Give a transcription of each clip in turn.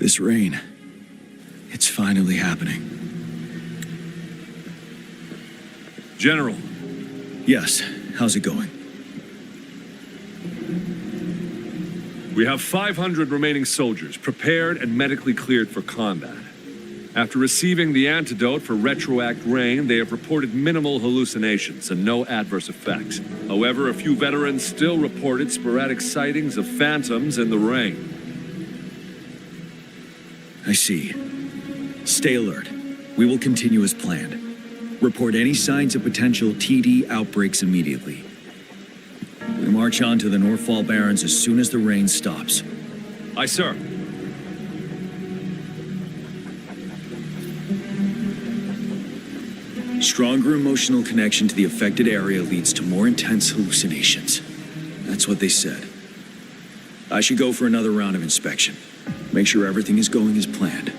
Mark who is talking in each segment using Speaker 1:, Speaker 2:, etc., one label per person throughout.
Speaker 1: This rain, it's finally happening.
Speaker 2: General.
Speaker 1: Yes, how's it going?
Speaker 2: We have 500 remaining soldiers prepared and medically cleared for combat. After receiving the antidote for retroact rain, they have reported minimal hallucinations and no adverse effects. However, a few veterans still reported sporadic sightings of phantoms in the rain.
Speaker 1: I see. Stay alert. We will continue as planned. Report any signs of potential TD outbreaks immediately. We march on to the Northfall Barrens as soon as the rain stops.
Speaker 2: Aye, sir.
Speaker 1: Stronger emotional connection to the affected area leads to more intense hallucinations. That's what they said. I should go for another round of inspection. Make sure everything is going as planned.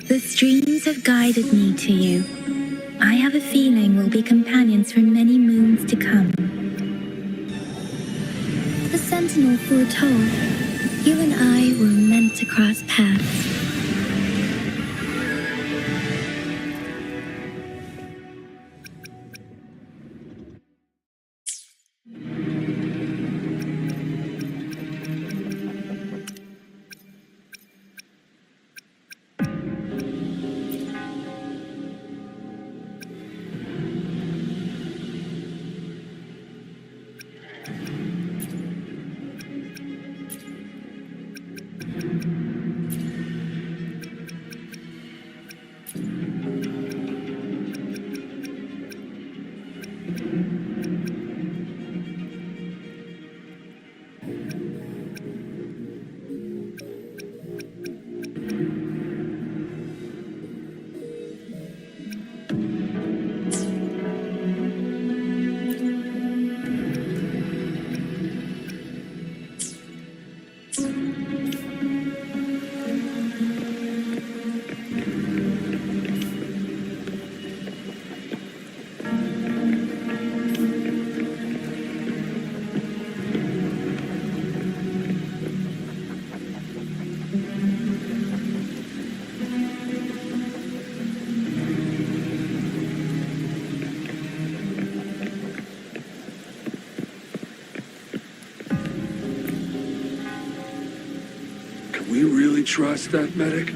Speaker 3: The streams have guided me to you. I have a feeling we'll be companions for many moons to come. The Sentinel foretold, you and I were meant to cross paths.
Speaker 2: We really trust that medic?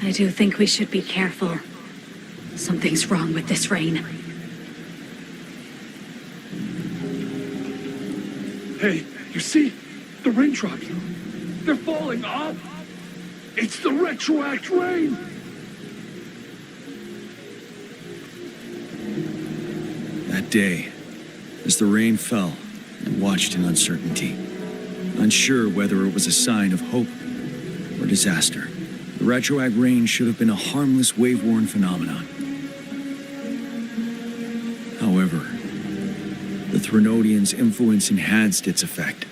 Speaker 4: I do think we should be careful. Something's wrong with this rain.
Speaker 2: Hey, you see? The raindrops. They're falling off. It's the retroact rain.
Speaker 1: That day, as the rain fell, I watched in uncertainty, unsure whether it was a sign of hope or disaster. The retroact rain should have been a harmless wave-worn phenomenon. However, the Threnodians' influence enhanced its effect,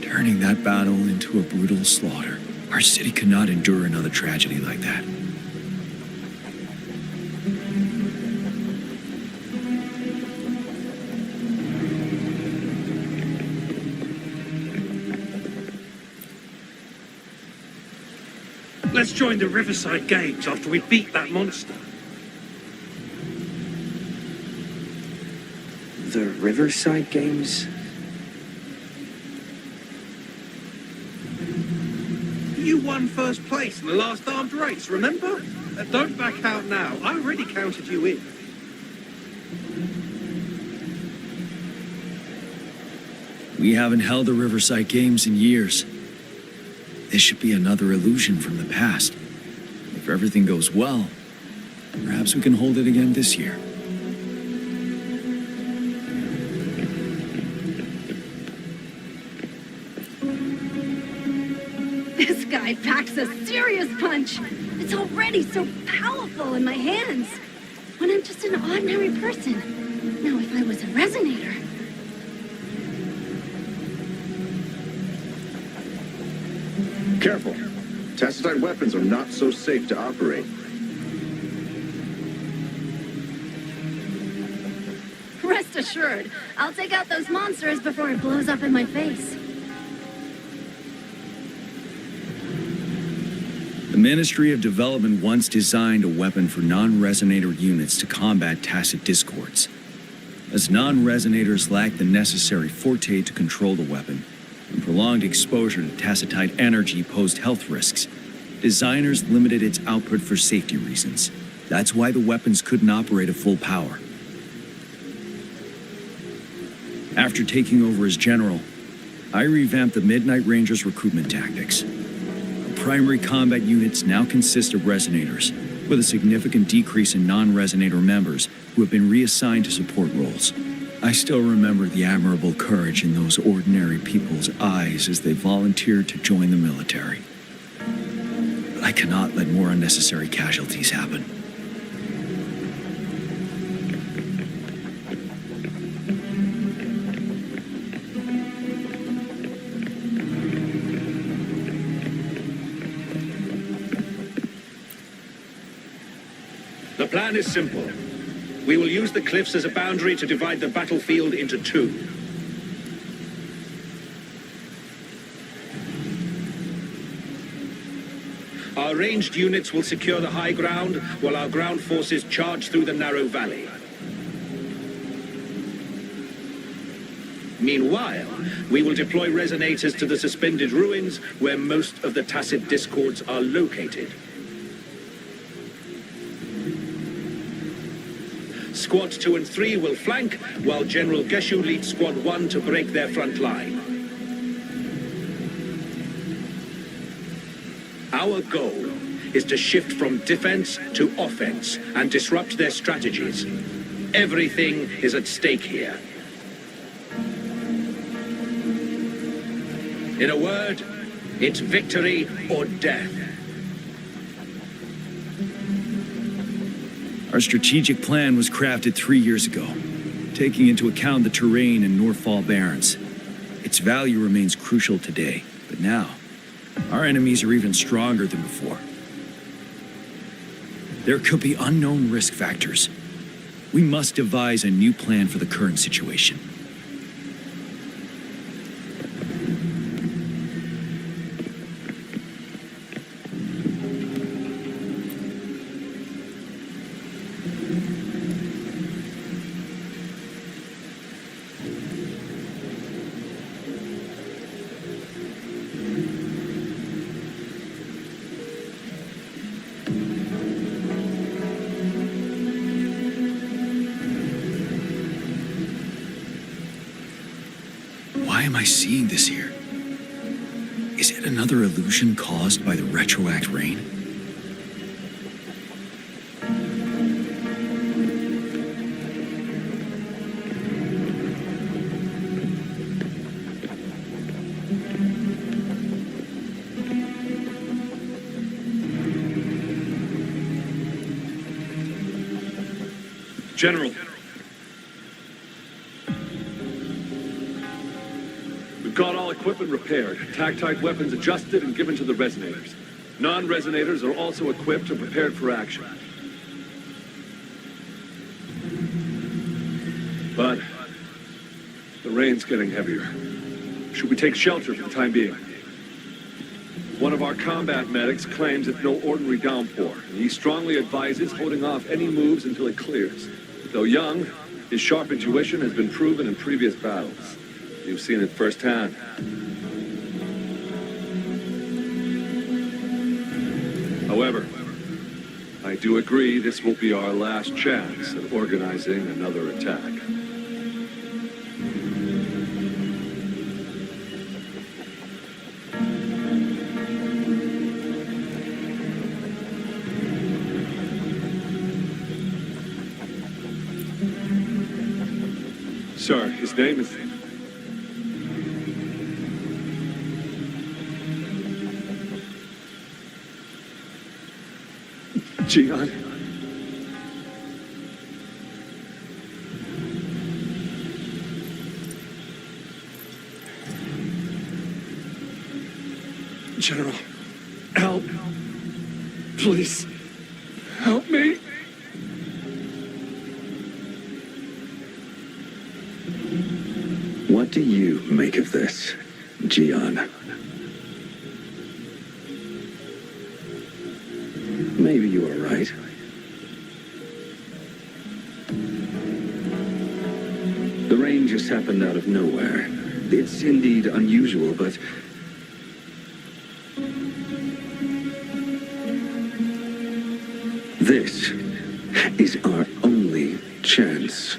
Speaker 1: turning that battle into a brutal slaughter. Our city could not endure another tragedy like that.
Speaker 5: Let's join the Riverside Games after we beat that monster.
Speaker 6: The Riverside Games?
Speaker 5: You won first place in the last armed race, remember? Don't back out now. I already counted you in.
Speaker 1: We haven't held the Riverside Games in years. This should be another illusion from the past. If everything goes well, perhaps we can hold it again this year.
Speaker 4: This guy packs a serious punch. It's already so powerful in my hands. When I'm just an ordinary person. Now, if I was a resonator...
Speaker 7: Careful. Tacitite weapons are not so safe to operate.
Speaker 4: Rest assured, I'll take out those monsters before it blows up in my face.
Speaker 1: The Ministry of Development once designed a weapon for non-resonator units to combat tacit discords. As non-resonators lack the necessary forte to control the weapon, and prolonged exposure to tacitite energy posed health risks, designers limited its output for safety reasons. That's why the weapons couldn't operate at full power. After taking over as general, I revamped the Midnight Rangers' recruitment tactics. Our primary combat units now consist of resonators, with a significant decrease in non-resonator members who have been reassigned to support roles. I still remember the admirable courage in those ordinary people's eyes as they volunteered to join the military. But I cannot let more unnecessary casualties happen.
Speaker 8: The plan is simple. We will use the cliffs as a boundary to divide the battlefield into two. Our ranged units will secure the high ground, while our ground forces charge through the narrow valley. Meanwhile, we will deploy resonators to the suspended ruins, where most of the tacit discords are located. Squads 2 and 3 will flank, while General Geshu leads Squad 1 to break their front line. Our goal is to shift from defense to offense and disrupt their strategies. Everything is at stake here. In a word, it's victory or death.
Speaker 1: Our strategic plan was crafted 3 years ago, taking into account the terrain in Northfall Barrens. Its value remains crucial today, but now, our enemies are even stronger than before. There could be unknown risk factors. We must devise a new plan for the current situation. Why am I seeing this here? Is it another illusion caused by the retroact rain?
Speaker 2: General. We've got all equipment repaired, tactite weapons adjusted and given to the resonators. Non-resonators are also equipped and prepared for action. But the rain's getting heavier. Should we take shelter for the time being? One of our combat medics claims it's no ordinary downpour, and he strongly advises holding off any moves until it clears. Though young, his sharp intuition has been proven in previous battles. You've seen it firsthand. However, I do agree this will be our last chance at organizing another attack. Sir, his name is... Jian. General, help. Please, help me.
Speaker 6: What do you make of this, Jian? Maybe you are right. The rain just happened out of nowhere. It's indeed unusual, but... this is our only chance.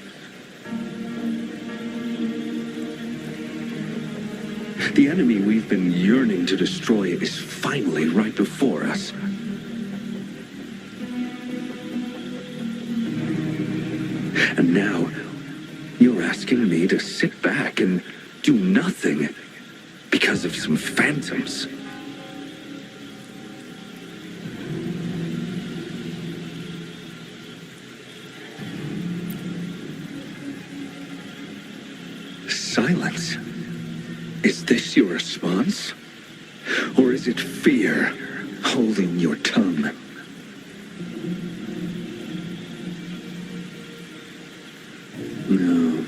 Speaker 6: The enemy we've been yearning to destroy is finally right before us. And now, you're asking me to sit back and do nothing because of some phantoms. Silence. Is this your response? Or is it fear holding your tongue? No.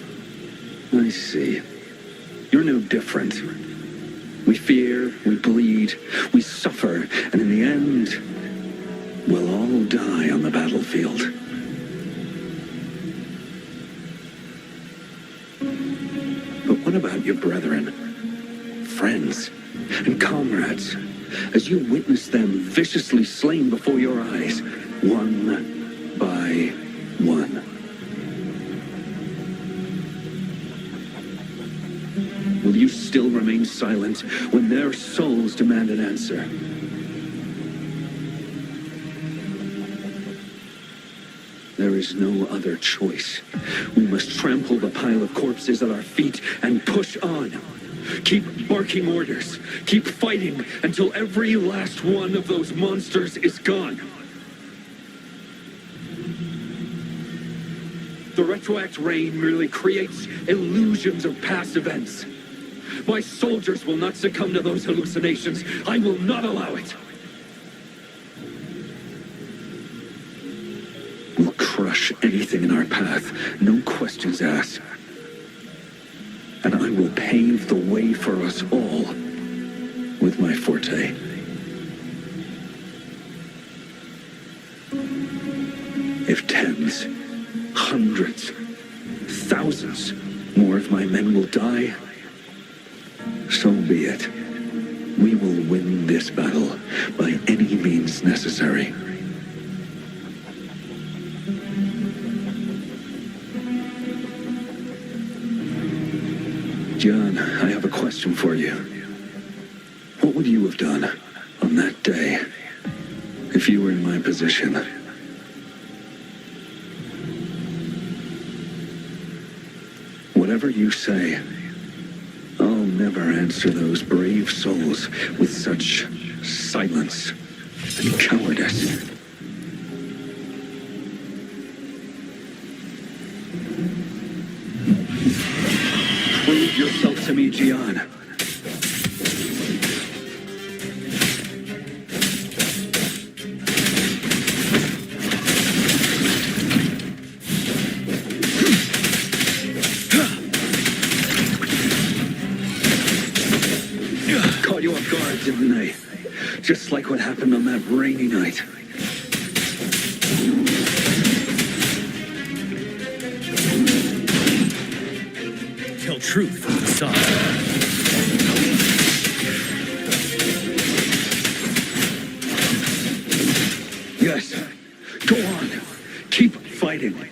Speaker 6: I see. You're no different. We fear, we bleed, we suffer, and in the end, we'll all die on the battlefield. But what about your brethren, friends, and comrades, as you witness them viciously slain before your eyes, one by one? Will you still remain silent when their souls demand an answer? There is no other choice. We must trample the pile of corpses at our feet and push on. Keep barking orders. Keep fighting until every last one of those monsters is gone. The retroact rain merely creates illusions of past events. My soldiers will not succumb to those hallucinations. I will not allow it. We'll crush anything in our path, no questions asked. And I will pave the way for us all with my forte. If tens, hundreds, thousands more of my men will die, so be it. We will win this battle by any means necessary. John, I have a question for you. What would you have done on that day if you were in my position? Whatever you say, I'll never answer those brave souls with such silence and cowardice. Prove yourself to me, Gian. Caught you off guard, didn't they? Just like what happened on that rainy night.
Speaker 1: Tell truth from the side.
Speaker 6: Yes. Go on. Keep fighting.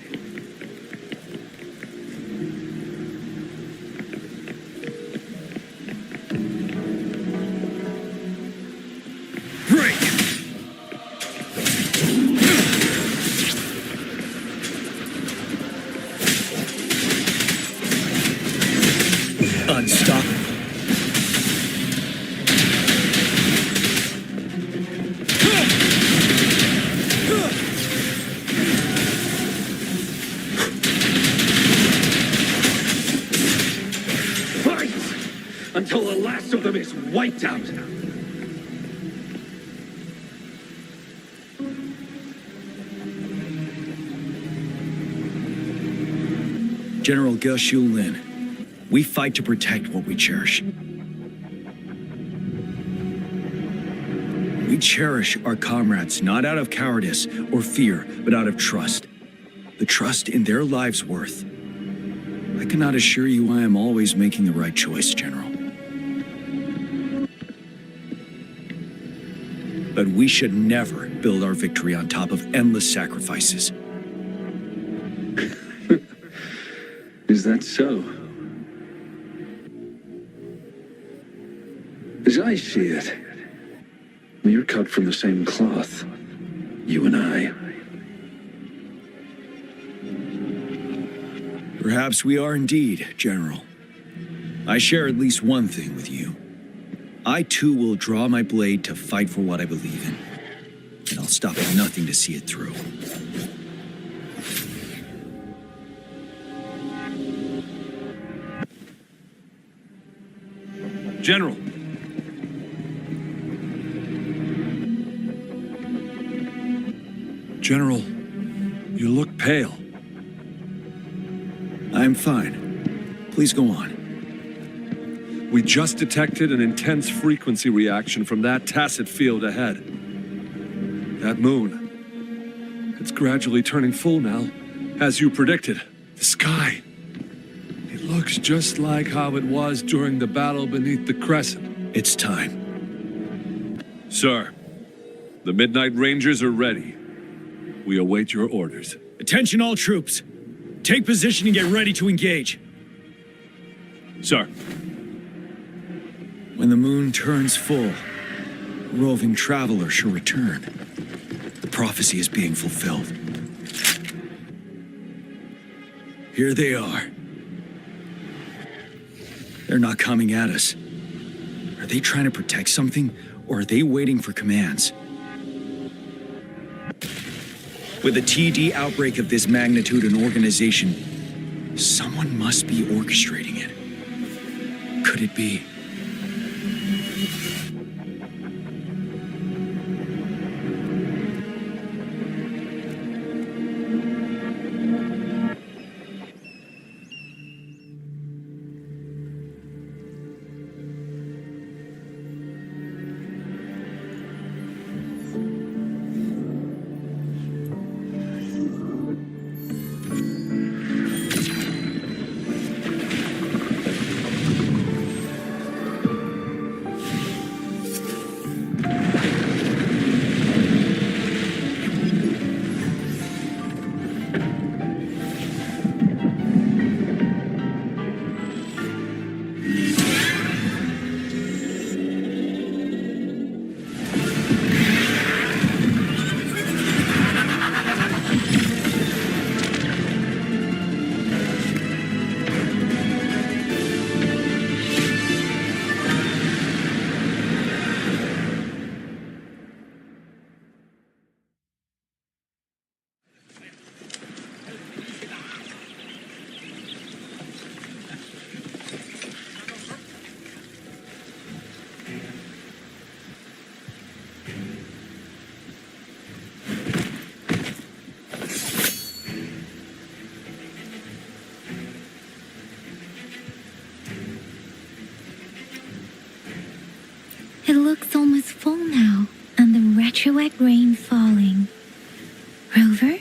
Speaker 1: Break! Unstoppable.
Speaker 6: Fight! Until the last of them is wiped out.
Speaker 1: General Ge Xiulin, we fight to protect what we cherish. We cherish our comrades not out of cowardice or fear, but out of trust. The trust in their lives' worth. I cannot assure you I am always making the right choice, General. But we should never build our victory on top of endless sacrifices.
Speaker 6: Is that so? As I see it, we're cut from the same cloth, you and I.
Speaker 1: Perhaps we are indeed, General. I share at least one thing with you. I too will draw my blade to fight for what I believe in. And I'll stop at nothing to see it through.
Speaker 2: General. General, you look pale.
Speaker 1: I'm fine. Please go on.
Speaker 2: We just detected an intense frequency reaction from that tacit field ahead. That moon. It's gradually turning full now. As you predicted, the sky. It looks just like how it was during the battle beneath the crescent.
Speaker 1: It's time.
Speaker 2: Sir, the Midnight Rangers are ready. We await your orders.
Speaker 1: Attention all troops. Take position and get ready to engage.
Speaker 2: Sir.
Speaker 1: When the moon turns full, a roving traveler shall return. The prophecy is being fulfilled. Here they are. They're not coming at us. Are they trying to protect something, or are they waiting for commands? With a TD outbreak of this magnitude and organization, someone must be orchestrating it. Could it be?
Speaker 3: It looks almost full now, and the retroact rain falling. Rover,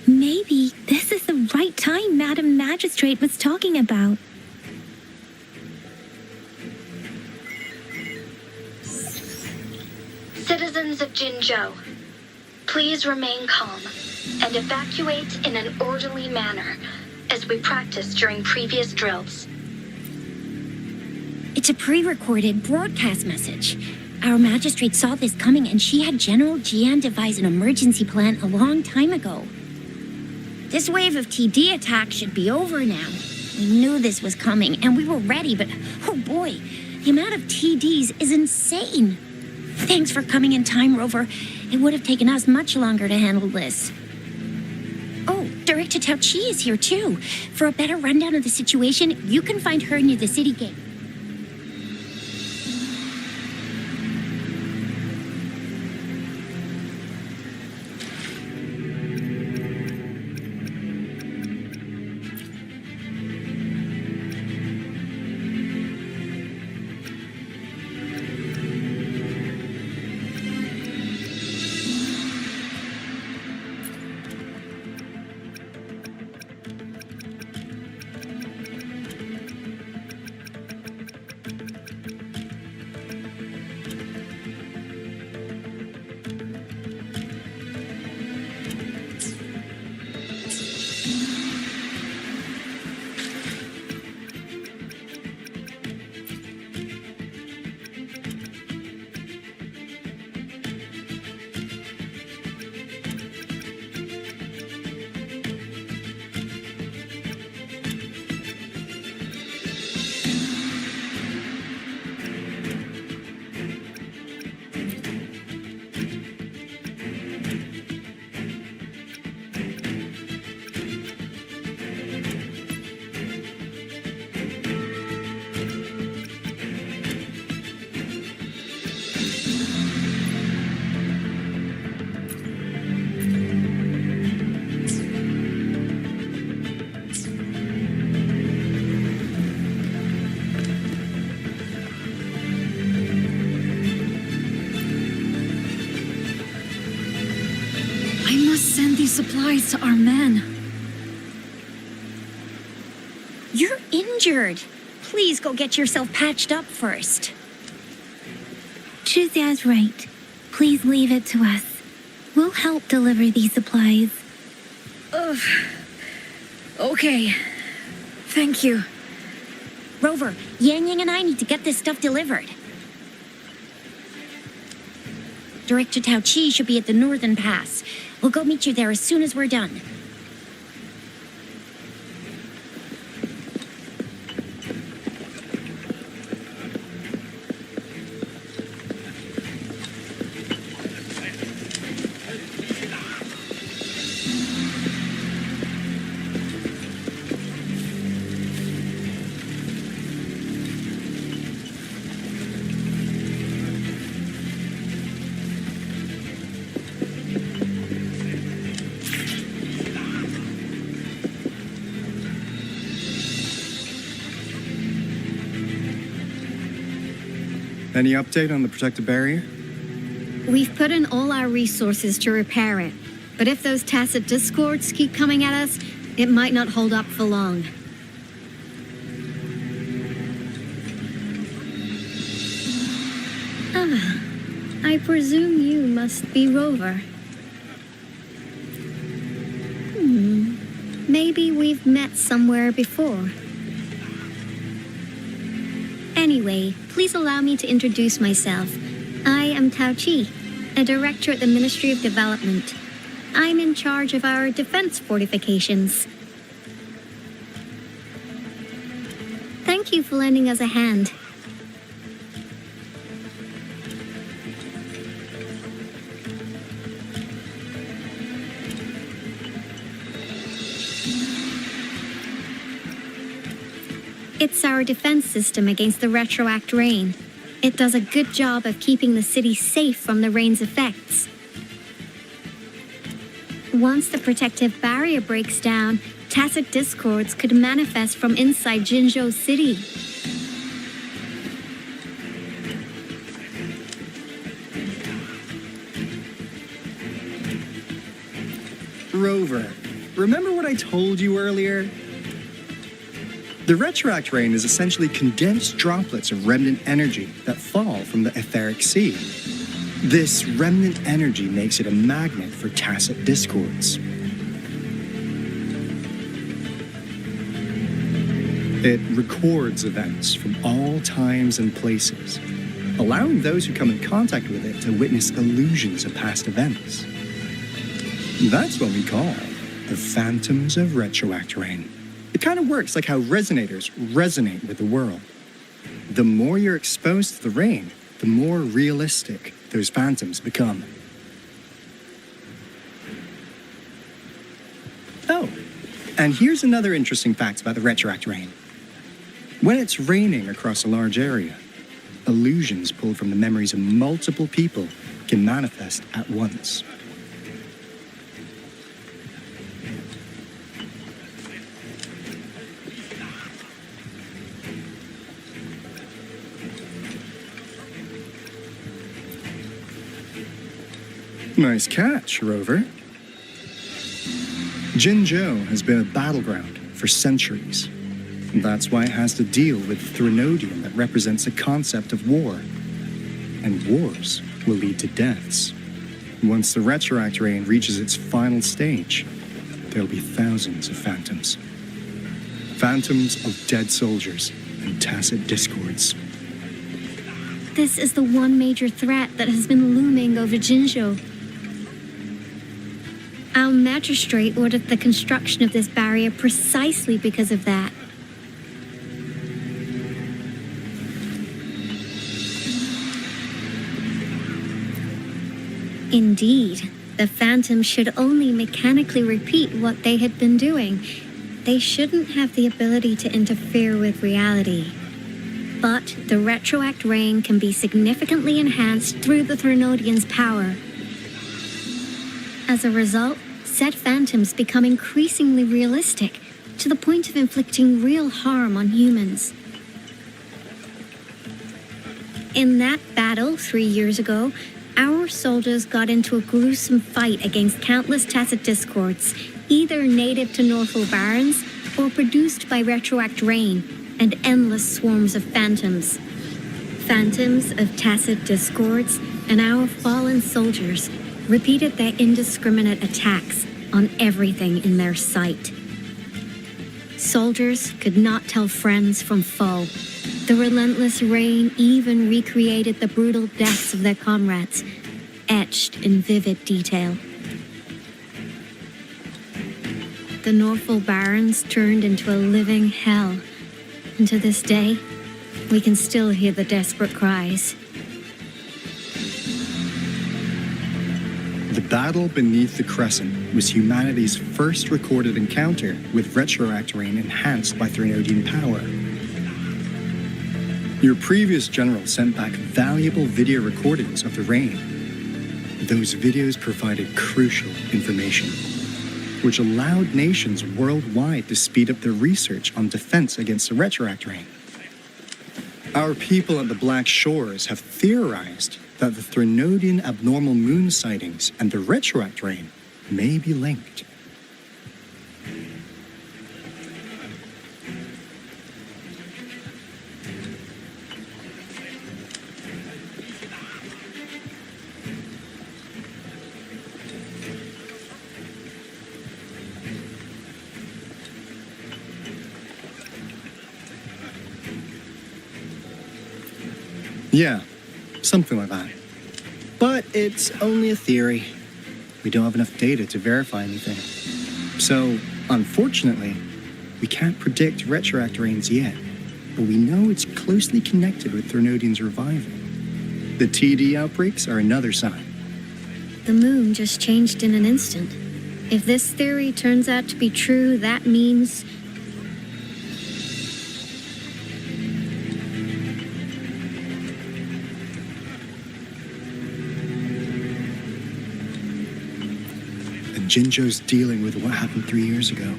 Speaker 3: maybe this is the right time Madam Magistrate was talking about.
Speaker 9: Citizens of Jinzhou, please remain calm and evacuate in an orderly manner as we practiced during previous drills.
Speaker 10: It's a pre-recorded broadcast message. Our magistrate saw this coming and she had General Jian devise an emergency plan a long time ago. This wave of TD attacks should be over now. We knew this was coming and we were ready, but oh boy, the amount of TDs is insane. Thanks for coming in time, Rover. It would have taken us much longer to handle this. Oh, Director Tao Chi is here too. For a better rundown of the situation, you can find her near the city gate.
Speaker 11: supplies to our men.
Speaker 10: You're injured. Please go get yourself patched up first.
Speaker 3: Chizia's right. Please leave it to us. We'll help deliver these supplies.
Speaker 11: Ugh. Okay. Thank you.
Speaker 10: Rover, Yang Yang and I need to get this stuff delivered. Director Tao Chi should be at the Northern Pass. We'll go meet you there as soon as we're done.
Speaker 12: Any update on the protective barrier?
Speaker 4: We've put in all our resources to repair it. But if those tacit discords keep coming at us, it might not hold up for long. Ah, I presume you must be Rover. Maybe we've met somewhere before. Anyway, please allow me to introduce myself. I am Tao Chi, a director at the Ministry of Development. I'm in charge of our defense fortifications. Thank you for lending us a hand. It's our defense system against the retroact rain. It does a good job of keeping the city safe from the rain's effects. Once the protective barrier breaks down, tacit discords could manifest from inside Jinzhou City.
Speaker 12: Rover, remember what I told you earlier? The retroact rain is essentially condensed droplets of remnant energy that fall from the etheric sea. This remnant energy makes it a magnet for tacit discords. It records events from all times and places, allowing those who come in contact with it to witness illusions of past events. That's what we call the phantoms of retroact rain. It kind of works like how resonators resonate with the world. The more you're exposed to the rain, the more realistic those phantoms become. Oh, and here's another interesting fact about the retroact rain. When it's raining across a large area, illusions pulled from the memories of multiple people can manifest at once. Nice catch, Rover. Jinzhou has been a battleground for centuries. That's why it has to deal with Threnodium that represents the concept of war. And wars will lead to deaths. Once the retroact rain reaches its final stage, there'll be thousands of phantoms. Phantoms of dead soldiers and tacit discords.
Speaker 4: This is the one major threat that has been looming over Jinzhou. Our magistrate ordered the construction of this barrier precisely because of that. Indeed, the phantoms should only mechanically repeat what they had been doing. They shouldn't have the ability to interfere with reality. But the retroact rain can be significantly enhanced through the Threnodian's power. As a result, said phantoms become increasingly realistic, to the point of inflicting real harm on humans. In that battle 3 years ago, Our soldiers got into a gruesome fight against countless tacit discords, either native to Northwell Barrens or produced by retroact rain and endless swarms of phantoms. Phantoms of tacit discords, and our fallen soldiers repeated their indiscriminate attacks on everything in their sight. Soldiers could not tell friends from foe. The relentless rain even recreated the brutal deaths of their comrades, etched in vivid detail. The Northwell Barrens turned into a living hell, and to this day, we can still hear the desperate cries.
Speaker 12: The battle beneath the Crescent was humanity's first recorded encounter with retroact rain enhanced by Threnodian power. Your previous general sent back valuable video recordings of the rain. Those videos provided crucial information, which allowed nations worldwide to speed up their research on defense against the retroact rain. Our people at the Black Shores have theorized that the Threnodian abnormal moon sightings and the retroact rain may be linked. Yeah, something like that. But it's only a theory. We don't have enough data to verify anything. So, unfortunately, we can't predict retroact rains yet, but we know it's closely connected with Threnodian's revival. The TD outbreaks are another sign.
Speaker 4: The moon just changed in an instant. If this theory turns out to be true, that means
Speaker 12: Jinzhou's dealing with what happened 3 years ago.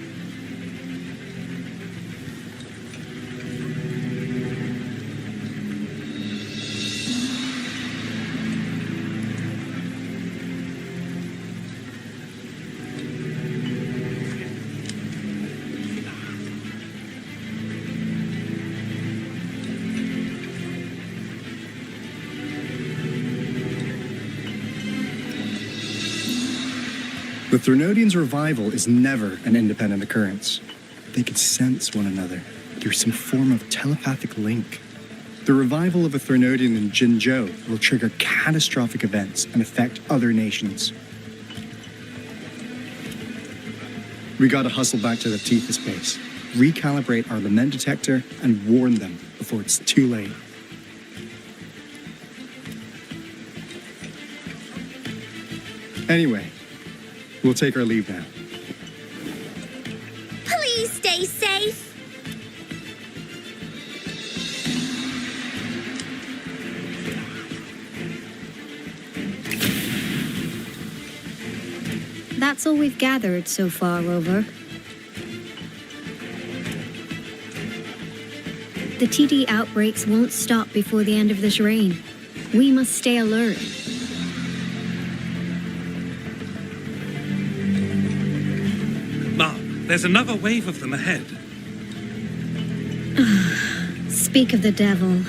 Speaker 12: The Threnodians' revival is never an independent occurrence. They could sense one another through some form of telepathic link. The revival of a Threnodian in Jinzhou will trigger catastrophic events and affect other nations. We gotta hustle back to the Tethys base, recalibrate our lament detector, and warn them before it's too late. Anyway, we'll take our leave now.
Speaker 10: Please stay safe.
Speaker 4: that's all we've gathered so far, Rover. The TD outbreaks won't stop before the end of this reign. We must stay alert.
Speaker 5: Mom, there's another wave of them ahead.
Speaker 4: Speak of the devil.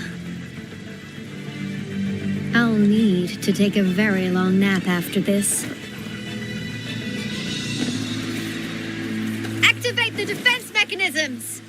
Speaker 4: I'll need to take a very long nap after this.
Speaker 11: Activate the defense mechanisms!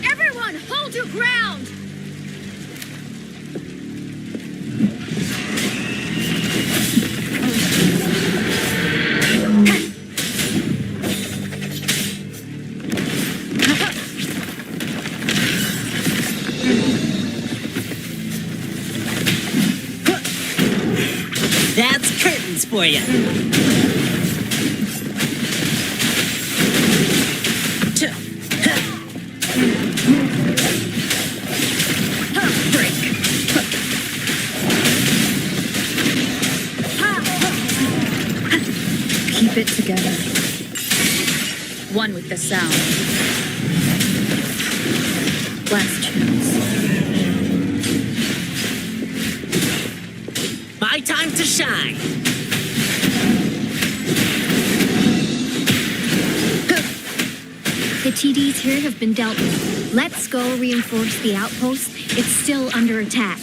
Speaker 11: Everyone, hold your ground!
Speaker 13: curtains for you.
Speaker 11: Keep it together. One with the sound. Last chance.
Speaker 13: My time to shine.
Speaker 4: The TDs here have been dealt with. Let's go reinforce the outpost. It's still under attack.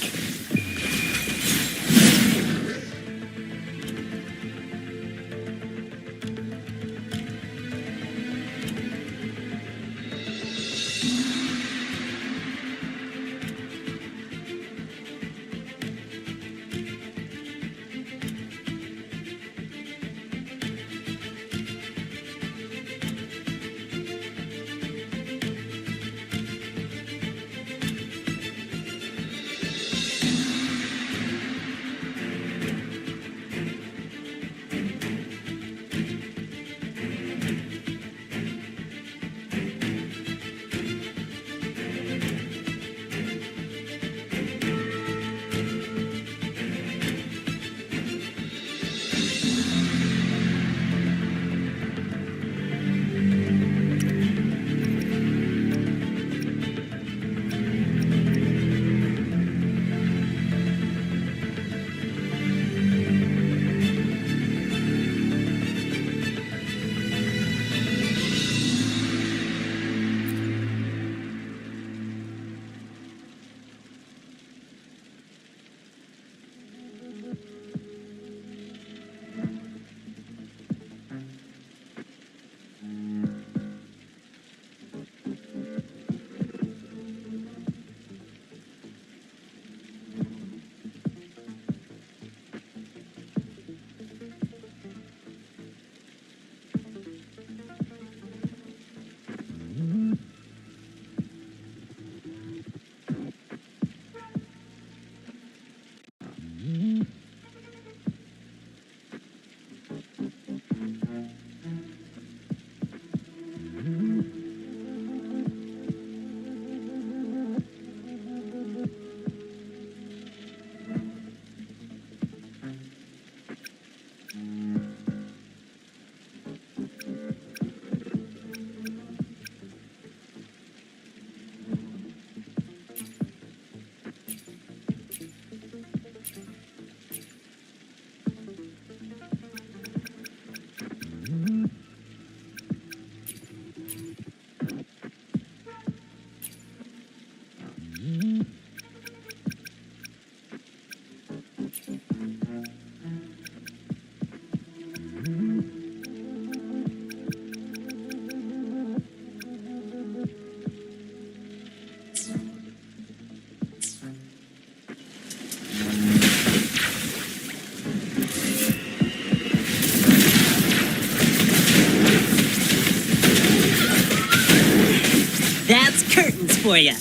Speaker 13: That's curtains for you.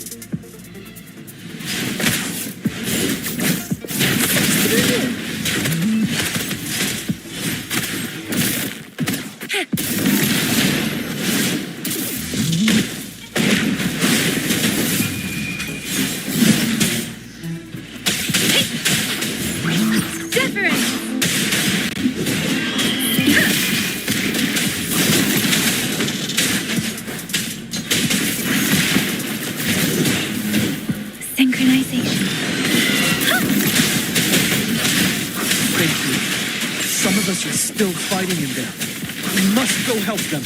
Speaker 3: Synchronization.
Speaker 5: Thank you. Some of us are still fighting in there. We must go help them.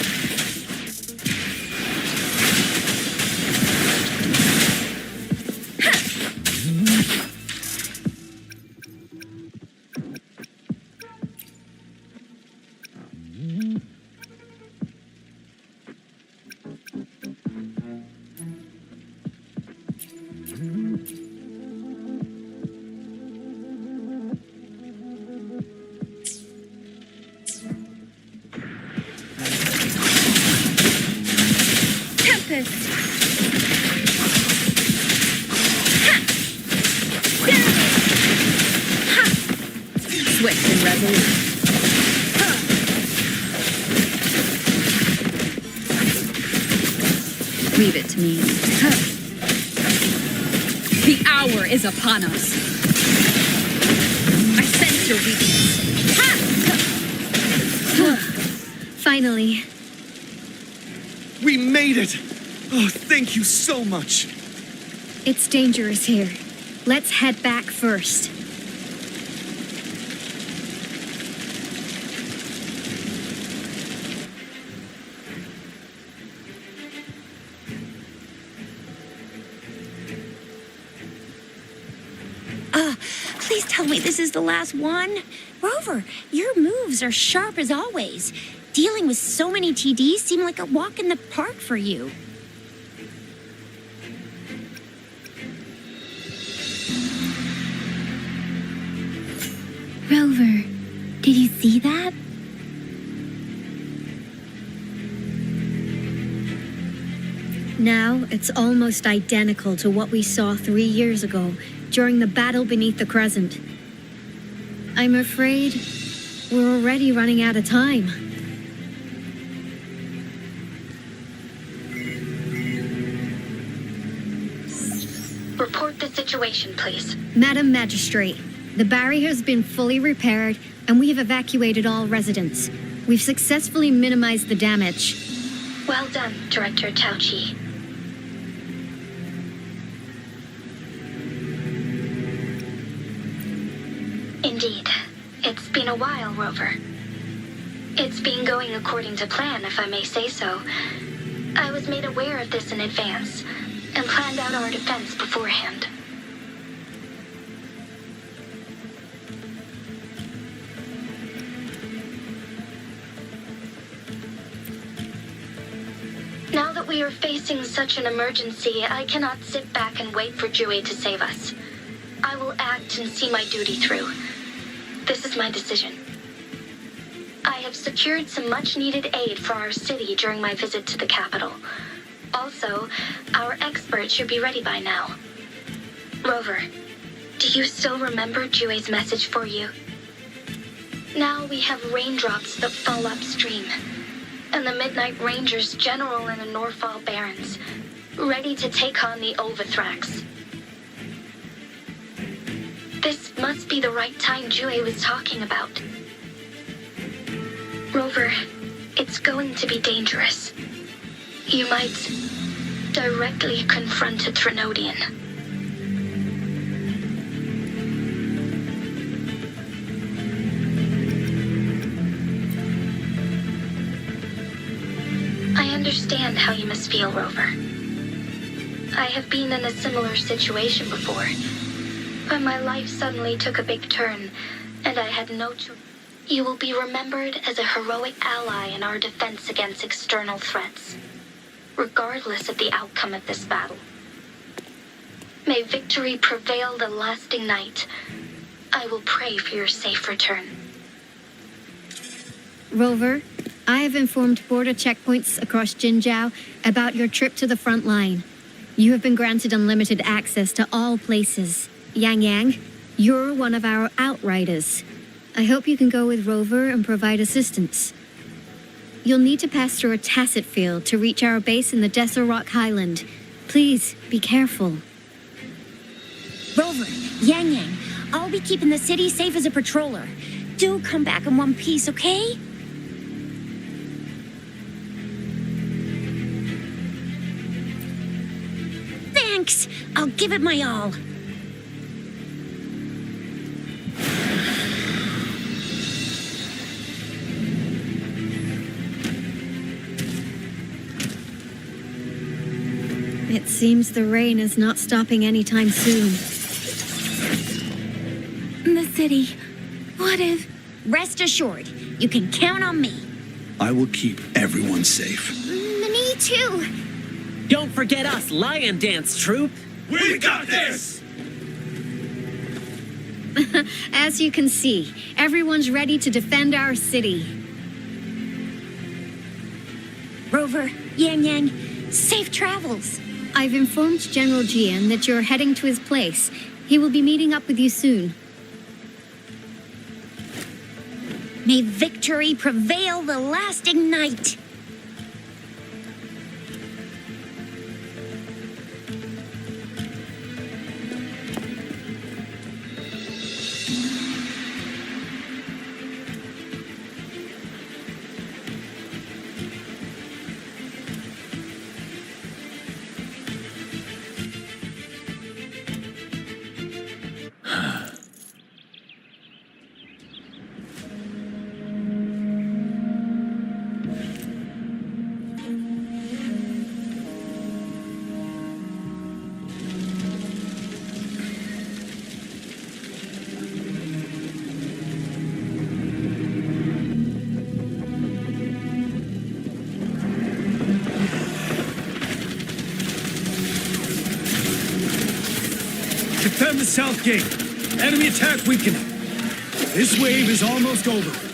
Speaker 11: Swift and resolute. Leave it to me. The hour is upon us. I sense your weakness.
Speaker 4: Finally.
Speaker 14: We made it! Oh, thank you so much.
Speaker 4: It's dangerous here. Let's head back first.
Speaker 10: Please tell me this is the last one. Rover, your moves are sharp as always. Dealing with so many TDs seemed like a walk in the park for you.
Speaker 3: Rover, did you see that?
Speaker 4: Now, it's almost identical to what we saw 3 years ago during the battle beneath the Crescent. I'm afraid we're already running out of time.
Speaker 9: Report the situation, please.
Speaker 4: Madam Magistrate, the barrier has been fully repaired and we have evacuated all residents. We've successfully minimized the damage.
Speaker 9: Well done, Director Tauchi. Indeed. It's been a while, Rover. It's been going according to plan, if I may say so. I was made aware of this in advance, and planned out our defense beforehand. Now that we are facing such an emergency, I cannot sit back and wait for Jue to save us. I will act and see my duty through. This is my decision. I have secured some much-needed aid for our city during my visit to the capital. Also, our experts should be ready by now. Rover, do you still remember Jue's message for you? Now we have raindrops that fall upstream, and the Midnight Rangers general in the Norfall Barrens, ready to take on the Overthrax. This must be the right time Jue was talking about. Rover, it's going to be dangerous. You might directly confront a Trinodian. I understand how you must feel, Rover. I have been in a similar situation before, but my life suddenly took a big turn, and I had no choice. You will be remembered as a heroic ally in our defense against external threats, regardless of the outcome of this battle. May victory prevail the lasting night. I will pray for your safe return.
Speaker 4: Rover, I have informed border checkpoints across Jinzhou about your trip to the front line. You have been granted unlimited access to all places. Yang Yang, you're one of our outriders. I hope you can go with Rover and provide assistance. You'll need to pass through a tacit field to reach our base in the Desert Rock Highland. Please, be careful.
Speaker 10: Rover, Yang Yang, I'll be keeping the city safe as a patroller. Do come back in one piece, okay? Thanks! I'll give it my all.
Speaker 4: It seems the rain is not stopping anytime soon.
Speaker 3: The city. What if...
Speaker 10: Rest assured, you can count on me.
Speaker 1: I will keep everyone safe.
Speaker 10: Me too.
Speaker 13: Don't forget us, Lion Dance Troop.
Speaker 14: We got this!
Speaker 4: As you can see, everyone's ready to defend our city.
Speaker 10: Rover, Yang Yang, safe travels.
Speaker 4: I've informed General Jian that you're heading to his place. He will be meeting up with you soon.
Speaker 10: May victory prevail the lasting night.
Speaker 1: Defend the south gate. Enemy attack weakening. This wave is almost over.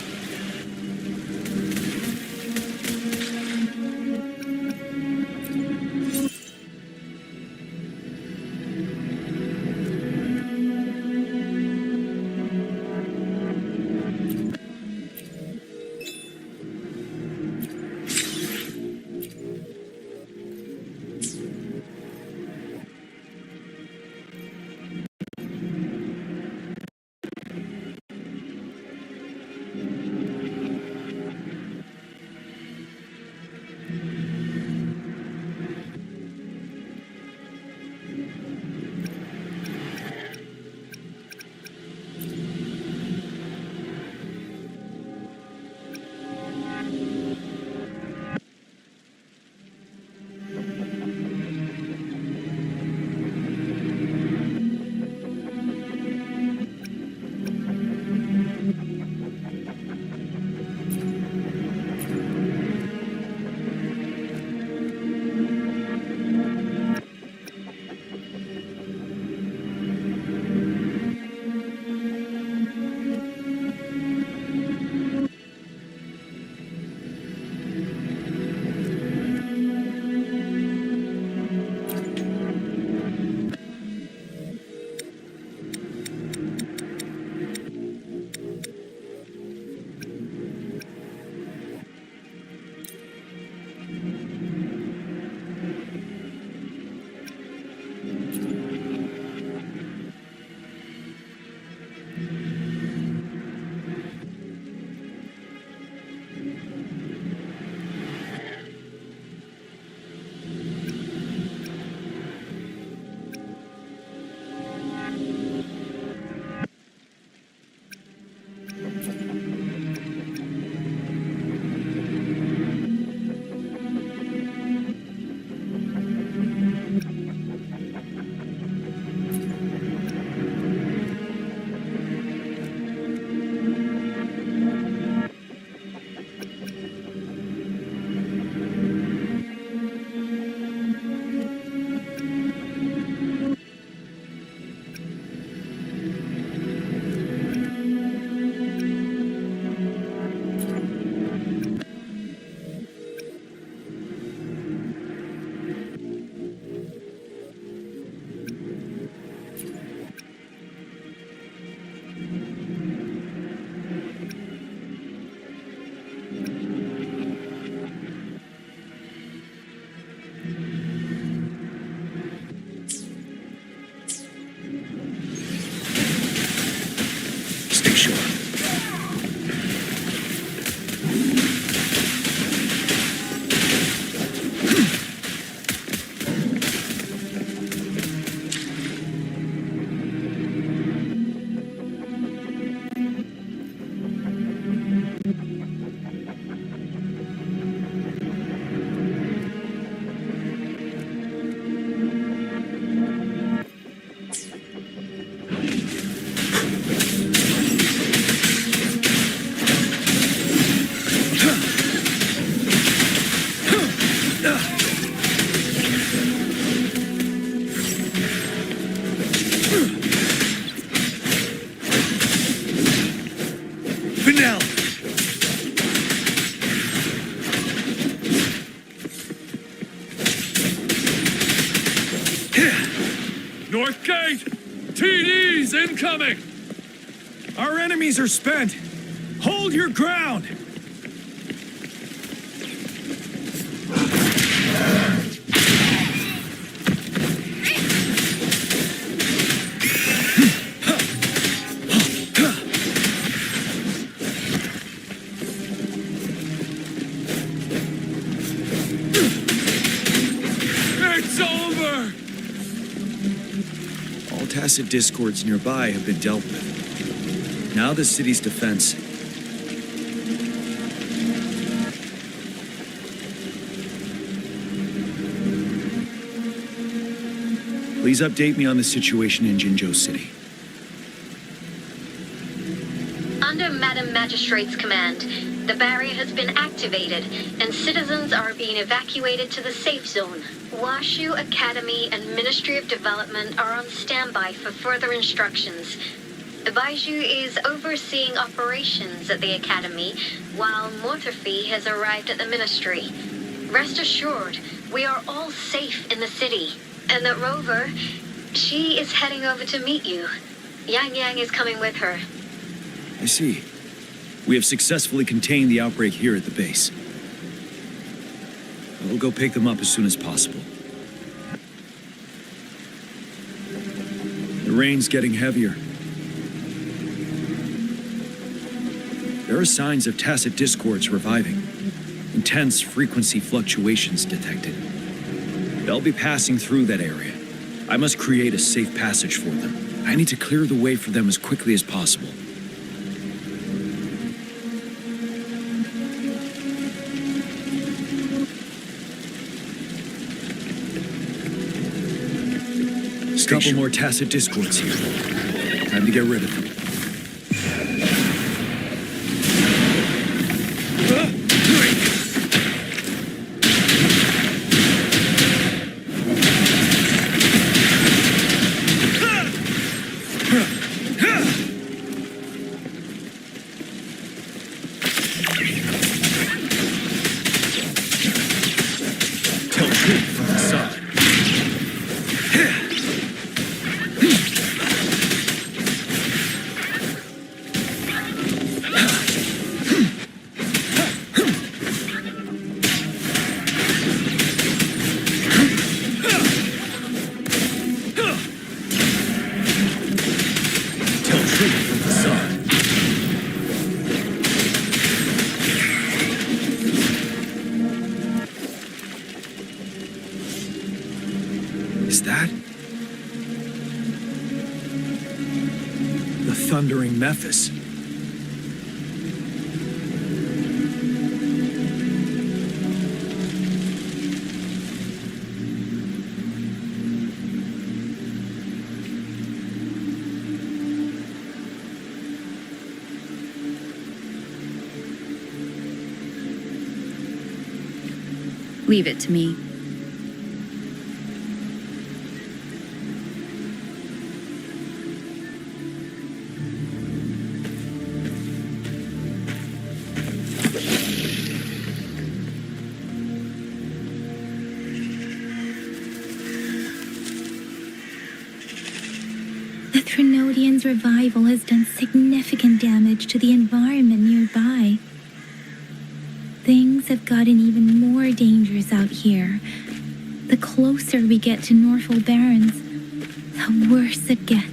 Speaker 2: North Gate! TD's incoming!
Speaker 1: Our enemies are spent. Hold your ground!
Speaker 2: It's over!
Speaker 1: All tacit discords nearby have been dealt with. Now the city's defense. Please update me on the situation in Jinzhou City.
Speaker 9: Under Madam Magistrate's command, The barrier has been activated, and citizens are being evacuated to the safe zone. Washu Academy and Ministry of Development are on standby for further instructions. Baiju is overseeing operations at the Academy, while Mortophy has arrived at the Ministry. Rest assured, we are all safe in the city. And that Rover, she is heading over to meet you. Yang Yang is coming with her.
Speaker 1: I see. We have successfully contained the outbreak here at the base. We'll go pick them up as soon as possible. The rain's getting heavier. There are signs of tacit discords reviving. Intense frequency fluctuations detected. They'll be passing through that area. I must create a safe passage for them. I need to clear the way for them as quickly as possible. A couple more tacit discords here. Time to get rid of them. Tell truth from the side. Is that the thundering Memphis?
Speaker 11: Leave it to me.
Speaker 3: The Trinodian's revival has done significant damage to the environment nearby. Things have gotten even more dangerous out here. The closer we get to Norfolk Barrens, the worse it gets.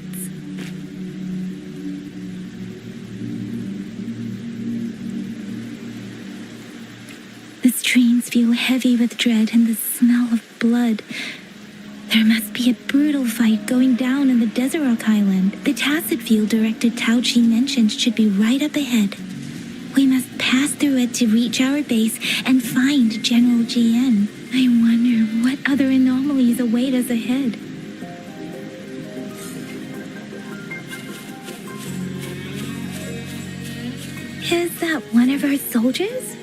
Speaker 3: The streams feel heavy with dread and the smell of blood. There must be a brutal fight going down in the Desert Island. The tacit field Director Tao Chi mentioned should be right up ahead. We must pass through it to reach our base and find General GN. I wonder what other anomalies await us ahead. Is that one of our soldiers?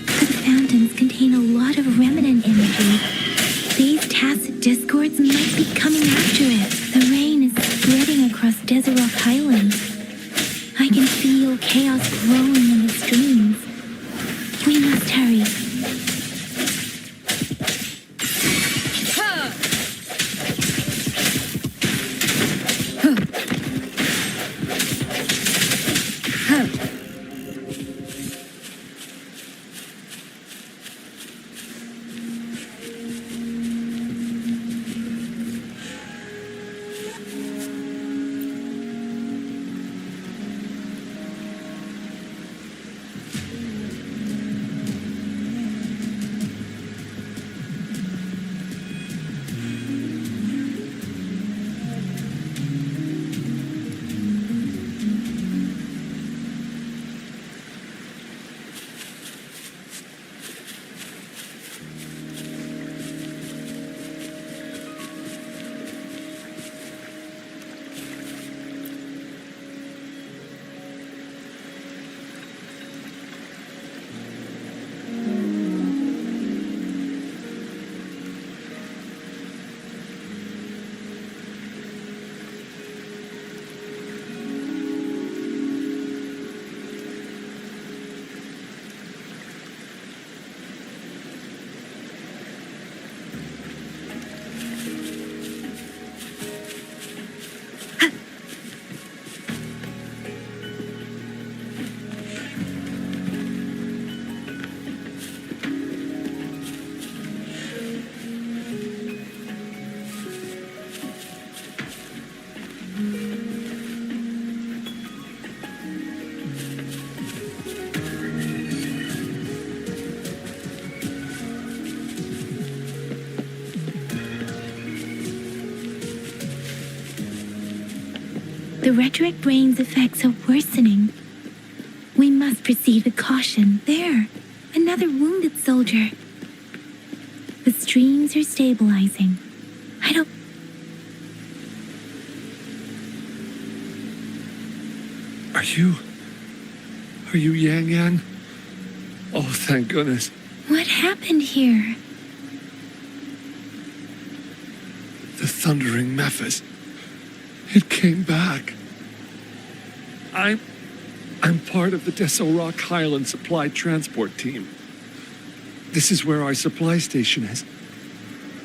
Speaker 3: The fountains contain a lot of remnant energy. These tacit discords might be coming after it. The rain is spreading across Desert Island. I can feel chaos growing in the streams. We must hurry. The retroact rain's effects are worsening. We must proceed with caution. There, another wounded soldier. The streams are stabilizing. I don't...
Speaker 2: Are you Yang Yang? Oh, thank goodness.
Speaker 3: What happened here?
Speaker 2: The thundering Memphis. It came back. I'm part of the Deso Rock Highland Supply Transport Team. This is where our supply station is.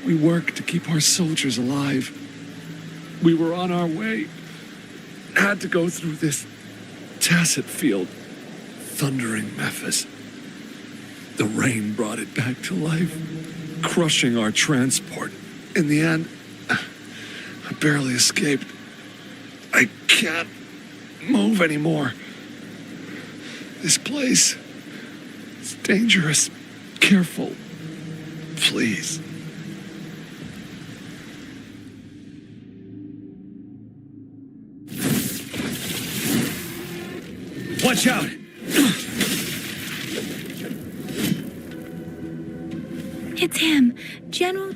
Speaker 2: We work to keep our soldiers alive. We were on our way. Had to go through this tacit field. Thundering Memphis. The rain brought it back to life, crushing our transport. In the end, I barely escaped. I can't move anymore. This place is dangerous. Careful, please.
Speaker 1: Watch out!
Speaker 3: It's him, General...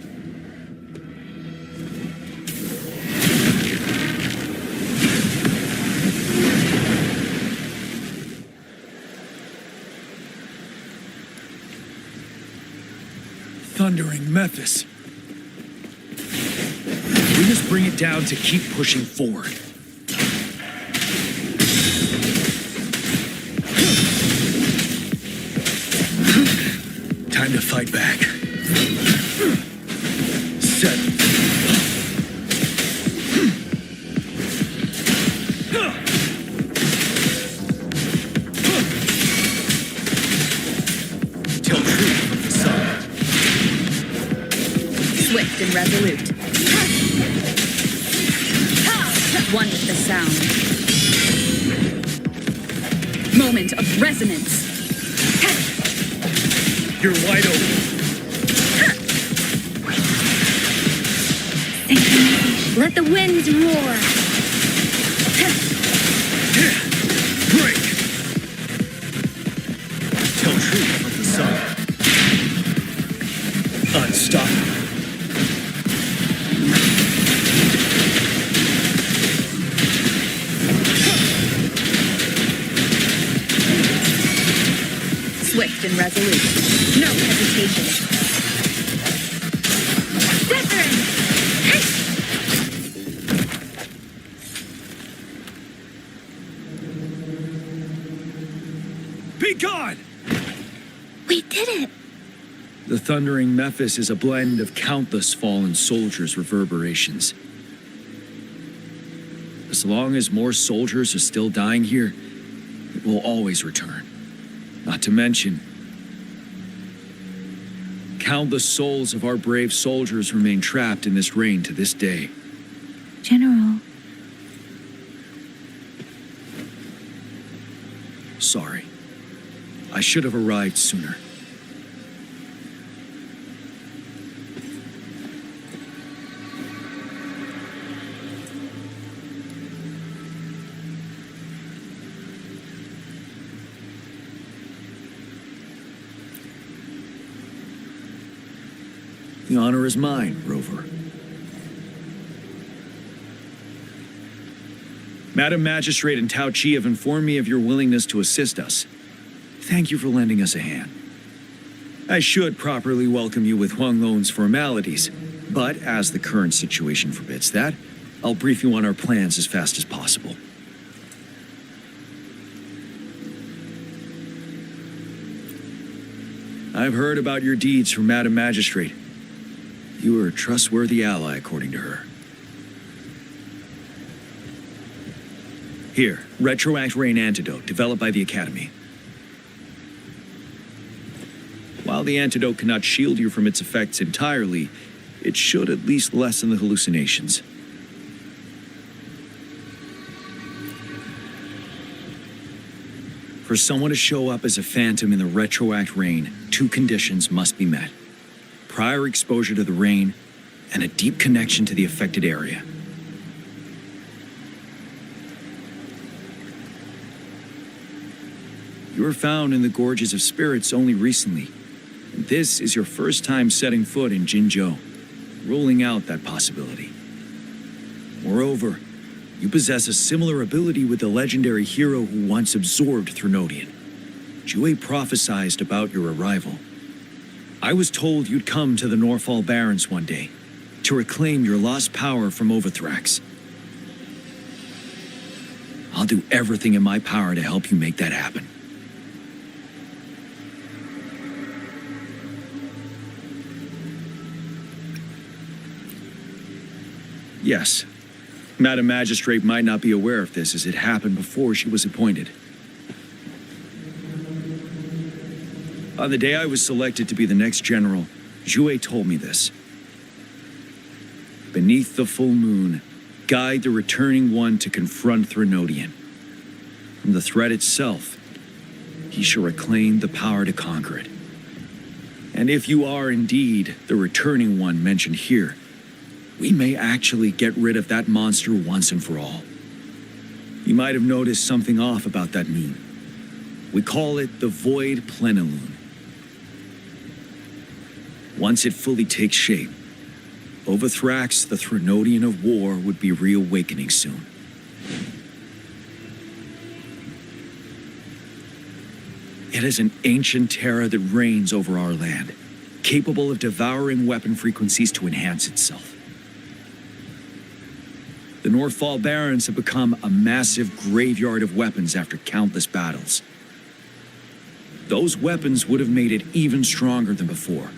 Speaker 1: Thundering Memphis. We must bring it down to keep pushing forward. Time to fight back. Set. Tell truth from the side.
Speaker 11: Swift and resolute. One with the sound. Moment of resonance.
Speaker 1: You're wide open.
Speaker 4: Let the winds roar.
Speaker 1: Break. Tell truth from the sun. Unstoppable.
Speaker 11: Swift and resolute. No hesitation.
Speaker 4: Wuthering!
Speaker 1: Be gone!
Speaker 3: We did it!
Speaker 1: The thundering Memphis is a blend of countless fallen soldiers' reverberations. As long as more soldiers are still dying here, it will always return. Not to mention, countless souls of our brave soldiers remain trapped in this rain to this day.
Speaker 3: General,
Speaker 1: Sorry. I should have arrived sooner. The honor is mine, Rover. Madam Magistrate and Tao Chi have informed me of your willingness to assist us. Thank you for lending us a hand. I should properly welcome you with Huang Lon's formalities, but as the current situation forbids that, I'll brief you on our plans as fast as possible. I've heard about your deeds from Madam Magistrate. You are a trustworthy ally, according to her. Here, Retroact Rain Antidote, developed by the Academy. While the antidote cannot shield you from its effects entirely, it should at least lessen the hallucinations. For someone to show up as a phantom in the Retroact Rain, two conditions must be met. Prior exposure to the rain, and a deep connection to the affected area. You were found in the Gorges of Spirits only recently. And this is your first time setting foot in Jinzhou, ruling out that possibility. Moreover, you possess a similar ability with the legendary hero who once absorbed Threnodian. Jue prophesied about your arrival. I was told you'd come to the Norfall Barrens one day, to reclaim your lost power from Overthrax. I'll do everything in my power to help you make that happen. Yes, Madam Magistrate might not be aware of this as it happened before she was appointed. On the day I was selected to be the next general, Jue told me this. Beneath the full moon, guide the returning one to confront Threnodian. From the threat itself, he shall reclaim the power to conquer it. And if you are indeed the returning one mentioned here, we may actually get rid of that monster once and for all. You might have noticed something off about that moon. We call it the Void Plenilune. Once it fully takes shape, Overthrax, the Threnodian of War, would be reawakening soon. It is an ancient terror that reigns over our land, capable of devouring weapon frequencies to enhance itself. The Norfall Barrens have become a massive graveyard of weapons after countless battles. Those weapons would have made it even stronger than before.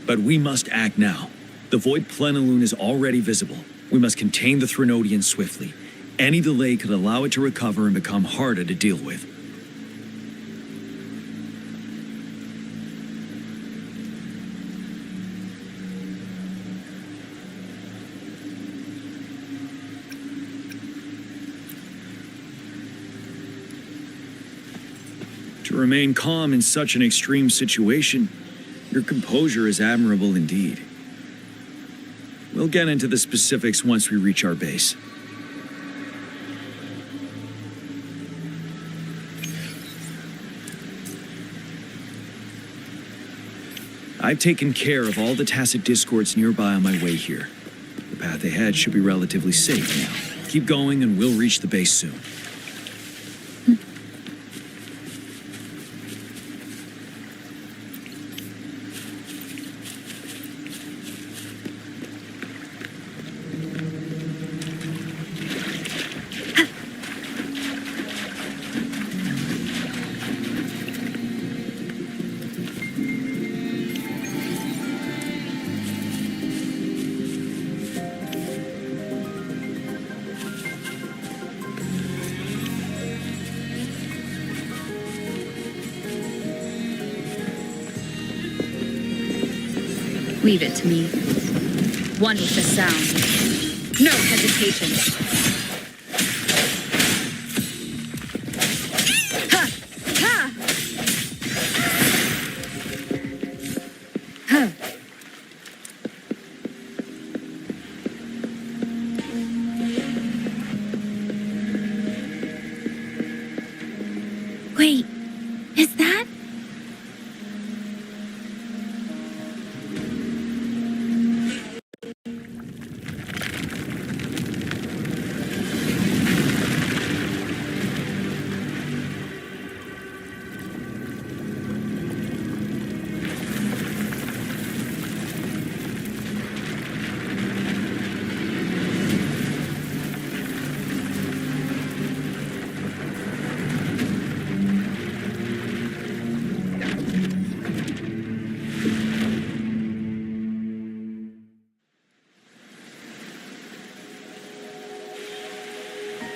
Speaker 1: But we must act now. The Void Plenilune is already visible. We must contain the Threnodian swiftly. Any delay could allow it to recover and become harder to deal with. To remain calm in such an extreme situation, your composure is admirable indeed. We'll get into the specifics once we reach our base. I've taken care of all the tacit discords nearby on my way here. The path ahead should be relatively safe now. Keep going and we'll reach the base soon.
Speaker 11: Leave it to me. One with the sound. No hesitation. Ha! Ha! Huh.
Speaker 3: Wait, is that?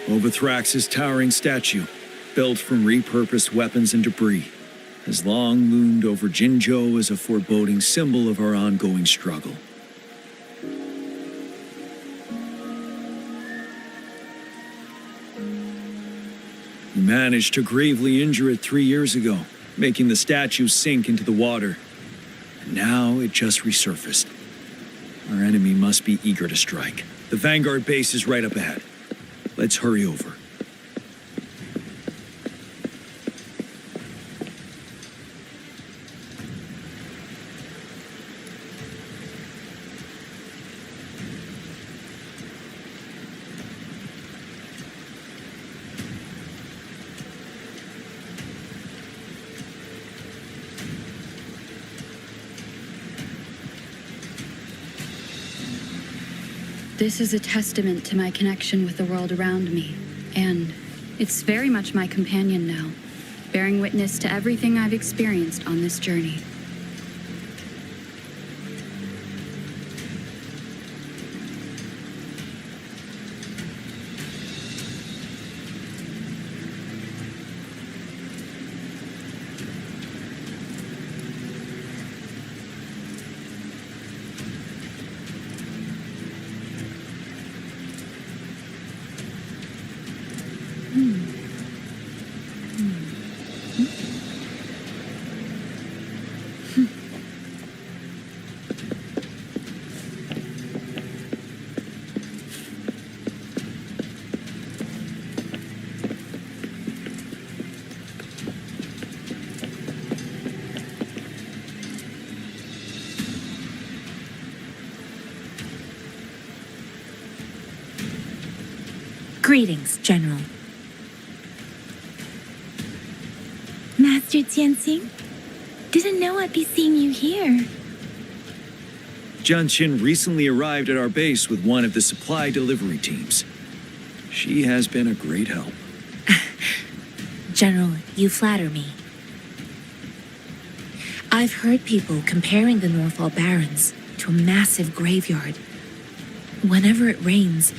Speaker 3: Overthrax's towering statue, built from repurposed weapons and debris, has long loomed over Jinzhou as a foreboding symbol of our ongoing struggle. We managed to gravely injure it 3 years ago, making the statue sink into the water. And now it just resurfaced. Our enemy must be eager to strike. The Vanguard base is right up ahead. Let's hurry over.
Speaker 11: This is a testament to my connection with the world around me, and it's very much my companion now, bearing witness to everything I've experienced on this journey.
Speaker 15: Greetings, General.
Speaker 3: Master Tianxing? Didn't know I'd be seeing you here.
Speaker 1: Jianqin recently arrived at our base with one of the supply delivery teams. She has been a great help.
Speaker 15: General, you flatter me. I've heard people comparing the Northall Barrens to a massive graveyard. Whenever it rains,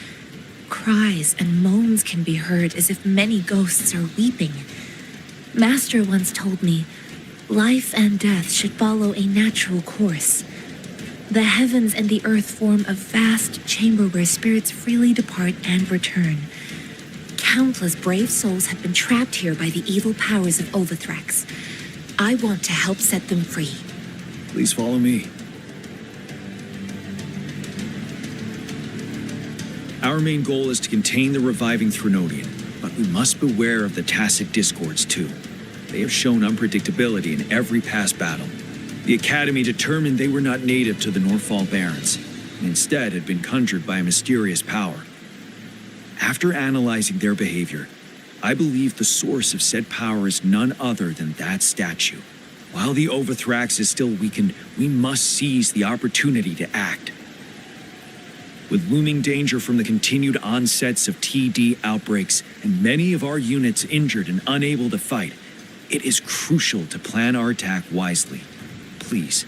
Speaker 15: cries and moans can be heard as if many ghosts are weeping. Master once told me, life and death should follow a natural course. The heavens and the earth form a vast chamber where spirits freely depart and return. Countless brave souls have been trapped here by the evil powers of Overthrax. I want to help set them free.
Speaker 1: Please follow me. Our main goal is to contain the reviving Threnodian, but we must beware of the tacit discords too. They have shown unpredictability in every past battle. The Academy determined they were not native to the Northall Barrens, and instead had been conjured by a mysterious power. After analyzing their behavior, I believe the source of said power is none other than that statue. While the Overthrax is still weakened, we must seize the opportunity to act. With looming danger from the continued onsets of TD outbreaks and many of our units injured and unable to fight, it is crucial to plan our attack wisely. Please,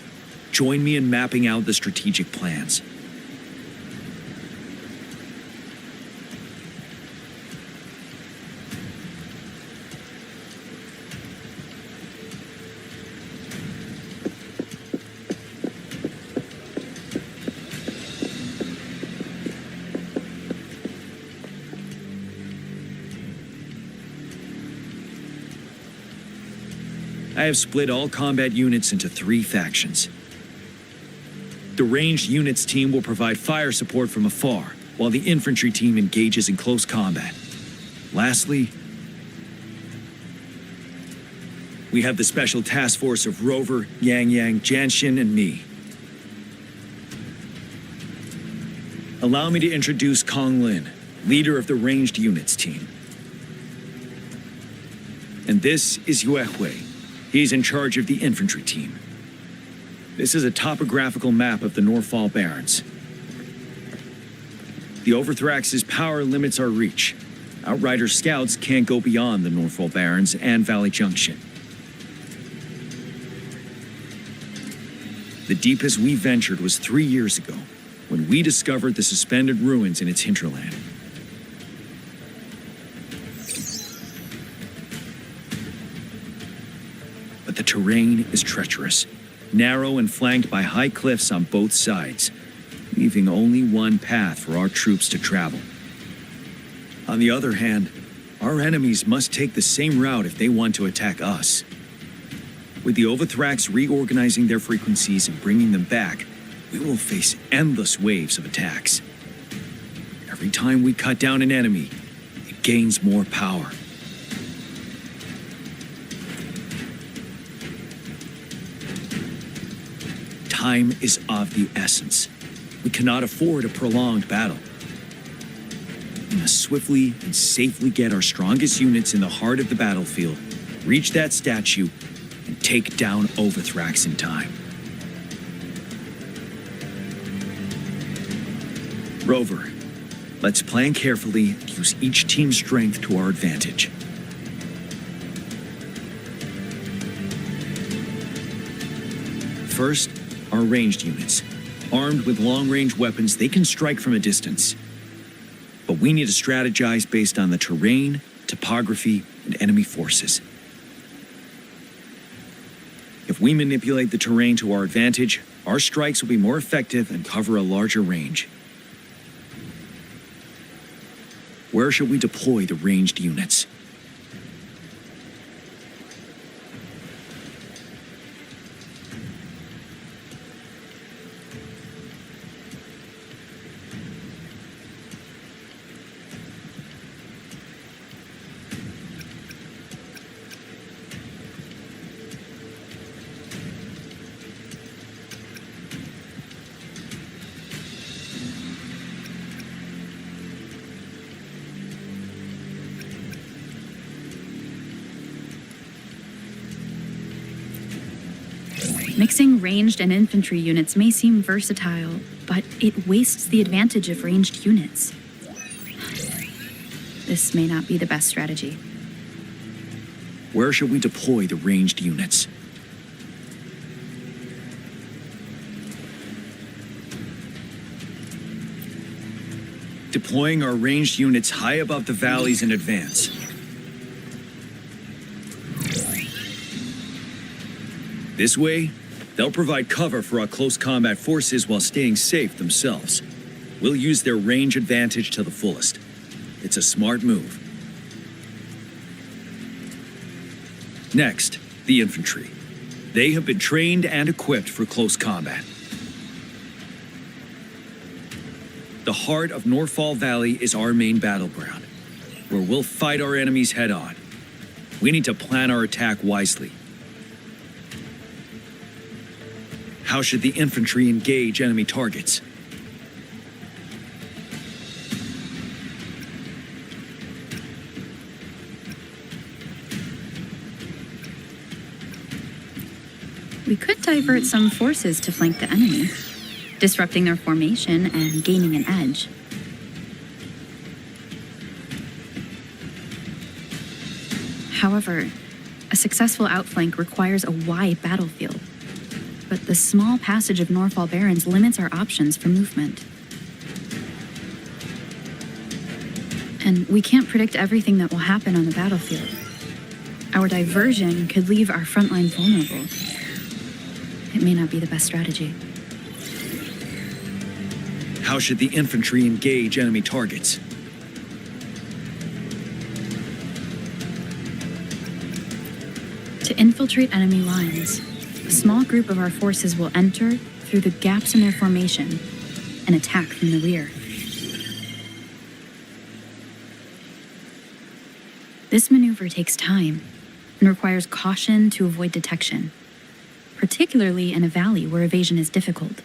Speaker 1: join me in mapping out the strategic plans. I have split all combat units into 3 factions. The ranged units team will provide fire support from afar, while the infantry team engages in close combat. Lastly, we have the special task force of Rover, Yang, Jianxin, and me. Allow me to introduce Kong Lin, leader of the ranged units team. And this is Yue Hui. He's in charge of the infantry team. This is a topographical map of the Northall Barrens. The Overthrax's power limits our reach. Outrider scouts can't go beyond the Northall Barrens and Valley Junction. The deepest we ventured was 3 years ago, when we discovered the suspended ruins in its hinterland. But the terrain is treacherous, narrow and flanked by high cliffs on both sides, leaving only one path for our troops to travel. On the other hand, our enemies must take the same route if they want to attack us. With the Overthrax reorganizing their frequencies and bringing them back, we will face endless waves of attacks. Every time we cut down an enemy, it gains more power. Time is of the essence. We cannot afford a prolonged battle. We must swiftly and safely get our strongest units in the heart of the battlefield, reach that statue, and take down Overthrax in time. Rover, let's plan carefully and use each team's strength to our advantage. First, our ranged units. Armed with long-range weapons, they can strike from a distance. But we need to strategize based on the terrain, topography, and enemy forces. If we manipulate the terrain to our advantage, our strikes will be more effective and cover a larger range. Where should we deploy the ranged units?
Speaker 11: Mixing ranged and infantry units may seem versatile, but it wastes the advantage of ranged units. This may not be the best strategy.
Speaker 1: Where should we deploy the ranged units? Deploying our ranged units high above the valleys in advance. This way, they'll provide cover for our close combat forces while staying safe themselves. We'll use their range advantage to the fullest. It's a smart move. Next, the infantry. They have been trained and equipped for close combat. The heart of Northfall Valley is our main battleground, where we'll fight our enemies head-on. We need to plan our attack wisely. How should the infantry engage enemy targets?
Speaker 11: We could divert some forces to flank the enemy, disrupting their formation and gaining an edge. However, a successful outflank requires a wide battlefield. But the small passage of Northfall Barrens limits our options for movement. And we can't predict everything that will happen on the battlefield. Our diversion could leave our front line vulnerable. It may not be the best strategy.
Speaker 1: How should the infantry engage enemy targets?
Speaker 11: To infiltrate enemy lines, a small group of our forces will enter through the gaps in their formation and attack from the rear. This maneuver takes time and requires caution to avoid detection, particularly in a valley where evasion is difficult.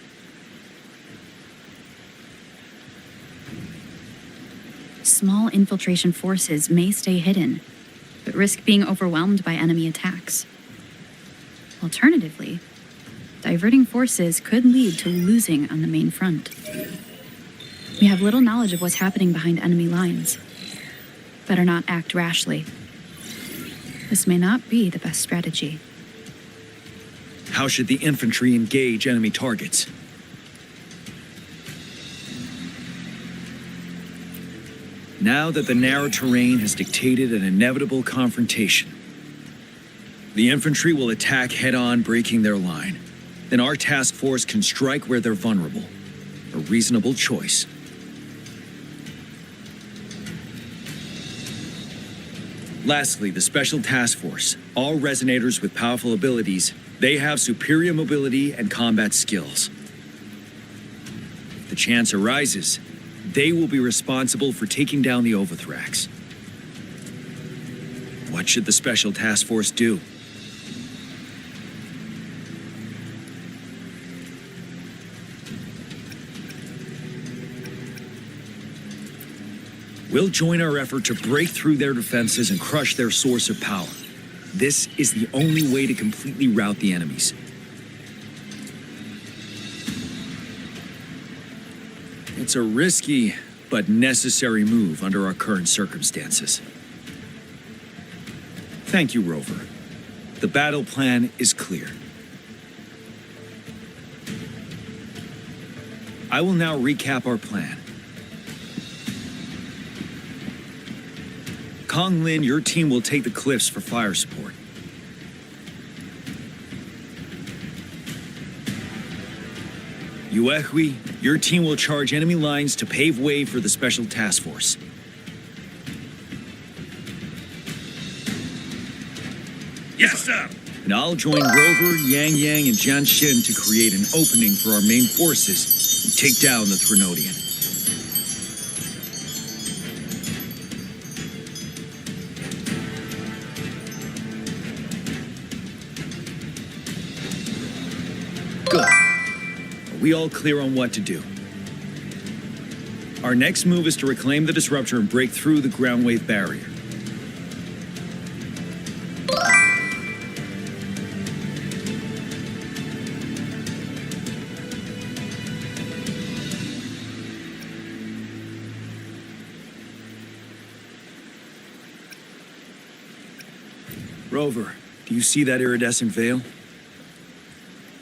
Speaker 11: Small infiltration forces may stay hidden, but risk being overwhelmed by enemy attacks. Alternatively, diverting forces could lead to losing on the main front. We have little knowledge of what's happening behind enemy lines. Better not act rashly. This may not be the best strategy.
Speaker 1: How should the infantry engage enemy targets? Now that the narrow terrain has dictated an inevitable confrontation, the infantry will attack head-on, breaking their line. Then our task force can strike where they're vulnerable. A reasonable choice. Lastly, the Special Task Force. All resonators with powerful abilities, they have superior mobility and combat skills. If the chance arises, they will be responsible for taking down the Overthrax. What should the Special Task Force do? We'll join our effort to break through their defenses and crush their source of power. This is the only way to completely rout the enemies. It's a risky but necessary move under our current circumstances. Thank you, Rover. The battle plan is clear. I will now recap our plan. Kong Lin, your team will take the cliffs for fire support. Yuehui, your team will charge enemy lines to pave way for the special task force.
Speaker 2: Yes, sir!
Speaker 1: And I'll join Rover, Yang Yang, and Jian Xin to create an opening for our main forces and take down the Threnodian. Good. Are we all clear on what to do? Our next move is to reclaim the disruptor and break through the ground wave barrier. Rover, do you see that iridescent veil?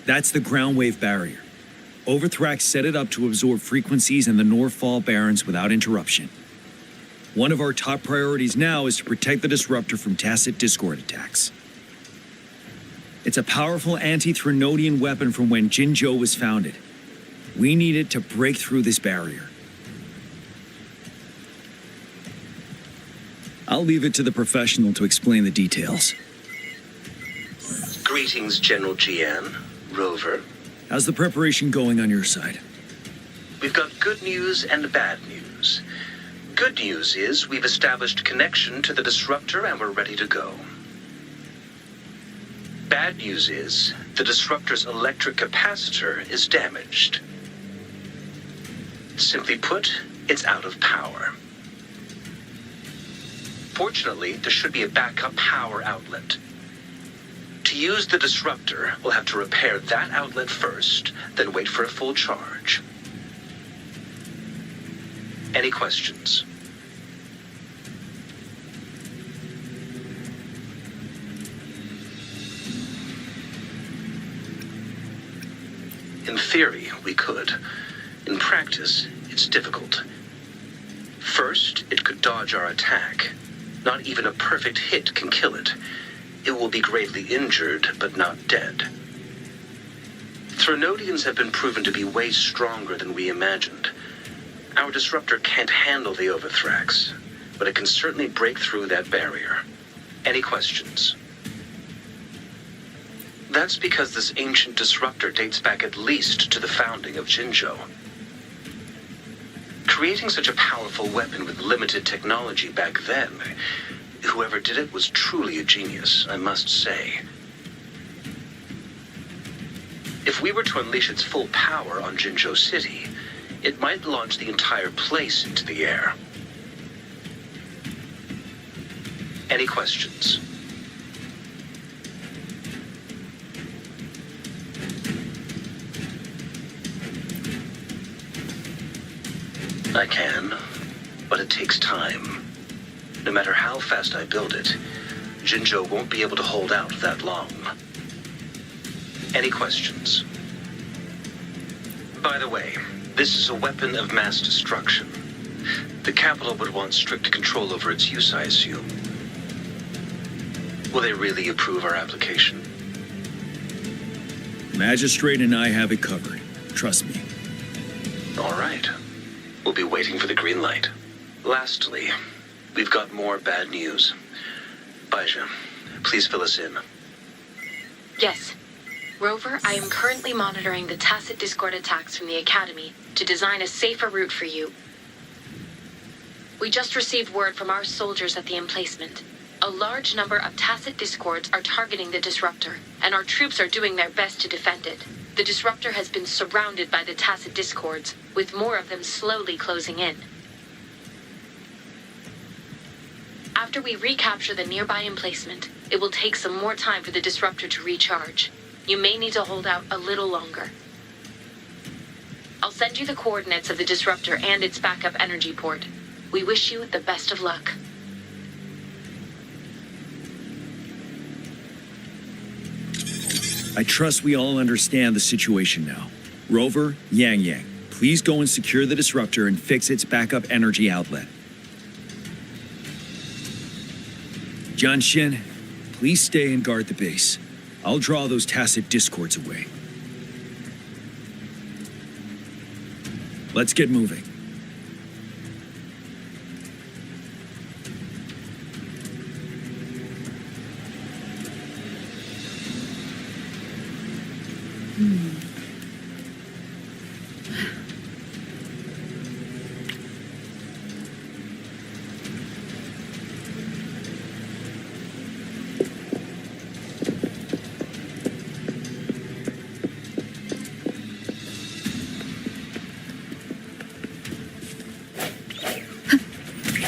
Speaker 1: That's the ground wave barrier. Overthrax set it up to absorb frequencies in the Northfall Barrens without interruption. One of our top priorities now is to protect the disruptor from tacit discord attacks. It's a powerful anti-Threnodian weapon from when Jinzhou was founded. We need it to break through this barrier. I'll leave it to the professional to explain the details.
Speaker 16: Greetings, General Jian, Rover.
Speaker 1: How's the preparation going on your side?
Speaker 16: We've got good news and bad news. Good news is we've established connection to the disruptor and we're ready to go. Bad news is the disruptor's electric capacitor is damaged. Simply put, it's out of power. Fortunately, there should be a backup power outlet. To use the disruptor, we'll have to repair that outlet first, then wait for a full charge. Any questions? In theory, we could. In practice, it's difficult. First, it could dodge our attack. Not even a perfect hit can kill it. It will be gravely injured, but not dead. Threnodians have been proven to be way stronger than we imagined. Our disruptor can't handle the Overthrax, but it can certainly break through that barrier. Any questions? That's because this ancient disruptor dates back at least to the founding of Jinzhou. Creating such a powerful weapon with limited technology back then, whoever did it was truly a genius, I must say. If we were to unleash its full power on Jinzhou City, it might launch the entire place into the air. Any questions? I can, but it takes time. No matter how fast I build it, Jinzhou won't be able to hold out that long. Any questions? By the way, this is a weapon of mass destruction. The capital would want strict control over its use, I assume. Will they really approve our application?
Speaker 1: Magistrate and I have it covered. Trust me.
Speaker 16: All right. We'll be waiting for the green light. Lastly, we've got more bad news. Baija, please fill us in.
Speaker 17: Yes. Rover, I am currently monitoring the tacit discord attacks from the Academy to design a safer route for you. We just received word from our soldiers at the emplacement. A large number of tacit discords are targeting the disruptor, and our troops are doing their best to defend it. The disruptor has been surrounded by the tacit discords, with more of them slowly closing in. After we recapture the nearby emplacement, it will take some more time for the disruptor to recharge. You may need to hold out a little longer. I'll send you the coordinates of the disruptor and its backup energy port. We wish you the best of luck.
Speaker 1: I trust we all understand the situation now. Rover, Yang, please go and secure the disruptor and fix its backup energy outlet. John Shin, please stay and guard the base. I'll draw those tacit discords away. Let's get moving.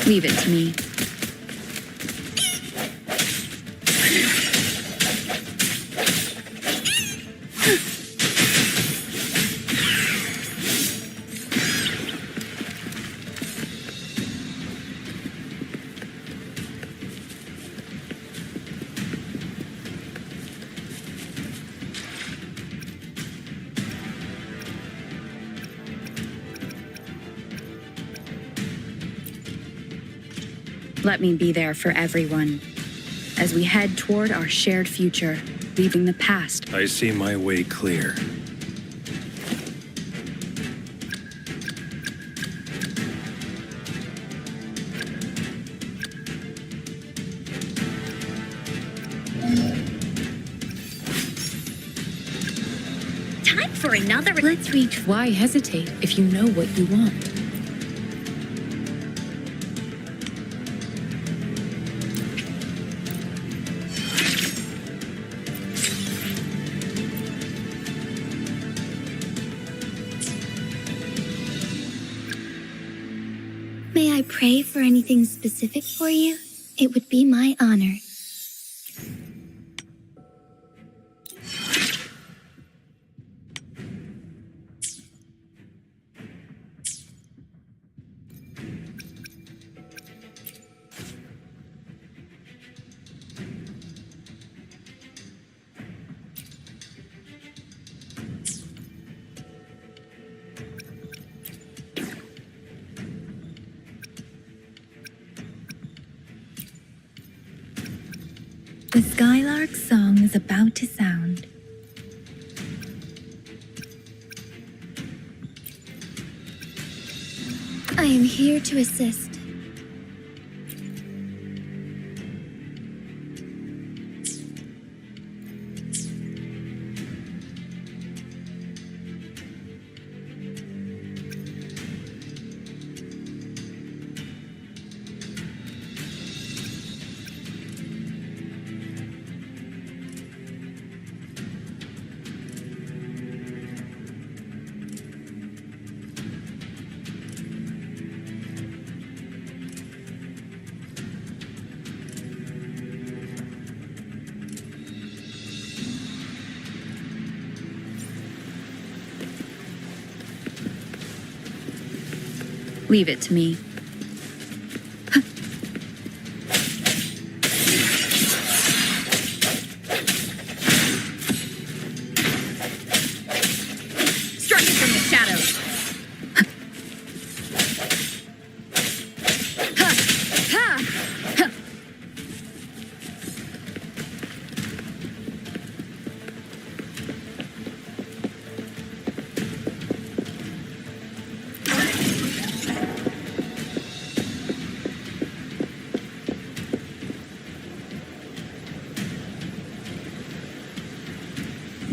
Speaker 11: Leave it to me. Let me be there for everyone as we head toward our shared future, leaving the past.
Speaker 18: I see my way clear.
Speaker 10: Time for another.
Speaker 15: Let's reach. Why hesitate if you know what you want?
Speaker 4: May I pray for anything specific for you? It would be my honor.
Speaker 3: The Skylark's song is about to sound.
Speaker 4: I am here to assist.
Speaker 11: Leave it to me.
Speaker 15: Striking from the shadows.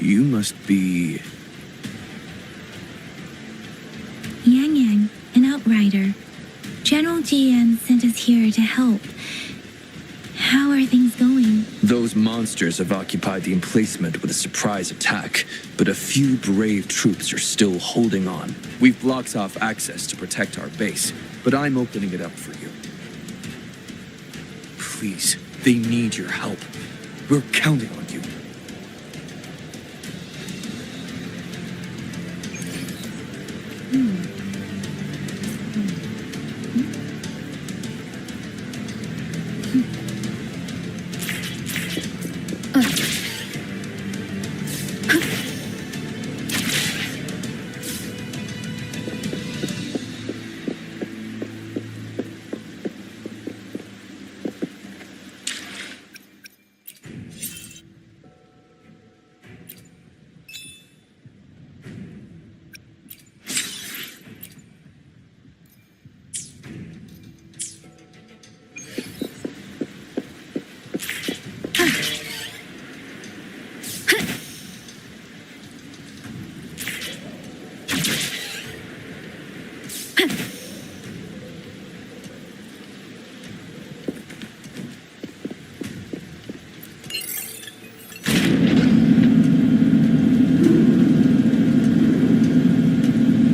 Speaker 1: You must be...
Speaker 3: Yang, an outrider. General GN sent us here to help. How are things going?
Speaker 19: Those monsters have occupied the emplacement with a surprise attack, but a few brave troops are still holding on. We've blocked off access to protect our base, but I'm opening it up for you. Please, they need your help. We're counting on you.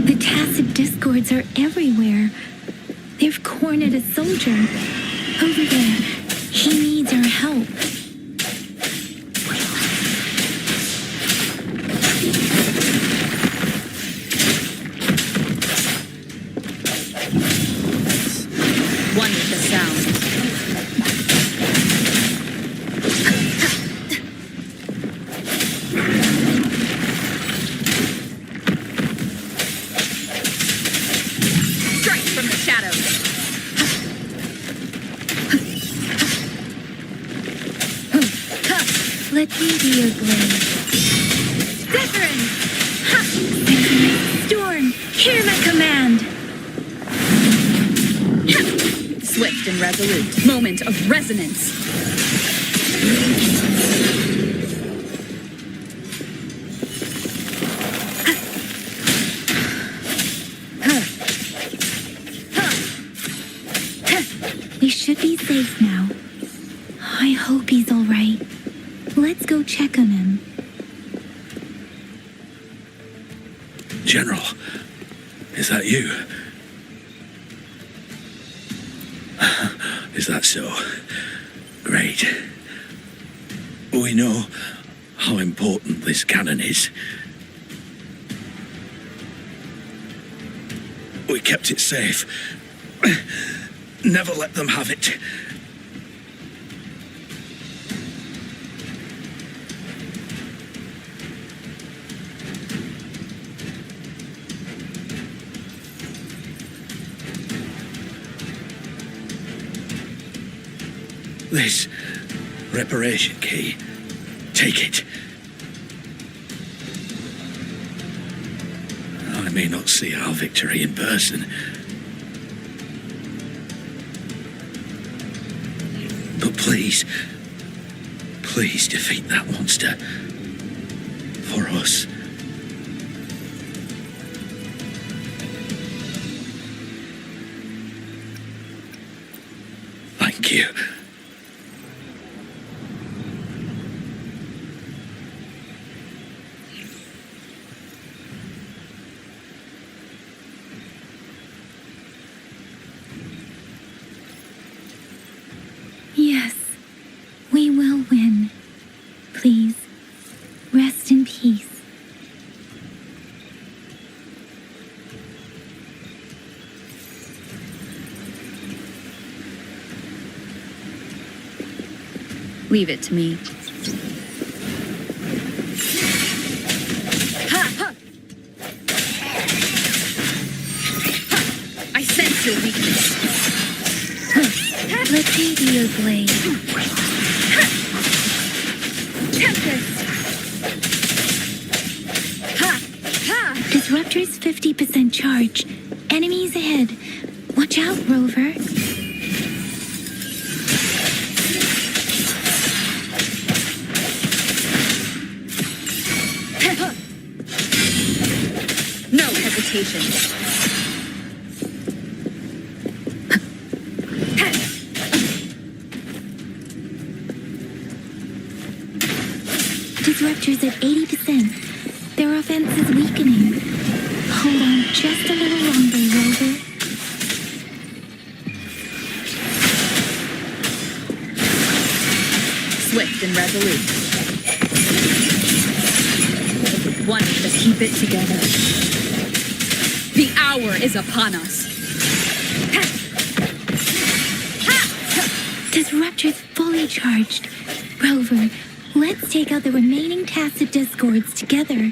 Speaker 3: The tacit discords are everywhere. They've cornered a soldier. Over there. He needs our help.
Speaker 15: One with the sound. Strike from the shadows.
Speaker 3: Let me be your blade. Zephyrin! Ha! Storm! Hear my command!
Speaker 11: Swift and resolute. Moment of resonance.
Speaker 3: We should be safe now. I hope he's all right. Let's go check on him.
Speaker 18: General, is that you? Is that so? Great. We know how important this cannon is. We kept it safe. Never let them have it. This reparation key. Take it. I may not see our victory in person, but please defeat that monster. For us. Thank you.
Speaker 3: Yes, we will win. Please, rest in peace.
Speaker 11: Leave it to me.
Speaker 15: I sense your weakness.
Speaker 3: Let me be your blade.
Speaker 15: Tempest!
Speaker 3: Disruptor's 50% charge. Enemies ahead. Watch out, Rover.
Speaker 15: No hesitation.
Speaker 3: Disruptor's at 80%. Their offense is weakening. Hold on just a little longer, Rover.
Speaker 15: Swift and resolute. One to keep it together.
Speaker 11: The hour is upon us.
Speaker 3: Disruptor's fully charged. Rover, let's take out the remaining tacit discords together.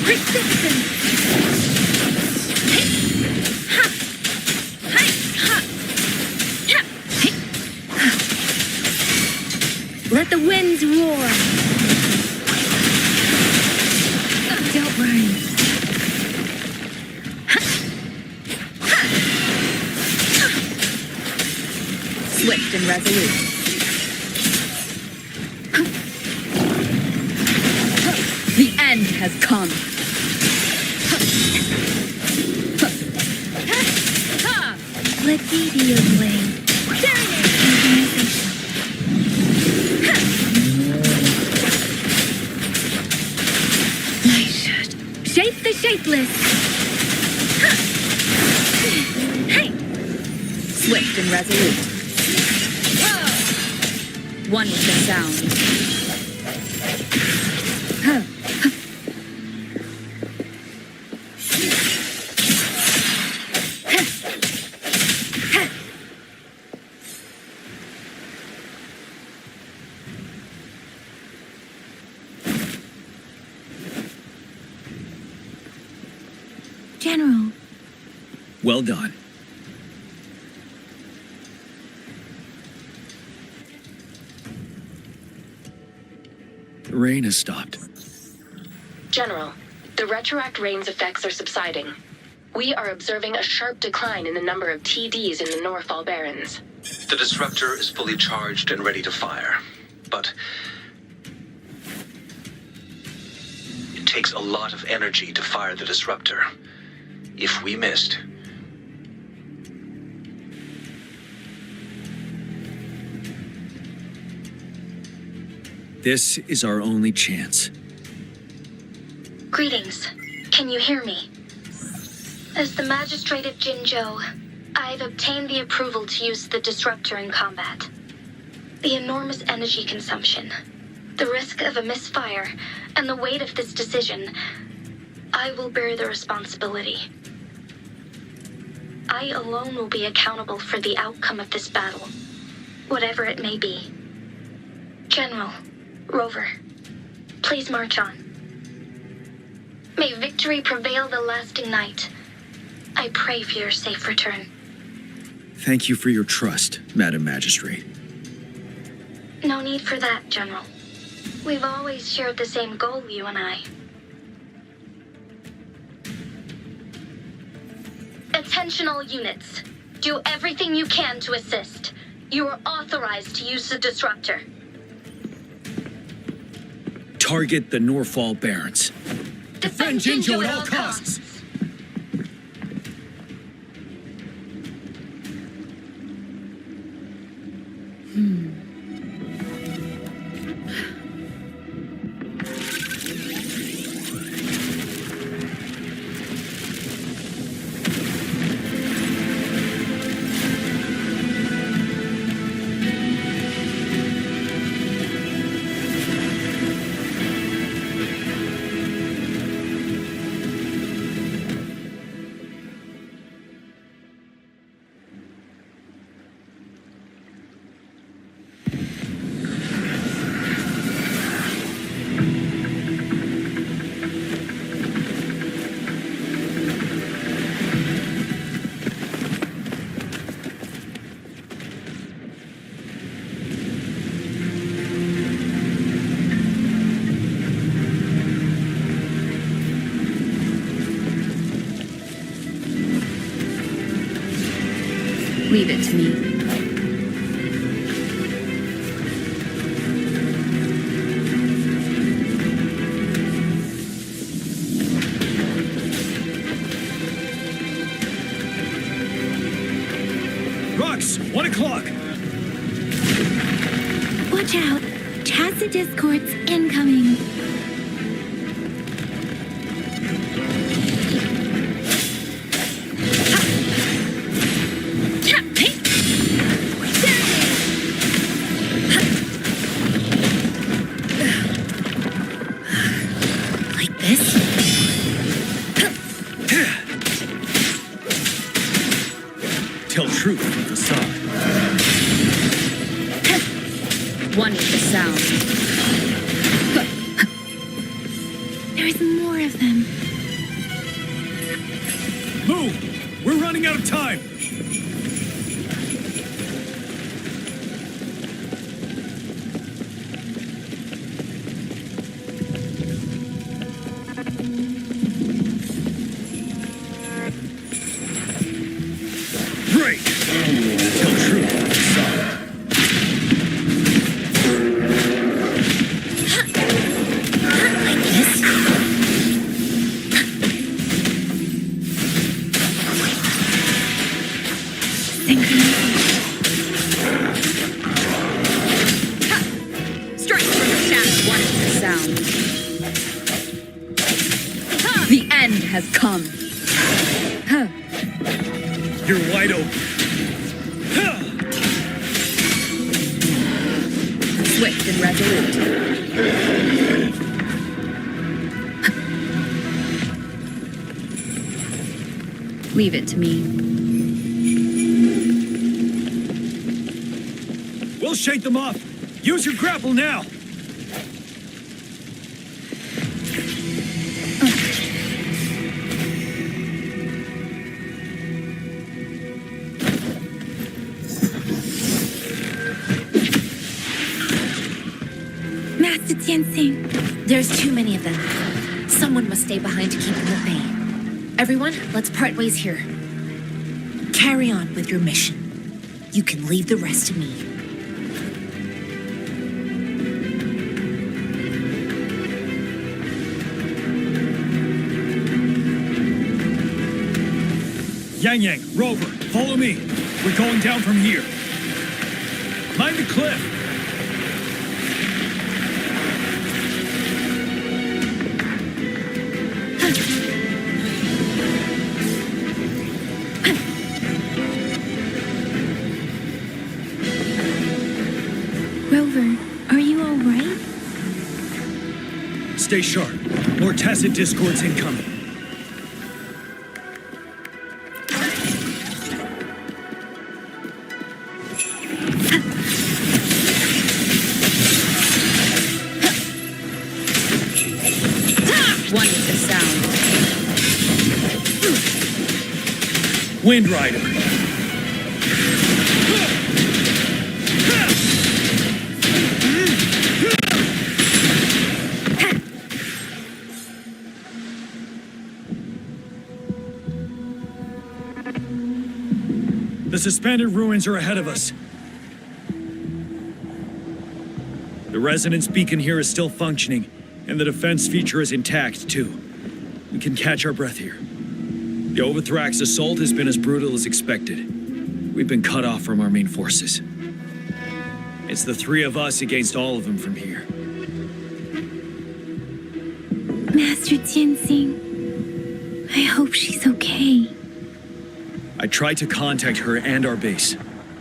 Speaker 3: Persistence!
Speaker 4: Let the winds roar.
Speaker 3: Don't worry.
Speaker 11: Swift and resolute. The end has come.
Speaker 3: Let me be your blade.
Speaker 4: Shape the shapeless.
Speaker 3: Hey!
Speaker 11: Swift and resolute. One with the sound.
Speaker 3: General.
Speaker 1: Well done. The rain has stopped.
Speaker 17: General, the retroact rain's effects are subsiding. We are observing a sharp decline in the number of TDs in the Norfall Barrens.
Speaker 16: The disruptor is fully charged and ready to fire. But it takes a lot of energy to fire the disruptor. If we missed,
Speaker 1: This is our only chance.
Speaker 9: Greetings. Can you hear me? As the Magistrate of Jinzhou, I've obtained the approval to use the disruptor in combat. The enormous energy consumption, the risk of a misfire, and the weight of this decision, I will bear the responsibility. I alone will be accountable for the outcome of this battle, whatever it may be. General, Rover, please march on. May victory prevail the lasting night. I pray for your safe return.
Speaker 1: Thank you for your trust, Madam Magistrate.
Speaker 9: No need for that, General. We've always shared the same goal, you and I. Attention all units. Do everything you can to assist. You are authorized to use the disruptor.
Speaker 1: Target the Norfall Barrens.
Speaker 9: Defend Jinzhou at all costs.
Speaker 11: Leave it to me.
Speaker 1: Rux, 1 o'clock.
Speaker 3: Watch out. Tacit discords incoming.
Speaker 15: this?
Speaker 1: Tell truth from facade.
Speaker 15: One is the sound.
Speaker 3: There is more of them.
Speaker 1: Move! We're running out of time! Break! Tell truth from facade.
Speaker 15: Strike from the shadow, one is the sound. The end has come.
Speaker 1: You're wide open.
Speaker 15: Swift and resolute. Leave it to me.
Speaker 1: We'll shake them off. Use your grapple now.
Speaker 3: Master Tianxing.
Speaker 15: There's too many of them. Someone must stay behind to keep them at bay. Everyone, let's part ways here. Carry on with your mission. You can leave the rest to me.
Speaker 1: Yang, Rover, follow me. We're going down from here. Mind the cliff.
Speaker 3: Rover, are you all right?
Speaker 1: Stay sharp. More tacit discords incoming.
Speaker 15: One is the sound.
Speaker 1: Wind Rider. The suspended ruins are ahead of us. The resonance beacon here is still functioning, and the defense feature is intact, too. We can catch our breath here. The Overthrax assault has been as brutal as expected. We've been cut off from our main forces. It's the three of us against all of them from here.
Speaker 3: Master Tianxing, I hope she's okay.
Speaker 1: I tried to contact her and our base,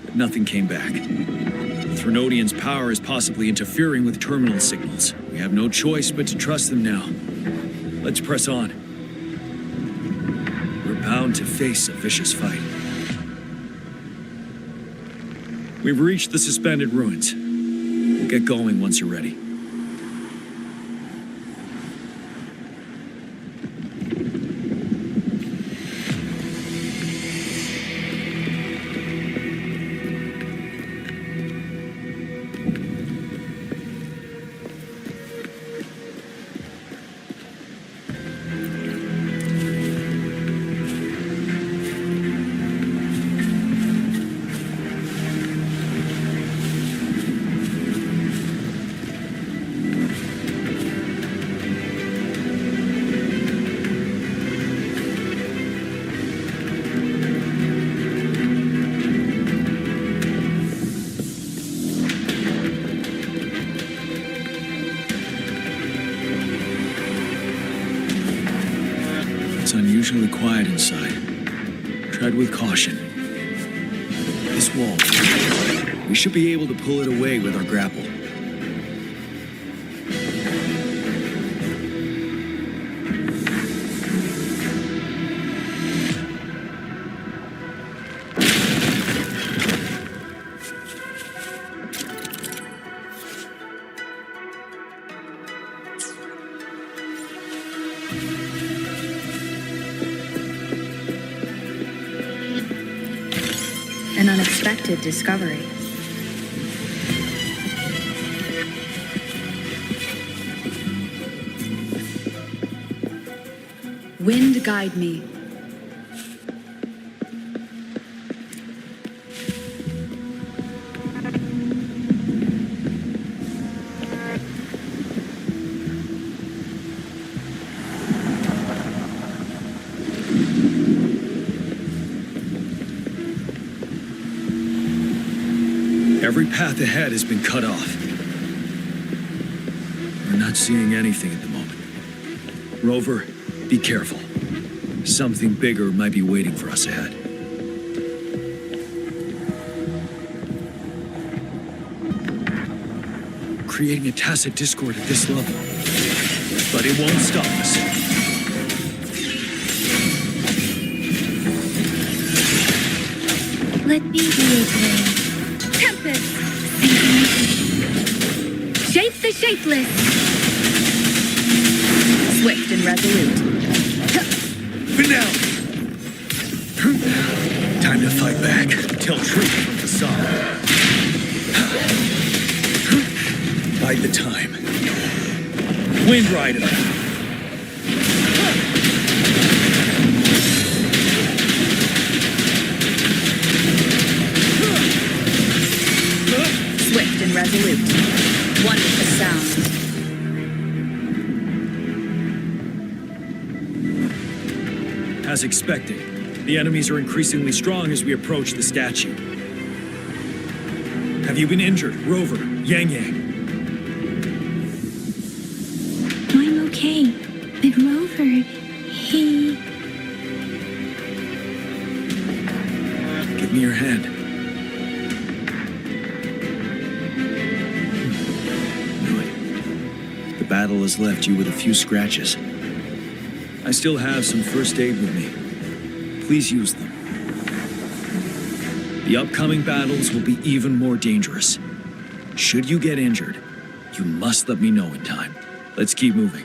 Speaker 1: but nothing came back. The Threnodians' power is possibly interfering with terminal signals. We have no choice but to trust them now. Let's press on. We're bound to face a vicious fight. We've reached the suspended ruins. We'll get going once you're ready. Unusually quiet inside. Tread with caution. This wall. We should be able to pull it away with our grapple.
Speaker 11: An unexpected discovery. Wind guide me.
Speaker 1: Every path ahead has been cut off. We're not seeing anything at the moment. Rover, be careful. Something bigger might be waiting for us ahead. Creating a tacit discord at this level. But it won't stop us.
Speaker 3: Let me reiterate. Tempest! Shape the shapeless!
Speaker 11: Swift and resolute.
Speaker 1: For now! Time to fight back. Tell truth from facade. Bide the time. Wind Rider!
Speaker 11: Swift and resolute. One with the sound.
Speaker 1: As expected, the enemies are increasingly strong as we approach the statue. Have you been injured, Rover, Yang Yang?
Speaker 3: I'm okay. But Rover, he...
Speaker 1: Give me your hand. The battle has left you with a few scratches. I still have some first aid with me. Please use them. The upcoming battles will be even more dangerous. Should you get injured, you must let me know in time. Let's keep moving.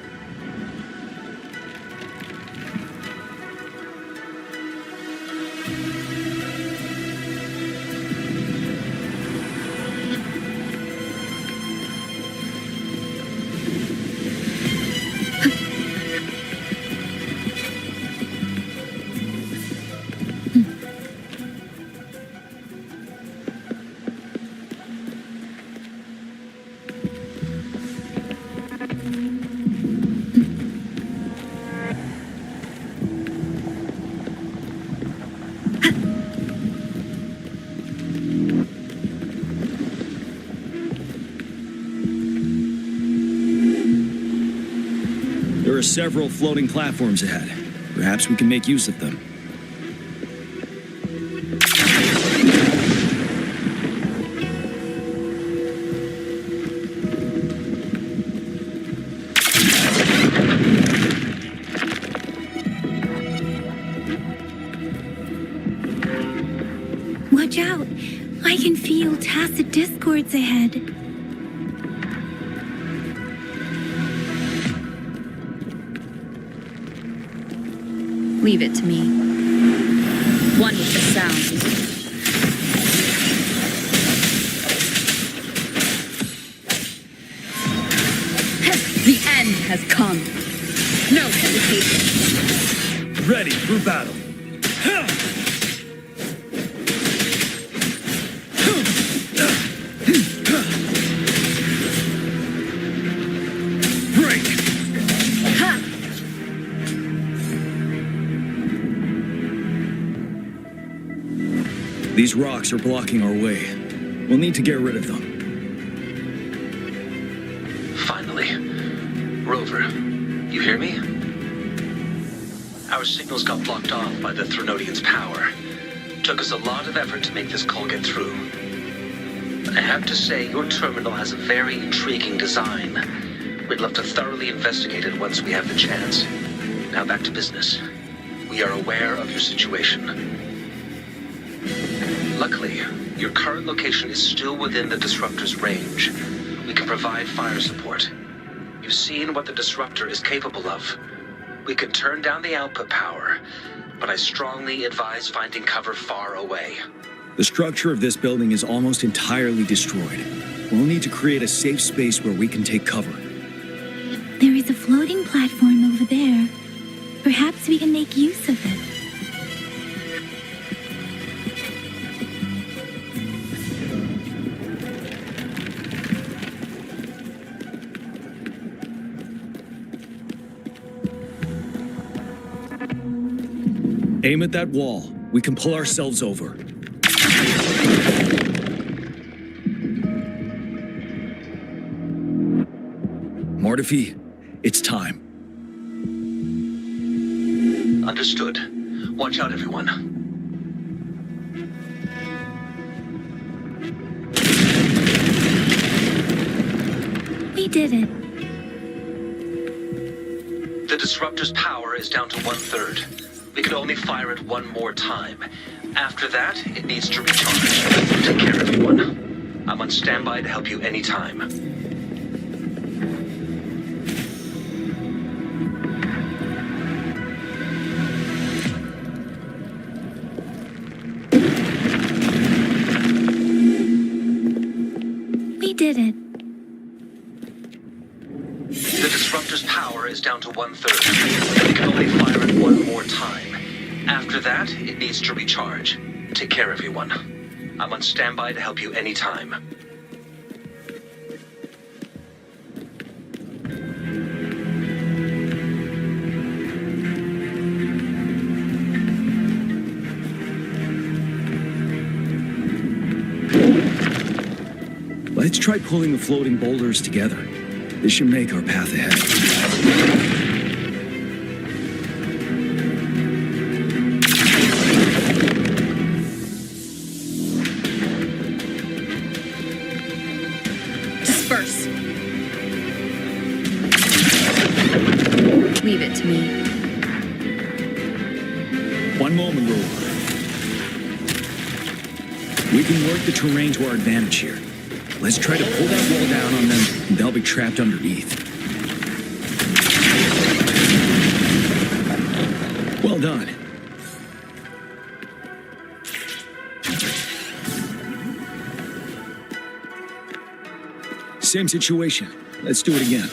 Speaker 1: There are several floating platforms ahead. Perhaps we can make use of them.
Speaker 3: Watch out! I can feel tacit discords ahead.
Speaker 11: Leave it to me. One with the sound. The end has come. No hesitation.
Speaker 1: Ready for battle. Break! These rocks are blocking our way. We'll need to get rid of them.
Speaker 16: Finally. Rover, you hear me? Our signals got blocked off by the Threnodian's power. Took us a lot of effort to make this call get through. I have to say, your terminal has a very intriguing design. We'd love to thoroughly investigate it once we have the chance. Now back to business. We are aware of your situation. Luckily, your current location is still within the Disruptor's range. We can provide fire support. You've seen what the Disruptor is capable of. We can turn down the output power, but I strongly advise finding cover far away.
Speaker 1: The structure of this building is almost entirely destroyed. We'll need to create a safe space where we can take cover.
Speaker 3: There is a floating platform over there. Perhaps we can make use of it.
Speaker 1: Aim at that wall. We can pull ourselves over. Mortifi, it's time.
Speaker 16: Understood. Watch out, everyone.
Speaker 3: We did it.
Speaker 16: The disruptor's power is down to 1/3. We can only fire it one more time. After that, it needs to recharge. Take care, everyone. I'm on standby to help you anytime.
Speaker 3: We did it.
Speaker 16: The disruptor's power is down to 1/3. We can only fire it one more time. After that, it needs to recharge. Take care, everyone. I'm on standby to help you anytime.
Speaker 1: Let's try pulling the floating boulders together. This should make our path ahead.
Speaker 11: Disperse. Leave it to me.
Speaker 1: One moment, Rover. We can work the terrain to our advantage here. Let's try to pull that wall down on them, and they'll be trapped underneath. Well done. Same situation. Let's do it again.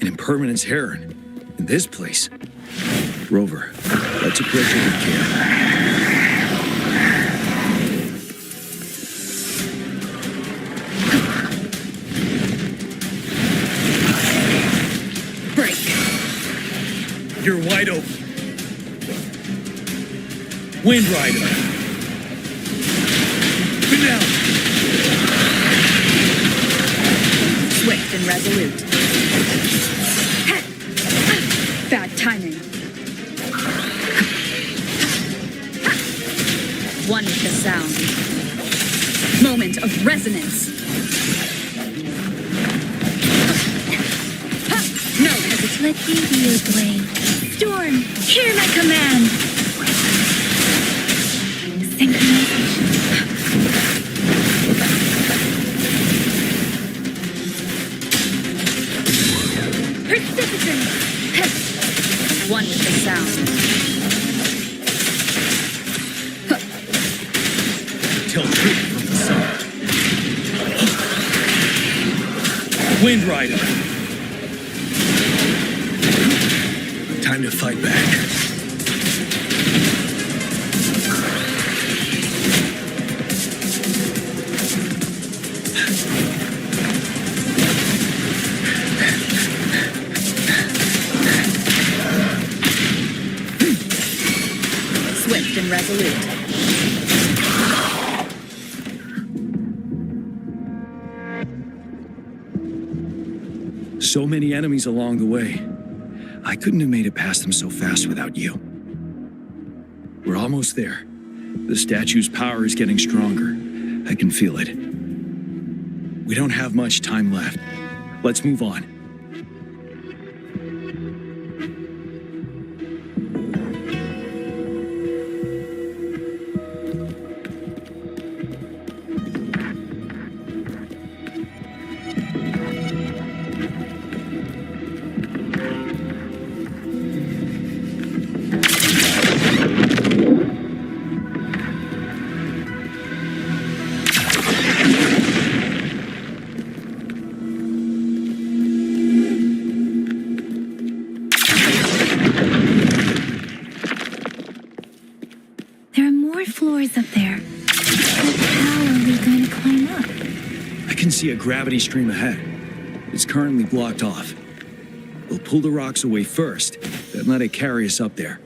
Speaker 1: An impermanence heron. In this place. Rover, let's approach it with care.
Speaker 14: You're wide open. Wind Rider. Good now.
Speaker 11: Swift and resolute. Bad timing. One with the sound. Moment of resonance. No hesitation.
Speaker 3: Let me be your blade. Storm, hear my command. Synchronization. Precipitant.
Speaker 11: One with the sound.
Speaker 14: Tell truth from the sun. Wind Rider.
Speaker 1: Time to fight back.
Speaker 11: Swift and resolute.
Speaker 1: So many enemies along the way. I couldn't have made it past them so fast without you. We're almost there. The statue's power is getting stronger. I can feel it. We don't have much time left. Let's move on. can see a gravity stream ahead. It's currently blocked off. We'll pull the rocks away first, then let it carry us up there.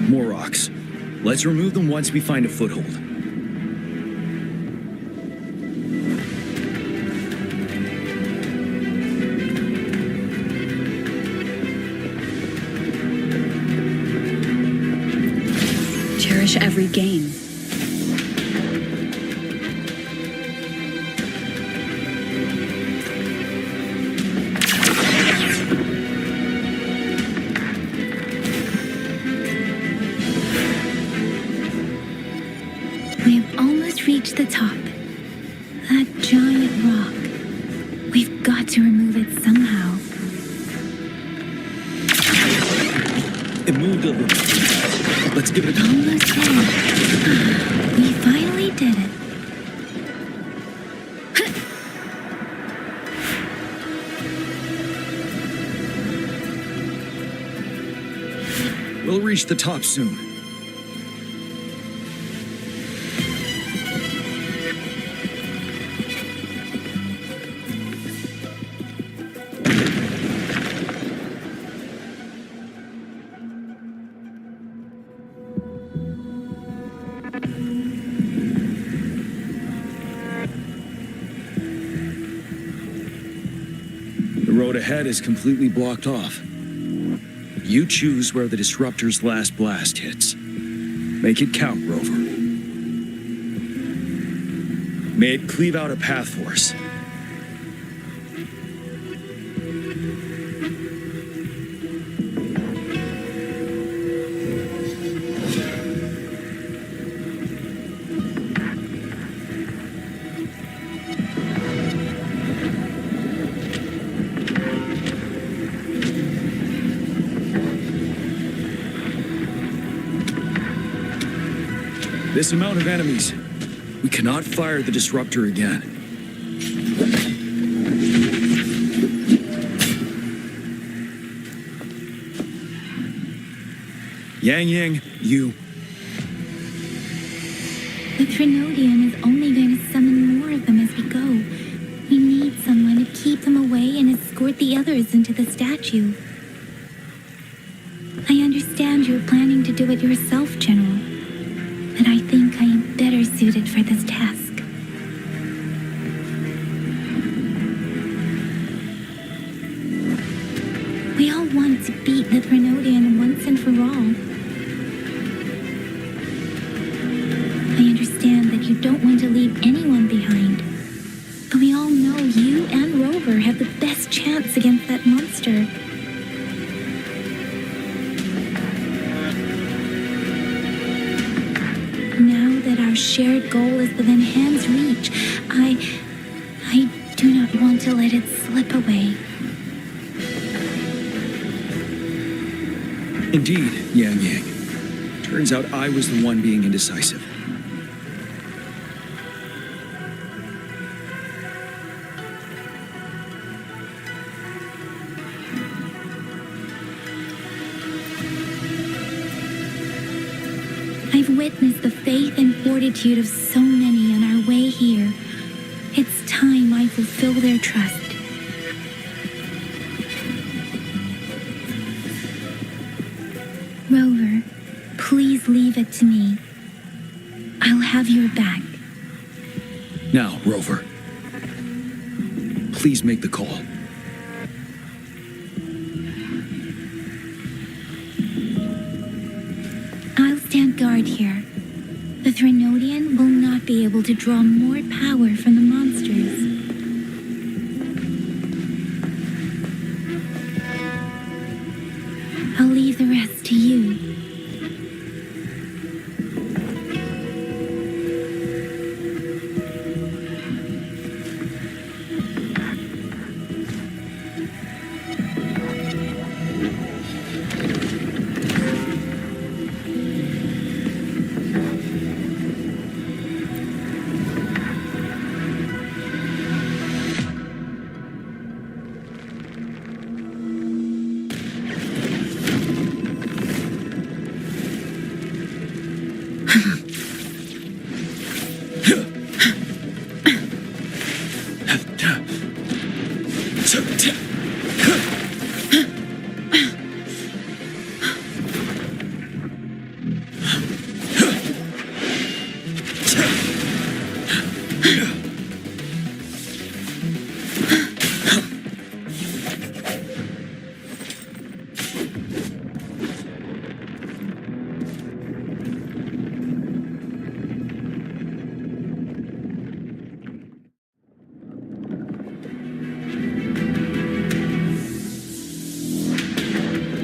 Speaker 1: More rocks. Let's remove them once we find a foothold.
Speaker 11: Cherish every gain.
Speaker 3: We have almost reached the top. That giant rock. We've got to remove it somehow.
Speaker 1: It moved a little. Let's give it a go.
Speaker 3: Almost there. We finally did it.
Speaker 1: We'll reach the top soon. The road ahead is completely blocked off. You choose where the disruptor's last blast hits. Make it count, Rover. May it cleave out a path for us. This amount of enemies. We cannot fire the disruptor again. Yang, you.
Speaker 3: The Trinodian is only going to summon more of them as we go. We need someone to keep them away and escort the others into the statue. I understand you're planning to do it yourself, General. But I think I am better suited for this task. We all want to beat the Trinodian once and for all. I understand that you don't want to leave anyone behind. But we all know you and Rover have the best chance against that monster. Now that our shared goal is within hand's reach, I do not want to let it slip away.
Speaker 1: Indeed, Yang. Turns out I was the one being indecisive.
Speaker 3: I've witnessed the faith and fortitude of so many on our way here. It's time I fulfill their trust. Rover, please leave it to me. I'll have your back.
Speaker 1: Now, Rover. Please make the call.
Speaker 3: I'll stand guard here. The Trinodian will not be able to draw more power from the monsters. I'll leave the rest to you.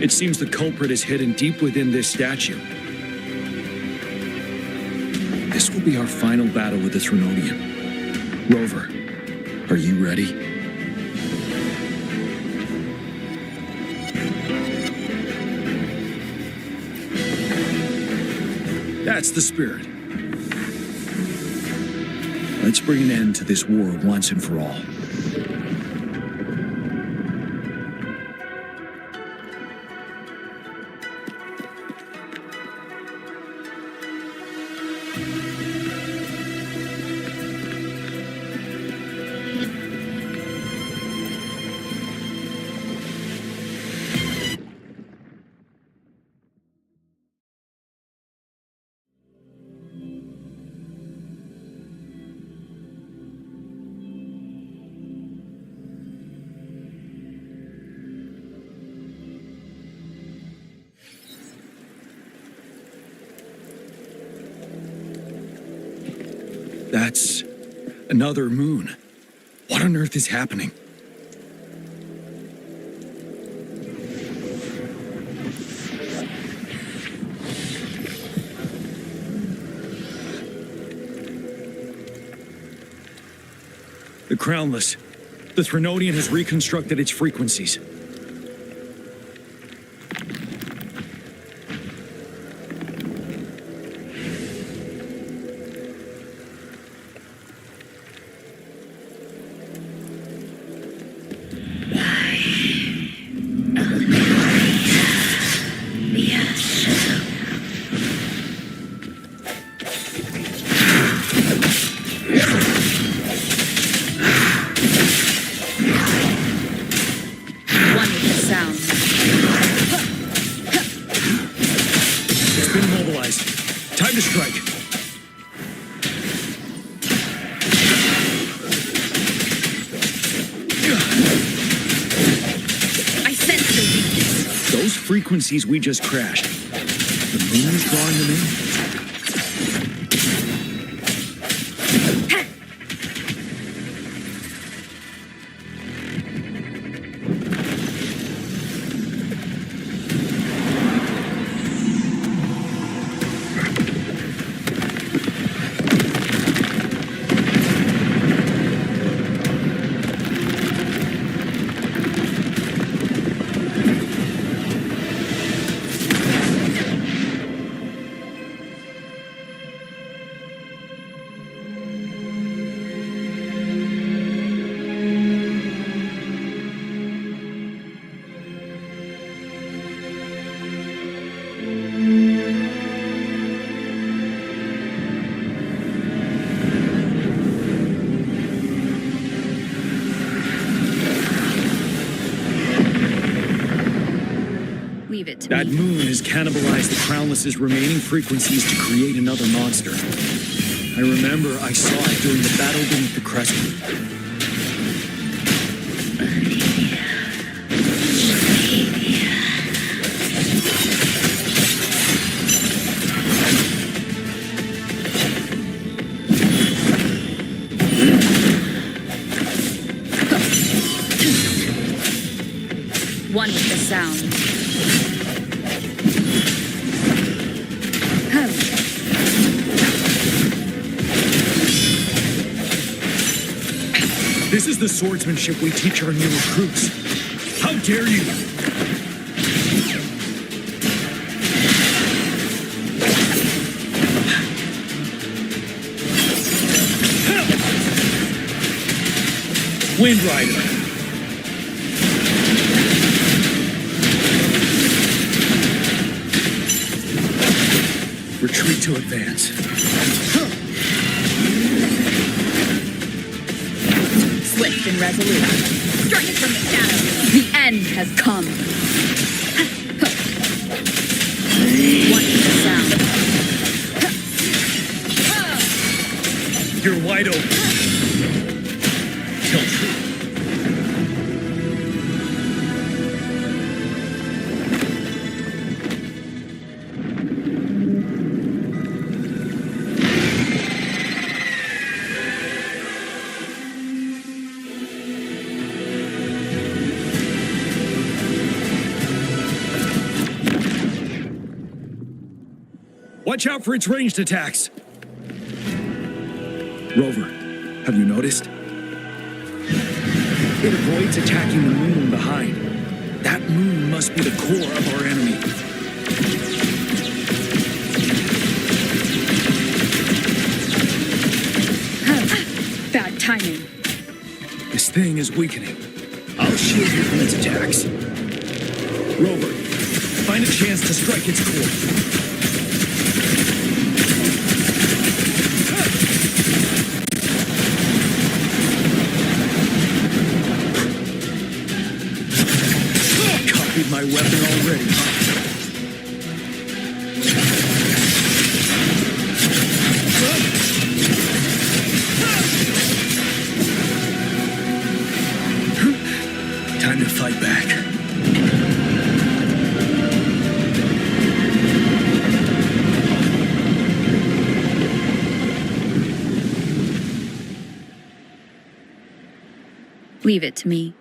Speaker 1: It seems the culprit is hidden deep within this statue. This will be our final battle with the Trinodian. Rover, are you ready? That's the spirit. Let's bring an end to this war once and for all. That's another moon. What on earth is happening? The Crownless. The Trinodian has reconstructed its frequencies. Frequencies we just crashed. The moon is drawing them in? That moon has cannibalized the Crownless's remaining frequencies to create another monster. I remember I saw it during the battle beneath the crescent.
Speaker 11: One with the sound.
Speaker 1: This is the swordsmanship we teach our new recruits. How dare you! Wind Rider. Retreat to advance.
Speaker 11: Swift and resolute. Strike from the shadows. The end has come. One with the sound.
Speaker 1: You're wide open. Kill true. Watch out for its ranged attacks. Rover, have you noticed? It avoids attacking the moon behind. That moon must be the core of our enemy.
Speaker 11: Bad timing.
Speaker 1: This thing is weakening. I'll shield you from its attacks. Rover, find a chance to strike its core. Copied my weapon already. Time to fight back.
Speaker 11: Leave it to me.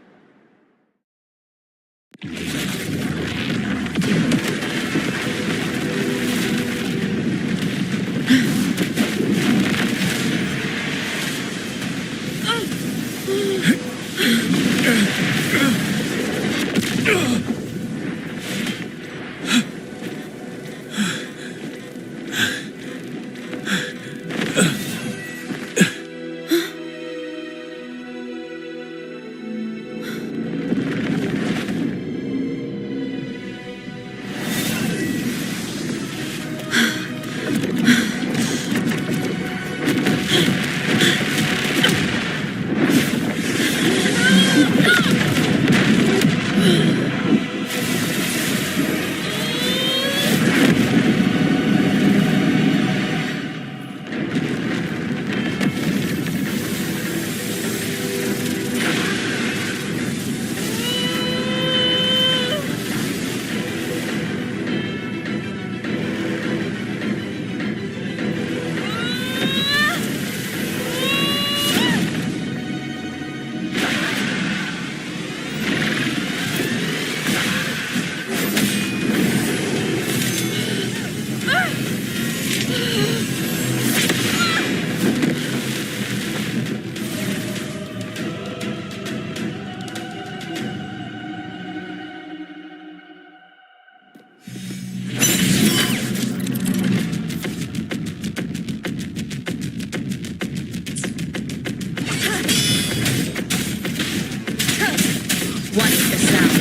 Speaker 11: What's the sound?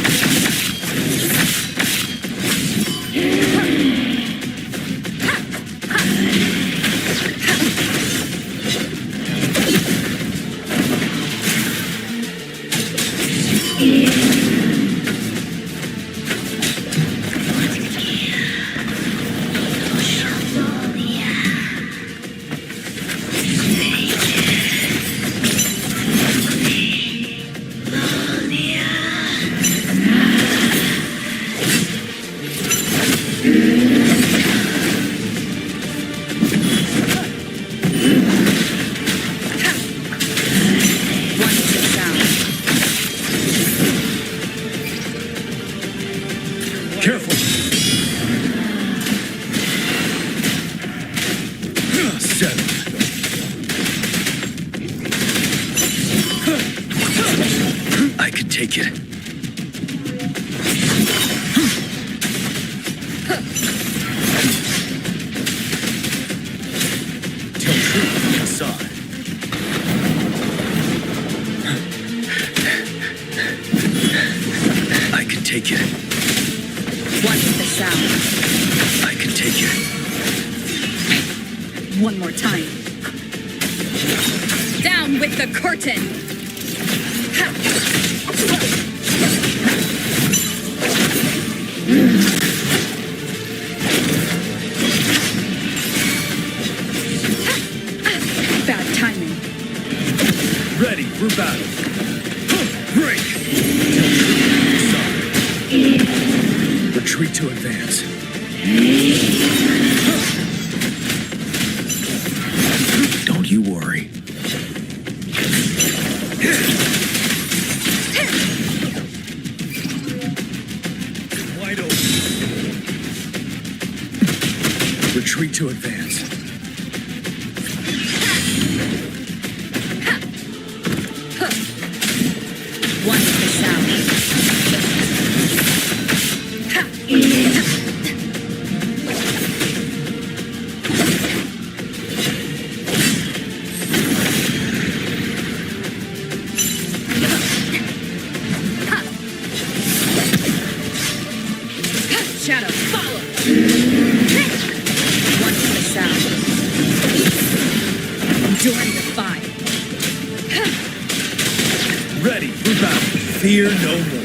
Speaker 1: Careful. Seven. I can take it. Tell truth from the side. I can take it.
Speaker 11: What's the sound?
Speaker 1: I can take it.
Speaker 11: One more time. Down with the curtain! Bad timing.
Speaker 1: Ready for battle. Break! Retreat to advance. Don't you worry. Retreat to advance.
Speaker 15: Watch the sound. Shadow, follow! Watch the sound. Enjoy the fire.
Speaker 1: Ready for battle. Fear no more.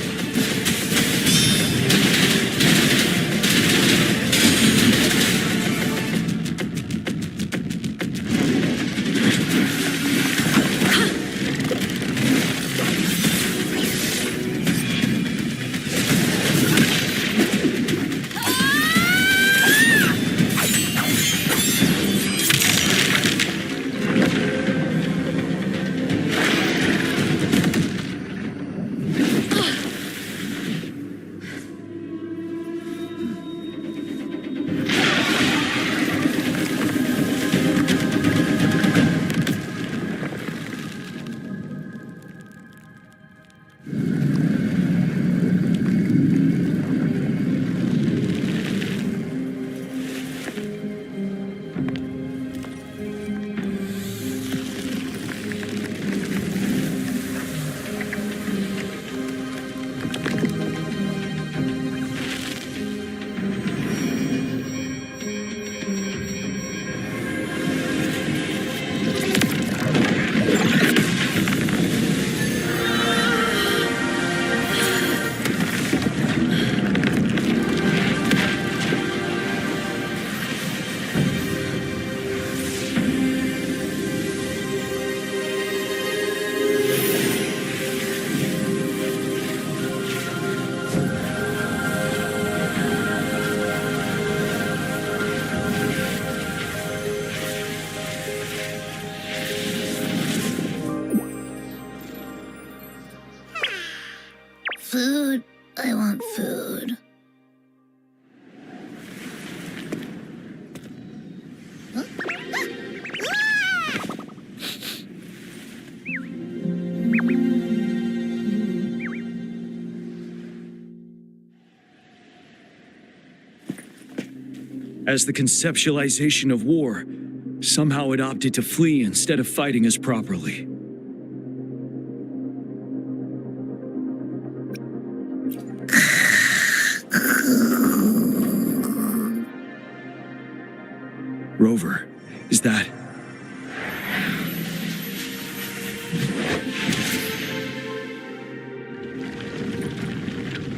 Speaker 3: Food. I want food.
Speaker 1: As the conceptualization of war, somehow it opted to flee instead of fighting us properly. Rover, is that...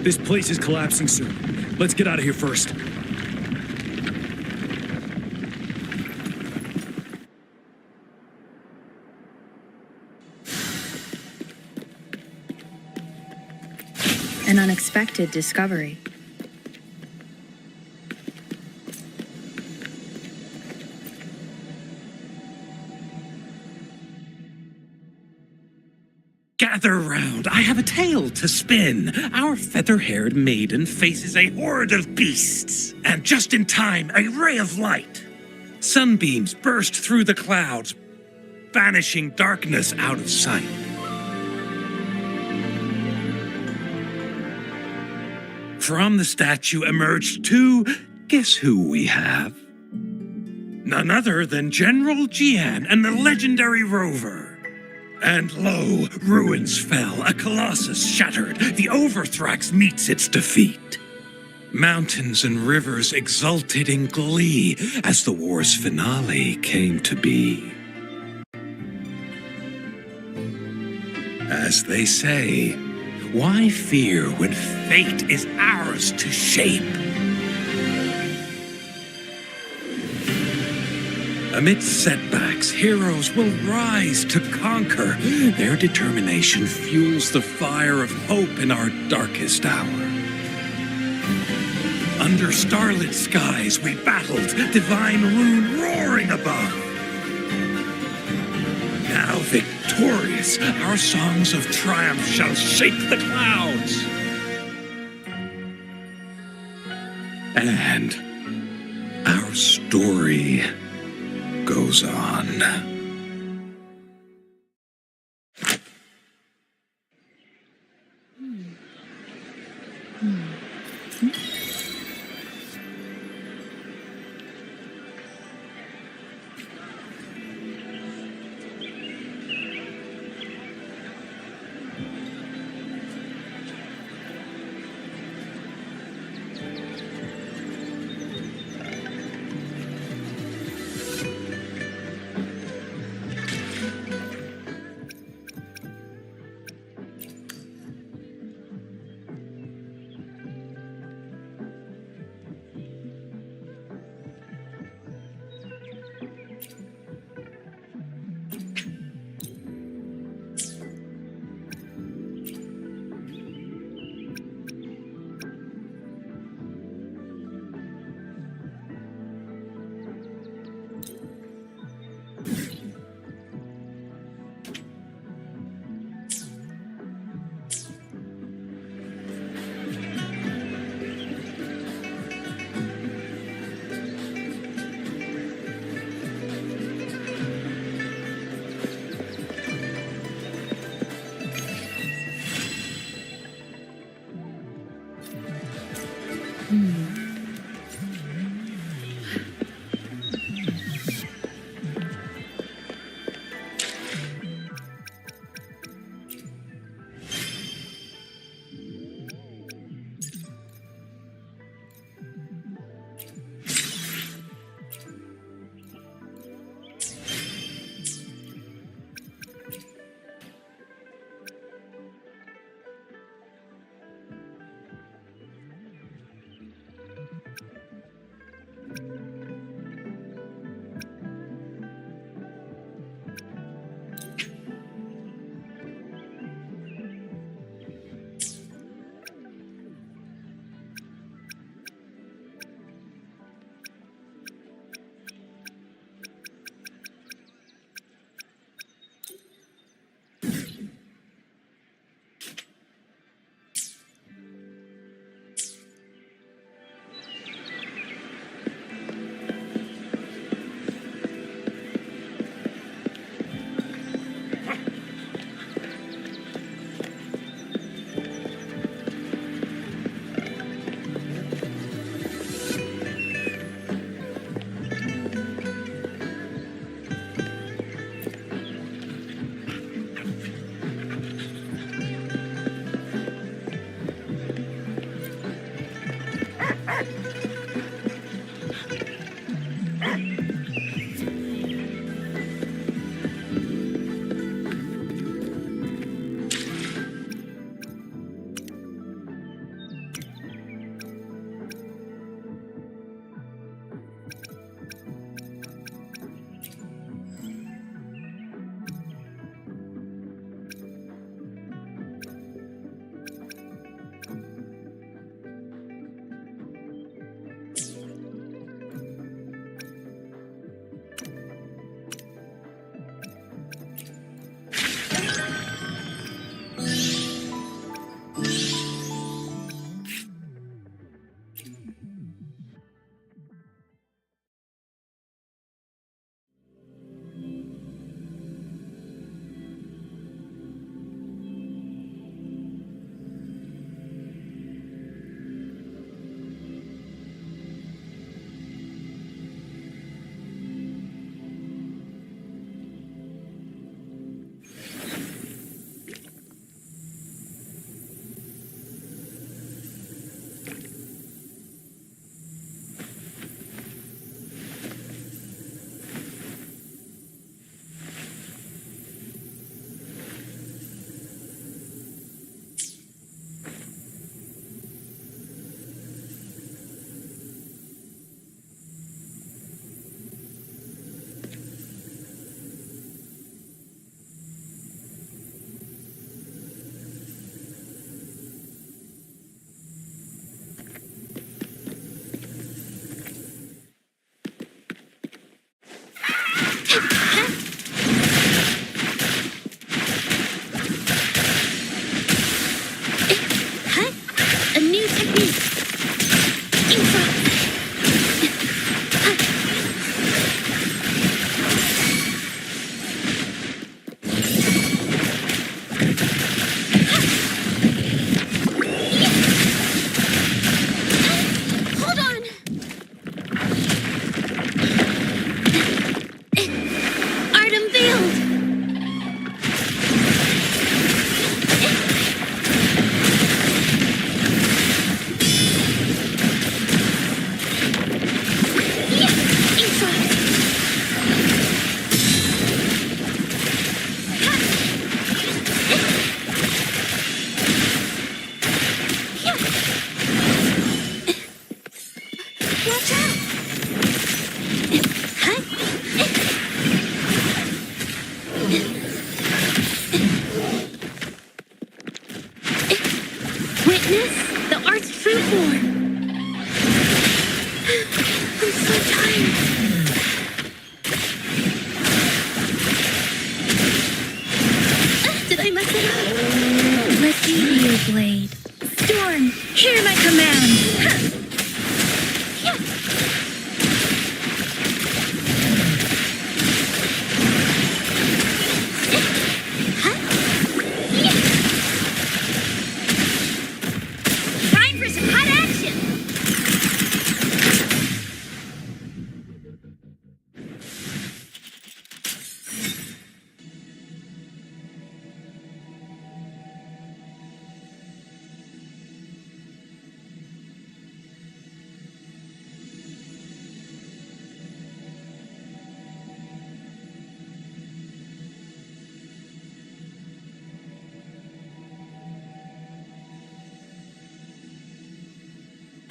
Speaker 1: This place is collapsing soon. Let's get out of here first.
Speaker 11: An unexpected discovery.
Speaker 20: Gather round, I have a tale to spin. Our feather-haired maiden faces a horde of beasts. And just in time, a ray of light. Sunbeams burst through the clouds, banishing darkness out of sight. From the statue emerged two, guess who we have? None other than General Jian and the legendary Rover. And lo, ruins fell, a colossus shattered, the Overthrax meets its defeat. Mountains and rivers exulted in glee as the war's finale came to be. As they say, why fear when fate is ours to shape? Amidst setbacks, heroes will rise to conquer. Their determination fuels the fire of hope in our darkest hour. Under starlit skies we battled, divine rune roaring above. Now victorious, our songs of triumph shall shake the clouds. And our Our story goes on.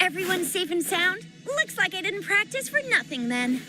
Speaker 10: Everyone's safe and sound? Looks like I didn't practice for nothing then.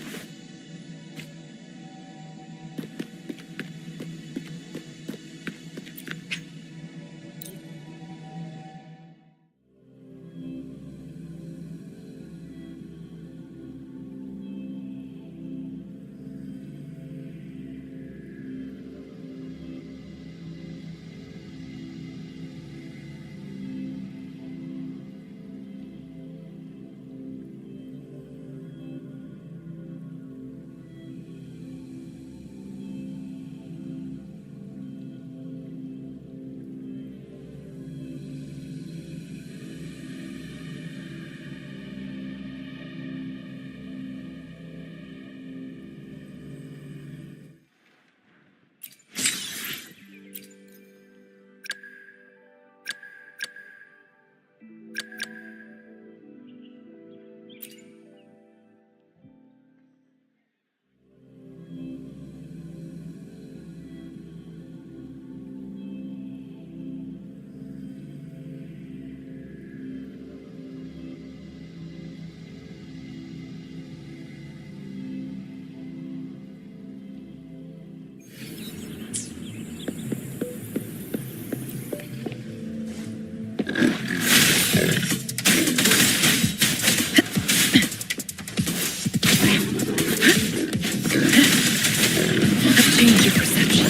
Speaker 15: Change your perception.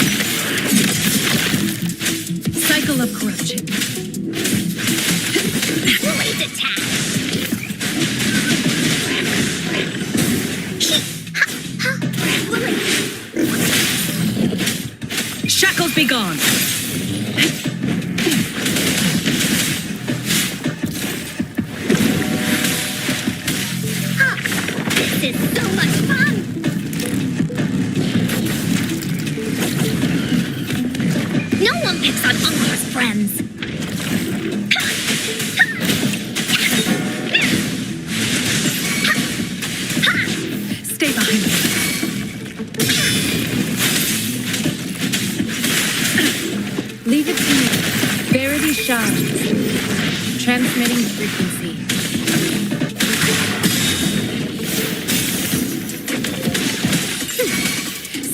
Speaker 15: Cycle of corruption.
Speaker 10: Blade attack.
Speaker 15: Shackles be gone.
Speaker 10: This is so much fun. No one picks on Ungar's friends.
Speaker 15: Stay behind me. Leave it to me. Verity shines. Transmitting frequency.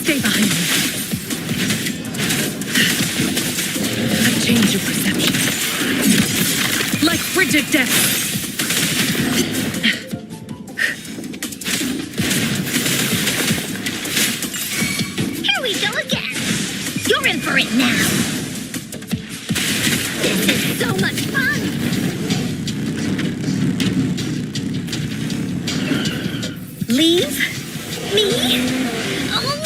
Speaker 15: Stay behind me. Change your perception. Like frigid death.
Speaker 10: Here we go again. You're in for it now. This is so much fun. Leave me alone.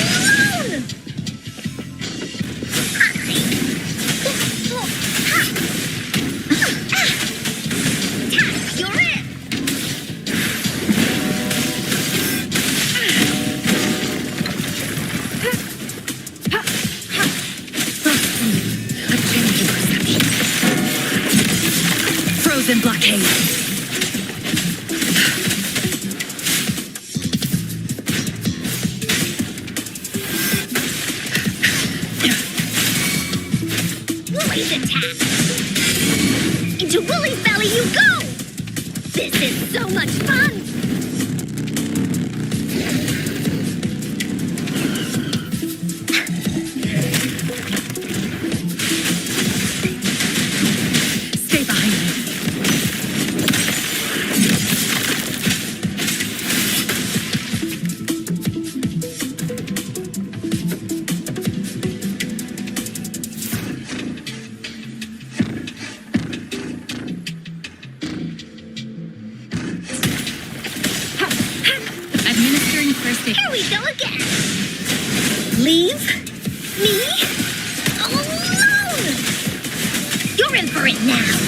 Speaker 10: You're it.
Speaker 15: A change in perception. Frozen blockade.
Speaker 10: Woolly's attack. Into Woolly's belly you go. This is so much fun.
Speaker 15: Stay behind me. Administering first aid.
Speaker 10: Here we go again. Leave me alone. You're in for it now.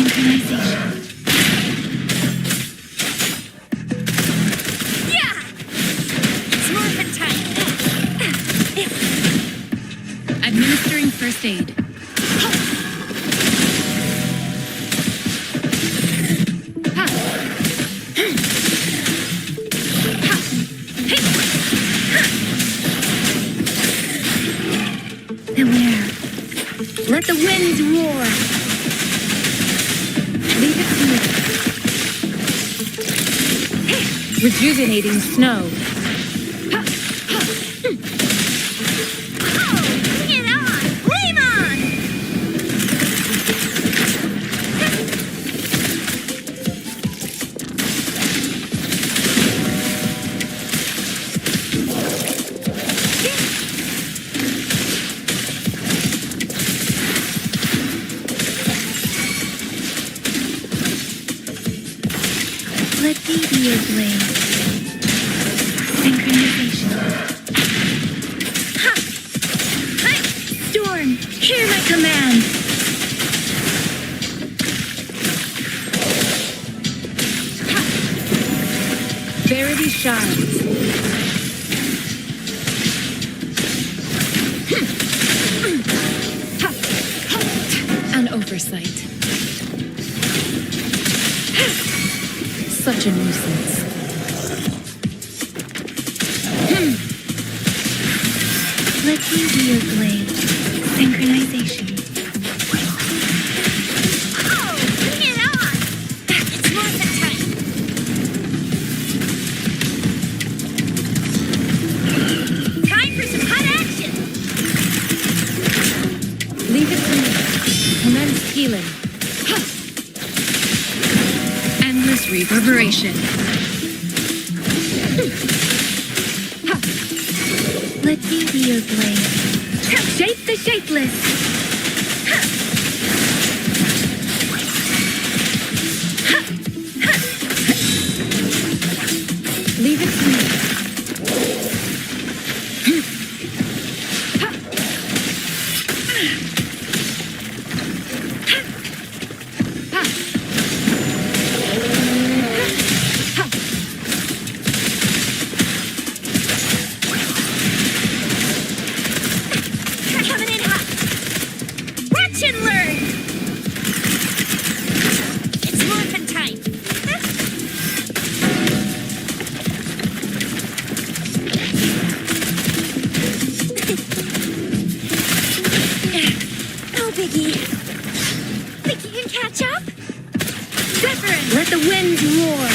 Speaker 3: Synchronization.
Speaker 10: Yeah! It's morphin' time.
Speaker 11: Administering first aid.
Speaker 3: Beware.
Speaker 10: Let the winds roar.
Speaker 3: Leave it to me.
Speaker 15: Rejuvenating snow.
Speaker 10: Bring it on! Flame on!
Speaker 3: Let me be your blade. Synchronization.
Speaker 10: Ha! Hi! Storm, hear my command!
Speaker 15: Verity shines. An oversight. Such a nuisance.
Speaker 3: Let me be your blade. Synchronization.
Speaker 10: Oh, bring it on! It's morphin' time. Time for some hot action!
Speaker 15: Leave it to me. Commence healing.
Speaker 11: Endless reverberation.
Speaker 3: Let me be your blade.
Speaker 10: Shape the shapeless!
Speaker 15: Leave it to me.
Speaker 10: Coming in hot! Watch and learn! It's morphin' time! No biggie. Think you can catch up? Zephyrin, let the winds roar!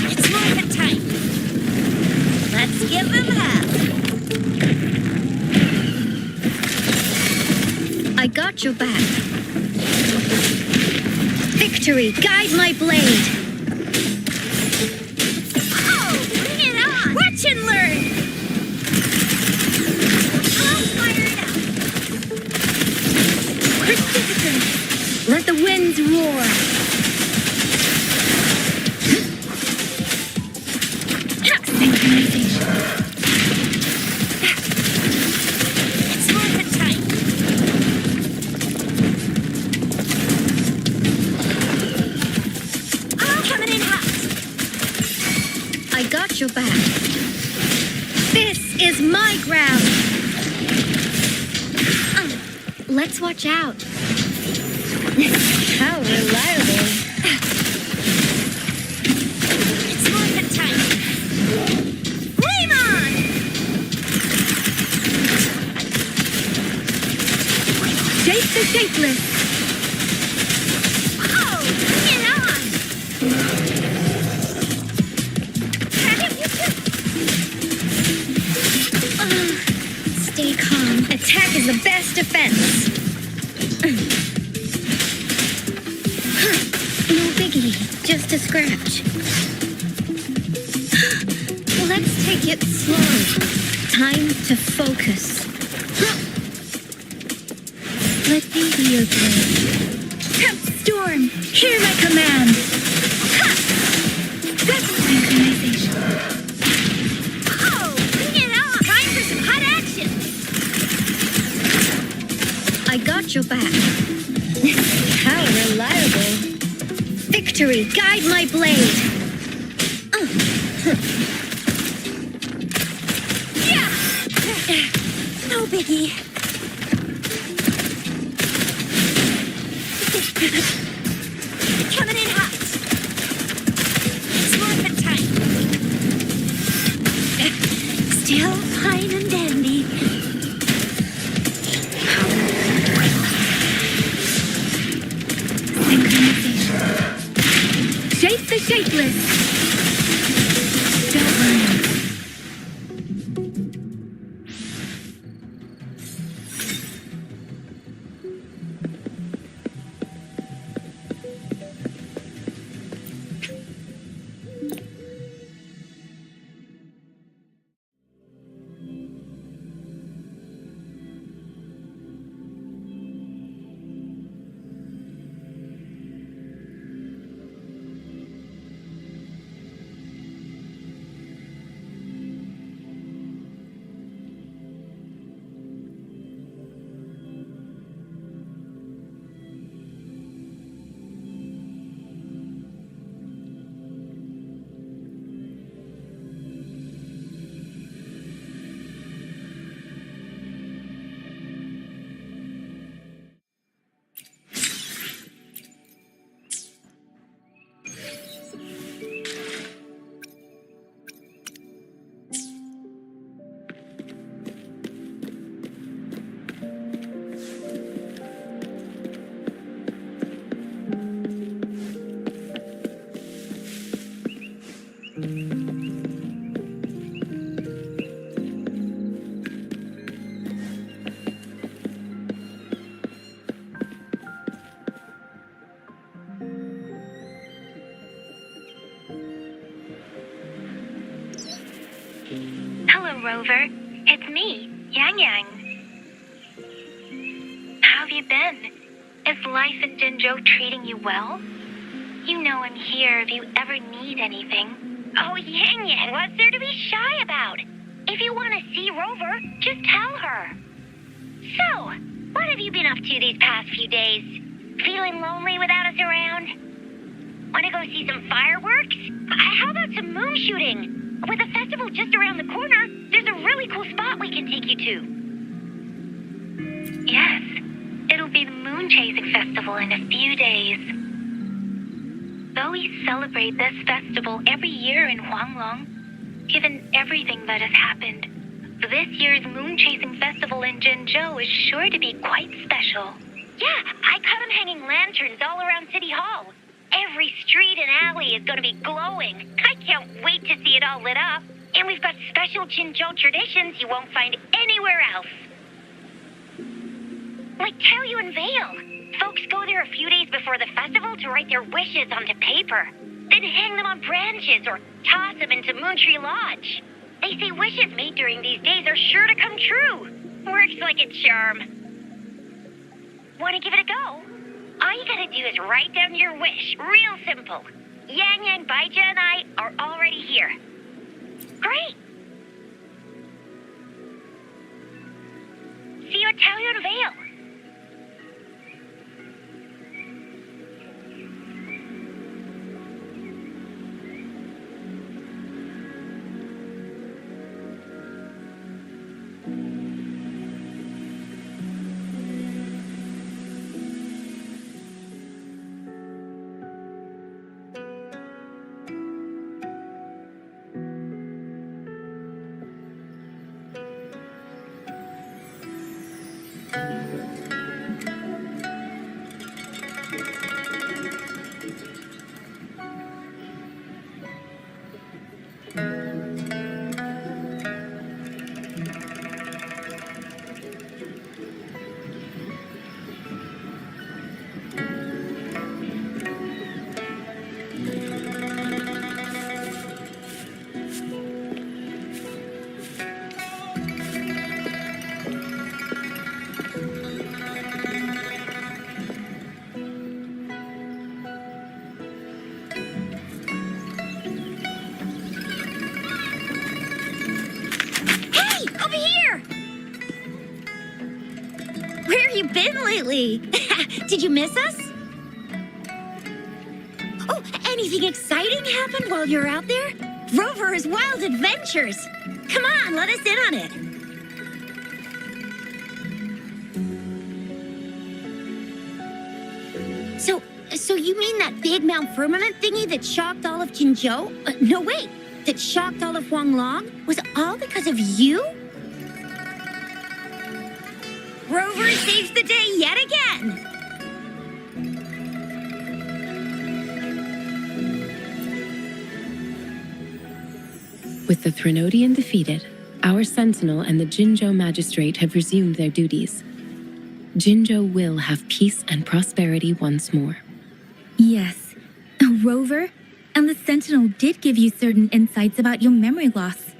Speaker 10: It's morphin' time. Let's give them hell.
Speaker 4: I got your back. Victory, guide my blade.
Speaker 10: Oh, bring it on! Watch and learn! I'll fire it up!
Speaker 4: Persistence, let the winds roar.
Speaker 3: Synchronization.
Speaker 10: It's morphin' time. I'm coming in hot.
Speaker 4: I got your back. This is my ground. Let's watch out. How reliable.
Speaker 10: It's morphin' time. Flame on!
Speaker 4: Shape the shapeless.
Speaker 10: Oh, bring it on!
Speaker 4: Stay calm. Attack is the best defense. No biggie, just a scratch. Let's take it slow. Time to focus. Let me be your blade. Temp storm, hear my command. Ha! That's synchronization.
Speaker 10: Oh, bring it on! Time for some hot action!
Speaker 4: I got your back. How reliable. Victory, guide my blade.
Speaker 10: Yeah! No biggie. Coming in hot. It's morphin' time. Still fine and dandy.
Speaker 3: Synchronization.
Speaker 4: Shape the shapeless.
Speaker 3: Don't worry.
Speaker 9: Rover. It's me, Yang Yang. How have you been? Is life in Jinzhou treating you well? You know I'm here if you ever need anything.
Speaker 10: Oh, Yang Yang, what's there to be shy about? If you want to see Rover, just tell her. So, what have you been up to these past few days? Feeling lonely without us around? Want to go see some fireworks? How about some moon shooting? With the festival just around the corner, there's a really cool spot we can take you to.
Speaker 9: Yes, it'll be the Moon Chasing Festival in a few days. Though we celebrate this festival every year in Huanglong, given everything that has happened, this year's Moon Chasing Festival in Jinzhou is sure to be quite special.
Speaker 10: Yeah, I caught them hanging lanterns all around City Hall. Every street and alley is going to be glowing. I can't wait to see it all lit up. And we've got special Jinzhou traditions you won't find anywhere else. Like Taoyuan Vale. Folks go there a few days before the festival to write their wishes onto paper. Then hang them on branches or toss them into Moontree Lodge. They say wishes made during these days are sure to come true. Works like a charm. Want to give it a go? All you gotta do is write down your wish. Real simple. Yang Yang, Baija, and I are already here. Great! See you at Taoyuan Vale. Lately. Did you miss us? Oh, anything exciting happened while you're out there? Rover's Wild Adventures. Come on, let us in on it. So you mean that big Mount Firmament thingy that shocked all of Jinzhou? No, wait. That shocked all of Huanglong? Was all because of you? Rover saves the day yet again!
Speaker 15: With the Threnodian defeated, our Sentinel and the Jinzhou Magistrate have resumed their duties. Jinzhou will have peace and prosperity once more.
Speaker 3: Yes. Rover and the Sentinel did give you certain insights about your memory loss.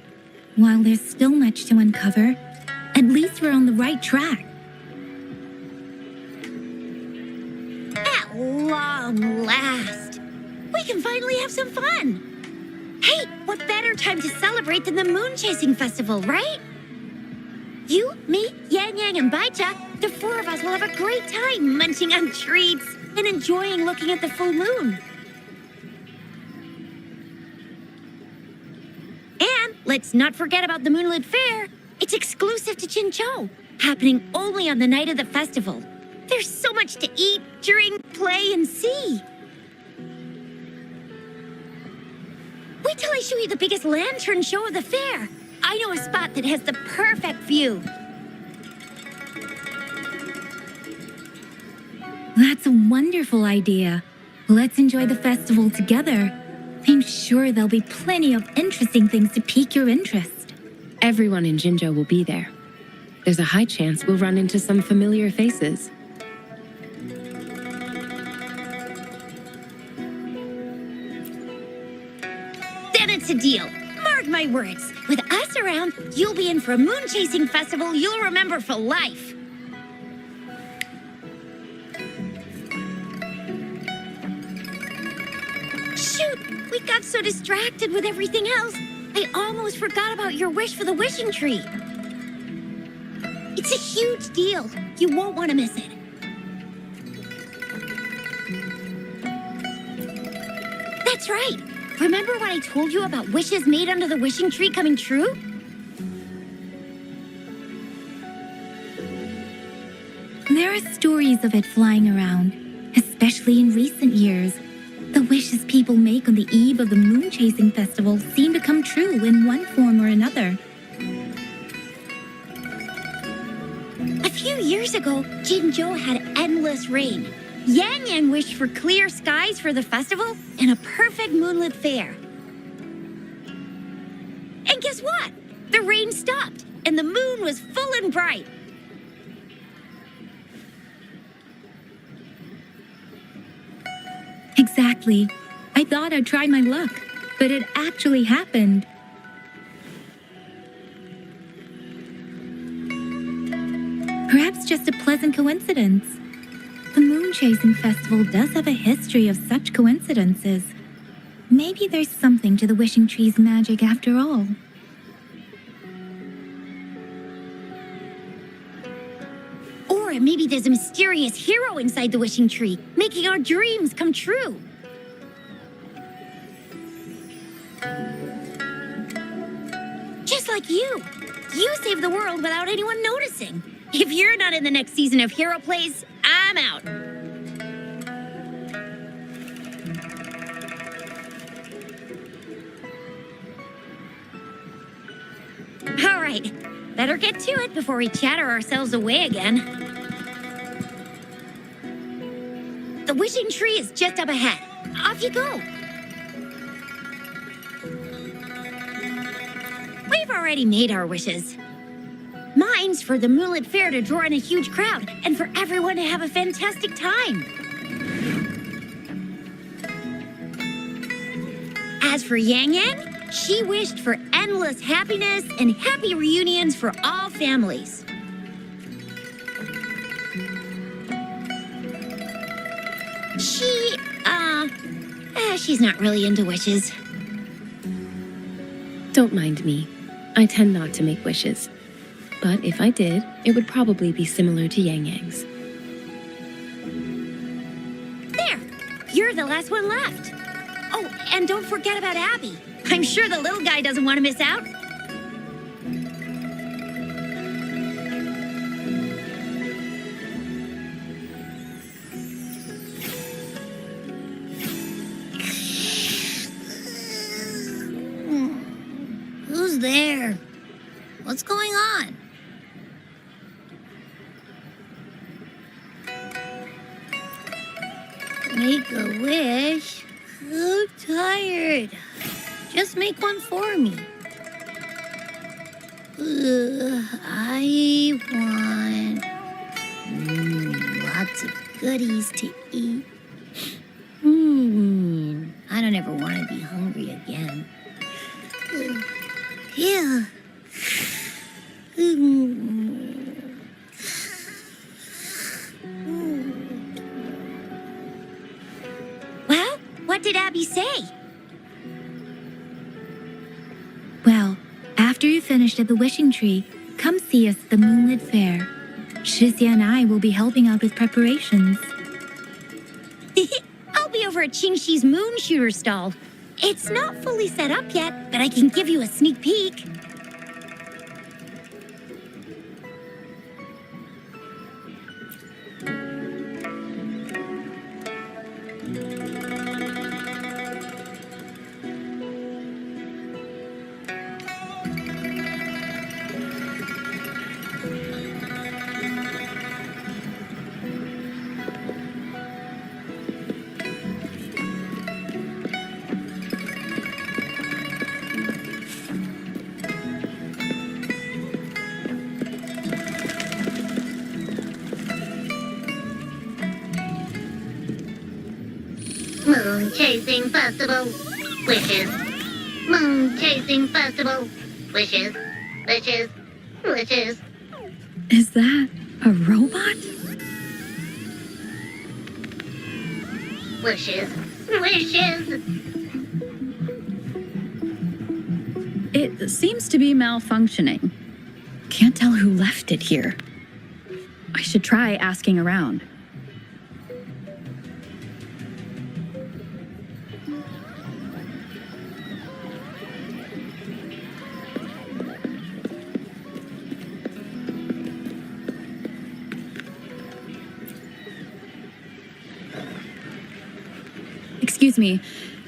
Speaker 3: While there's still much to uncover, at least we're on the right track.
Speaker 10: At long last, we can finally have some fun. Hey, what better time to celebrate than the Moon Chasing Festival, right? You, me, Yang Yang, and Baija, the four of us will have a great time munching on treats and enjoying looking at the full moon. And let's not forget about the Moonlit Fair. It's exclusive to Jinzhou, happening only on the night of the festival. There's so much to eat, drink, play, and see. Wait till I show you the biggest lantern show of the fair. I know a spot that has the perfect view.
Speaker 3: That's a wonderful idea. Let's enjoy the festival together. I'm sure there'll be plenty of interesting things to pique your interest.
Speaker 15: Everyone in Jinzhou will be there. There's a high chance we'll run into some familiar faces.
Speaker 10: Then it's a deal. Mark my words. With us around, you'll be in for a moon chasing festival you'll remember for life. Shoot, we got so distracted with everything else, I almost forgot about your wish for the wishing tree. It's a huge deal. You won't want to miss it. That's right. Remember when I told you about wishes made under the wishing tree coming true?
Speaker 3: There are stories of it flying around, especially in recent years. The wishes people make on the eve of the Moon Chasing Festival seem to come true in one form or another.
Speaker 10: A few years ago, Jinzhou had endless rain. Yang Yang wished for clear skies for the festival and a perfect moonlit fair. And guess what? The rain stopped, and the moon was full and bright.
Speaker 3: Exactly. I thought I'd try my luck, but it actually happened. Perhaps just a pleasant coincidence. The moon chasing festival does have a history of such coincidences. Maybe there's something to the wishing tree's magic after all.
Speaker 10: Or maybe there's a mysterious hero inside the wishing tree, making our dreams come true. Just like you. You saved the world without anyone noticing. If you're not in the next season of Hero Plays, I'm out. All right, better get to it before we chatter ourselves away again. The wishing tree is just up ahead. Off you go. We've already made our wishes. Mine's for the Moonlit Fair to draw in a huge crowd and for everyone to have a fantastic time. As for Yang Yang, she wished for endless happiness and happy reunions for all families. She's not really into wishes.
Speaker 15: Don't mind me. I tend not to make wishes. But if I did, it would probably be similar to Yang Yang's.
Speaker 10: There! You're the last one left. Oh, and don't forget about Abby. I'm sure the little guy doesn't want to miss out.
Speaker 4: Who's there? What's going on? Make a wish? I'm tired. Just make one for me. I want lots of goodies to eat. I don't ever want to be hungry again. Yeah.
Speaker 10: Well, what did Abby say?
Speaker 3: Well, after you finished at the wishing tree, come see us at the Moonlit Fair. Shizia and I will be helping out with preparations.
Speaker 10: I'll be over at Qingxi's moon shooter stall. It's not fully set up yet, but I can give you a sneak peek.
Speaker 21: Moon Chasing Festival. Wishes. Moon Chasing Festival. Wishes. Wishes. Wishes.
Speaker 11: Is that a robot?
Speaker 21: Wishes. Wishes.
Speaker 11: It seems to be malfunctioning. Can't tell who left it here. I should try asking around. Excuse me,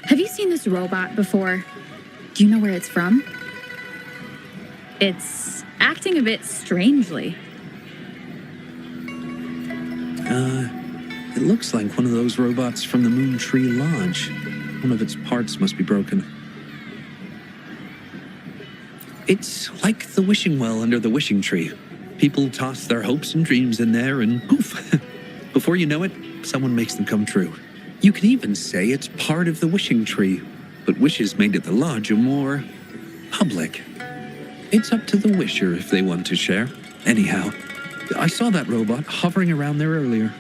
Speaker 11: have you seen this robot before? Do you know where it's from? It's acting a bit strangely.
Speaker 18: It looks like one of those robots from the Moon Tree Lodge. One of its parts must be broken. It's like the wishing well under the wishing tree. People toss their hopes and dreams in there and poof. Before you know it, someone makes them come true. You can even say it's part of the wishing tree, but wishes made at the lodge are more public. It's up to the wisher if they want to share. Anyhow, I saw that robot hovering around there earlier.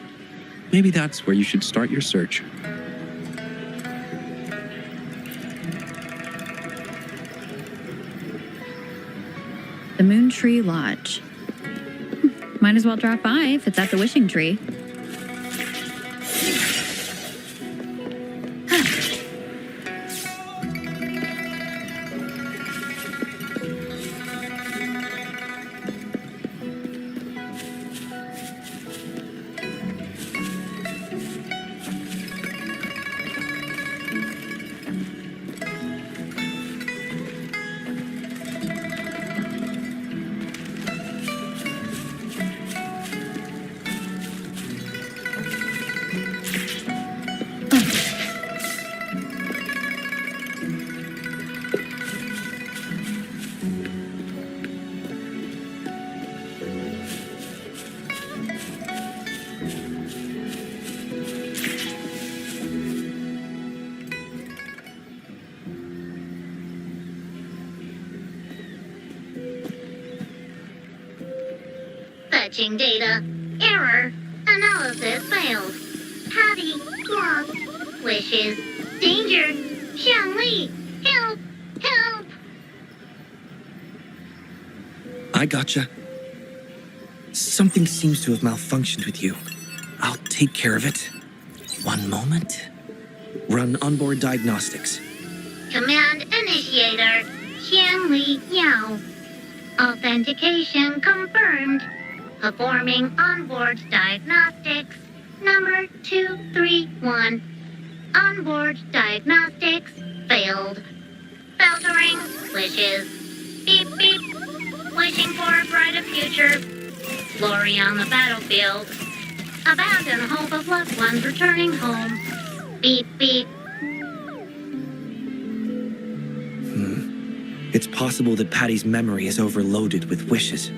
Speaker 18: Maybe that's where you should start your search.
Speaker 11: The Moon Tree Lodge. Might as well drop by if it's at the wishing tree.
Speaker 21: Fetching data. Error. Analysis failed. Patty lost. Wishes. Danger. Xiangli. Help. Help.
Speaker 7: I gotcha. Something seems to have malfunctioned with you. I'll take care of it. One moment. Run onboard diagnostics.
Speaker 21: Command initiator. Xiangli Yao. Authentication confirmed. Performing onboard diagnostics. Number 231. Onboard diagnostics failed. Filtering wishes. Beep beep. Wishing for a brighter future. Glory on the battlefield. Abandon hope of loved ones returning home. Beep beep.
Speaker 7: It's possible that Patty's memory is overloaded with wishes,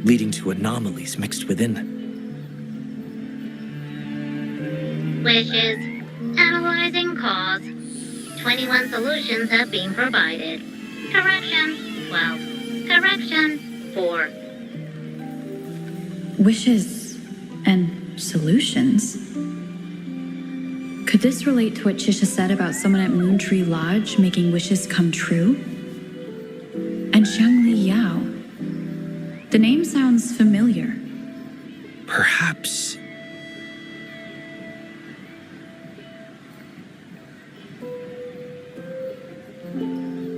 Speaker 7: leading to anomalies mixed within.
Speaker 21: Wishes. Analyzing cause. 21 solutions have been provided. Correction. 12. Correction. 4.
Speaker 11: Wishes and solutions? Could this relate to what Chisha said about someone at Moon Tree Lodge making wishes come true? And Xiangli Yao. The name sounds familiar.
Speaker 7: Perhaps.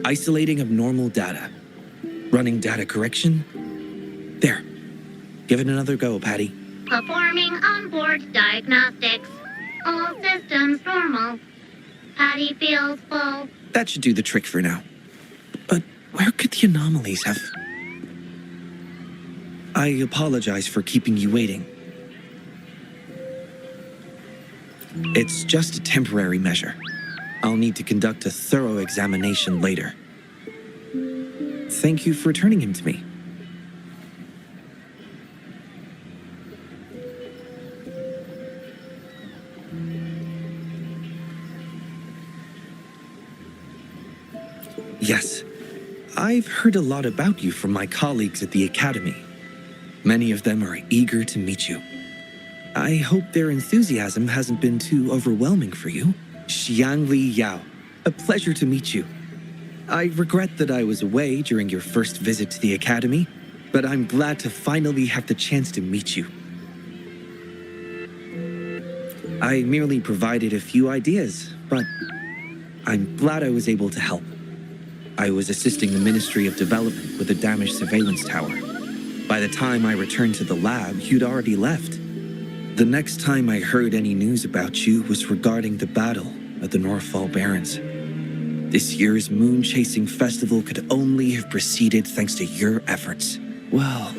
Speaker 7: Isolating abnormal data. Running data correction. There. Give it another go, Patty.
Speaker 21: Performing onboard diagnostics. All systems normal. Patty feels full.
Speaker 7: That should do the trick for now. But where could the anomalies have... I apologize for keeping you waiting. It's just a temporary measure. I'll need to conduct a thorough examination later. Thank you for returning him to me. Yes, I've heard a lot about you from my colleagues at the Academy. Many of them are eager to meet you. I hope their enthusiasm hasn't been too overwhelming for you. Xiangli Yao, a pleasure to meet you. I regret that I was away during your first visit to the Academy, but I'm glad to finally have the chance to meet you. I merely provided a few ideas, but I'm glad I was able to help. I was assisting the Ministry of Development with a damaged surveillance tower. By the time I returned to the lab, you'd already left. The next time I heard any news about you was regarding the battle at the Northfall Barrens. This year's moon-chasing festival could only have proceeded thanks to your efforts. Well,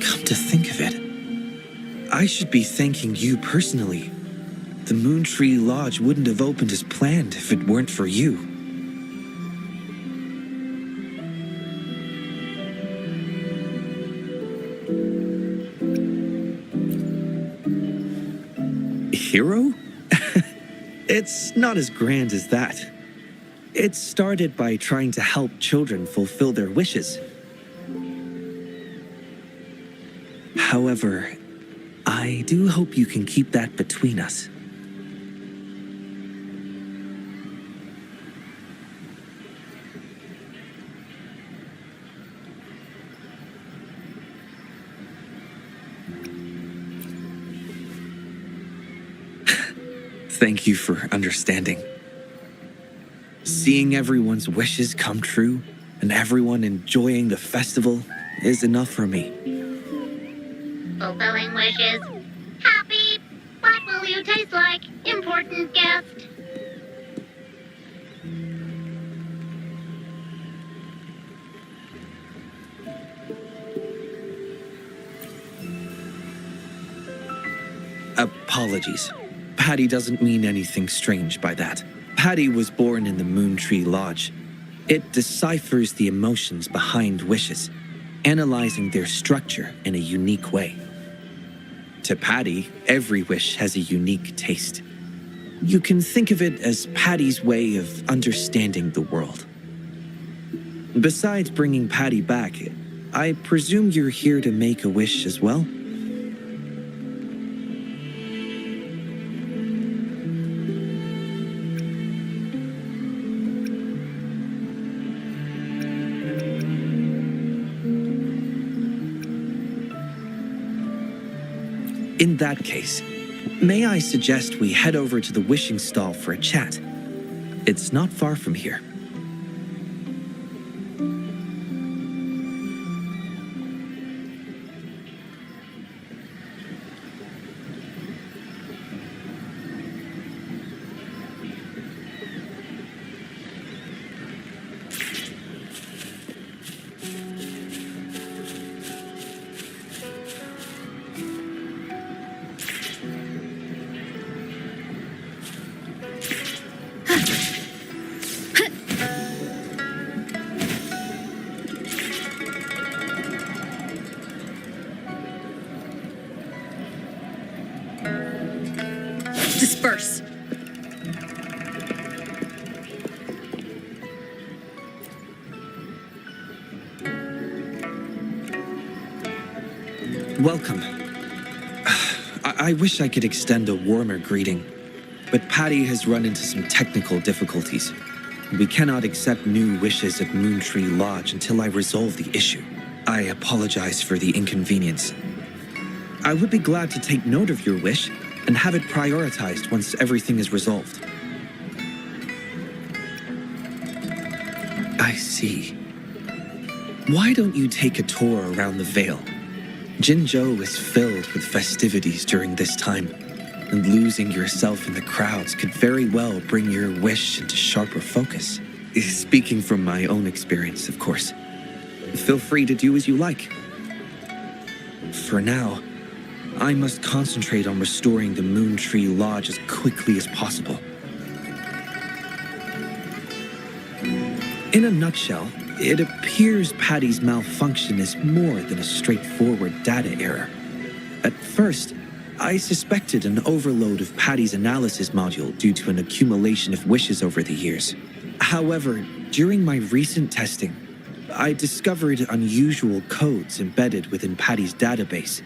Speaker 7: come to think of it, I should be thanking you personally The Moon Tree Lodge wouldn't have opened as planned if it weren't for you. Hero? It's not as grand as that. It started by trying to help children fulfill their wishes. However, I do hope you can keep that between us. Thank you for understanding. Seeing everyone's wishes come true and everyone enjoying the festival is enough for me.
Speaker 21: Fulfilling wishes. Happy. What will you taste like? Important guest.
Speaker 7: Apologies. Patty doesn't mean anything strange by that. Patty was born in the Moon Tree Lodge. It deciphers the emotions behind wishes, analyzing their structure in a unique way. To Patty, every wish has a unique taste. You can think of it as Patty's way of understanding the world. Besides bringing Patty back, I presume you're here to make a wish as well? In that case, may I suggest we head over to the wishing stall for a chat? It's not far from here.
Speaker 15: Disperse.
Speaker 7: Welcome. I wish I could extend a warmer greeting, but Patty has run into some technical difficulties. We cannot accept new wishes at Moon Tree Lodge until I resolve the issue. I apologize for the inconvenience. I would be glad to take note of your wish and have it prioritized once everything is resolved. I see. Why don't you take a tour around the Vale? Jinzhou is filled with festivities during this time, and losing yourself in the crowds could very well bring your wish into sharper focus. Speaking from my own experience, of course. Feel free to do as you like. For now, I must concentrate on restoring the Moon Tree Lodge as quickly as possible. In a nutshell, it appears Patty's malfunction is more than a straightforward data error. At first, I suspected an overload of Patty's analysis module due to an accumulation of wishes over the years. However, during my recent testing, I discovered unusual codes embedded within Patty's database.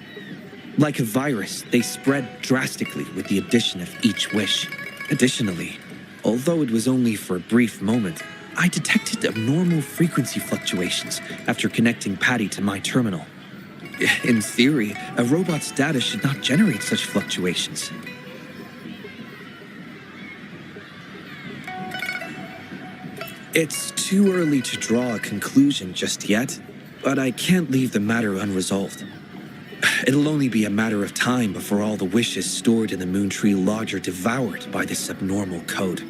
Speaker 7: Like a virus, they spread drastically with the addition of each wish. Additionally, although it was only for a brief moment, I detected abnormal frequency fluctuations after connecting Patty to my terminal. In theory, a robot's data should not generate such fluctuations. It's too early to draw a conclusion just yet, but I can't leave the matter unresolved. It'll only be a matter of time before all the wishes stored in the Moon Tree Lodge are devoured by this abnormal code.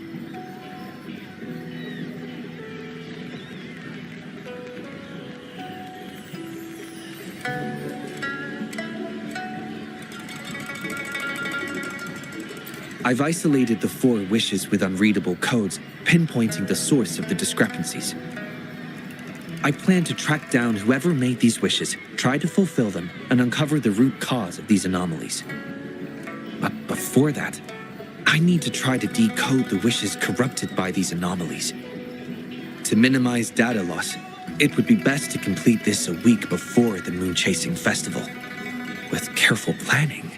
Speaker 7: I've isolated the 4 wishes with unreadable codes, pinpointing the source of the discrepancies. I plan to track down whoever made these wishes, try to fulfill them, and uncover the root cause of these anomalies. But before that, I need to try to decode the wishes corrupted by these anomalies. To minimize data loss, it would be best to complete this a week before the Moon Chasing Festival. With careful planning.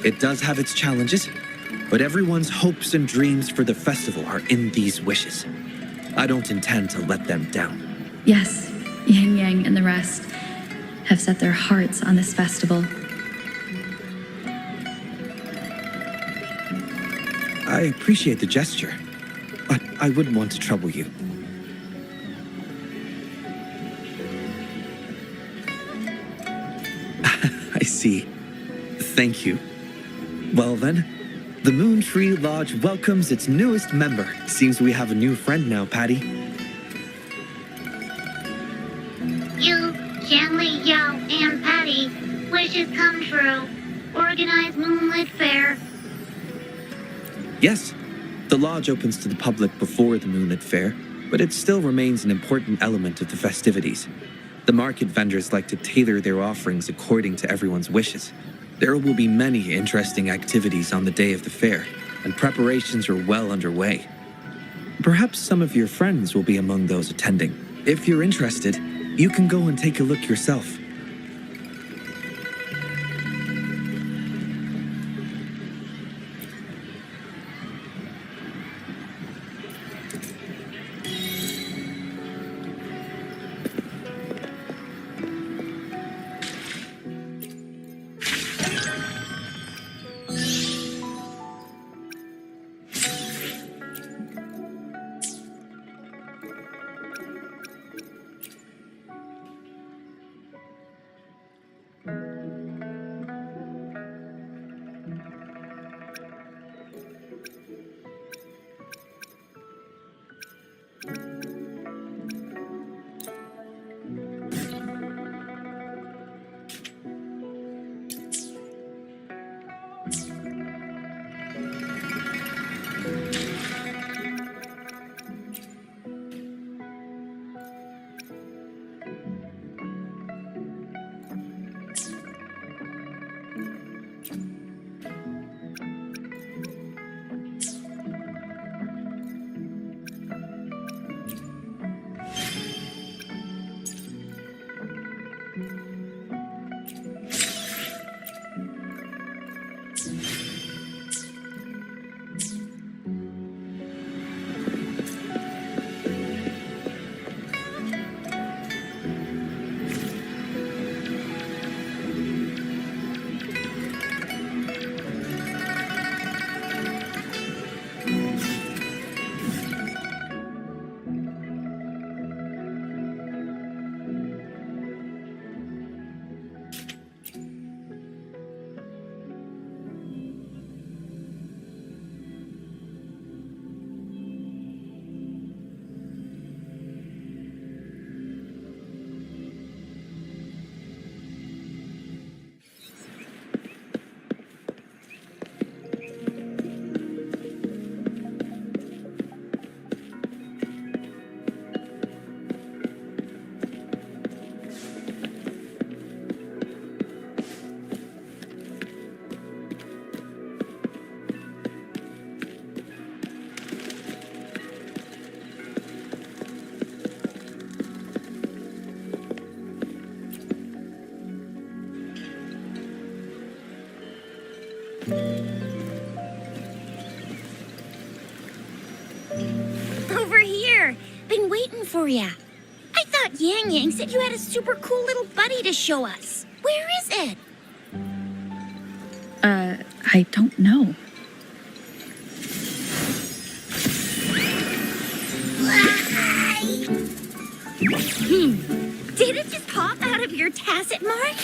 Speaker 7: It does have its challenges, but everyone's hopes and dreams for the festival are in these wishes. I don't intend to let them down.
Speaker 11: Yes, Yang Yang and the rest have set their hearts on this festival.
Speaker 7: I appreciate the gesture, but I wouldn't want to trouble you. I see. Thank you. Well then, the Moon Tree Lodge welcomes its newest member. Seems we have a new friend now, Patty.
Speaker 21: You, Shanley, Yao, and Patty, wishes come true. Organize Moonlit Fair.
Speaker 7: Yes, the lodge opens to the public before the Moonlit Fair, but it still remains an important element of the festivities. The market vendors like to tailor their offerings according to everyone's wishes. There will be many interesting activities on the day of the fair, and preparations are well underway. Perhaps some of your friends will be among those attending. If you're interested, you can go and take a look yourself.
Speaker 10: Over here! Been waiting for ya. I thought Yang Yang said you had a super cool little buddy to show us. Where is it?
Speaker 11: I don't know.
Speaker 10: Did it just pop out of your tacit mark?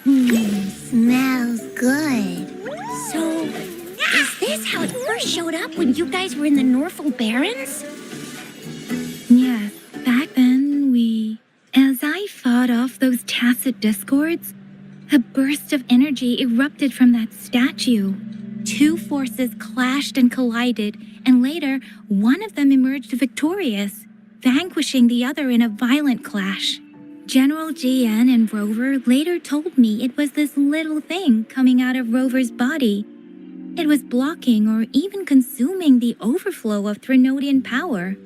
Speaker 21: Smells good.
Speaker 10: So, is this how it first showed up when you guys were in the Norfolk Barrens?
Speaker 3: Yes, back then as I fought off those tacit discords, A burst of energy erupted from that statue. Two forces clashed and collided, and later, one of them emerged victorious, vanquishing the other in a violent clash. General GN and Rover later told me it was this little thing coming out of Rover's body. It was blocking or even consuming the overflow of Threnodian power.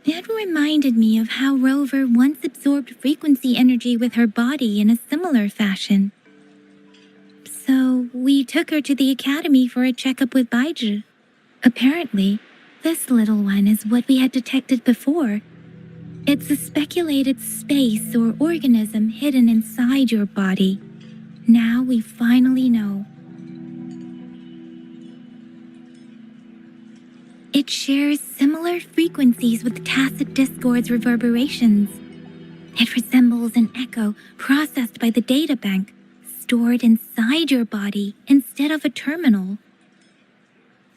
Speaker 3: It reminded me of how Rover once absorbed frequency energy with her body in a similar fashion. So we took her to the academy for a checkup with Baiju. Apparently, this little one is what we had detected before. It's a speculated space or organism hidden inside your body. Now we finally know. It shares similar frequencies with tacit discord's reverberations. It resembles an echo processed by the data bank, stored inside your body instead of a terminal.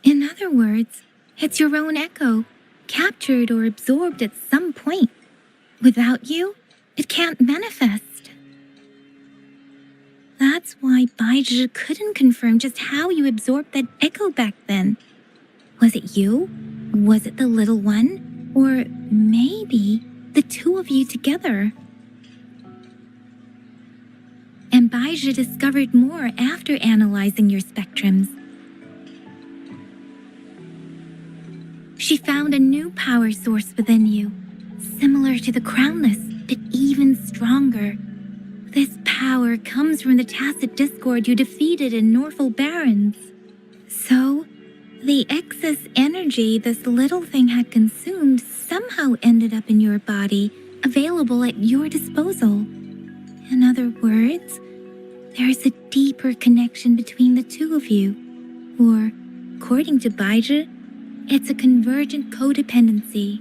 Speaker 3: In other words, it's your own echo, captured or absorbed at some point. Without you, it can't manifest. That's why Baiju couldn't confirm just how you absorbed that echo back then. Was it you? Was it the little one? Or maybe the two of you together? And Baiju discovered more after analyzing your spectrums. She found a new power source within you, similar to the Crownless, but even stronger. This power comes from the tacit discord you defeated in Norful Barrens. So, the excess energy this little thing had consumed somehow ended up in your body, available at your disposal. In other words, there's a deeper connection between the two of you. Or, according to Baiju, it's a convergent codependency.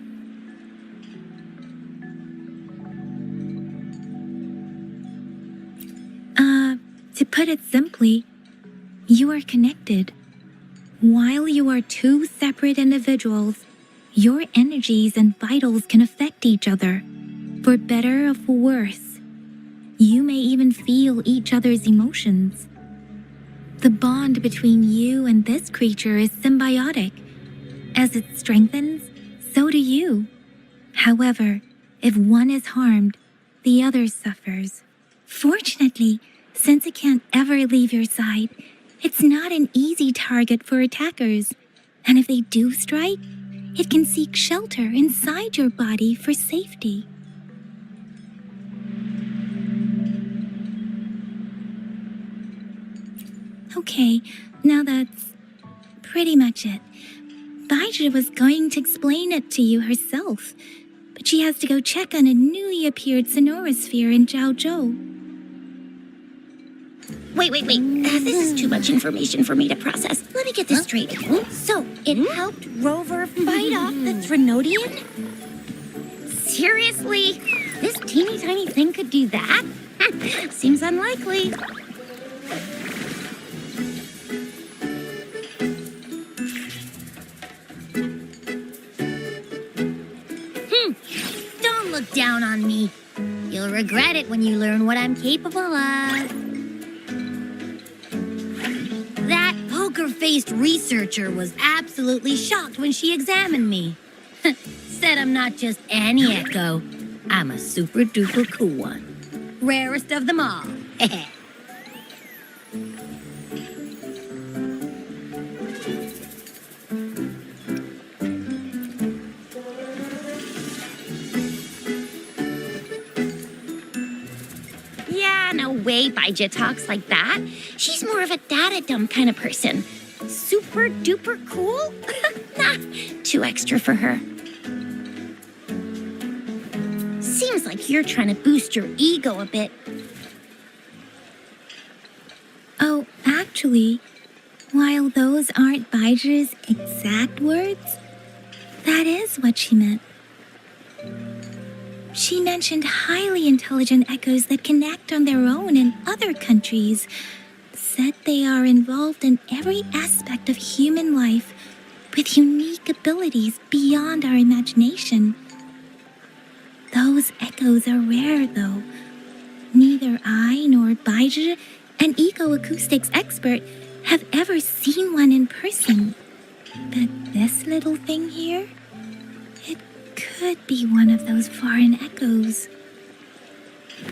Speaker 3: To put it simply, you are connected. While you are two separate individuals, your energies and vitals can affect each other, for better or for worse. You may even feel each other's emotions. The bond between you and this creature is symbiotic. As it strengthens, so do you. However, if one is harmed, the other suffers. Fortunately, since it can't ever leave your side, it's not an easy target for attackers. And if they do strike, it can seek shelter inside your body for safety. Okay, now that's pretty much it. Baiju was going to explain it to you herself, but she has to go check on a newly appeared sonorosphere in Zhaozhou.
Speaker 10: Wait. This is too much information for me to process. Let me get this straight. So, it helped Rover fight off the Threnodian? Seriously? This teeny tiny thing could do that? Seems unlikely. Don't look down on me. You'll regret it when you learn what I'm capable of. That poker-faced researcher was absolutely shocked when she examined me. Said I'm not just any echo. I'm a super-duper cool one. Rarest of them all. No way Baiju talks like that. She's more of a data dump kind of person. Super duper cool? Nah, too extra for her. Seems like you're trying to boost your ego a bit.
Speaker 3: Oh, actually, while those aren't Baiju's exact words, that is what she meant. She mentioned highly intelligent echoes that can act on their own in other countries. Said they are involved in every aspect of human life with unique abilities beyond our imagination. Those echoes are rare, though. Neither I nor Baija, an ecoacoustics expert, have ever seen one in person. But this little thing here, it could be one of those foreign echoes.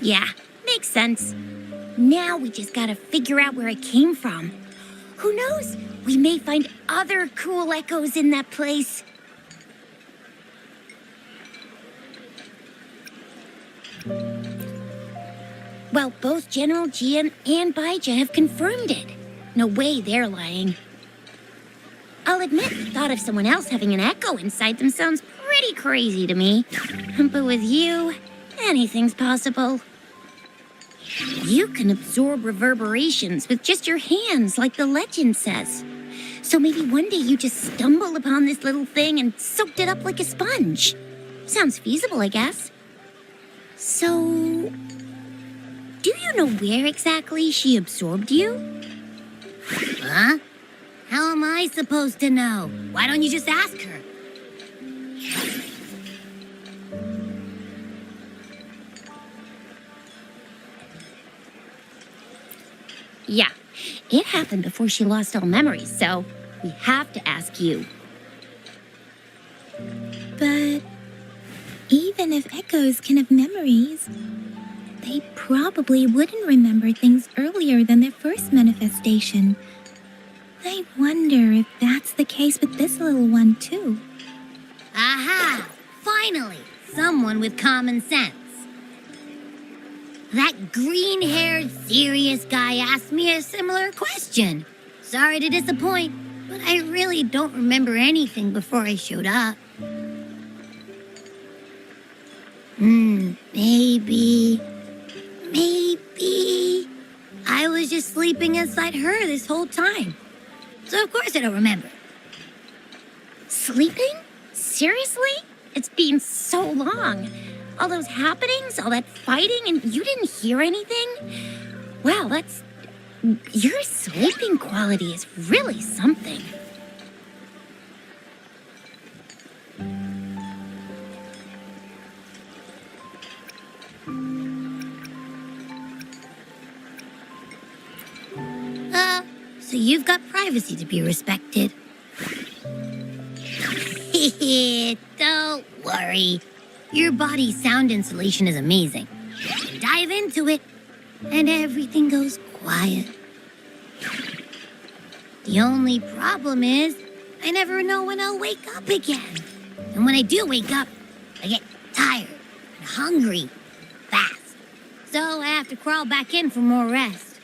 Speaker 10: Yeah, makes sense. Now we just gotta figure out where it came from. Who knows? We may find other cool echoes in that place. Well, both General Jian and Baija have confirmed it. No way they're lying. I'll admit the thought of someone else having an echo inside them sounds pretty crazy to me. But with you, anything's possible. You can absorb reverberations with just your hands, like the legend says. So maybe one day you just stumbled upon this little thing and soaked it up like a sponge. Sounds feasible, I guess. So, do you know where exactly she absorbed you?
Speaker 8: Huh? How am I supposed to know? Why don't you just ask her?
Speaker 10: Yeah, it happened before she lost all memories, so we have to ask you.
Speaker 3: But even if echoes can have memories, they probably wouldn't remember things earlier than their first manifestation. I wonder if that's the case with this little one, too.
Speaker 8: Aha! Finally, someone with common sense. That green-haired, serious guy asked me a similar question. Sorry to disappoint, but I really don't remember anything before I showed up. Maybe I was just sleeping inside her this whole time. So of course I don't remember.
Speaker 10: Sleeping? Seriously? It's been so long. All those happenings, all that fighting, and you didn't hear anything? Wow, your sleeping quality is really something.
Speaker 8: So you've got privacy to be respected. Don't worry. Your body's sound insulation is amazing. Dive into it, and everything goes quiet. The only problem is, I never know when I'll wake up again. And when I do wake up, I get tired and hungry fast. So I have to crawl back in for more rest.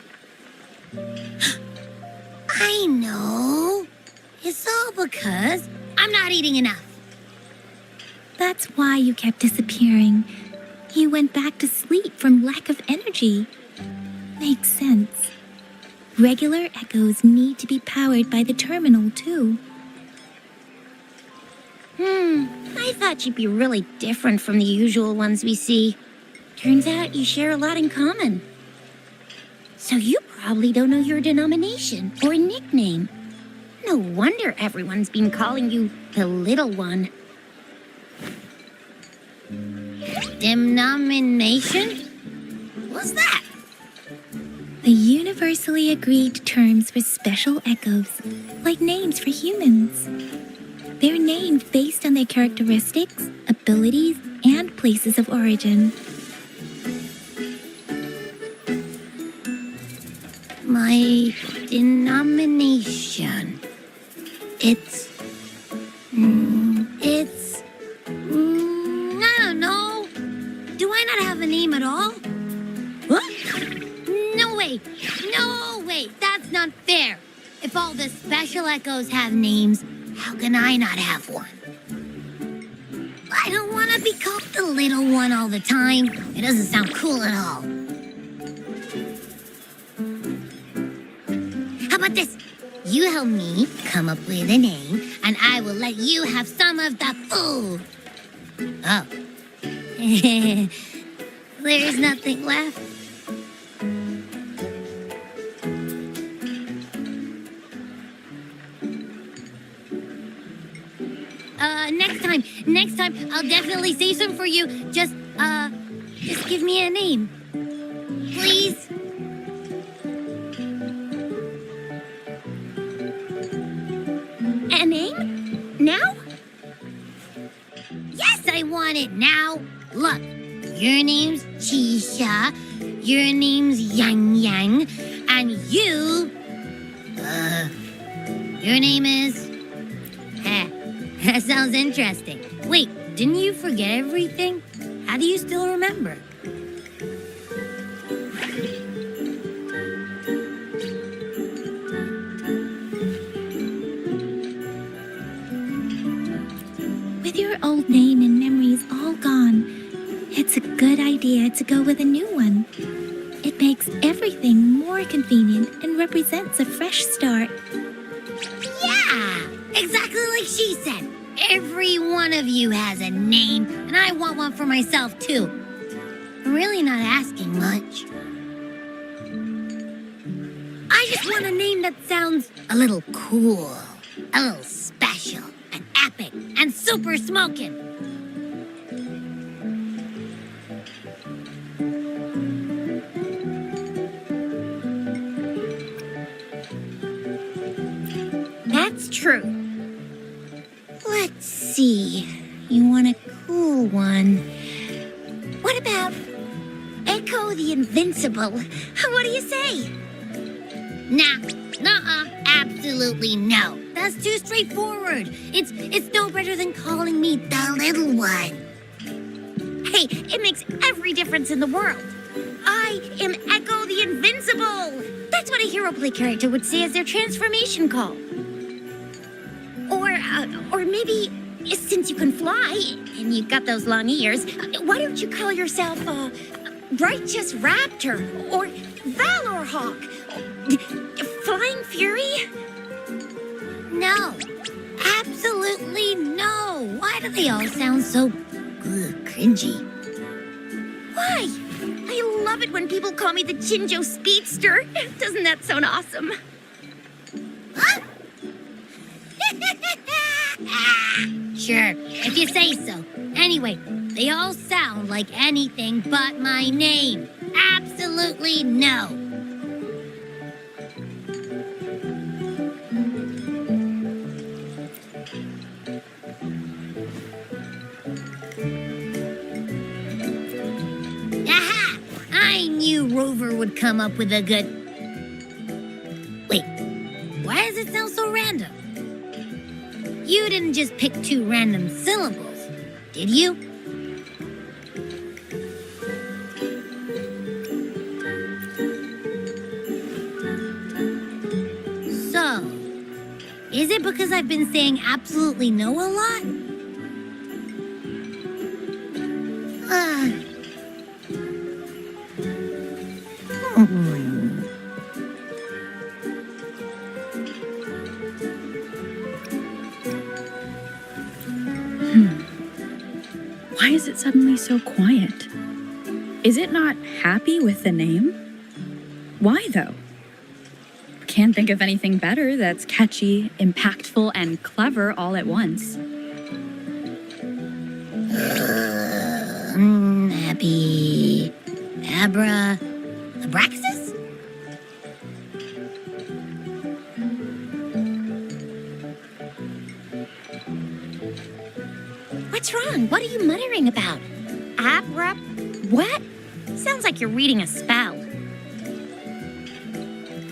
Speaker 8: I know. It's all because I'm not eating enough.
Speaker 3: That's why you kept disappearing. You went back to sleep from lack of energy. Makes sense. Regular echoes need to be powered by the terminal, too.
Speaker 10: I thought you'd be really different from the usual ones we see. Turns out you share a lot in common. So you probably don't know your denomination or nickname. No wonder everyone's been calling you the Little One.
Speaker 8: Denomination? What's that?
Speaker 3: The universally agreed terms for special echoes, like names for humans. They're named based on their characteristics, abilities, and places of origin.
Speaker 8: My denomination. I don't know. Do I not have a name at all? What? No way. No way. That's not fair. If all the special echoes have names, how can I not have one? I don't want to be called the little one all the time. It doesn't sound cool at all. How about this? You help me come up with a name, and I will let you have some of the food. Oh. There's nothing left. Next time, I'll definitely save some for you. Just give me a name.
Speaker 10: a name? Now?
Speaker 8: Yes, I want it now. Look, your name's Chisha, your name's Yang Yang, and your name is... That sounds interesting. Wait, didn't you forget everything? How do you still remember?
Speaker 3: With your old name and memories all gone, it's a good idea to go with a new one. It makes everything more convenient and represents a fresh start.
Speaker 8: Yeah, exactly like she said. Every one of you has a name, and I want one for myself, too. I'm really not asking much. I just want a name that sounds a little cool, a little special, and epic, and super smoking.
Speaker 10: That's true. Let's see. You want a cool one. What about Echo the Invincible? What do you say?
Speaker 8: Nah, absolutely no. That's too straightforward. It's no better than calling me the little one.
Speaker 10: Hey, it makes every difference in the world. I am Echo the Invincible. That's what a hero play character would say as their transformation call. Or maybe, since you can fly, and you've got those long ears, why don't you call yourself, Righteous Raptor, or Valor Hawk, Flying Fury?
Speaker 8: No, absolutely no. Why do they all sound so cringy?
Speaker 10: Why? I love it when people call me the Chinjo Speedster. Doesn't that sound awesome?
Speaker 8: Sure, if you say so. Anyway, they all sound like anything but my name. Absolutely no. Aha! I knew Rover would come up with a good... Wait, why does it sound so random? You didn't just pick two random syllables, did you? So, is it because I've been saying absolutely no a lot?
Speaker 11: Why is it suddenly so quiet? Is it not happy with the name? Why, though? Can't think of anything better that's catchy, impactful, and clever all at once.
Speaker 8: Happy... Abraxas?
Speaker 10: What's wrong? What are you muttering about? What? Sounds like you're reading a spell.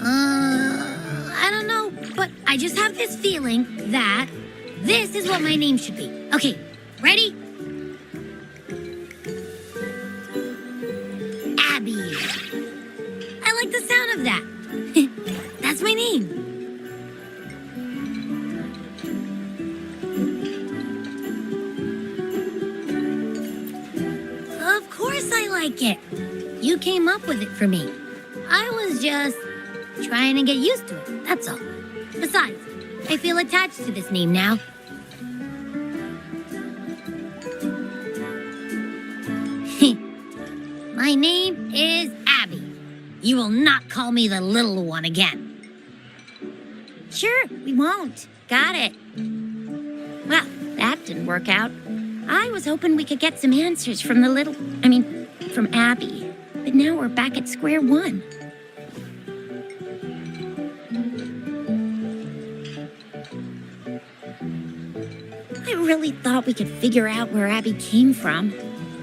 Speaker 8: I don't know, but I just have this feeling that this is what my name should be. Okay, ready? Abby. I like the sound of that. That's my name. Of course I like it. You came up with it for me. I was just trying to get used to it, that's all. Besides, I feel attached to this name now. My name is Abby. You will not call me the little one again.
Speaker 10: Sure, we won't. Got it. Well, that didn't work out. I was hoping we could get some answers from from Abby. But now we're back at square one. I really thought we could figure out where Abby came from.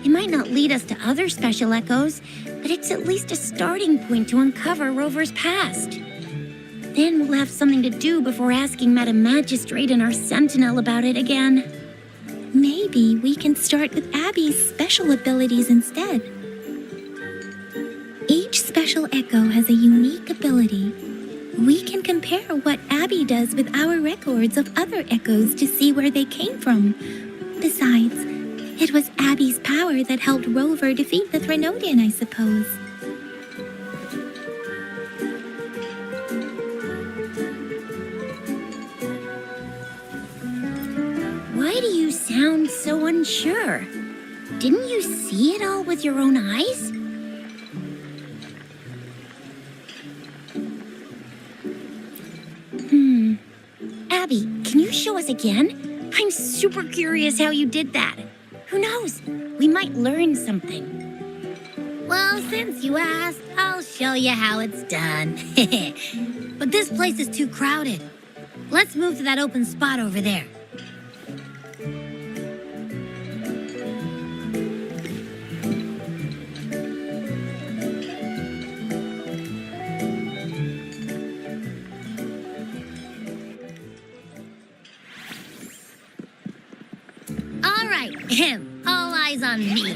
Speaker 10: It might not lead us to other special echoes, but it's at least a starting point to uncover Rover's past. Then we'll have something to do before asking Madam Magistrate and our Sentinel about it again.
Speaker 3: Maybe we can start with Abby's special abilities instead. Each special echo has a unique ability. We can compare what Abby does with our records of other echoes to see where they came from. Besides, it was Abby's power that helped Rover defeat the Threnodian, I suppose.
Speaker 10: Why do you sound so unsure? Didn't you see it all with your own eyes? Abby, can you show us again? I'm super curious how you did that. Who knows? We might learn something.
Speaker 8: Well, since you asked, I'll show you how it's done. But this place is too crowded. Let's move to that open spot over there. All right, all eyes on me.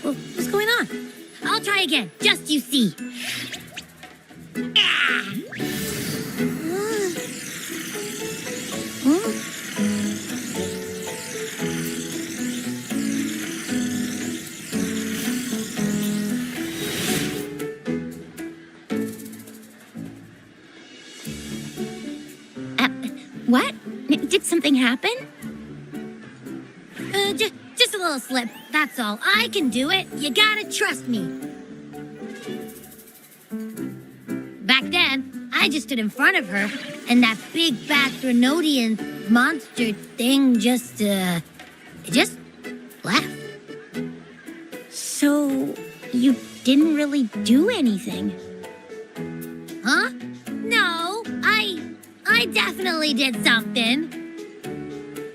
Speaker 8: What's going on? I'll try again, just you see.
Speaker 10: What? Did something happen?
Speaker 8: Just a little slip, that's all. I can do it. You gotta trust me. Back then, I just stood in front of her, and that big bad Threnodian monster thing just left.
Speaker 10: So, you didn't really do anything?
Speaker 8: Huh? No, I definitely did something.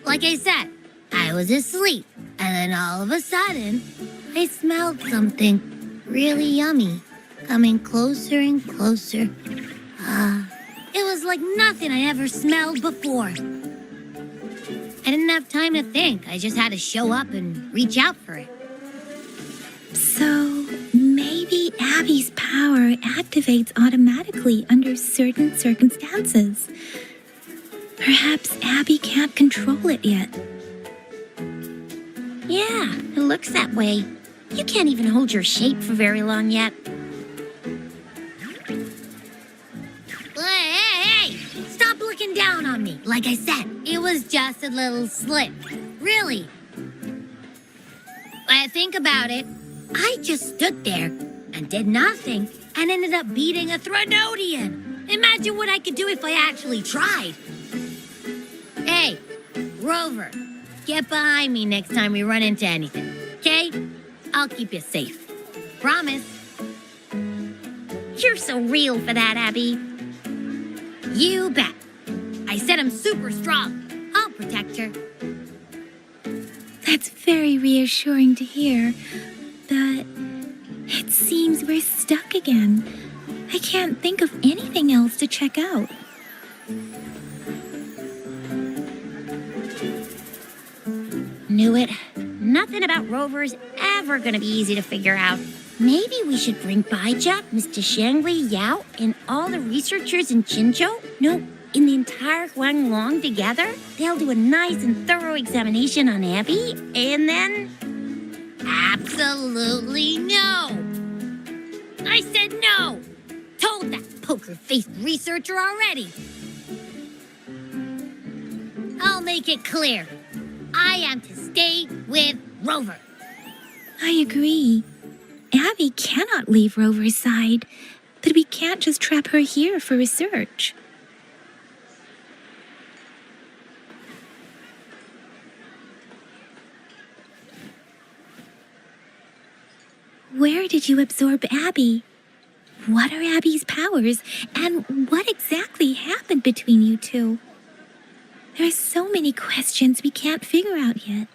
Speaker 8: Like I said, I was asleep, and then all of a sudden, I smelled something really yummy coming closer and closer. It was like nothing I ever smelled before. I didn't have time to think. I just had to show up and reach out for it.
Speaker 3: So, maybe Abby's power activates automatically under certain circumstances. Perhaps Abby can't control it yet.
Speaker 10: Yeah, it looks that way. You can't even hold your shape for very long yet.
Speaker 8: Hey! Stop looking down on me. Like I said, it was just a little slip. Really. When I think about it, I just stood there and did nothing and ended up beating a Threnodian. Imagine what I could do if I actually tried. Hey, Rover, get behind me next time we run into anything, okay? I'll keep you safe. Promise.
Speaker 10: You're so real for that, Abby.
Speaker 8: You bet. I said I'm super strong. I'll protect her.
Speaker 3: That's very reassuring to hear, but it seems we're stuck again. I can't think of anything else to check out.
Speaker 10: Knew it. Nothing about Rover's ever gonna be easy to figure out. Maybe we should bring Baija, Mr. Shangli, Yao, and all the researchers in Jinzhou? No, in the entire Huanglong together? They'll do a nice and thorough examination on Abby, and then...
Speaker 8: Absolutely no! I said no! Told that poker-faced researcher already. I'll make it clear. I am to stay with Rover.
Speaker 3: I agree. Abby cannot leave Rover's side, but we can't just trap her here for research. Where did you absorb Abby? What are Abby's powers, and what exactly happened between you two? There are so many questions we can't figure out yet.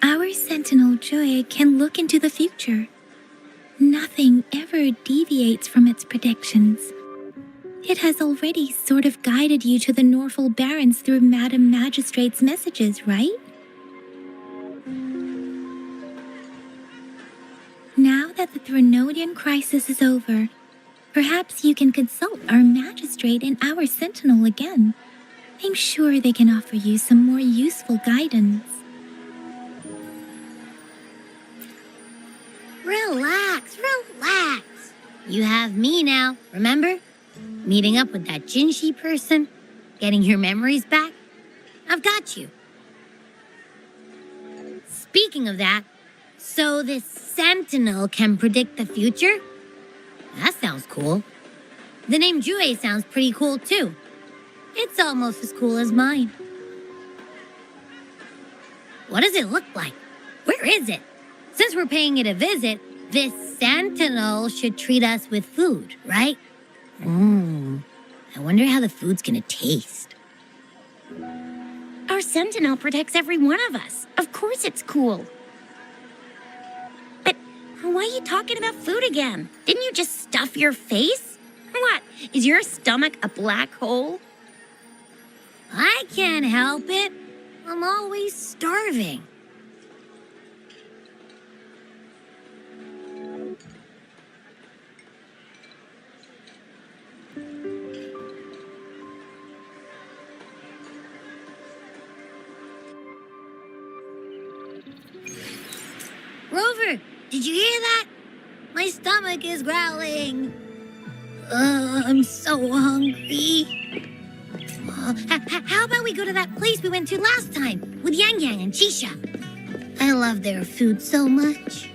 Speaker 3: Our Sentinel Joy can look into the future. Nothing ever deviates from its predictions. It has already sort of guided you to the Norfolk Barrens through Madam Magistrate's messages, right? Now that the Threnodian crisis is over, perhaps you can consult our Magistrate and our Sentinel again. I'm sure they can offer you some more useful guidance.
Speaker 8: Relax, relax. You have me now, remember? Meeting up with that Jinshi person, getting your memories back. I've got you. Speaking of that, so this Sentinel can predict the future? That sounds cool. The name Jue sounds pretty cool too. It's almost as cool as mine. What does it look like? Where is it? Since we're paying it a visit, this Sentinel should treat us with food, right? I wonder how the food's gonna taste.
Speaker 10: Our Sentinel protects every one of us. Of course it's cool. But why are you talking about food again? Didn't you just stuff your face? What, is your stomach a black hole?
Speaker 8: I can't help it. I'm always starving. Rover, did you hear that? My stomach is growling. I'm so hungry. How about we go to that place we went to last time with Yang Yang and Chisha? I love their food so much.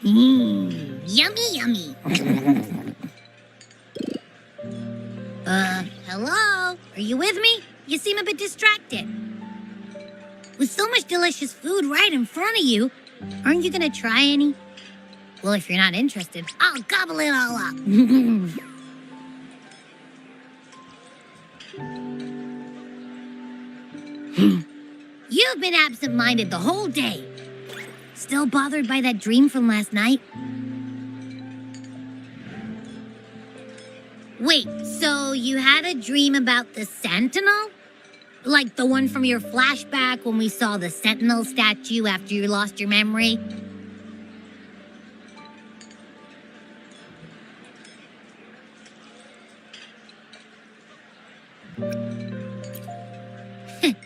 Speaker 8: Yummy, yummy. Hello? Are you with me? You seem a bit distracted. With so much delicious food right in front of you, aren't you gonna try any? Well, if you're not interested, I'll gobble it all up. You've been absent-minded the whole day. Still bothered by that dream from last night? Wait, so you had a dream about the Sentinel? Like the one from your flashback when we saw the Sentinel statue after you lost your memory?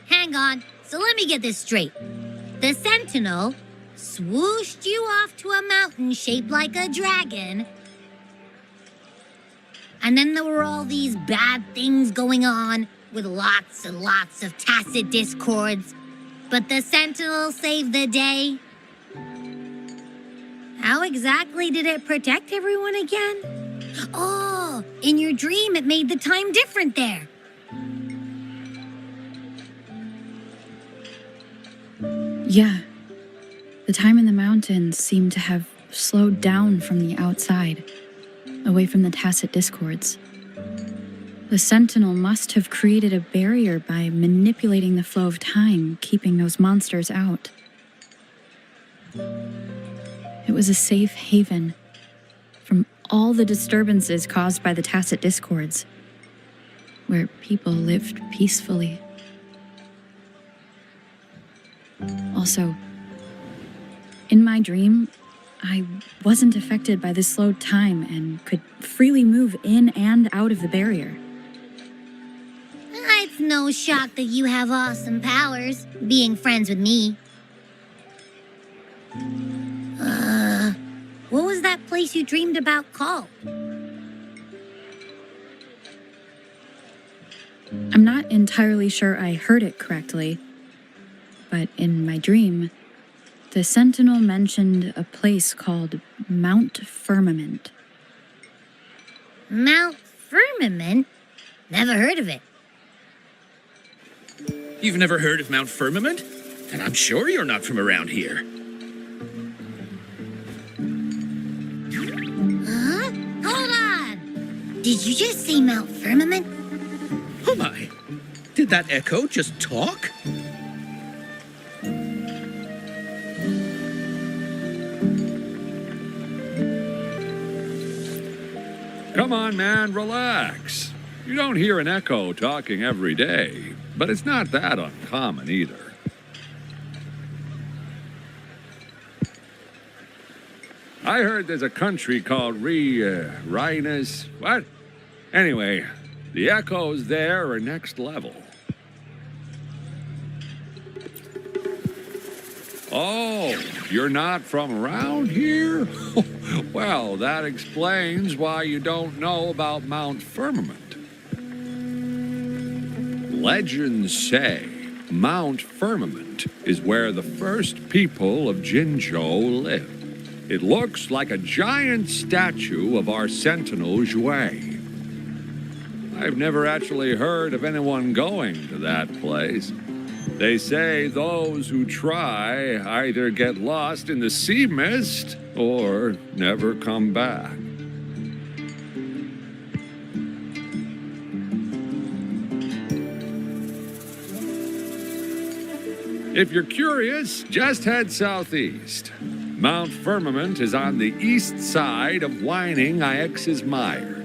Speaker 8: Hang on, so let me get this straight. The Sentinel swooshed you off to a mountain shaped like a dragon, and then there were all these bad things going on with lots and lots of tacit discords, but the Sentinel saved the day. How exactly did it protect everyone again? Oh, in your dream it made the time different there.
Speaker 11: Yeah. The time in the mountains seemed to have slowed down from the outside, away from the tacit discords. The Sentinel must have created a barrier by manipulating the flow of time, keeping those monsters out. It was a safe haven from all the disturbances caused by the tacit discords, where people lived peacefully. Also, in my dream, I wasn't affected by the slowed time and could freely move in and out of the barrier.
Speaker 8: It's no shock that you have awesome powers, being friends with me. What was that place you dreamed about called?
Speaker 11: I'm not entirely sure I heard it correctly, but in my dream, the Sentinel mentioned a place called Mount Firmament.
Speaker 8: Mount Firmament? Never heard of it.
Speaker 6: You've never heard of Mount Firmament? And I'm sure you're not from around here.
Speaker 8: Huh? Hold on! Did you just say Mount Firmament?
Speaker 6: Oh my! Did that echo just talk?
Speaker 2: Come on, man, relax. You don't hear an echo talking every day, but it's not that uncommon either. I heard there's a country called Rhinus. What? Anyway, the echoes there are next level. Oh, you're not from around here? Well, that explains why you don't know about Mount Firmament. Legends say Mount Firmament is where the first people of Jinzhou lived. It looks like a giant statue of our sentinel, Zhui. I've never actually heard of anyone going to that place. They say those who try either get lost in the sea mist or never come back. If you're curious, just head southeast. Mount Firmament is on the east side of Whining Ix's Mire,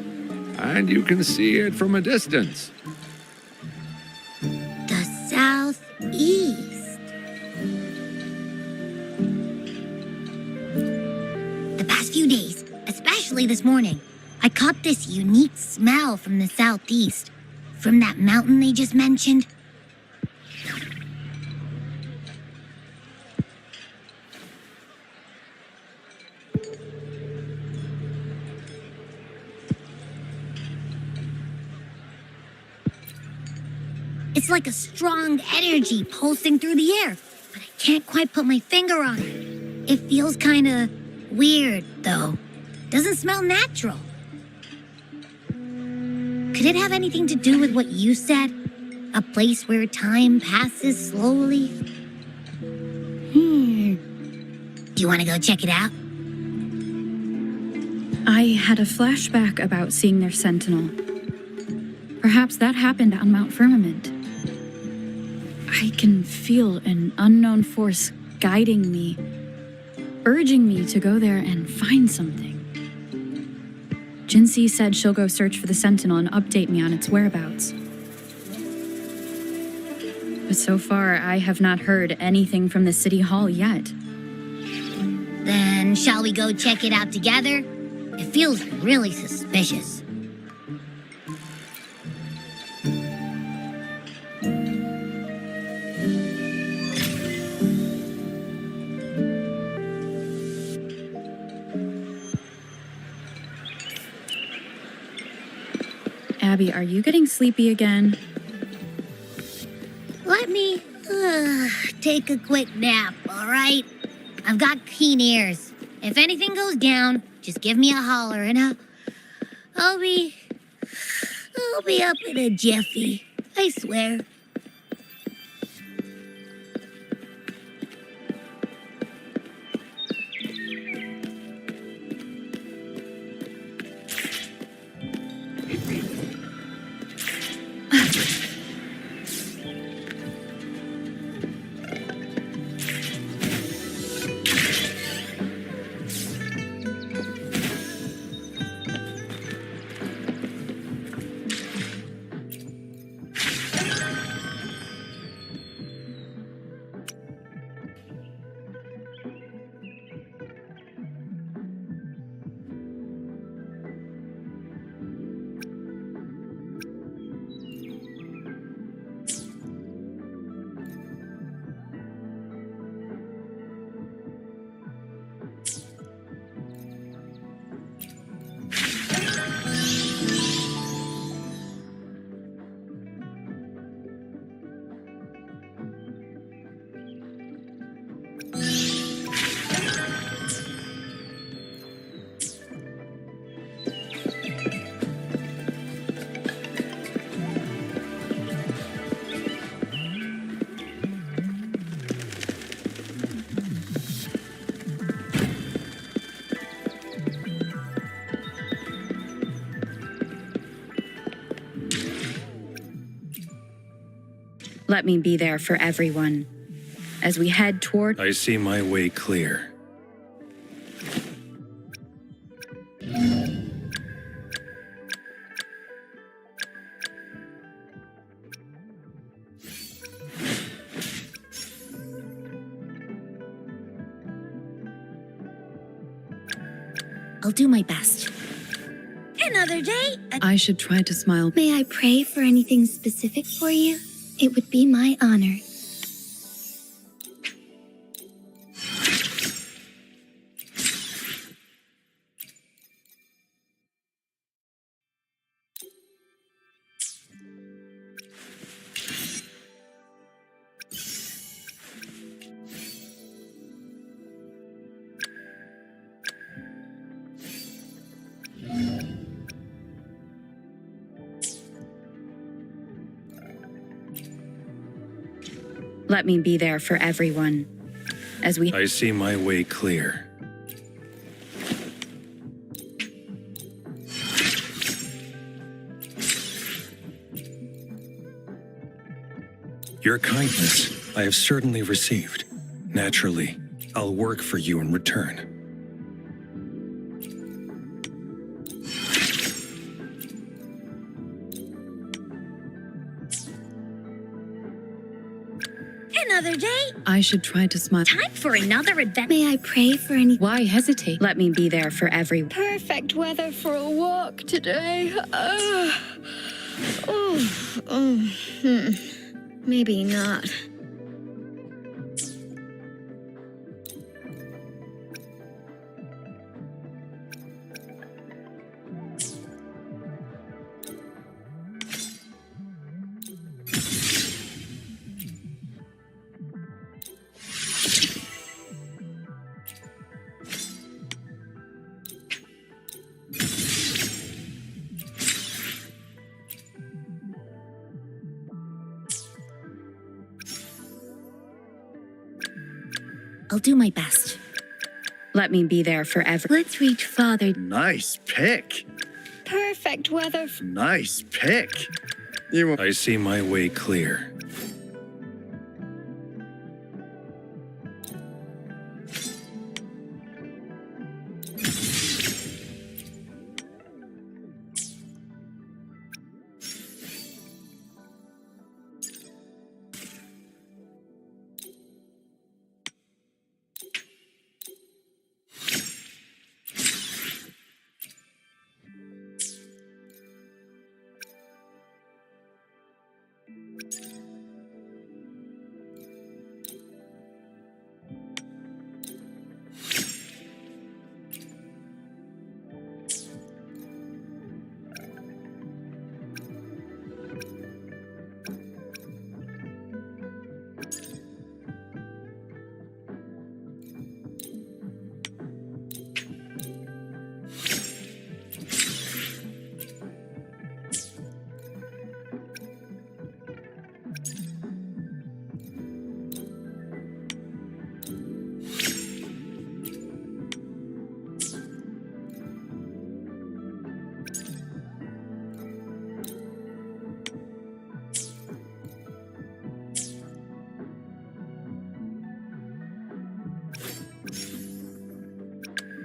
Speaker 2: and you can see it from a distance.
Speaker 8: The southeast. The past few days, especially this morning, I caught this unique smell from the southeast. From that mountain they just mentioned. It's like a strong energy pulsing through the air, but I can't quite put my finger on it. It feels kinda weird, though. Doesn't smell natural. Could it have anything to do with what you said? A place where time passes slowly? Do you want to go check it out?
Speaker 11: I had a flashback about seeing their sentinel. Perhaps that happened on Mount Firmament. I can feel an unknown force guiding me, urging me to go there and find something. Jinxie said she'll go search for the sentinel and update me on its whereabouts. But so far, I have not heard anything from the city hall yet.
Speaker 8: Then shall we go check it out together? It feels really suspicious.
Speaker 11: Abby, are you getting sleepy again?
Speaker 8: Let me take a quick nap, all right? I've got keen ears. If anything goes down, just give me a holler and I'll be up in a jiffy. I swear.
Speaker 11: Let me be there for everyone. As we head toward...
Speaker 20: I see my way clear.
Speaker 10: I'll do my best.
Speaker 8: Another day?
Speaker 11: I should try to smile.
Speaker 4: May I pray for anything specific for you? It would be my honor.
Speaker 11: Let me be there for everyone. As we...
Speaker 20: I see my way clear. Your kindness I have certainly received. Naturally, I'll work for you in return.
Speaker 8: Another day?
Speaker 11: I should try to smile.
Speaker 8: Time for another adventure.
Speaker 4: May I pray for any...
Speaker 11: Why hesitate? Let me be there for everyone.
Speaker 4: Perfect weather for a walk today. Maybe not.
Speaker 10: I'll do my best.
Speaker 11: Let me be there for everyone.
Speaker 4: Let's reach farther.
Speaker 14: Nice pick.
Speaker 4: Perfect weather.
Speaker 14: Nice pick.
Speaker 20: I see my way clear.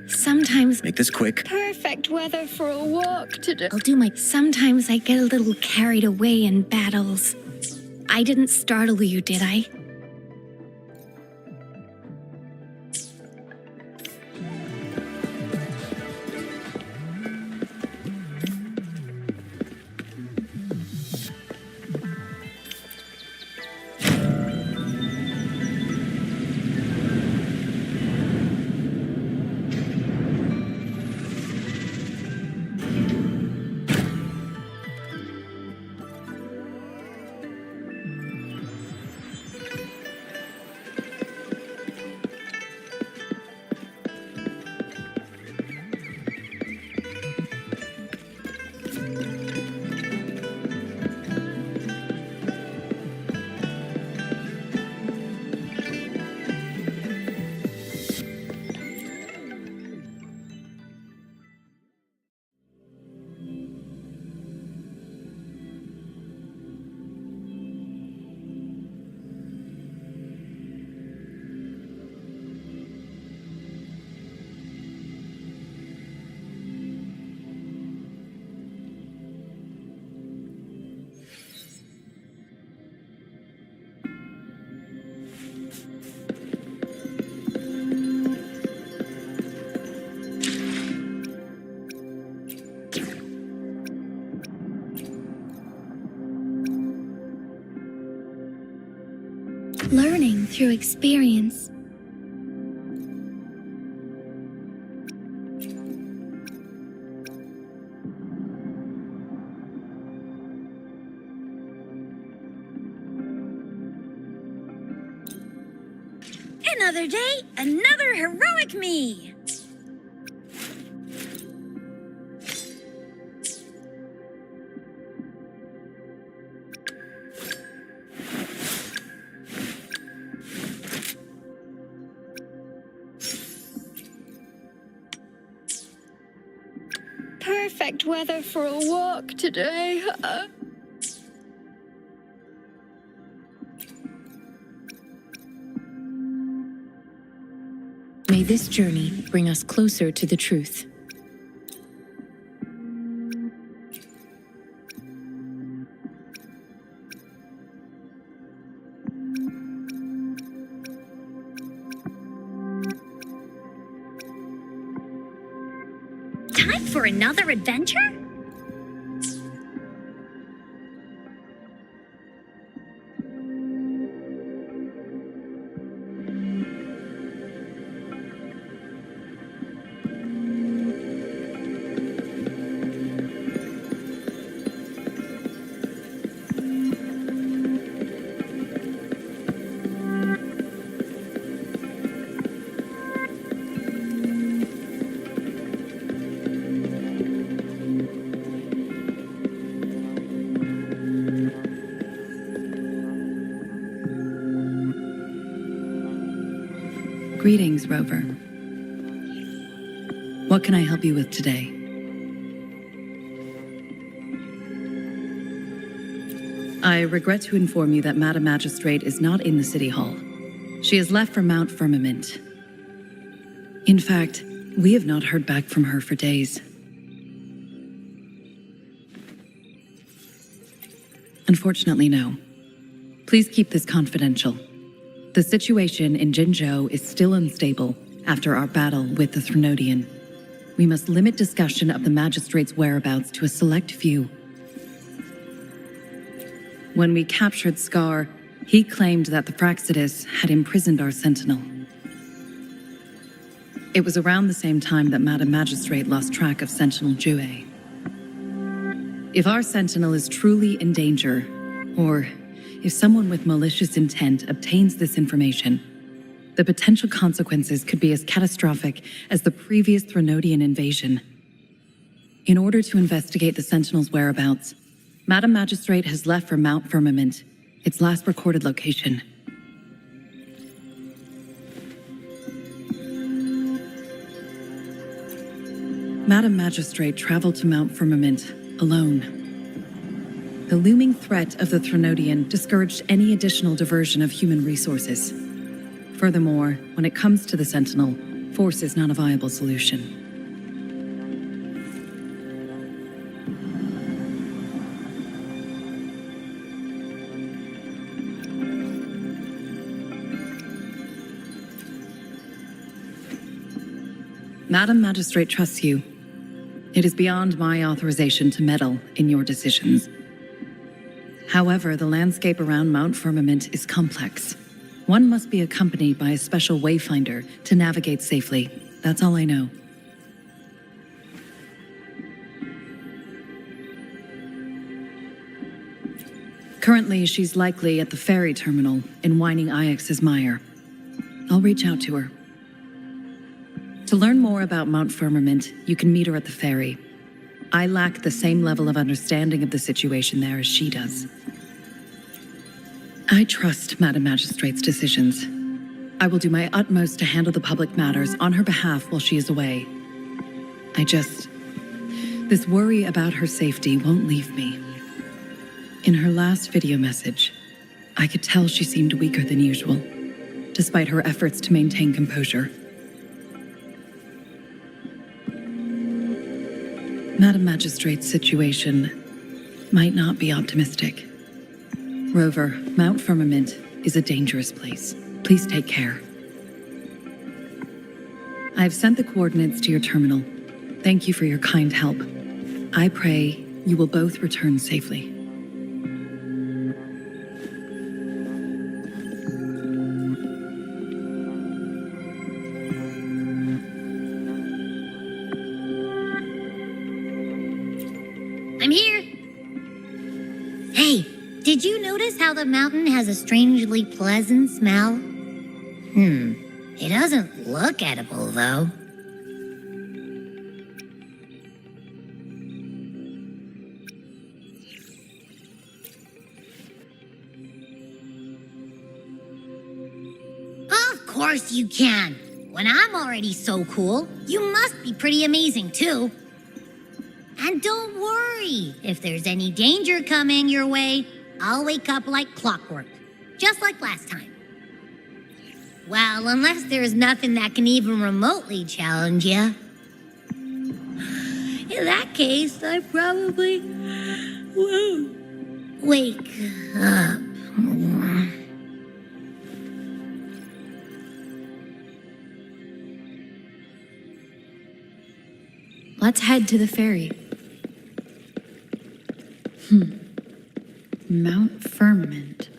Speaker 4: Sometimes...
Speaker 14: Make this quick.
Speaker 4: Perfect weather for a walk today.
Speaker 10: I'll do my...
Speaker 4: Sometimes I get a little carried away in battles. I didn't startle you, did I? Learning through experience.
Speaker 10: Another day, another heroic me!
Speaker 4: Perfect weather for a walk today.
Speaker 15: May this journey bring us closer to the truth.
Speaker 10: Time for another adventure?
Speaker 11: Greetings, Rover. What can I help you with today? I regret to inform you that Madam Magistrate is not in the City Hall. She has left for Mount Firmament. In fact, we have not heard back from her for days. Unfortunately, no. Please keep this confidential. The situation in Jinzhou is still unstable after our battle with the Threnodian. We must limit discussion of the Magistrate's whereabouts to a select few. When we captured Scar, he claimed that the Fraxidus had imprisoned our Sentinel. It was around the same time that Madam Magistrate lost track of Sentinel Jue. If our Sentinel is truly in danger, or if someone with malicious intent obtains this information, the potential consequences could be as catastrophic as the previous Threnodian invasion. In order to investigate the Sentinel's whereabouts, Madam Magistrate has left for Mount Firmament, its last recorded location. Madam Magistrate traveled to Mount Firmament alone. The looming threat of the Threnodian discouraged any additional diversion of human resources. Furthermore, when it comes to the Sentinel, force is not a viable solution. Madam Magistrate trusts you. It is beyond my authorization to meddle in your decisions. However, the landscape around Mount Firmament is complex. One must be accompanied by a special wayfinder to navigate safely. That's all I know. Currently, she's likely at the ferry terminal in Whining Ix's Mire. I'll reach out to her. To learn more about Mount Firmament, you can meet her at the ferry. I lack the same level of understanding of the situation there as she does. I trust Madam Magistrate's decisions. I will do my utmost to handle the public matters on her behalf while she is away. This worry about her safety won't leave me. In her last video message, I could tell she seemed weaker than usual, despite her efforts to maintain composure. Madam Magistrate's situation might not be optimistic. Rover, Mount Firmament is a dangerous place. Please take care. I have sent the coordinates to your terminal. Thank you for your kind help. I pray you will both return safely.
Speaker 8: the mountain has a strangely pleasant smell? It doesn't look edible, though. Of course you can. When I'm already so cool, you must be pretty amazing, too. And don't worry, if there's any danger coming your way, I'll wake up like clockwork, just like last time. Well, unless there's nothing that can even remotely challenge you. In that case, I probably won't wake up.
Speaker 11: Let's head to the ferry. Mount Firmament.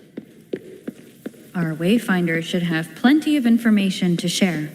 Speaker 11: Our wayfinder should have plenty of information to share.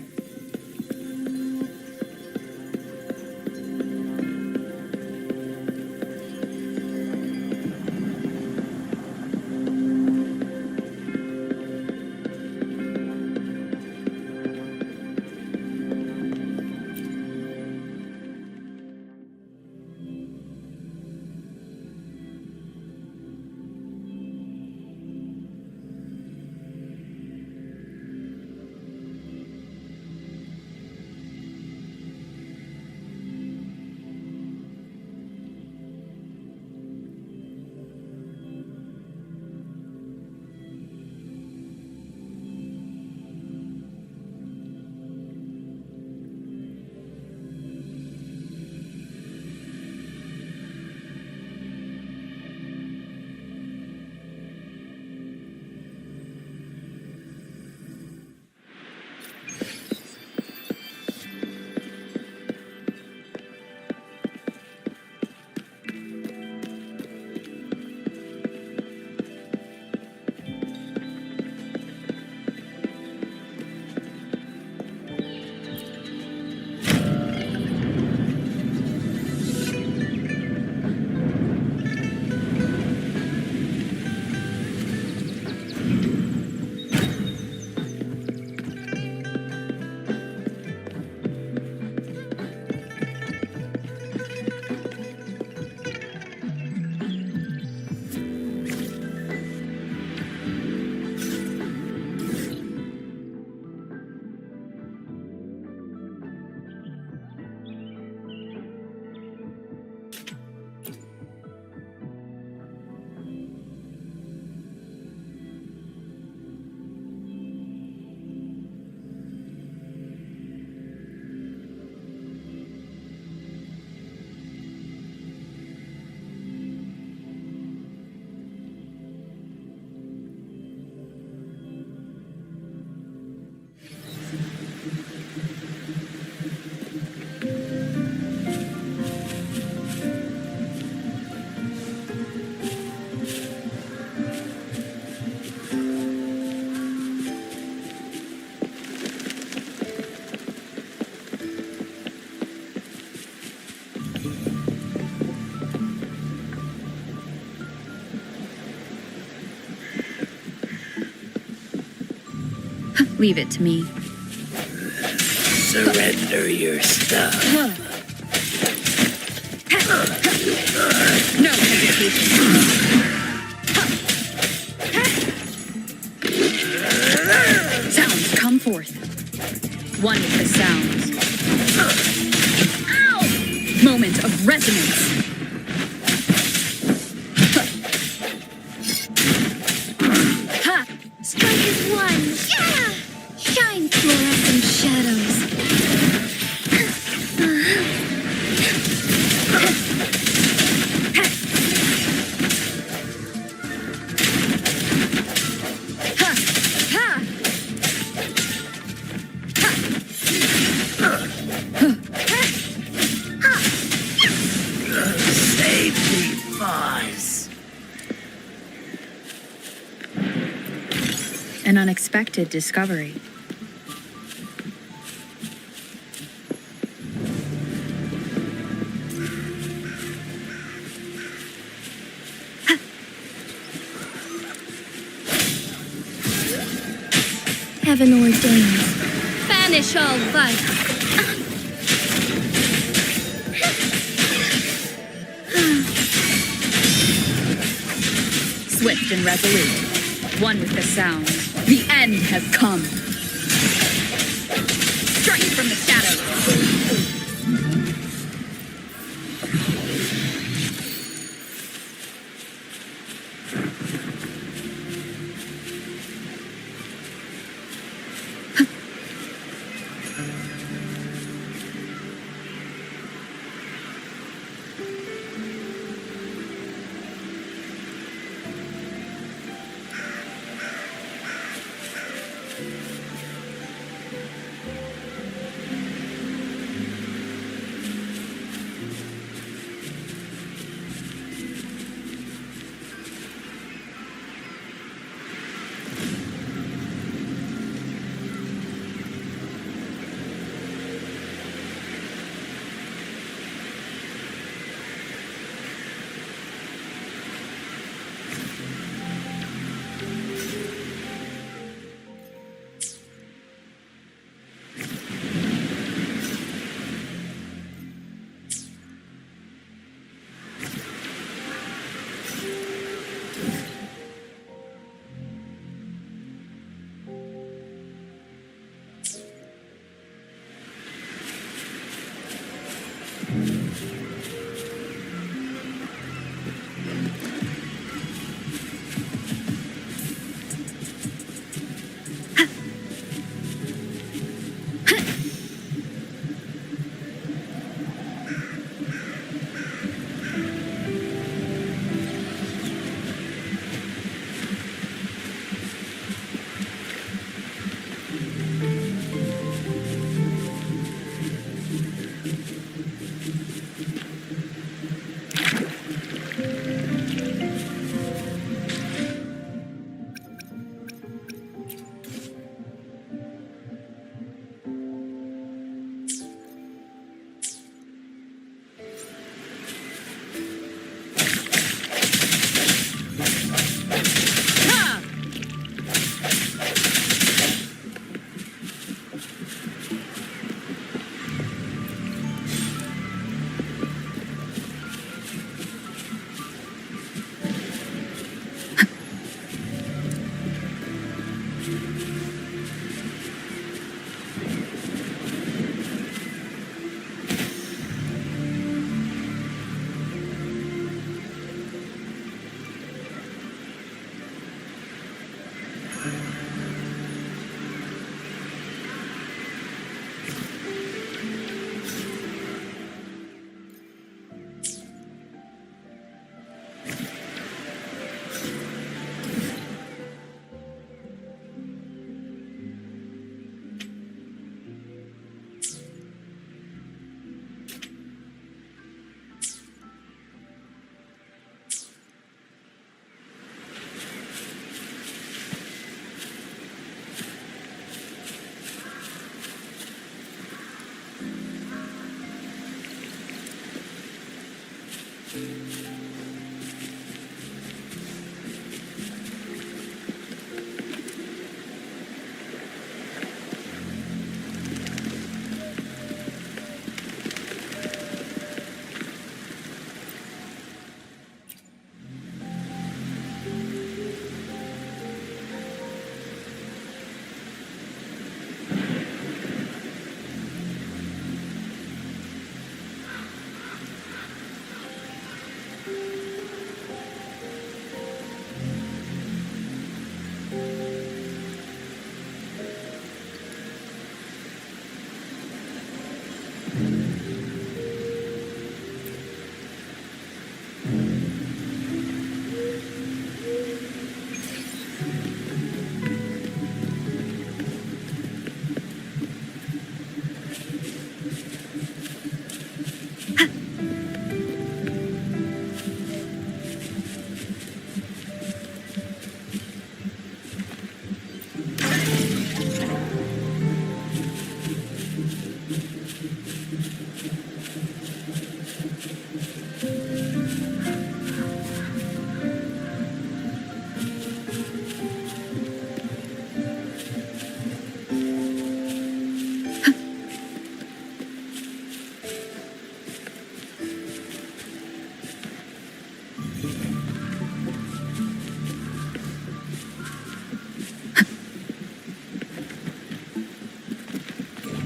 Speaker 11: Leave it to me.
Speaker 13: Surrender your stuff.
Speaker 11: No hesitation. Sounds come forth. One with the sounds. Ow! Moment of resonance.
Speaker 4: Ha! Strike is one. Yeah! Shine, fluorescent shadows.
Speaker 13: Safety buzz.
Speaker 11: An unexpected discovery.
Speaker 4: Heaven ordained. Banish all vice.
Speaker 12: Swift and resolute, one with the sound. The end has come. Strike from the shadows.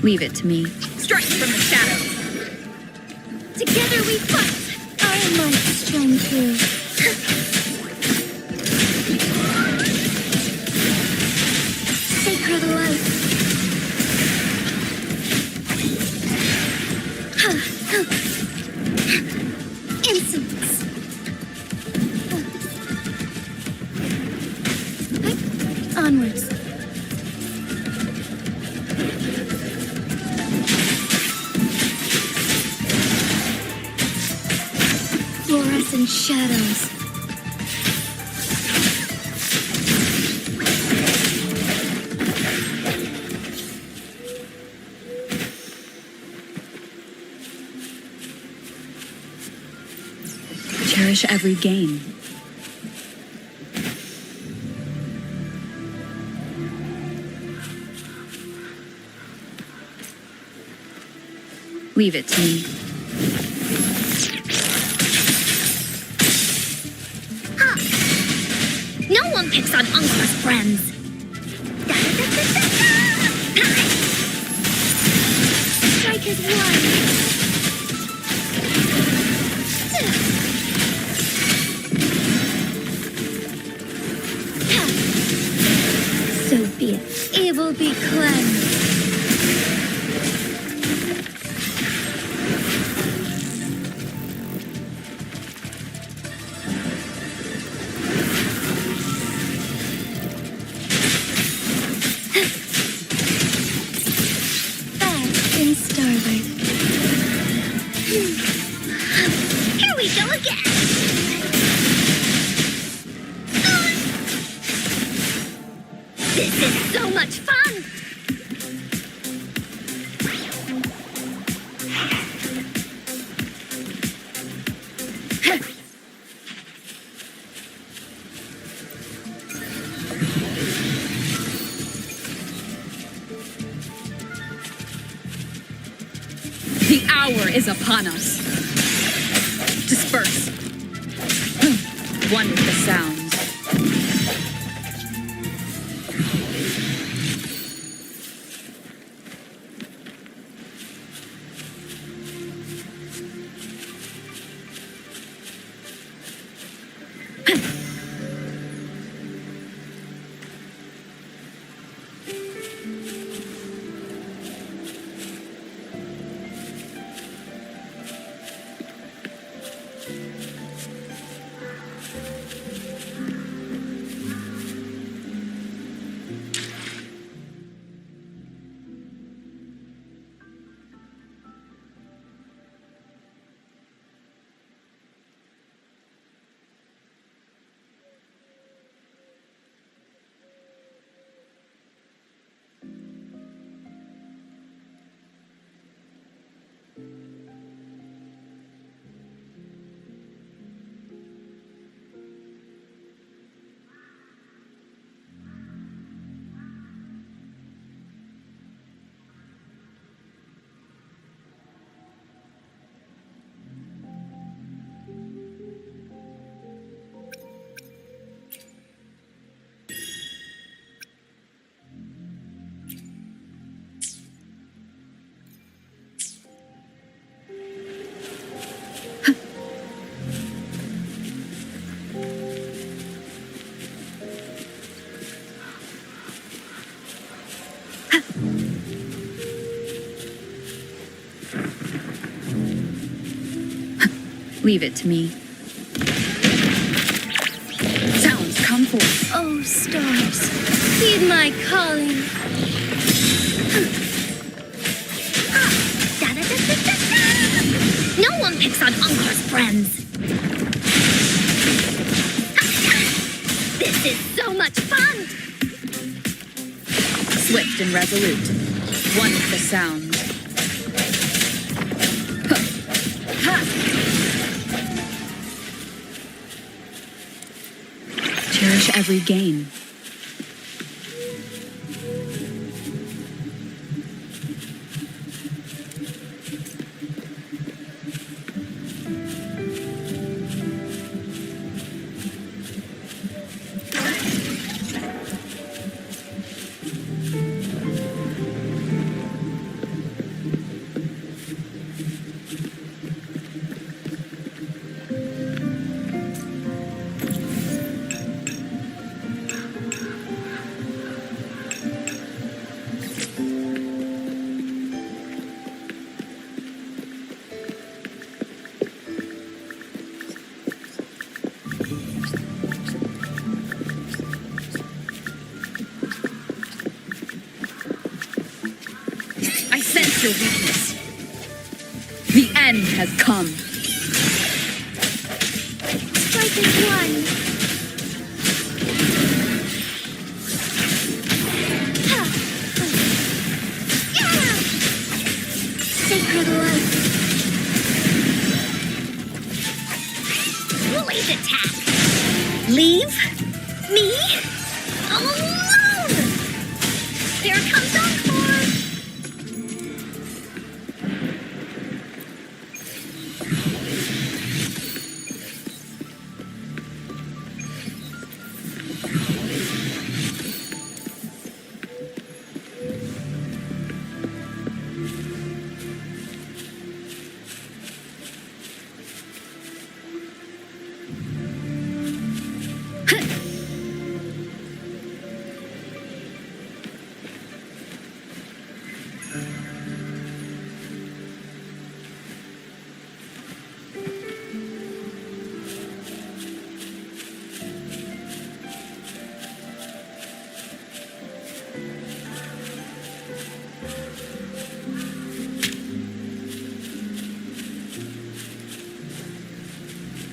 Speaker 11: Leave it to me.
Speaker 12: Strike from the shadows.
Speaker 8: Together we fight. Our might shine through. Sacred light. Insolence. Onwards. Fluorescent shadows.
Speaker 11: Cherish every gain. Leave it to me.
Speaker 8: No one picks on Uncle's friends. Strike as one. So be it. Evil be cleansed. In starlight. Here we go again. This is so much fun.
Speaker 12: The hour is upon us. Disperse. One with the sounds.
Speaker 11: Leave it to me. Sounds come forth.
Speaker 8: Oh, stars, heed my calling. No one picks on Uncle's friends. This is so much fun.
Speaker 11: Swift and resolute. One with the sounds. Cherish every gain.
Speaker 12: I sense your weakness. The end has come.
Speaker 8: Strike is one. Sacred light. Woolly's attack. Leave me alone. Here comes Encore.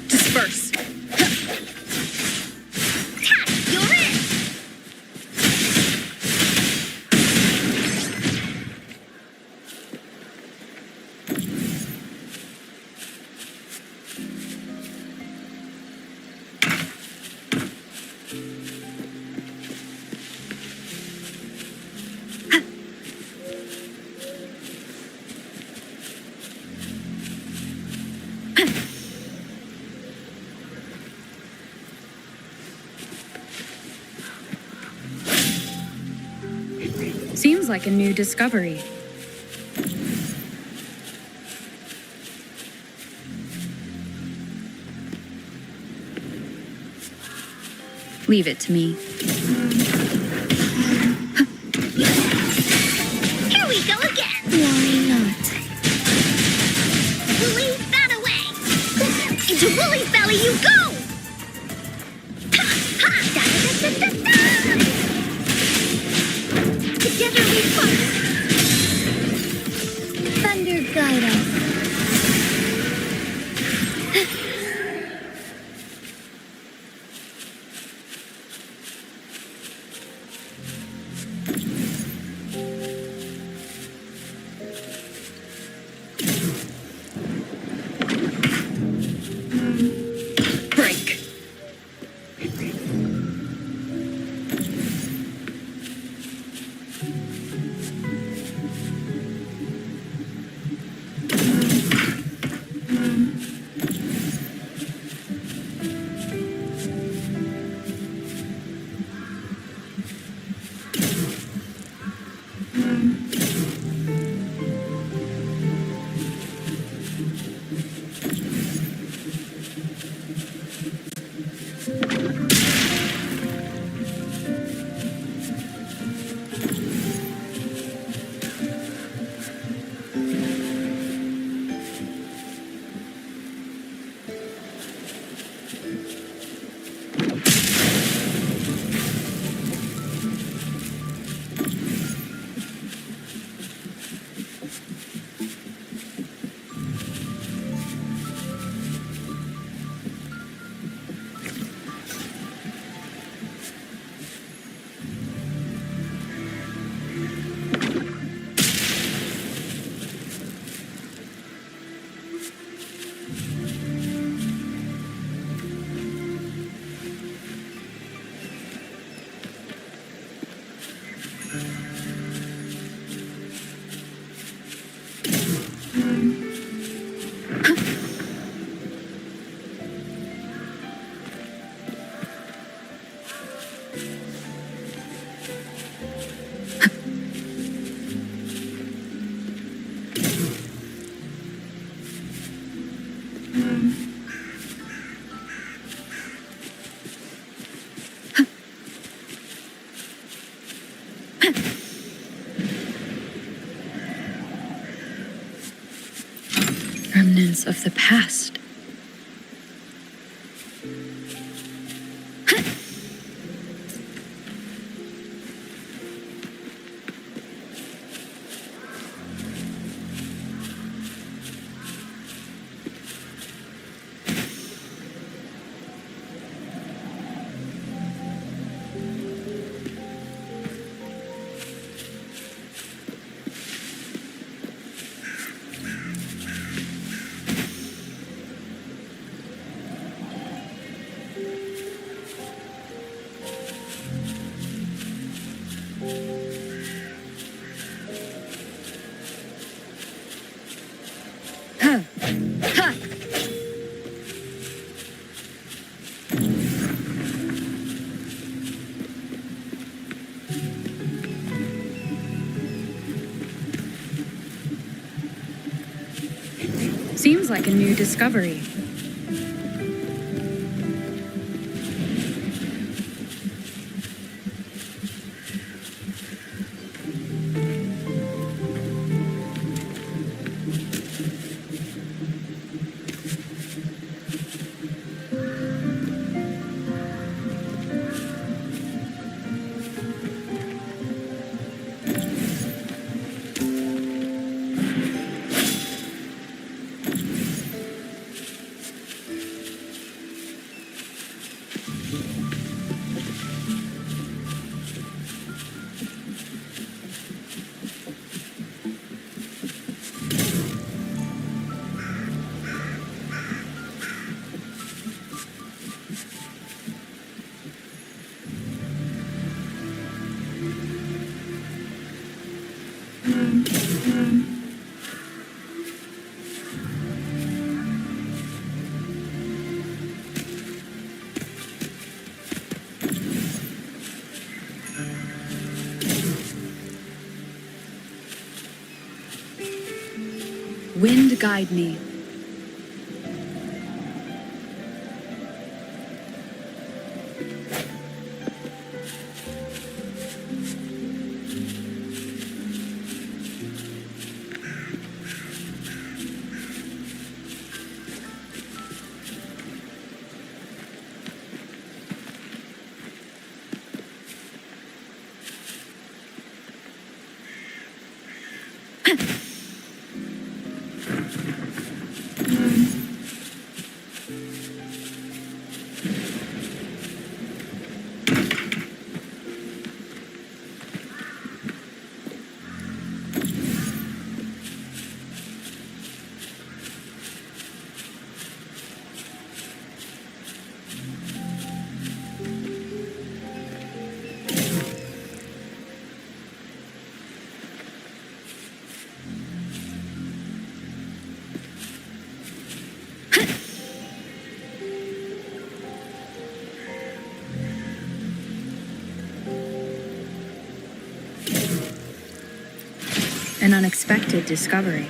Speaker 12: Disperse.
Speaker 8: You're in.
Speaker 11: Seems like a new discovery. Leave it to me.
Speaker 8: Here we go again. Why not? Woolly, that away. Into Woolly's belly you go. Ha ha! Da da da da da da. Together we fight. Thunder guide us.
Speaker 12: Break.
Speaker 11: Remnants of the past. Seems like a new discovery. Wind guide me. An unexpected discovery.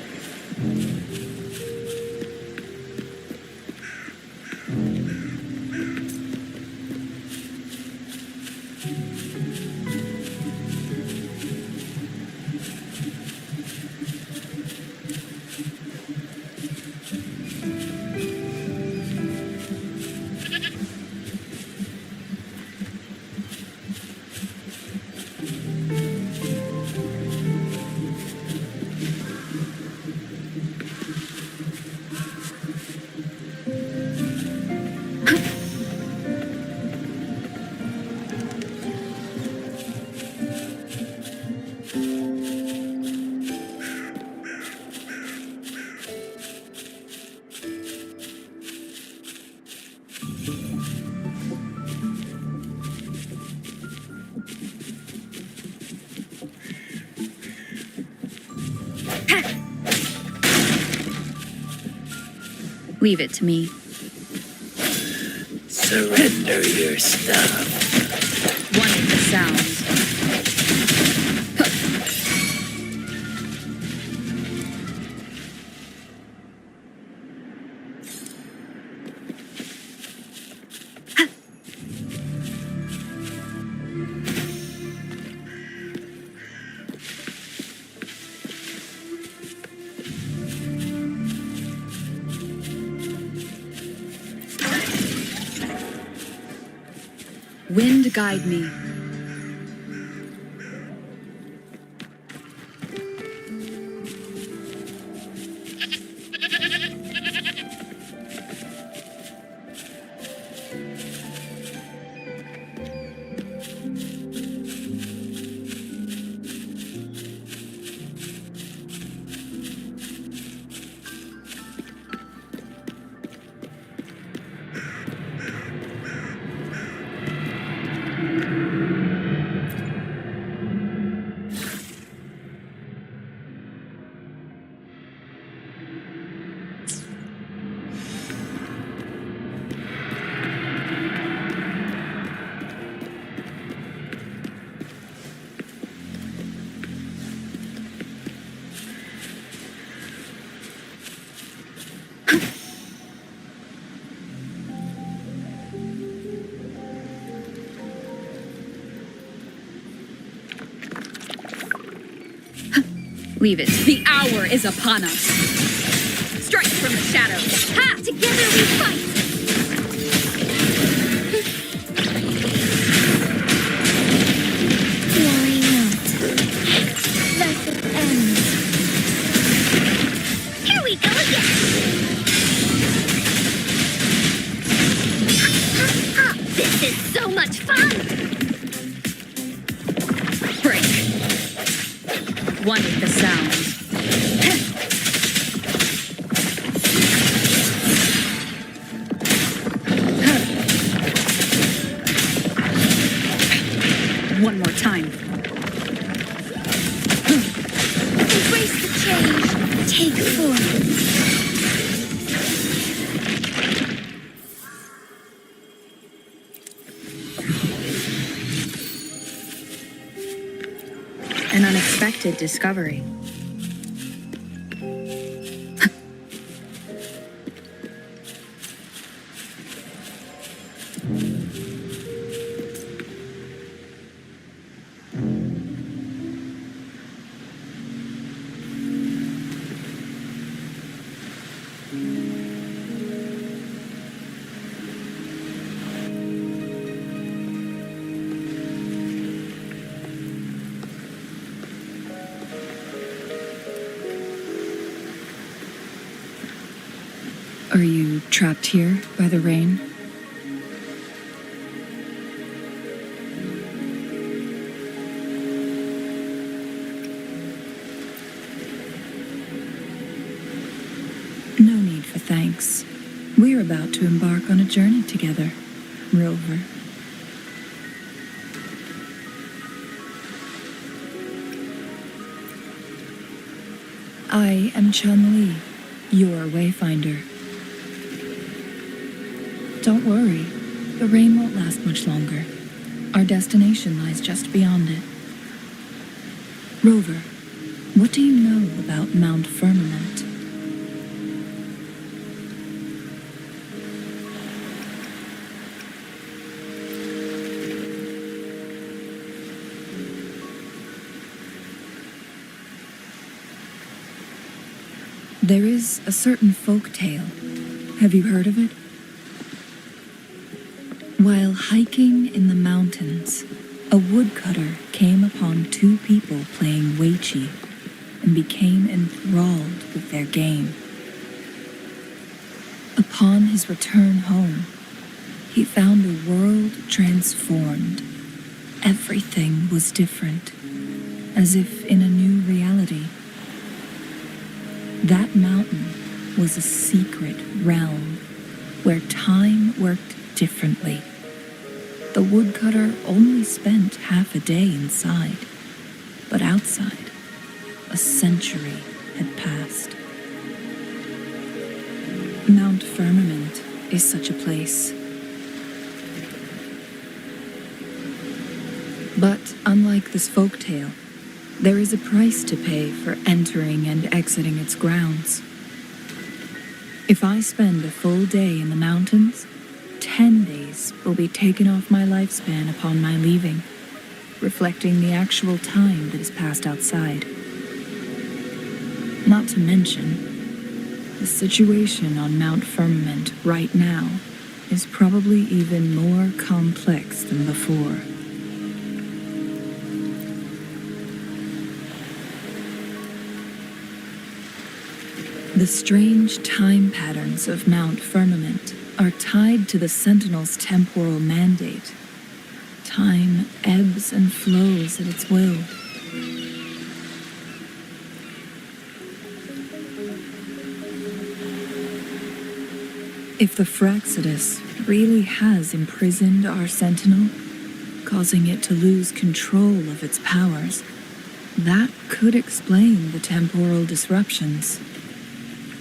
Speaker 11: Leave it to me.
Speaker 13: Surrender your stuff.
Speaker 11: One with the sound. Wind guide me.
Speaker 12: Leave it. The hour is upon us. Strike from the shadows. Ha!
Speaker 8: Together we fight! Why not? Let it end. Here we go again! This is so much fun!
Speaker 12: Break. One with the sound. One more time.
Speaker 8: Embrace the change. Take form.
Speaker 11: An unexpected discovery. Are you trapped here by the rain? No need for thanks. We're about to embark on a journey together, Rover. I am Chun-Li, your wayfinder. Don't worry, the rain won't last much longer. Our destination lies just beyond it. Rover, what do you know about Mount Firmament? There is a certain folk tale. Have you heard of it? While hiking in the mountains, a woodcutter came upon two people playing Weiqi and became enthralled with their game. Upon his return home, he found the world transformed. Everything was different, as if in a new reality. That mountain was a secret realm where time worked differently. The woodcutter only spent half a day inside, but outside, a century had passed. Mount Firmament is such a place. But unlike this folktale, there is a price to pay for entering and exiting its grounds. If I spend a full day in the mountains, 10 days will be taken off my lifespan upon my leaving, reflecting the actual time that is passed outside. Not to mention, the situation on Mount Firmament right now is probably even more complex than before. The strange time patterns of Mount Firmament are tied to the Sentinel's temporal mandate. Time ebbs and flows at its will. If the Fraxidus really has imprisoned our Sentinel, causing it to lose control of its powers, that could explain the temporal disruptions.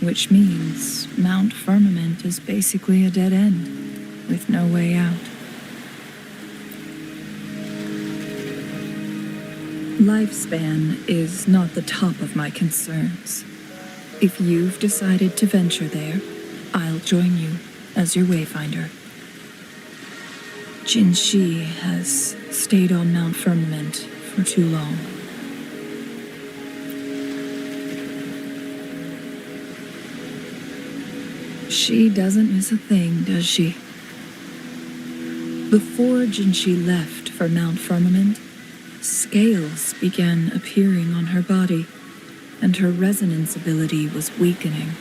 Speaker 11: Which means Mount Firmament is basically a dead end, with no way out. Lifespan is not the top of my concerns. If you've decided to venture there, I'll join you as your wayfinder. Jin Shi has stayed on Mount Firmament for too long.
Speaker 5: She doesn't miss a thing, does she? Before Jinshi left for Mount Firmament, scales began appearing on her body, and her resonance ability was weakening.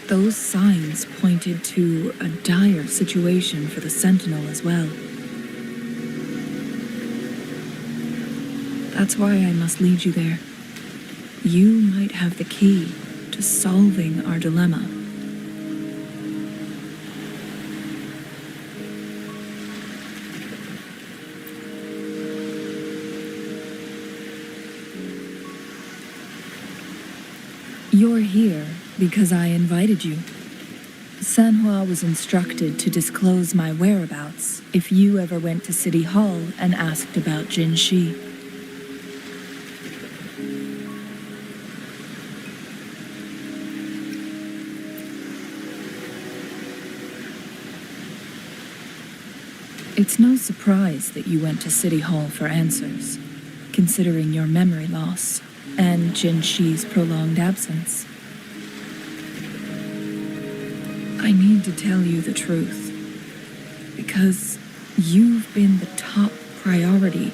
Speaker 5: Those signs pointed to a dire situation for the Sentinel as well. That's why I must lead you there. You might have the key to solving our dilemma. You're here because I invited you. Sanhua was instructed to disclose my whereabouts if you ever went to City Hall and asked about Jinshi. It's no surprise that you went to City Hall for answers, considering your memory loss and Jinshi's prolonged absence. I need to tell you the truth, because you've been the top priority.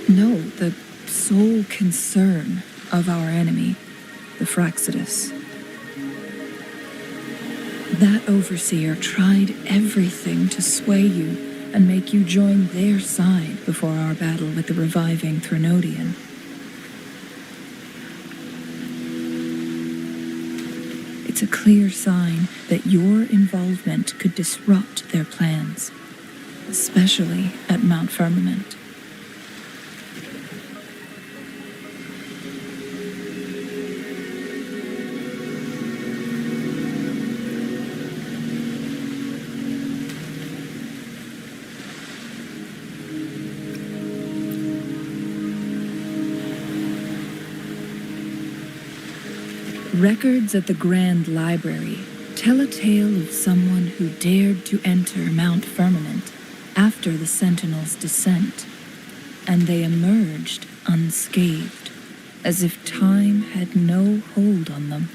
Speaker 5: No, the sole concern of our enemy, the Fraxidus. That overseer tried everything to sway you and make you join their side before our battle with the reviving Threnodian. It's a clear sign that your involvement could disrupt their plans, especially at Mount Firmament. Records at the Grand Library tell a tale of someone who dared to enter Mount Firmament after the Sentinel's descent, and they emerged unscathed, as if time had no hold on them.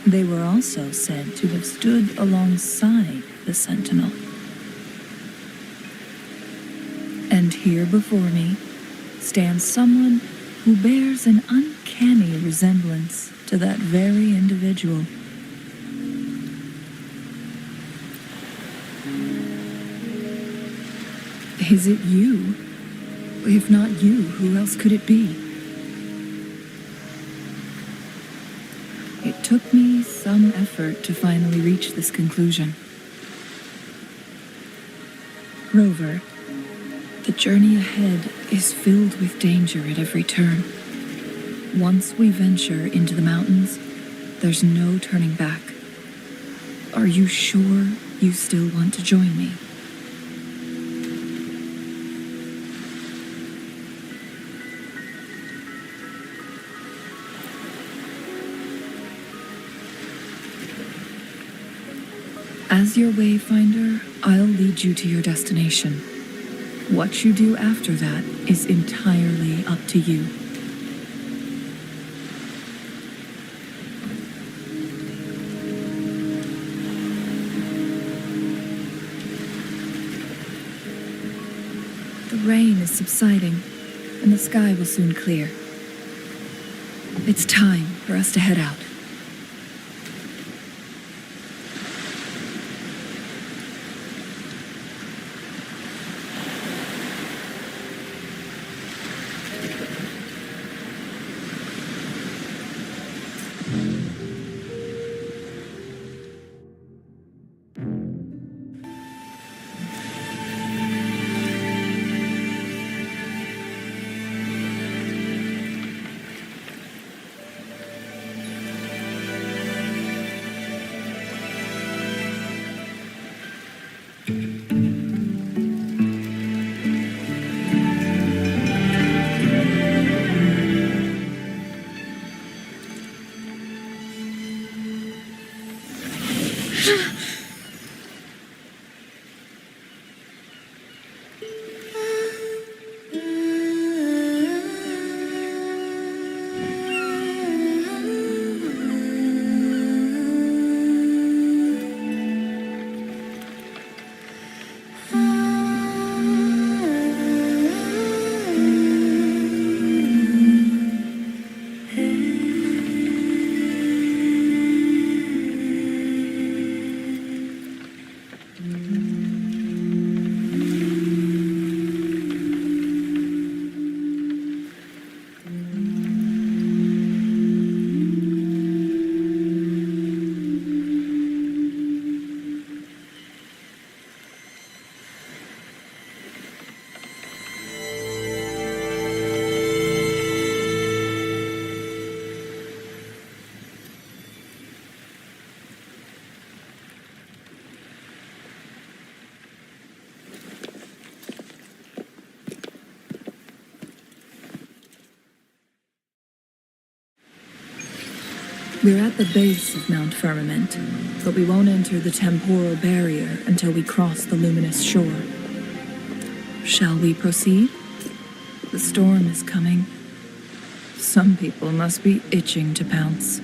Speaker 5: They were also said to have stood alongside the Sentinel. And here before me stands someone who bears an uncanny resemblance to that very individual. Is it you? If not you, who else could it be? It took me some effort to finally reach this conclusion. Rover, the journey ahead is filled with danger at every turn. Once we venture into the mountains, there's no turning back. Are you sure you still want to join me? As your wayfinder, I'll lead you to your destination. What you do after that is entirely up to you. The rain is subsiding, and the sky will soon clear. It's time for us to head out. We're at the base of Mount Firmament, but we won't enter the temporal barrier until we cross the luminous shore. Shall we proceed? The storm is coming. Some people must be itching to pounce.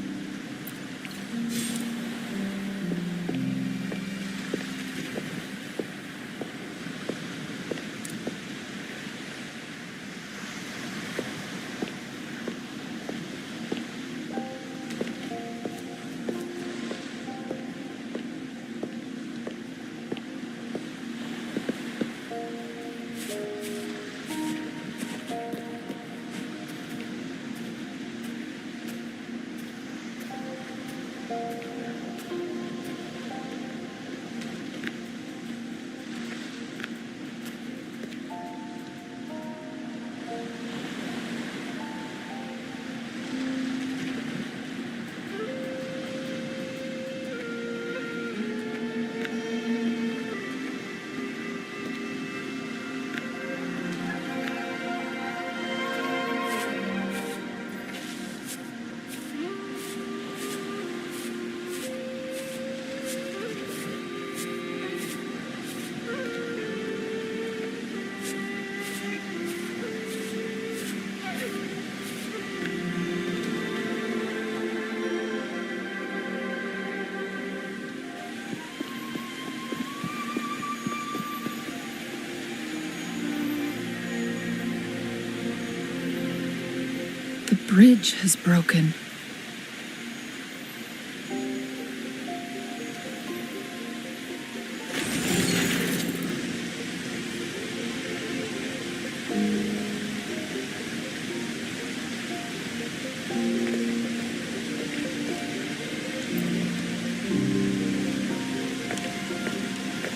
Speaker 5: The bridge has broken.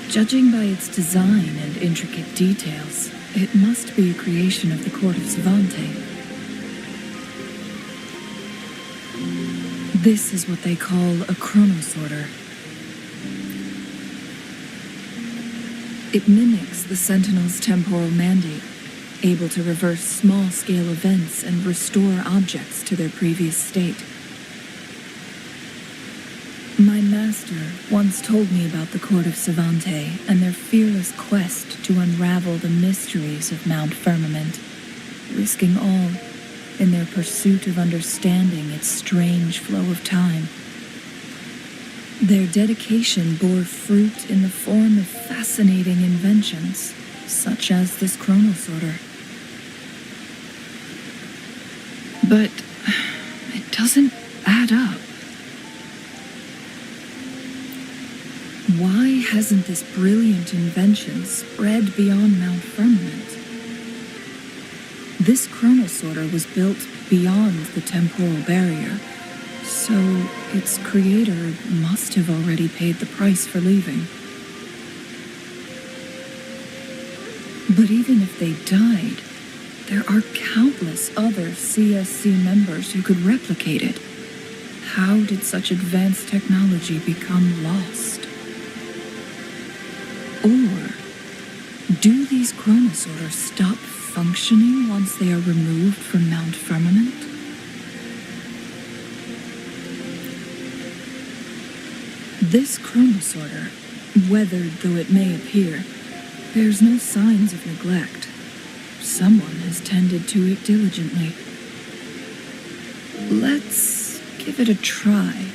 Speaker 5: Judging by its design and intricate details, it must be a creation of the court of Savante. This is what they call a chronosorter. It mimics the Sentinel's temporal mandate, able to reverse small-scale events and restore objects to their previous state. My master once told me about the court of Savante and their fearless quest to unravel the mysteries of Mount Firmament, risking all in their pursuit of understanding its strange flow of time. Their dedication bore fruit in the form of fascinating inventions, such as this chronosorter. But it doesn't add up. Why hasn't this brilliant invention spread beyond Mount Firmament? This chronosorter was built beyond the temporal barrier, so its creator must have already paid the price for leaving. But even if they died, there are countless other CSC members who could replicate it. How did such advanced technology become lost? Or do these chronosorters stop functioning once they are removed from Mount Firmament? This chronosorter, weathered though it may appear, bears no signs of neglect. Someone has tended to it diligently. Let's give it a try.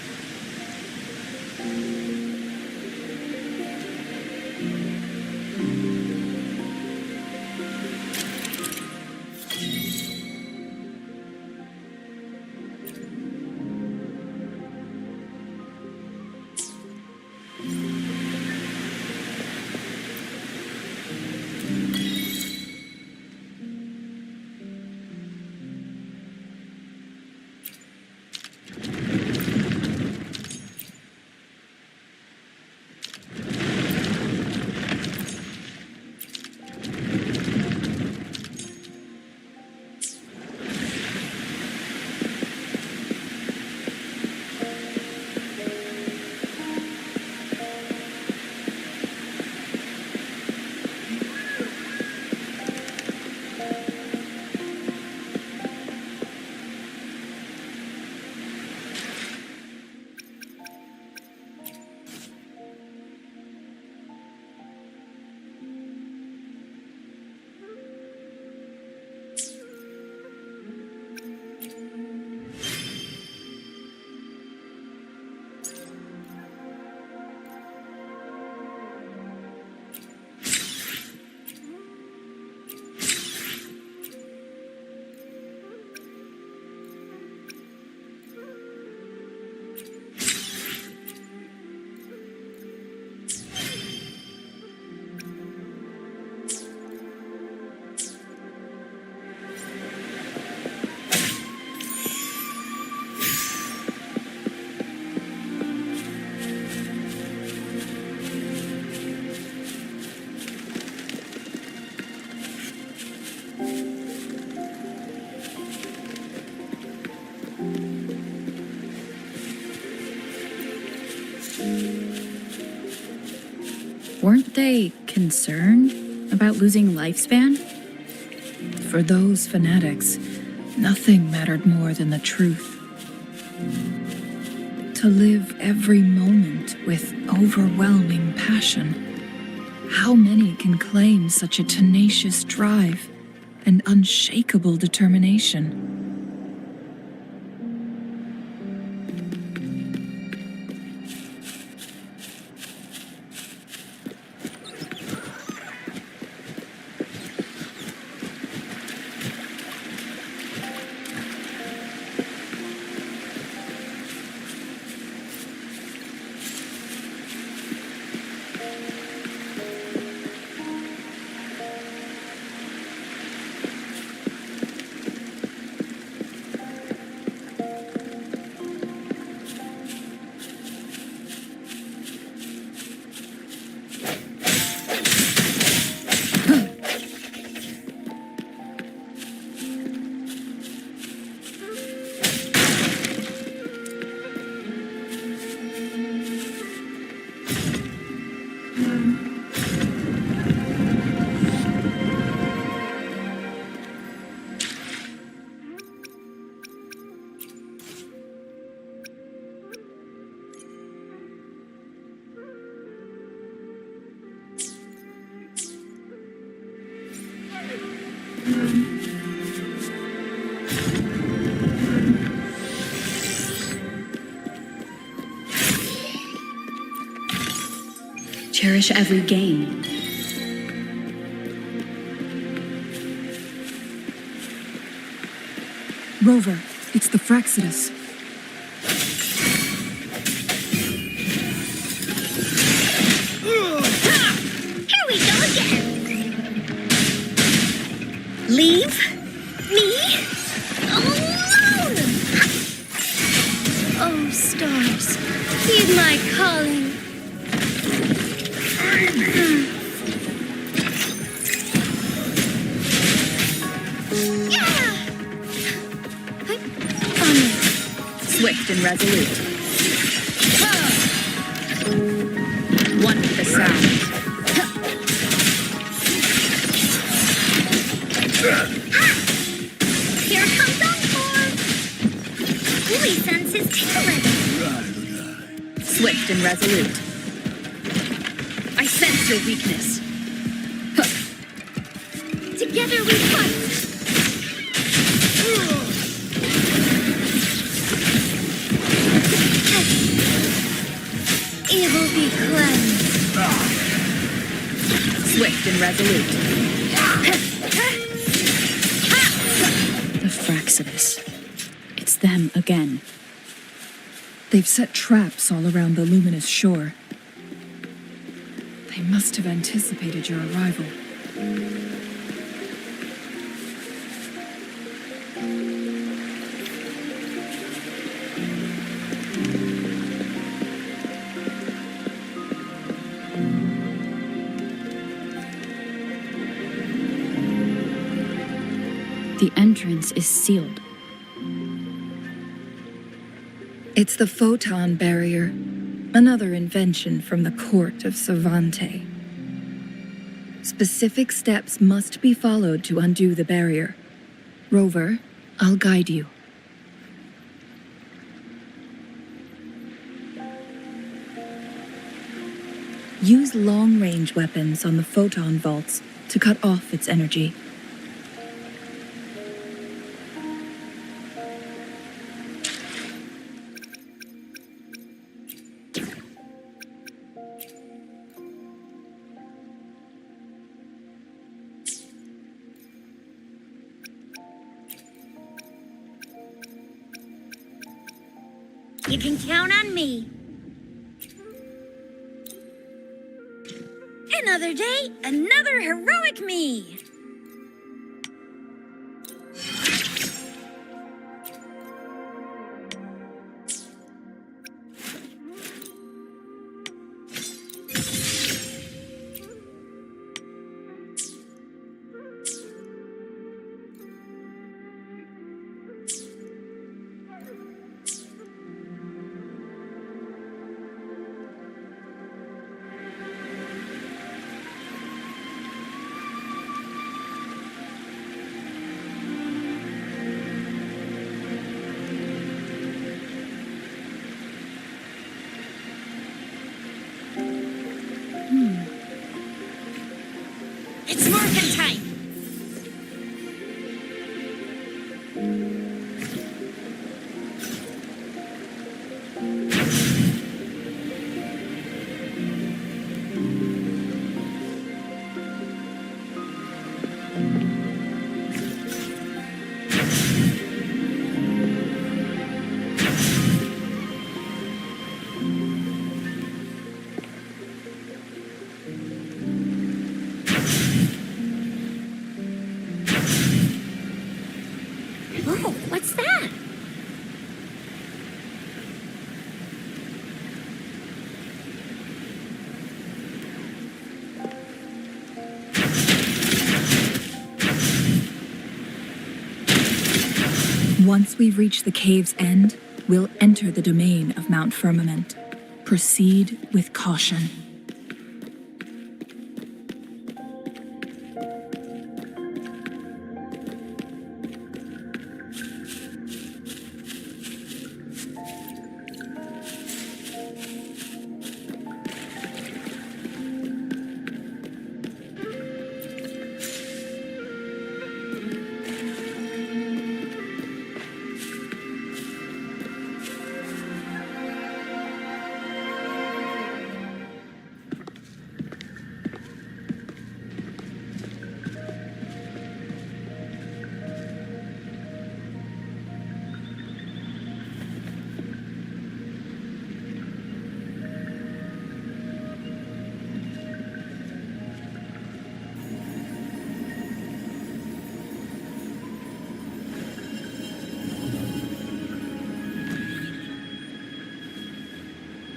Speaker 11: they concerned about losing lifespan?
Speaker 5: For those fanatics, nothing mattered more than the truth. To live every moment with overwhelming passion. How many can claim such a tenacious drive and unshakable determination?
Speaker 12: Cherish every gain.
Speaker 5: Rover, it's the Frexidus.
Speaker 8: Here we go again. Leave me alone. Oh, stars, heed my calling.
Speaker 12: Swift and resolute. One with the sound.
Speaker 8: Here comes Encore. Willie sends his talent.
Speaker 12: Swift and resolute. I sense your weakness.
Speaker 8: Together we fight. Evil be cleansed.
Speaker 12: Swift and resolute.
Speaker 11: The Frexidus. It's them again.
Speaker 5: They've set traps all around the luminous shore. They must have anticipated your arrival.
Speaker 11: The entrance is sealed.
Speaker 5: It's the photon barrier, another invention from the court of Savante. Specific steps must be followed to undo the barrier. Rover, I'll guide you. Use long-range weapons on the photon vaults to cut off its energy.
Speaker 8: You can count on me. Another day, another heroic me.
Speaker 10: Oh, what's that?
Speaker 5: Once we've reached the cave's end, we'll enter the domain of Mount Firmament. Proceed with caution.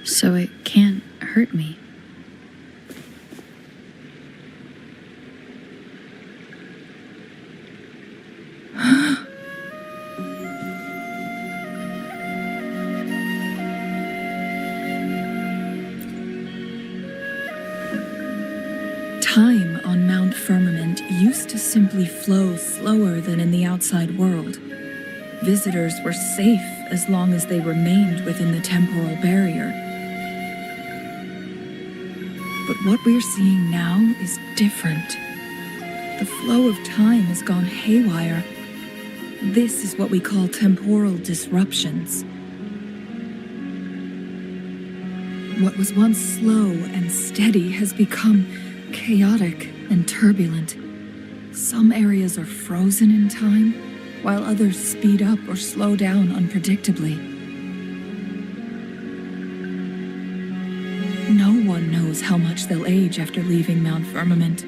Speaker 11: So it can't hurt me.
Speaker 5: Time on Mount Firmament used to simply flow slower than in the outside world. Visitors were safe as long as they remained within the temporal barrier. But what we're seeing now is different. The flow of time has gone haywire. This is what we call temporal disruptions. What was once slow and steady has become chaotic and turbulent. Some areas are frozen in time, while others speed up or slow down unpredictably. No one knows how much they'll age after leaving Mount Firmament,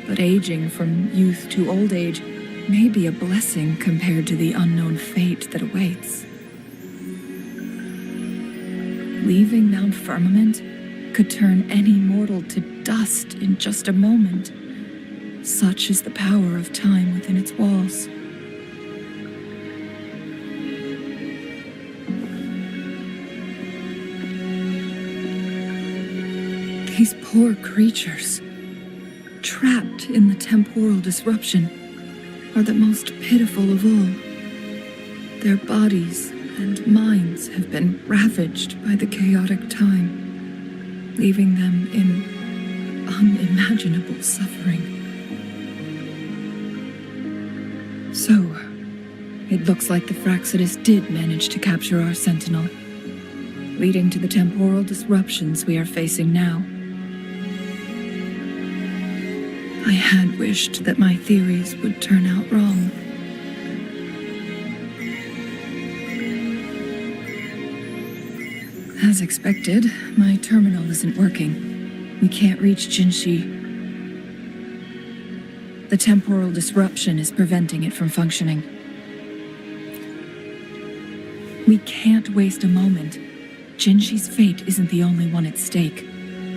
Speaker 5: but aging from youth to old age may be a blessing compared to the unknown fate that awaits. Leaving Mount Firmament could turn any mortal to dust in just a moment. Such is the power of time within its walls. These poor creatures, trapped in the temporal disruption, are the most pitiful of all. Their bodies and minds have been ravaged by the chaotic time, leaving them in unimaginable suffering. So, it looks like the Fraxidus did manage to capture our sentinel, leading to the temporal disruptions we are facing now. I had wished that my theories would turn out wrong. As expected, my terminal isn't working. We can't reach Jinshi. The temporal disruption is preventing it from functioning. We can't waste a moment. Jinshi's fate isn't the only one at stake.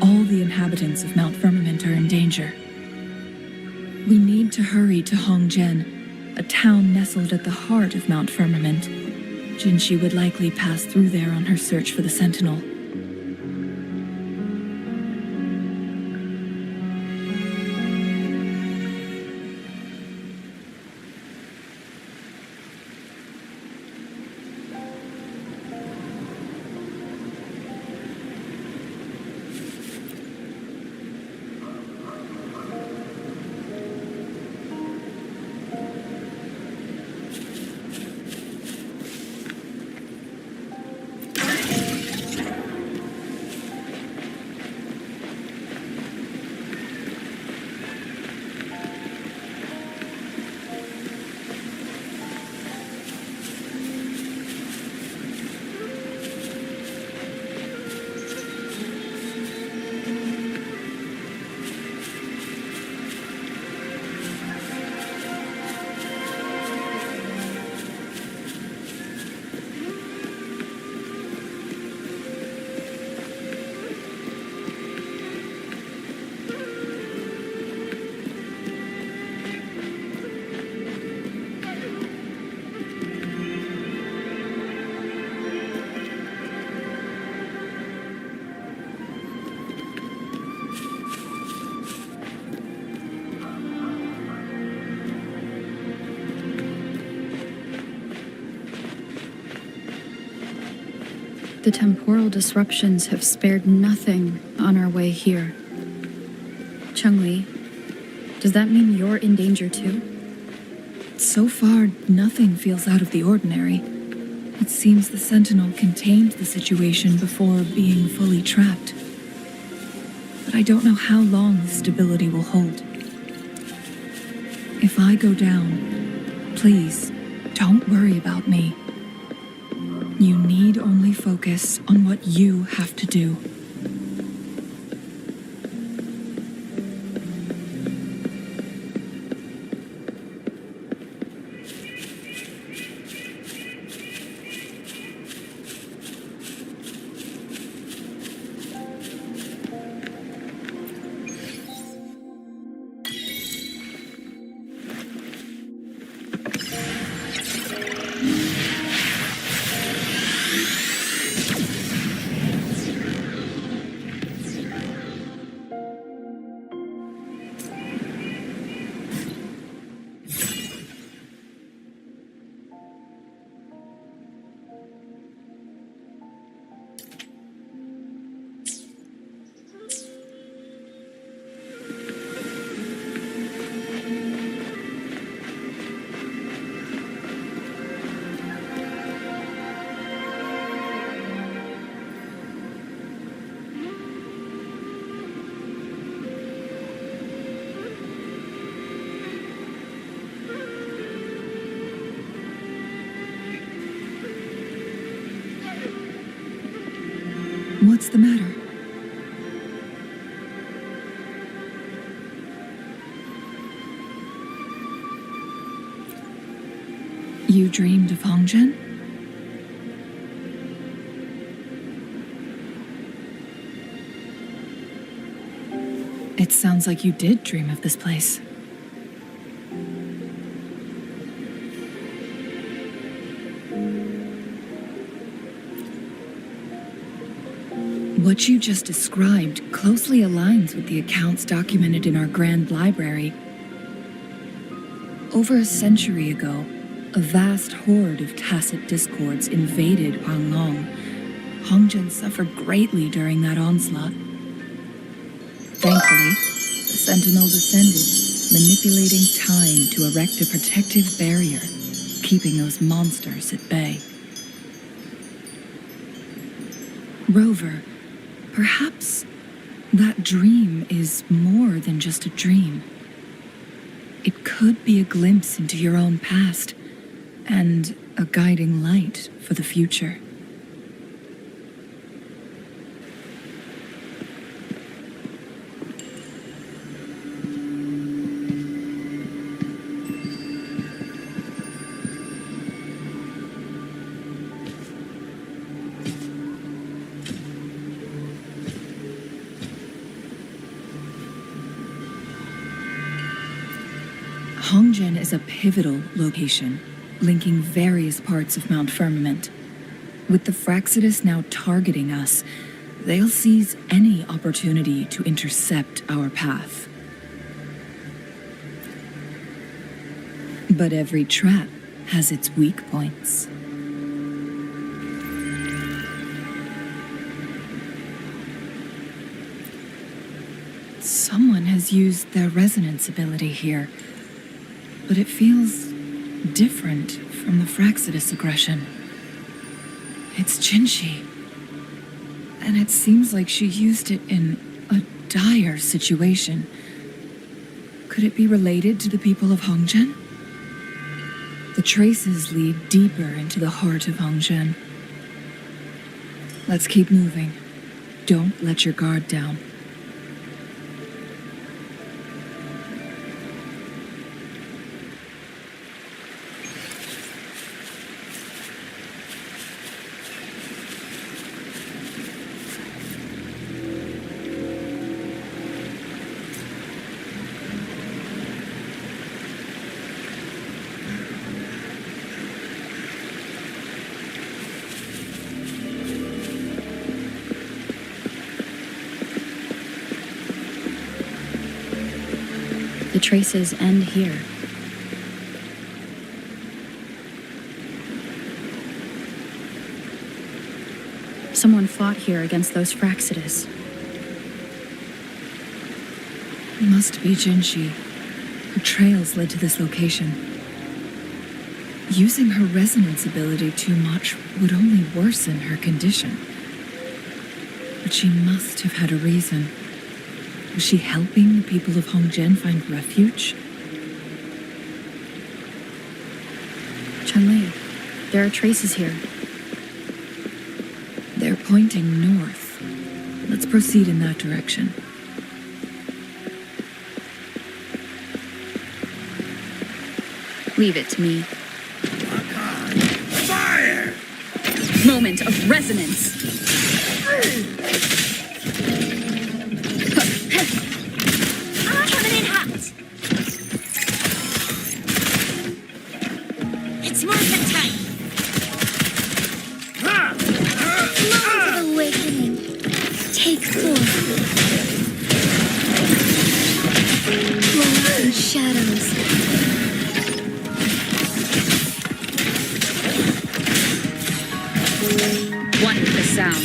Speaker 5: All the inhabitants of Mount Firmament are in danger. We need to hurry to Hongjian, a town nestled at the heart of Mount Firmament. Jinshi would likely pass through there on her search for the Sentinel.
Speaker 11: The temporal disruptions have spared nothing on our way here. Chun-Li, does that mean you're in danger too?
Speaker 5: So far, nothing feels out of the ordinary. It seems the Sentinel contained the situation before being fully trapped. But I don't know how long this stability will hold. If I go down, please, don't worry about me. You need only focus on what you have to do. What's the matter? You dreamed of Hongzhen? It sounds like you did dream of this place. What you just described closely aligns with the accounts documented in our Grand Library. Over a century ago, a vast horde of tacit discords invaded Huanglong. Hongzhen suffered greatly during that onslaught. Thankfully, the Sentinel descended, manipulating time to erect a protective barrier, keeping those monsters at bay. Rover, perhaps that dream is more than just a dream. It could be a glimpse into your own past, and a guiding light for the future. Hongzhen is a pivotal location, linking various parts of Mount Firmament. With the Fraxidus now targeting us, they'll seize any opportunity to intercept our path. But every trap has its weak points. Someone has used their resonance ability here, but it feels different from the Fraxidus aggression. It's Jinshi, and it seems like she used it in a dire situation. Could it be related to the people of Hongzhen? The traces lead deeper into the heart of Hongzhen. Let's keep moving. Don't let your guard down.
Speaker 11: The traces end here. Someone fought here against those Fraxidas.
Speaker 5: Must be Jinshi. Her trails led to this location. Using her resonance ability too much would only worsen her condition. But she must have had a reason. Was she helping the people of Hongzhen find refuge?
Speaker 11: Chun-Li, there are traces here.
Speaker 5: They're pointing north. Let's proceed in that direction.
Speaker 11: Leave it to me.
Speaker 20: Fire!
Speaker 11: Moment of resonance.
Speaker 10: Coming in hot. It's morphin' time.
Speaker 4: Moment of awakening. Take 4. Walls and shadows.
Speaker 11: One with the sound.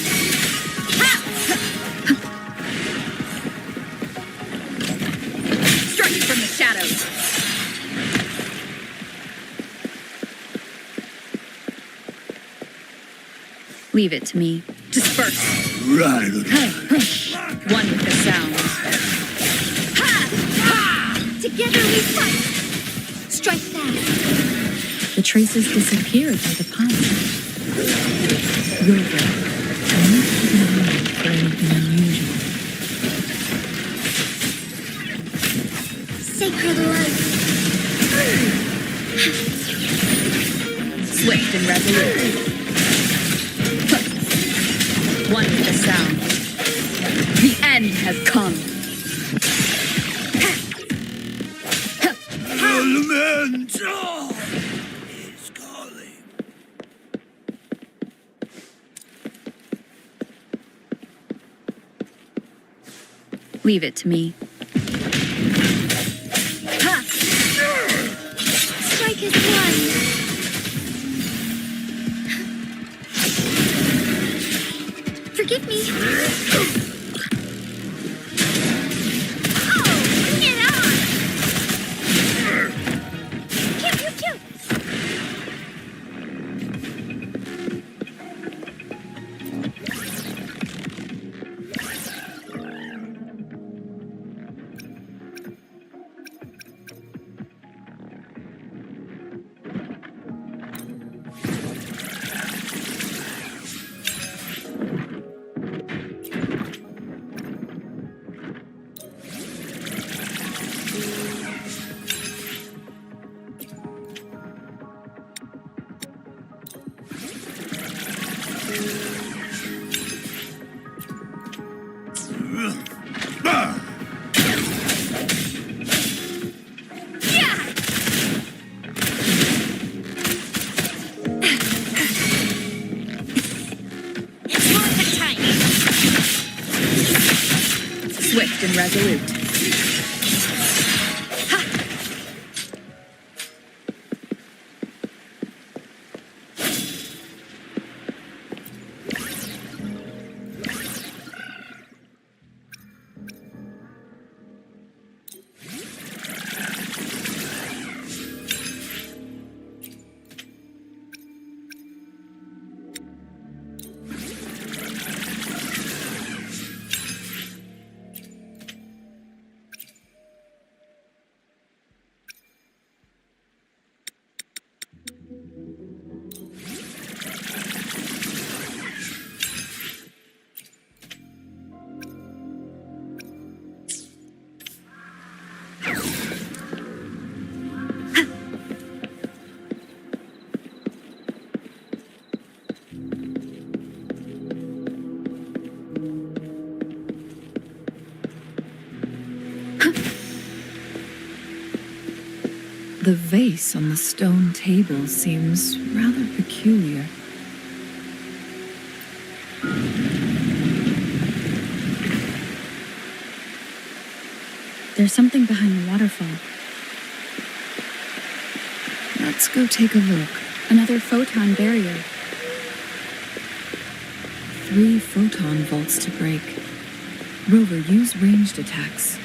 Speaker 11: Strike from the shadows. Leave it to me. Disperse.
Speaker 20: Right.
Speaker 11: One with the sound.
Speaker 4: Together we fight. Strike fast.
Speaker 5: The traces disappeared by the pond. Rover, I need to keep an eye out for anything unusual.
Speaker 4: Sacred light.
Speaker 11: Swift and resolute. One with the sound. The end has come.
Speaker 20: Elemental is calling.
Speaker 11: Leave it to me.
Speaker 4: Strike is one. Forgive me. Oh, bring it on! Pew, pew,
Speaker 11: Swift and resolute.
Speaker 5: The vase on the stone table seems rather peculiar.
Speaker 11: There's something behind the waterfall.
Speaker 5: Let's go take a look.
Speaker 11: Another photon barrier.
Speaker 5: 3 photon vaults to break. Rover, use ranged attacks.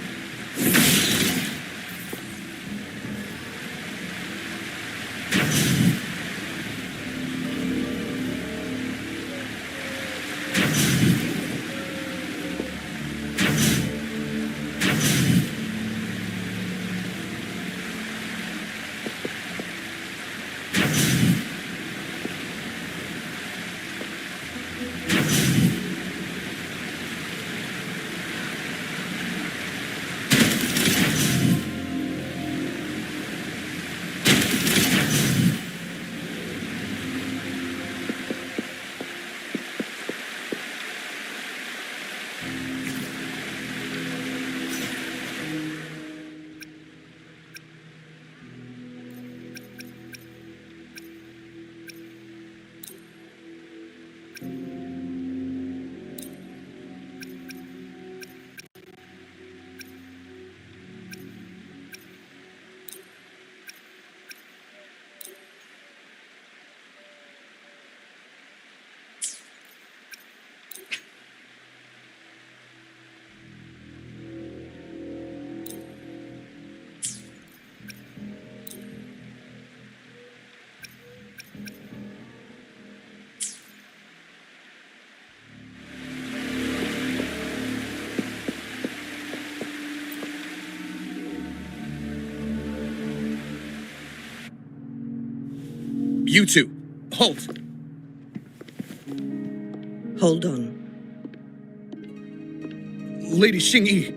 Speaker 6: You two, halt!
Speaker 19: Hold on.
Speaker 6: Lady Xingyi.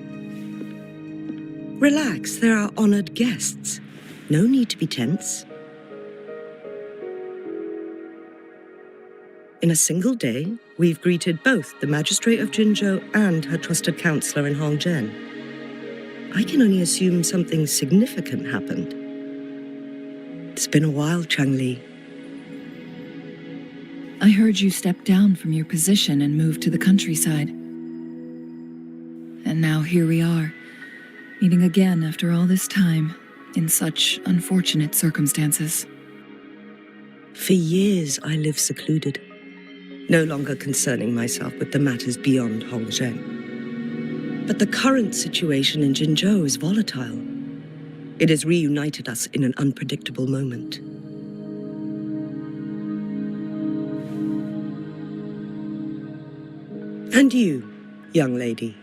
Speaker 19: Relax, there are honored guests. No need to be tense. In a single day, we've greeted both the Magistrate of Jinzhou and her trusted counselor in Hongzhen. I can only assume something significant happened. It's been a while, Changli.
Speaker 5: I heard you stepped down from your position and moved to the countryside. And now here we are, meeting again after all this time, in such unfortunate circumstances.
Speaker 19: For years, I lived secluded, no longer concerning myself with the matters beyond Hongzhen. But the current situation in Jinzhou is volatile. It has reunited us in an unpredictable moment. And you, young lady,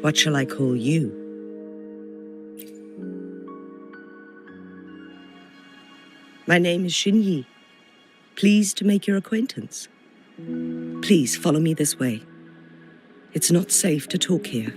Speaker 19: what shall I call you? My name is Xinyi. Pleased to make your acquaintance. Please follow me this way. It's not safe to talk here.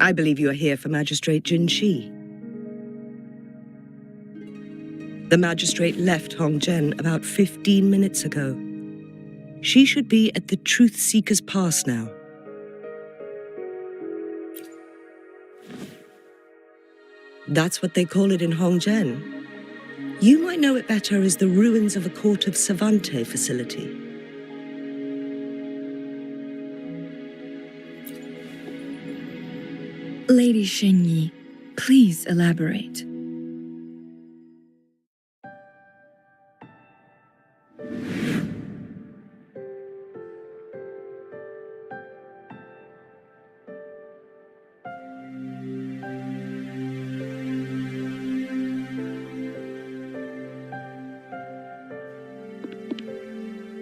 Speaker 19: I believe you are here for Magistrate Jin Shi. The magistrate left Hongzhen about 15 minutes ago. She should be at the Truth Seeker's Pass now. That's what they call it in Hongzhen. You might know it better as the ruins of a Court of Savante facility.
Speaker 5: Lady Xingyi, please elaborate.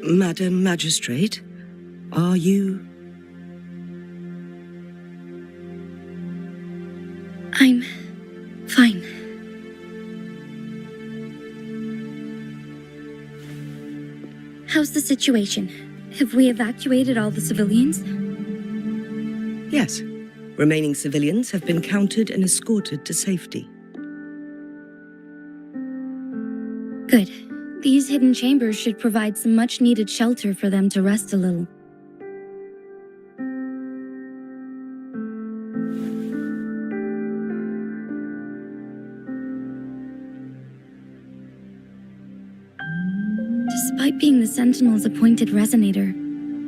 Speaker 19: Madam Magistrate, are you...
Speaker 10: I'm fine. How's the situation? Have we evacuated all the civilians?
Speaker 19: Yes. Remaining civilians have been counted and escorted to safety.
Speaker 10: Good. These hidden chambers should provide some much-needed shelter for them to rest a little. Despite being the Sentinel's appointed resonator,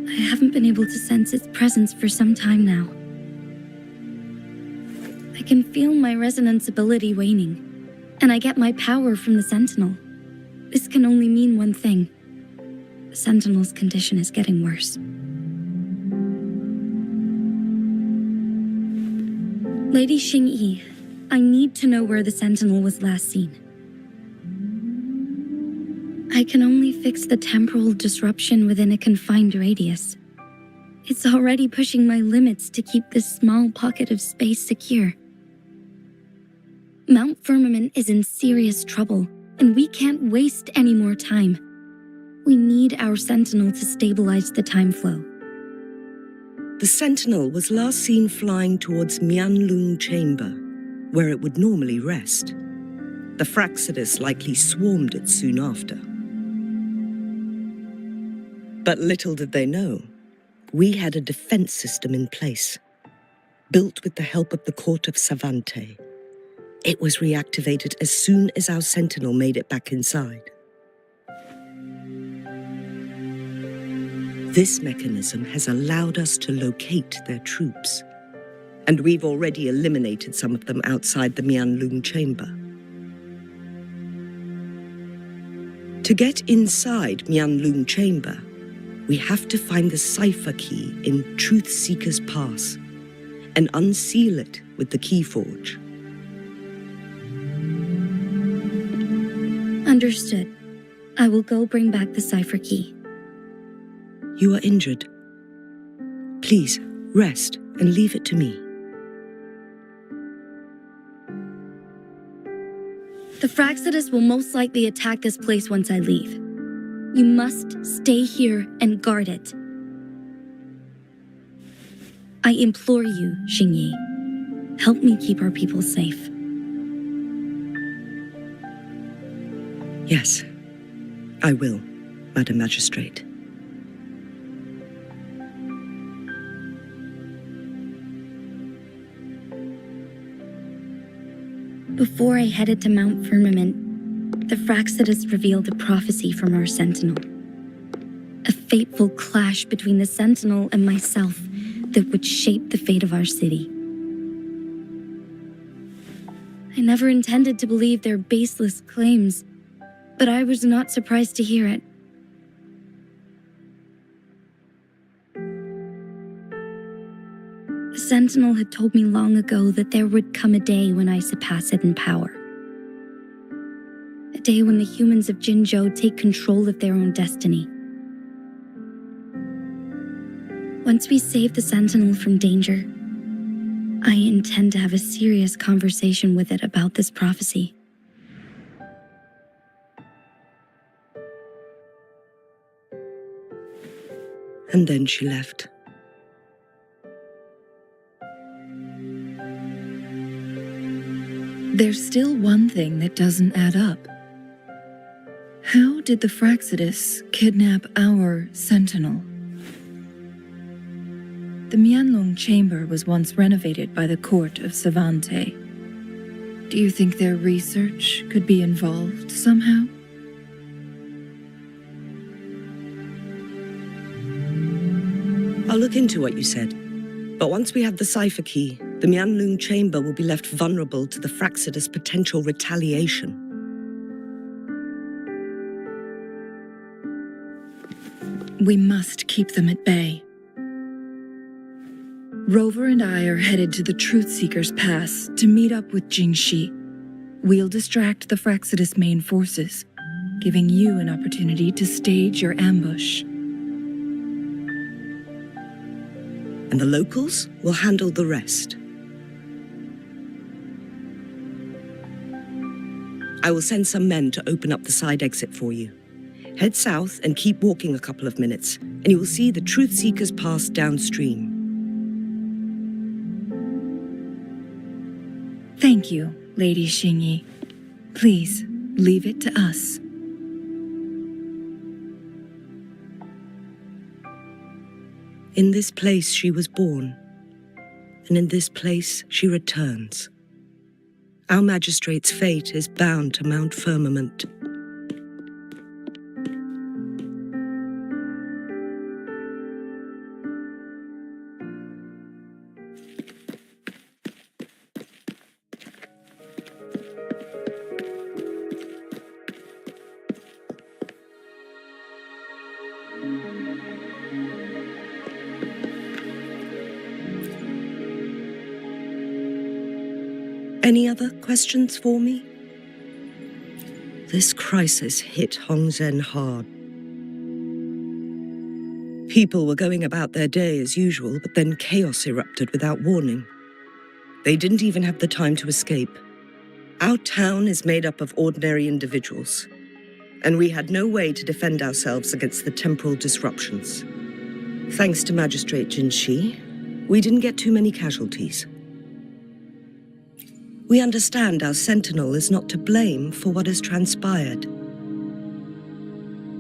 Speaker 10: I haven't been able to sense its presence for some time now. I can feel my resonance ability waning, and I get my power from the Sentinel. This can only mean one thing. The Sentinel's condition is getting worse. Lady Xingyi, I need to know where the Sentinel was last seen. I can only fix the temporal disruption within a confined radius. It's already pushing my limits to keep this small pocket of space secure. Mount Firmament is in serious trouble, and we can't waste any more time. We need our Sentinel to stabilize the time flow.
Speaker 19: The Sentinel was last seen flying towards Mianlung Chamber, where it would normally rest. The Fraxidus likely swarmed it soon after. But little did they know, we had a defense system in place, built with the help of the Court of Savante. It was reactivated as soon as our Sentinel made it back inside. This mechanism has allowed us to locate their troops, and we've already eliminated some of them outside the Mianlung Chamber. To get inside Mianlung Chamber, we have to find the cipher key in Truth Seeker's Pass and unseal it with the Keyforge.
Speaker 10: Understood. I will go bring back the cipher key.
Speaker 19: You are injured. Please, rest and leave it to me.
Speaker 10: The Fraxidus will most likely attack this place once I leave. You must stay here and guard it. I implore you, Xingyi. Help me keep our people safe.
Speaker 19: Yes, I will, Madam Magistrate.
Speaker 10: Before I headed to Mount Firmament, the Fraxidus revealed a prophecy from our Sentinel. A fateful clash between the Sentinel and myself that would shape the fate of our city. I never intended to believe their baseless claims, but I was not surprised to hear it. The Sentinel had told me long ago that there would come a day when I surpass it in power. A day when the humans of Jinzhou take control of their own destiny. Once we save the Sentinel from danger, I intend to have a serious conversation with it about this prophecy.
Speaker 19: And then she left.
Speaker 5: There's still one thing that doesn't add up. How did the Fraxidus kidnap our sentinel? The Mianlong chamber was once renovated by the court of Savante. Do you think their research could be involved somehow?
Speaker 19: I'll look into what you said. But once we have the cipher key, the Mianlong chamber will be left vulnerable to the Fraxidus' potential retaliation.
Speaker 5: We must keep them at bay. Rover and I are headed to the Truth Seeker's Pass to meet up with Jingxi. We'll distract the Fraxidus main forces, giving you an opportunity to stage your ambush.
Speaker 19: And the locals will handle the rest. I will send some men to open up the side exit for you. Head south and keep walking a couple of minutes, and you will see the Truth Seeker's Pass downstream.
Speaker 5: Thank you, Lady Xingyi. Please, leave it to us.
Speaker 19: In this place she was born, and in this place she returns. Our magistrate's fate is bound to Mount Firmament. Any other questions for me? This crisis hit Hongzhen hard. People were going about their day as usual, but then chaos erupted without warning. They didn't even have the time to escape. Our town is made up of ordinary individuals, and we had no way to defend ourselves against the temporal disruptions. Thanks to Magistrate Jingxi, we didn't get too many casualties. We understand our sentinel is not to blame for what has transpired.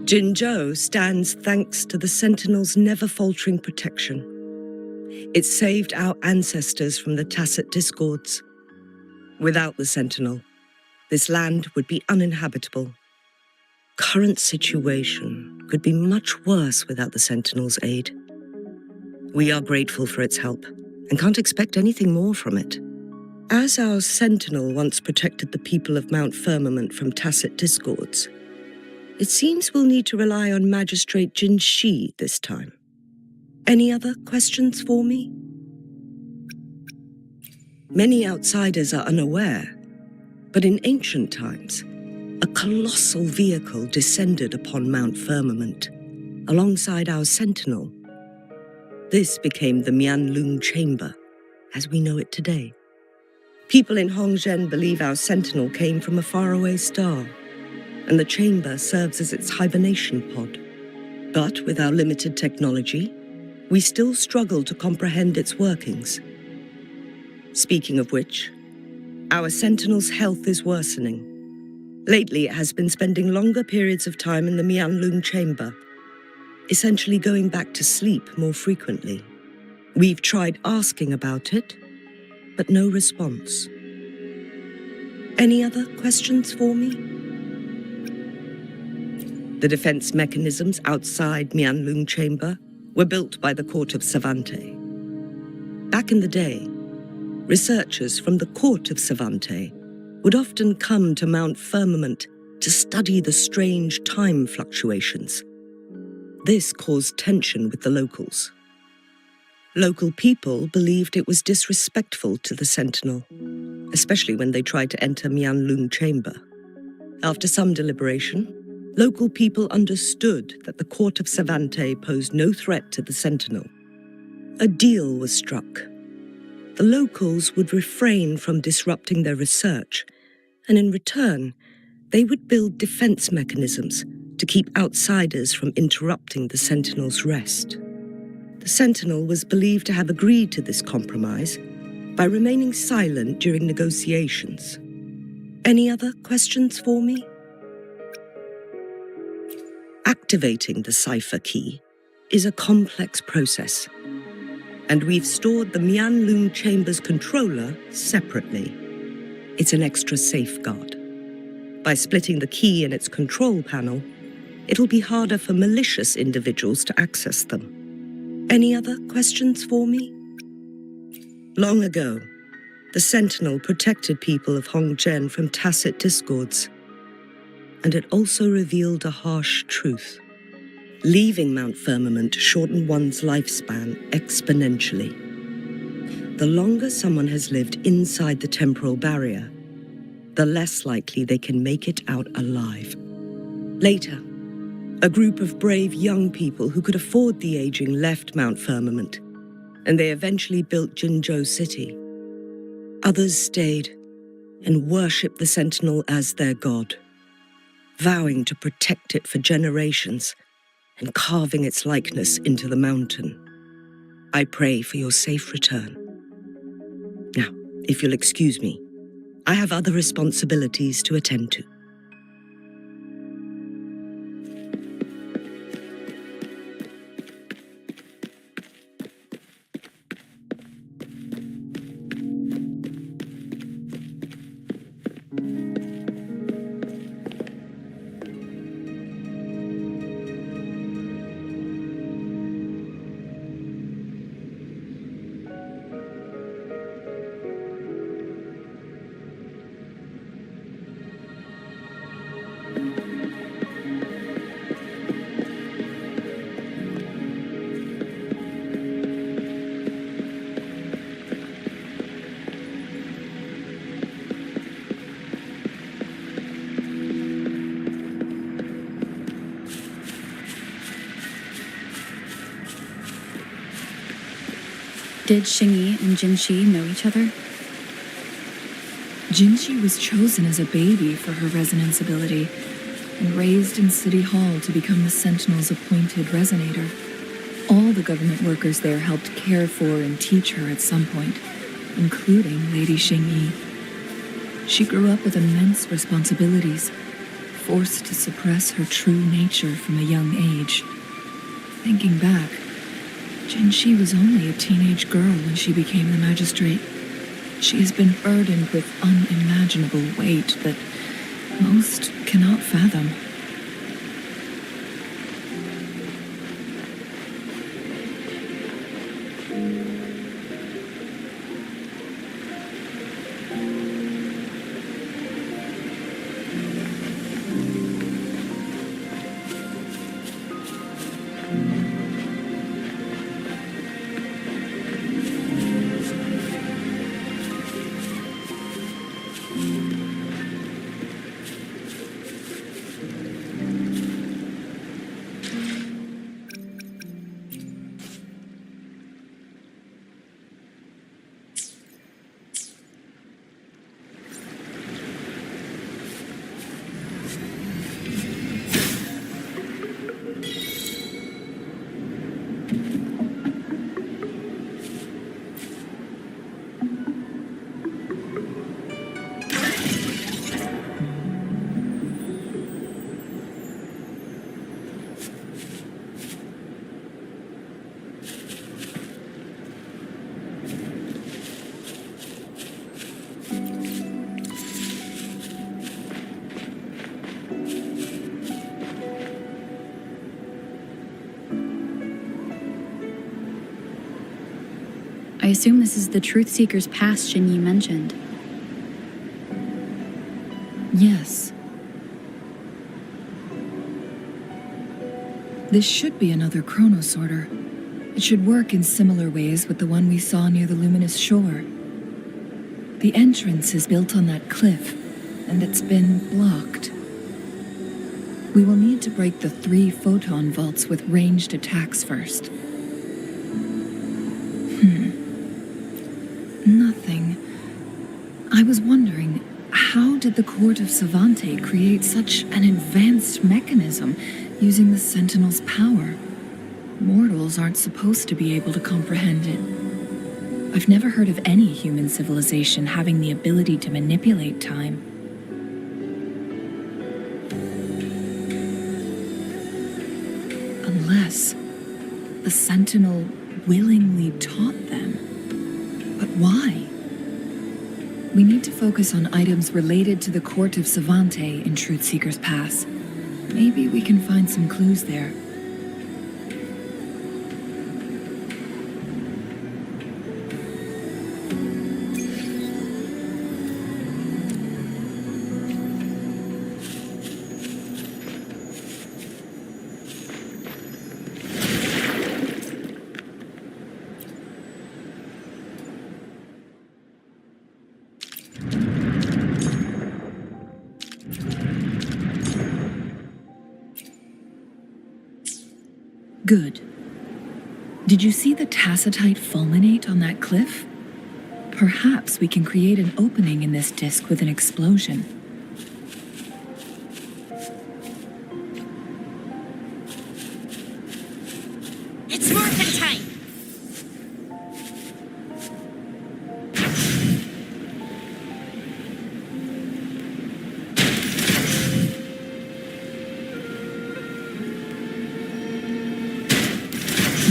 Speaker 19: Jinzhou stands thanks to the sentinel's never-faltering protection. It saved our ancestors from the tacit discords. Without the sentinel, this land would be uninhabitable. Current situation could be much worse without the sentinel's aid. We are grateful for its help and can't expect anything more from it. As our sentinel once protected the people of Mount Firmament from tacit discords, it seems we'll need to rely on Magistrate Jingxi this time. Any other questions for me? Many outsiders are unaware, but in ancient times, a colossal vehicle descended upon Mount Firmament, alongside our sentinel. This became the Mianlong chamber, as we know it today. People in Hongzhen believe our sentinel came from a faraway star, and the chamber serves as its hibernation pod. But with our limited technology, we still struggle to comprehend its workings. Speaking of which, our sentinel's health is worsening. Lately, it has been spending longer periods of time in the Mianlong chamber, essentially going back to sleep more frequently. We've tried asking about it, but no response. Any other questions for me? The defense mechanisms outside Mianlong chamber were built by the court of Savante. Back in the day, researchers from the court of Savante would often come to Mount Firmament to study the strange time fluctuations. This caused tension with the locals. Local people believed it was disrespectful to the sentinel, especially when they tried to enter Mianlong chamber. After some deliberation, local people understood that the court of Savante posed no threat to the sentinel. A deal was struck. The locals would refrain from disrupting their research, and in return, they would build defense mechanisms to keep outsiders from interrupting the sentinel's rest. The sentinel was believed to have agreed to this compromise by remaining silent during negotiations. Any other questions for me? activating the cipher key is a complex process, and we've stored the Mianlun Chamber's controller separately. It's an extra safeguard. By splitting the key in its control panel, it'll be harder for malicious individuals to access them. Any other questions for me? Long ago, the Sentinel protected people of Hongzhen from tacit discords, and it also revealed a harsh truth. Leaving Mount Firmament shortened one's lifespan exponentially. The longer someone has lived inside the temporal barrier, the less likely they can make it out alive. Later, a group of brave young people who could afford the aging left Mount Firmament, and they eventually built Jinzhou City. Others stayed and worshipped the Sentinel as their god, vowing to protect it for generations and carving its likeness into the mountain. I pray for your safe return. Now, if you'll excuse me, I have other responsibilities to attend to.
Speaker 11: Did Xingyi and Jinshi know each other?
Speaker 5: Jinshi was chosen as a baby for her resonance ability and raised in City Hall to become the Sentinel's appointed resonator. All the government workers there helped care for and teach her at some point, including Lady Xingyi. She grew up with immense responsibilities, forced to suppress her true nature from a young age. Thinking back, Jinshi was only a teenage girl when she became the magistrate. She has been burdened with unimaginable weight that most cannot fathom.
Speaker 11: I assume this is the Truth Seeker's pass Xingyi mentioned.
Speaker 5: Yes. This should be another chronosorter. It should work in similar ways with the one we saw near the luminous shore. The entrance is built on that cliff, and it's been blocked. We will need to break the 3 photon vaults with ranged attacks first. Nothing. I was wondering, how did the Court of Savante create such an advanced mechanism using the Sentinel's power? Mortals aren't supposed to be able to comprehend it. I've never heard of any human civilization having the ability to manipulate time. Nevertheless, the Sentinel willingly taught them. But why? We need to focus on items related to the court of Savante in Truthseeker's Pass. Maybe we can find some clues there. Good. Did you see the tacitite fulminate on that cliff? Perhaps we can create an opening in this disk with an explosion.
Speaker 10: It's morphin' time!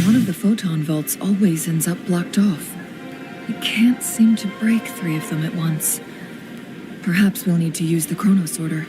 Speaker 5: One of the photon vaults always ends up blocked off. We can't seem to break 3 of them at once. Perhaps we'll need to use the chronosorter.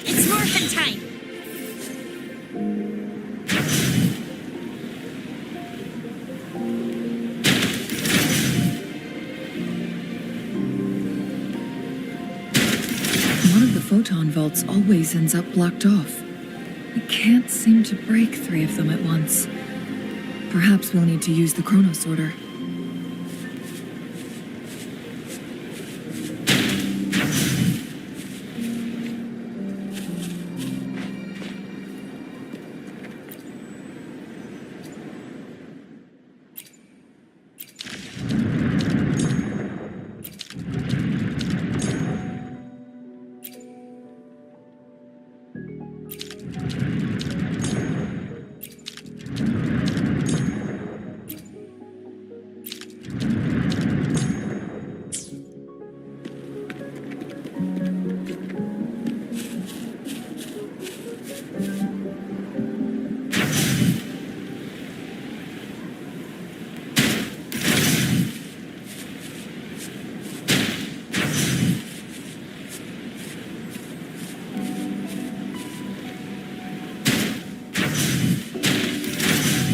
Speaker 10: It's morphin' time!
Speaker 5: One of the photon vaults always ends up blocked off. We can't seem to break 3 of them at once. Perhaps we'll need to use the chronosorter.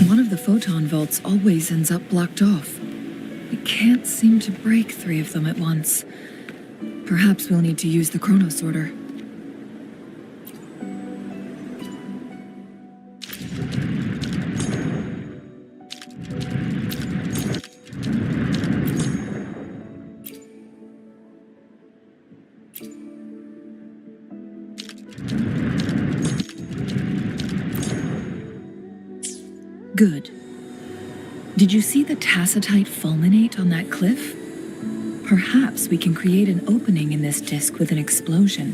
Speaker 5: One of the photon vaults always ends up blocked off. We can't seem to break 3 of them at once. Perhaps we'll need to use the chronosorter. Good. Did you see the tacitite fulminate on that cliff? Perhaps we can create an opening in this disk with an explosion.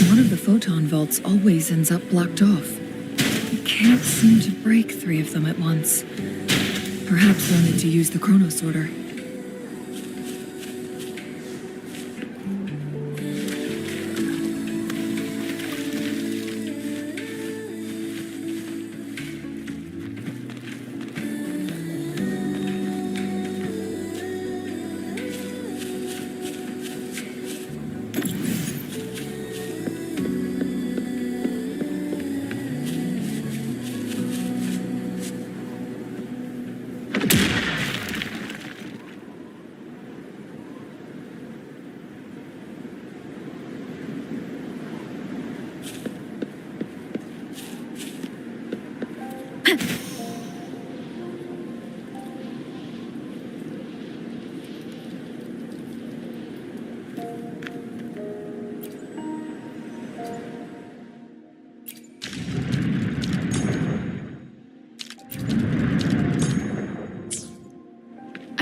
Speaker 5: One of the photon vaults always ends up blocked off. We can't seem to break 3 of them at once. Perhaps we'll need to use the chronosorter.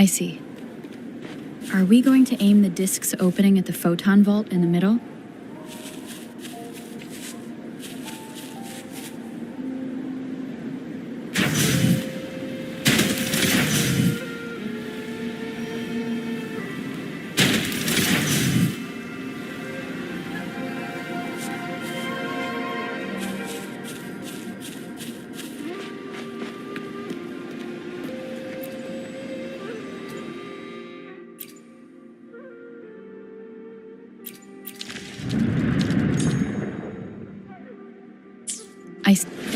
Speaker 11: I see. Are we going to aim the disk's opening at the photon vault in the middle?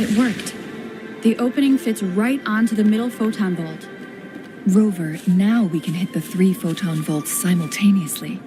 Speaker 11: It worked. The opening fits right onto the middle photon vault.
Speaker 5: Rover, now we can hit the 3 photon vaults simultaneously.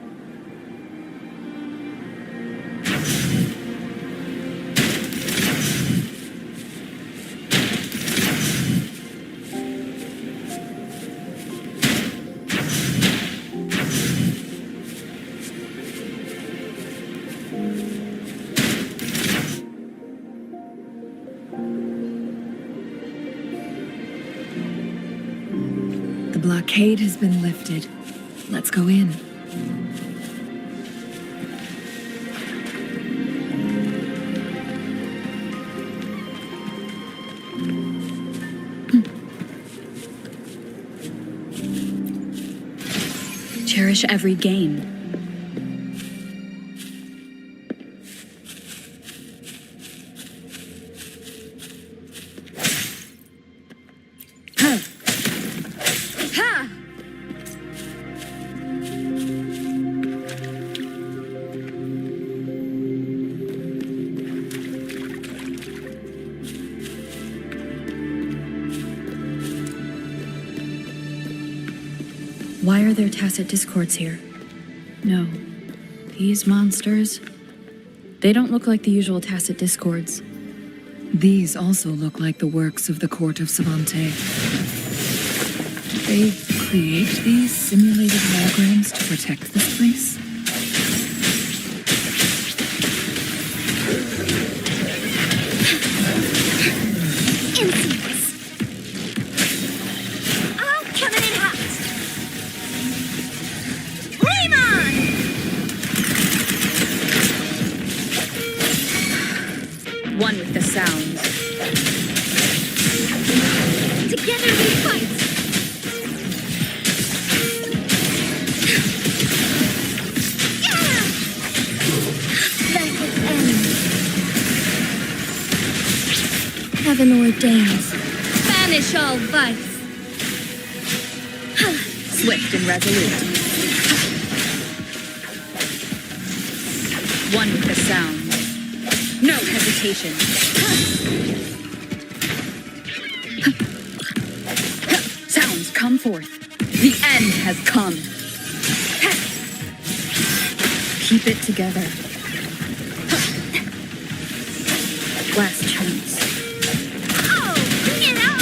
Speaker 5: The blockade has been lifted. Let's go in.
Speaker 11: Cherish every gain.
Speaker 5: Why are there tacit discords here?
Speaker 11: No. These monsters, they don't look like the usual tacit discords.
Speaker 5: These also look like the works of the court of Savante. They create these simulated holograms to protect this place?
Speaker 11: One with the sounds.
Speaker 8: Together we fight! Let it end. Heaven ordains. Banish all vice.
Speaker 11: Swift and resolute. One with the sounds. No hesitation. Sounds, come forth. The end has come. Keep it together. Last chance.
Speaker 8: Oh, bring it on!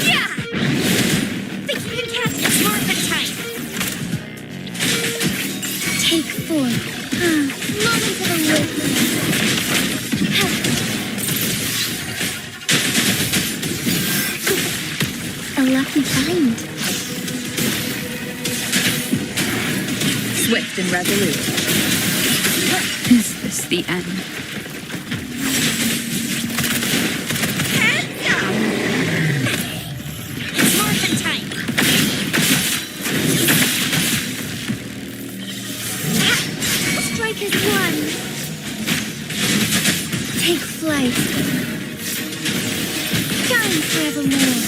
Speaker 8: Yeah! Think you can catch it more of the time. Take 4. Moment of awakening. A lucky find.
Speaker 11: Swift and resolute. Is this the end?
Speaker 8: Hands up! It's morphin' time. Strike is one. Take flight. Shine forevermore.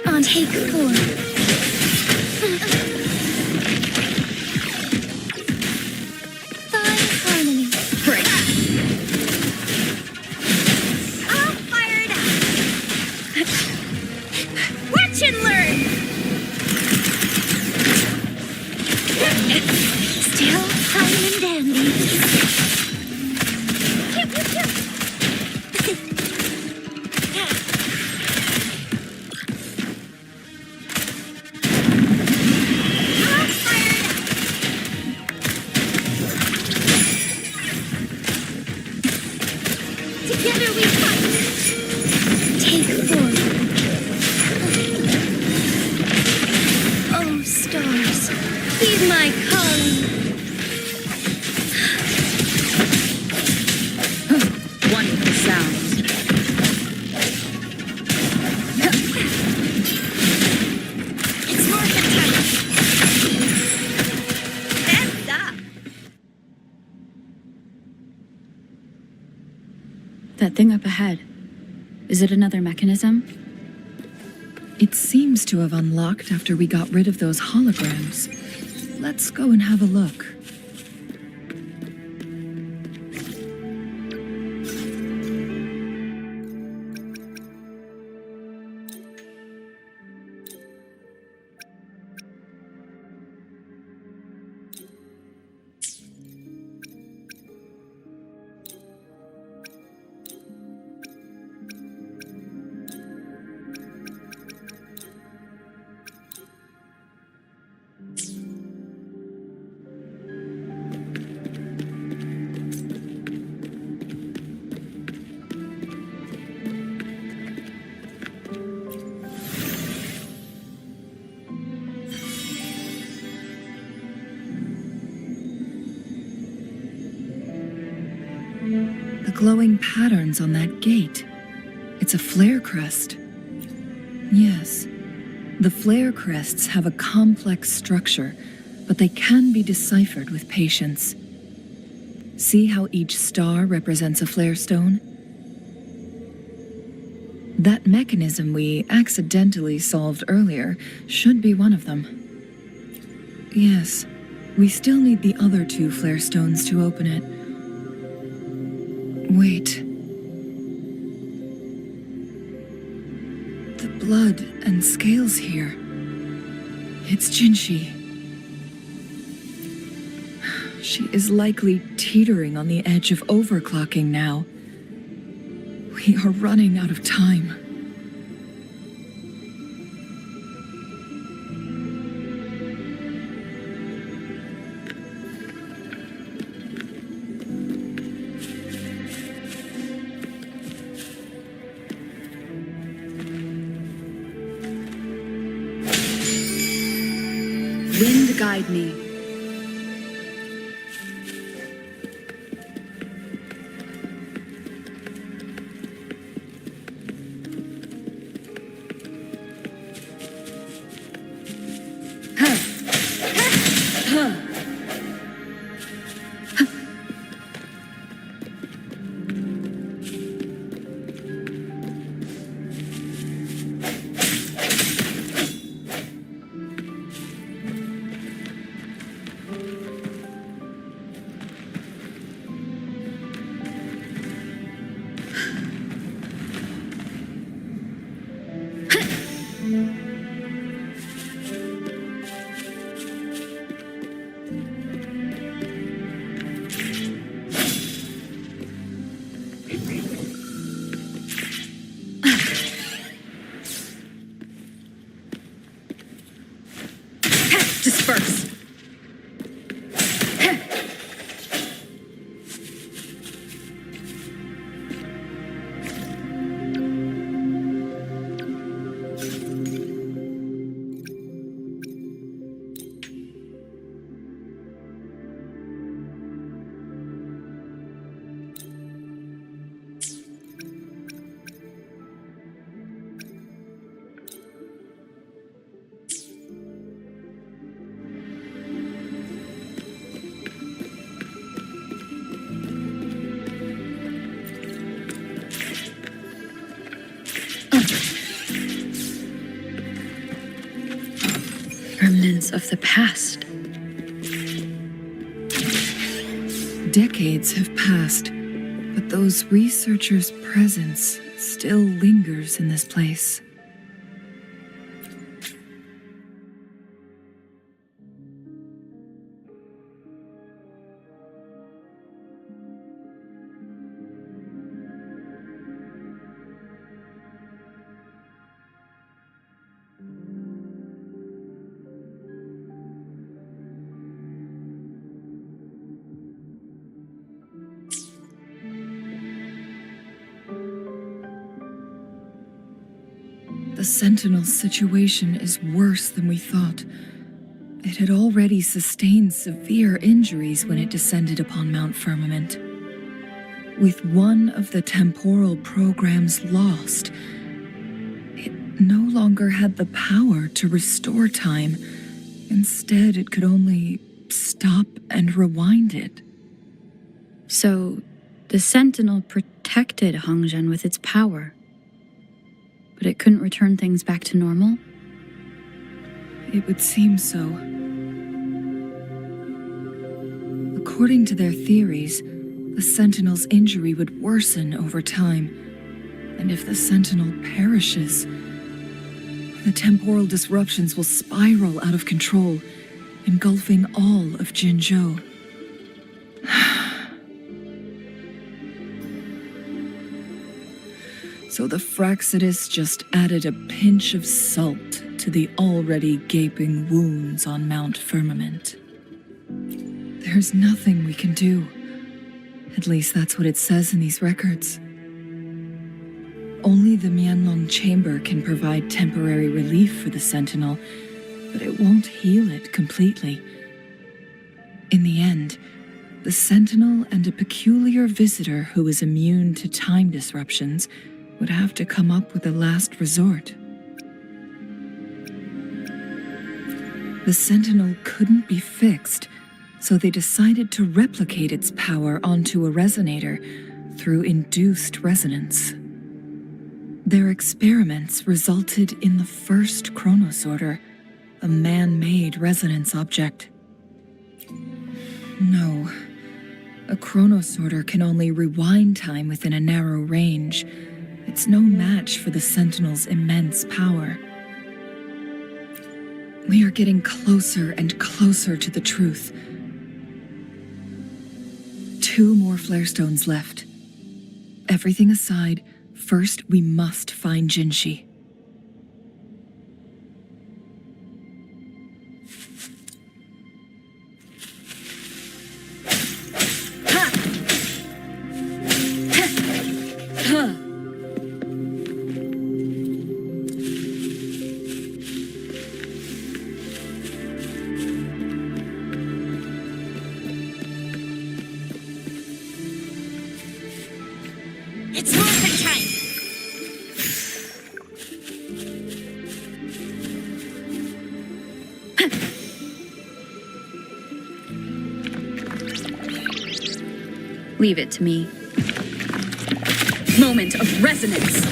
Speaker 8: On take 4. Fine harmony.
Speaker 11: Break.
Speaker 8: I'll fire it up. Watch and learn. Still fine and dandy. Pew, pew, pew. I'll fire it up. Together we fight. Oh, stars, heed my calling.
Speaker 12: One with the sounds.
Speaker 8: It's morphin' time. Stand up.
Speaker 11: That thing up ahead. Is it another mechanism?
Speaker 5: It seems to have unlocked after we got rid of those holograms. Let's go and have a look. The glowing patterns on that gate. It's a flare crest. Yes, the flare crests have a complex structure, but they can be deciphered with patience. See how each star represents a flare stone? That mechanism we accidentally solved earlier should be one of them. Yes, we still need the other two flare stones to open it. Wait. The blood and scales here. It's Jinshi. She is likely teetering on the edge of overclocking now. We are running out of time.
Speaker 12: Wind guide me. Disperse.
Speaker 11: Remnants of the past.
Speaker 5: Decades have passed, but those researchers' presence still lingers in this place. The Sentinel's situation is worse than we thought. It had already sustained severe injuries when it descended upon Mount Firmament. With one of the temporal programs lost, it no longer had the power to restore time. Instead, it could only stop and rewind it.
Speaker 11: So, the Sentinel protected Hongzhen with its power, but it couldn't return things back to normal?
Speaker 5: It would seem so. According to their theories, the Sentinel's injury would worsen over time, and if the Sentinel perishes, the temporal disruptions will spiral out of control, engulfing all of Jinzhou. So the Fraxidus just added a pinch of salt to the already gaping wounds on Mount Firmament. There's nothing we can do. At least that's what it says in these records. Only the Mianlong Chamber can provide temporary relief for the Sentinel, but it won't heal it completely. In the end, the Sentinel and a peculiar visitor who is immune to time disruptions would have to come up with a last resort. The Sentinel couldn't be fixed, so they decided to replicate its power onto a resonator through induced resonance. Their experiments resulted in the first chronosorter, a man-made resonance object. No, a chronosorter can only rewind time within a narrow range. It's no match for the Sentinel's immense power. We are getting closer and closer to the truth. 2 more flare stones left. Everything aside, first we must find Jinshi.
Speaker 10: It's movement time!
Speaker 11: Leave it to me. Moment of resonance.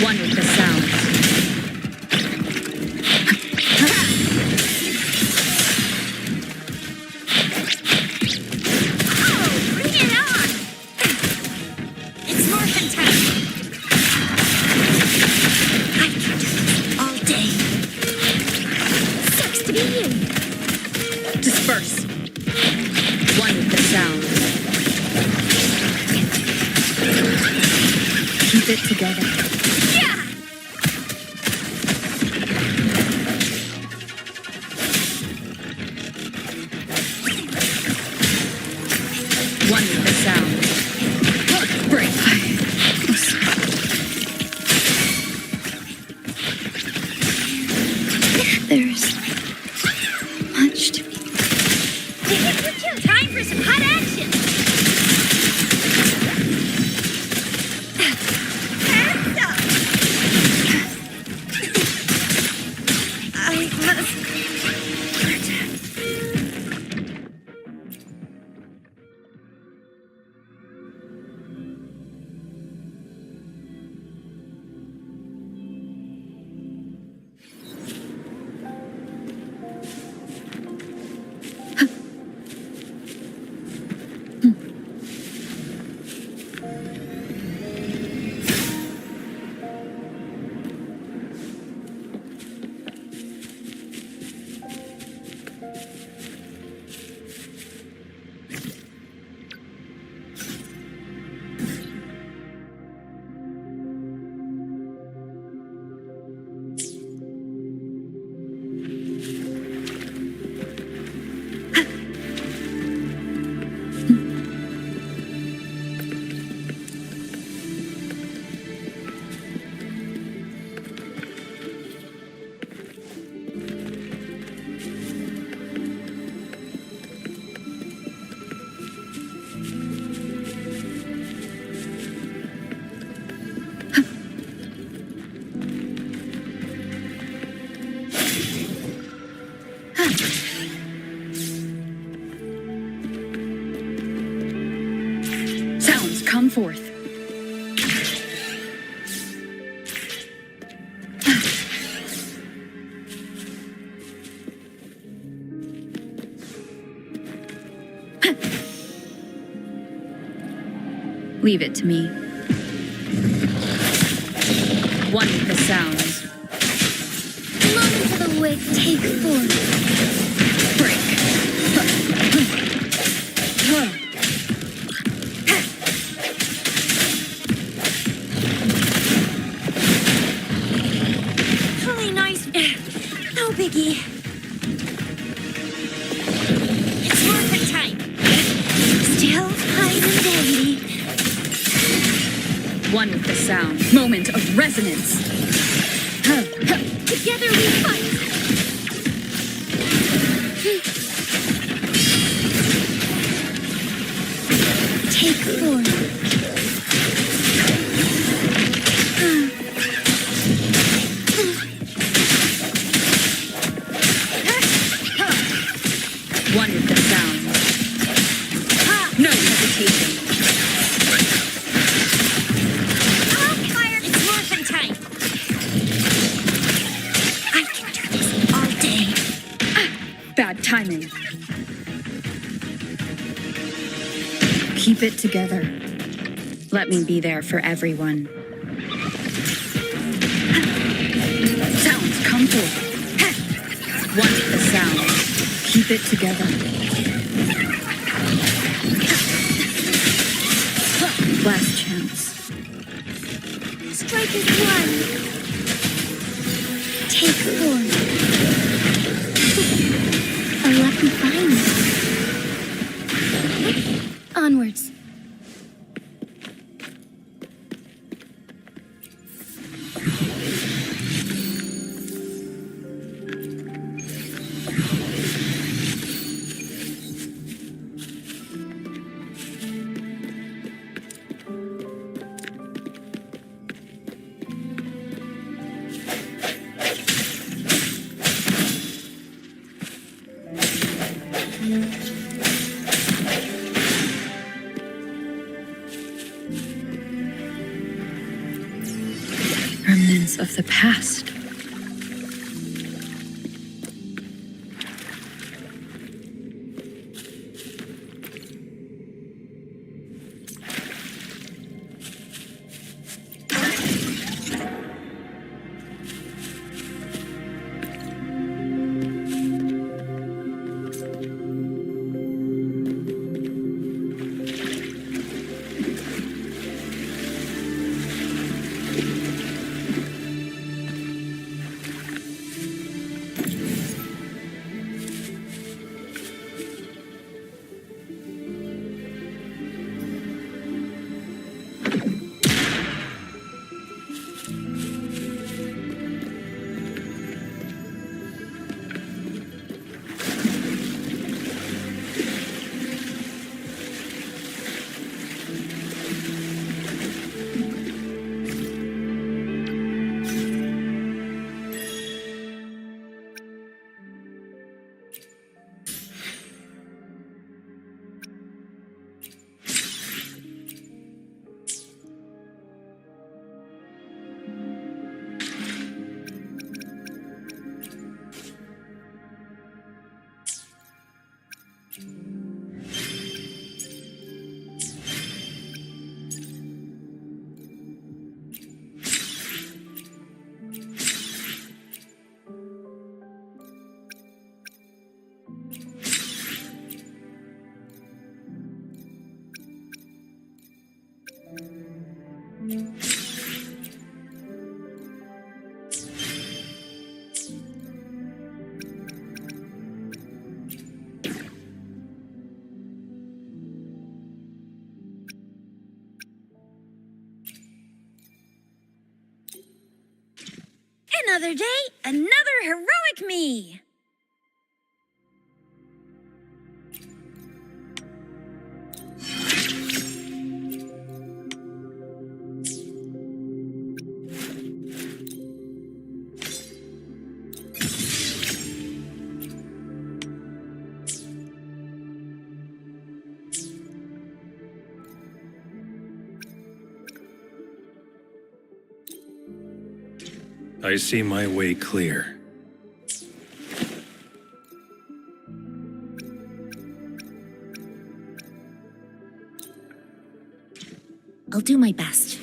Speaker 11: One with the sound. Disperse. One with the sound. Keep it together.
Speaker 10: Yeah!
Speaker 11: One with the sound. Break.
Speaker 3: There's much to be.
Speaker 10: Time for some hot action! Hands up!
Speaker 19: I must
Speaker 11: forth. Leave it to me. One with the sounds.
Speaker 8: Moment for the wig, take 4.
Speaker 10: Really nice. No biggie. It's morphin' time. Still fine and dandy.
Speaker 11: One with the sound. Moment of resonance.
Speaker 10: Together we fight.
Speaker 8: Take 4.
Speaker 11: One with the sound. No hesitation.
Speaker 10: Fire! It's morphin' time. I can do this all day.
Speaker 11: Bad timing. Keep it together. Let me be there for everyone. Sounds come forth. One with the sound. Keep it together. Last chance.
Speaker 8: Strike is 1. Take 4. A lucky find. Onwards.
Speaker 11: Remnants of the past.
Speaker 10: Another day, another heroic me.
Speaker 20: I see my way clear.
Speaker 10: I'll do my best.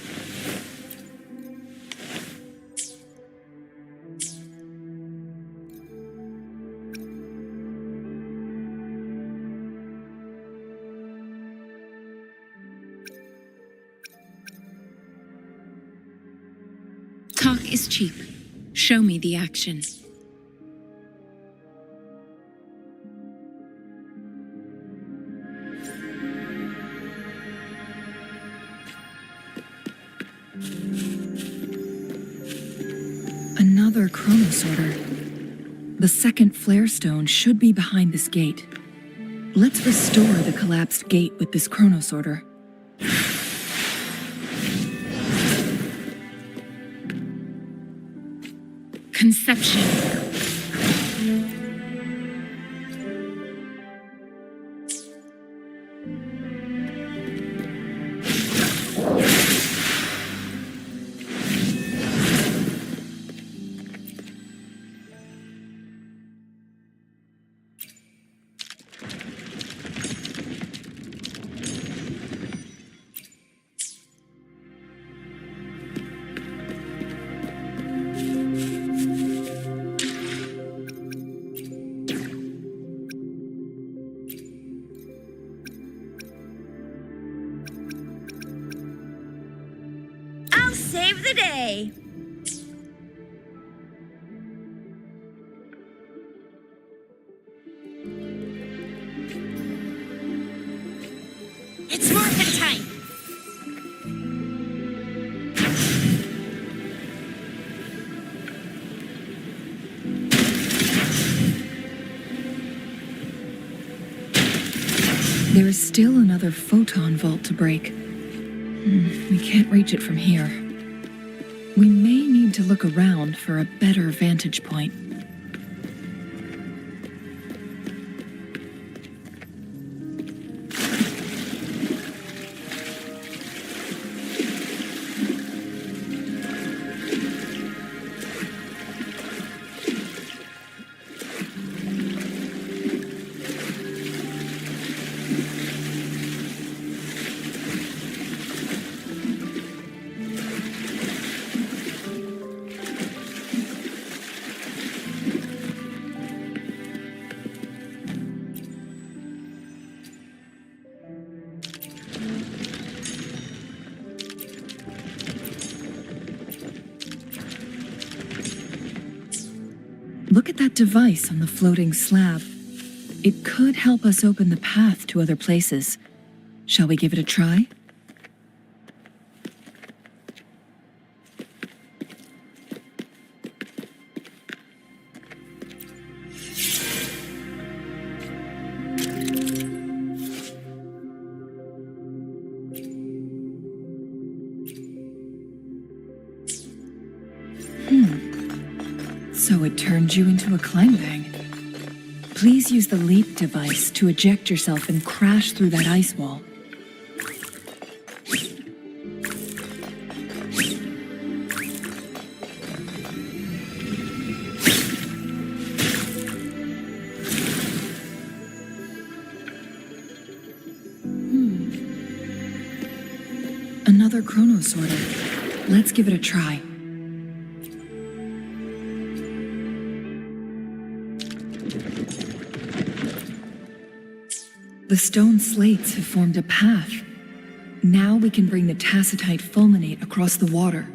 Speaker 15: Talk is cheap. Show me the action.
Speaker 5: Another chronosorter. The second flare stone should be behind this gate. Let's restore the collapsed gate with this chronosorter.
Speaker 15: Conception.
Speaker 10: I'll save the day. It's morphin' time.
Speaker 5: There is still another photon vault to break. We can't reach it from here. We may need to look around for a better vantage point. Look at that device on the floating slab. It could help us open the path to other places. Shall we give it a try? So it turned you into a climb bang. Please use the leap device to eject yourself and crash through that ice wall. Another chronosorter. Let's give it a try. The stone slates have formed a path. Now we can bring the tacitite fulminate across the water.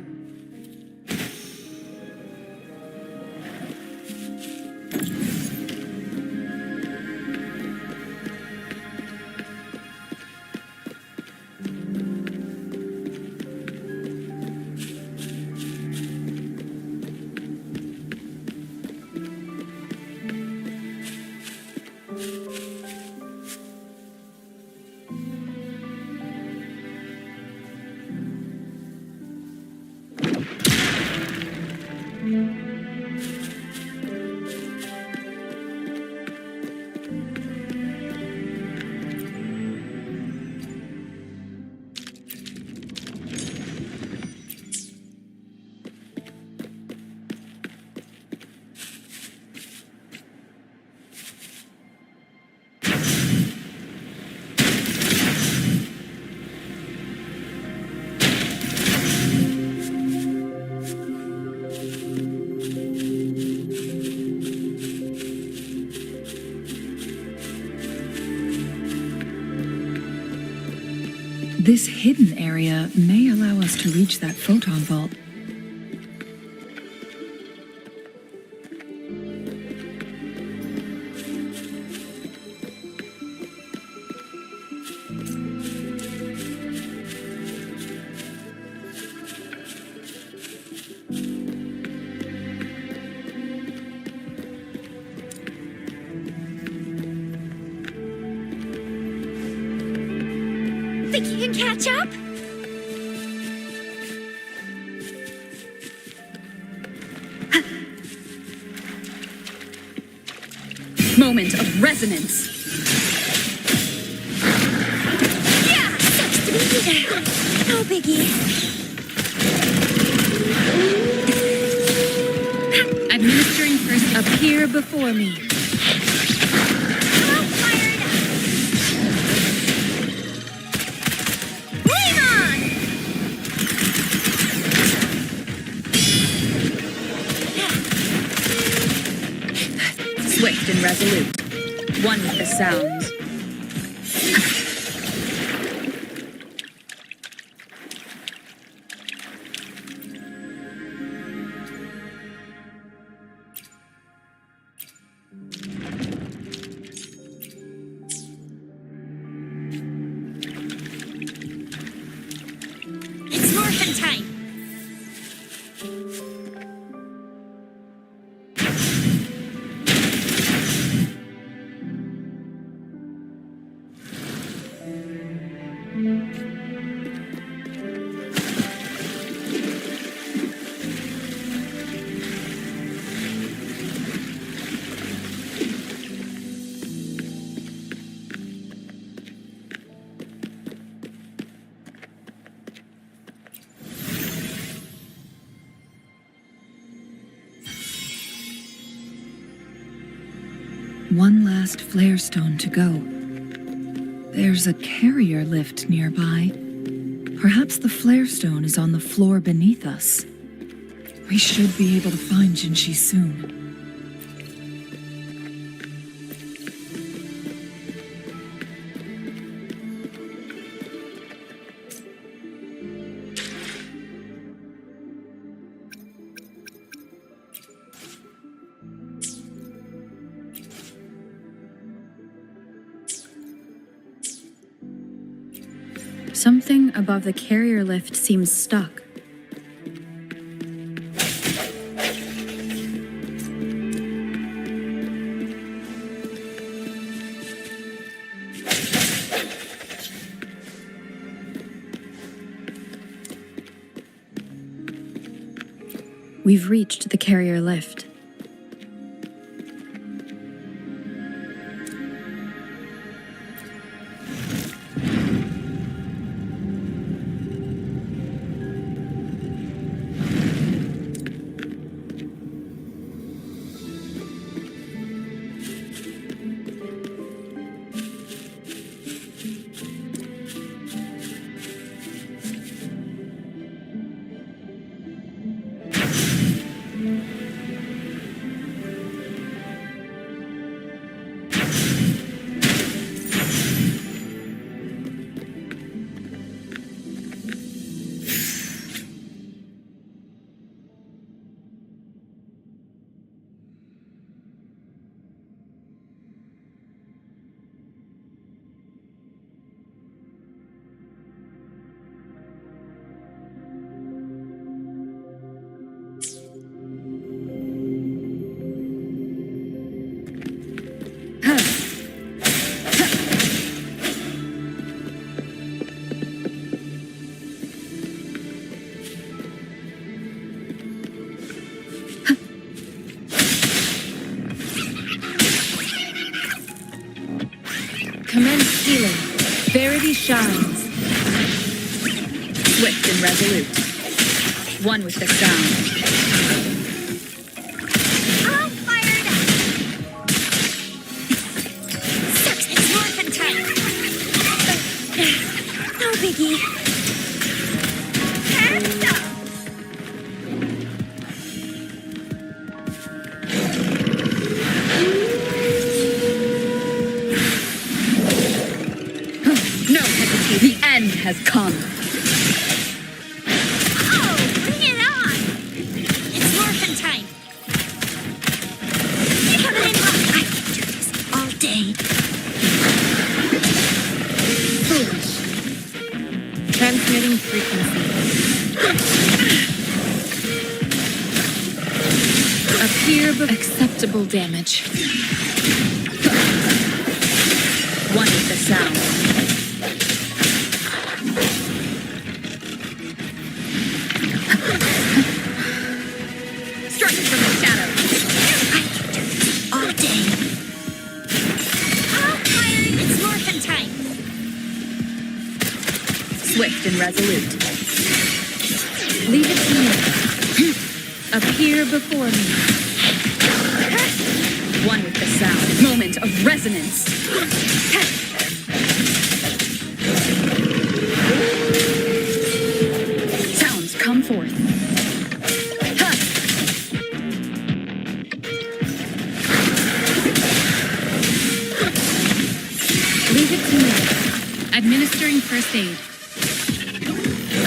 Speaker 5: This hidden area may allow us to reach that photon vault.
Speaker 10: Think you can catch up?
Speaker 12: Moment of resonance.
Speaker 10: Yeah, sucks to be you. No biggie.
Speaker 12: Administering first
Speaker 15: Appear before me.
Speaker 12: Swift and resolute. One with the sounds.
Speaker 10: It's morphin' time.
Speaker 5: One last flare stone to go. There's a carrier lift nearby. Perhaps the flare stone is on the floor beneath us. We should be able to find Jinshi soon.
Speaker 11: Something above the carrier lift seems stuck. We've reached the carrier lift.
Speaker 15: Commence healing. Verity shines.
Speaker 12: Swift and resolute. One with the sound.
Speaker 10: I'm fired up. Sucks, it's morphin' time. No biggie. Hands up.
Speaker 12: No hesitation. The end has come.
Speaker 10: Oh, bring it on! It's morphin' time. Come in, I can do this all day.
Speaker 5: Foolish. Transmitting frequency. Appear but acceptable damage.
Speaker 12: One with the sound. Striking from the shadows.
Speaker 10: I can do this all day. Oh, firing! It's morphin' time.
Speaker 12: Swift and resolute.
Speaker 5: Leave it to me. Appear before me.
Speaker 12: One with the sound. Moment of resonance. Sounds come forth. Ha!
Speaker 5: Leave it to me. Administering first aid.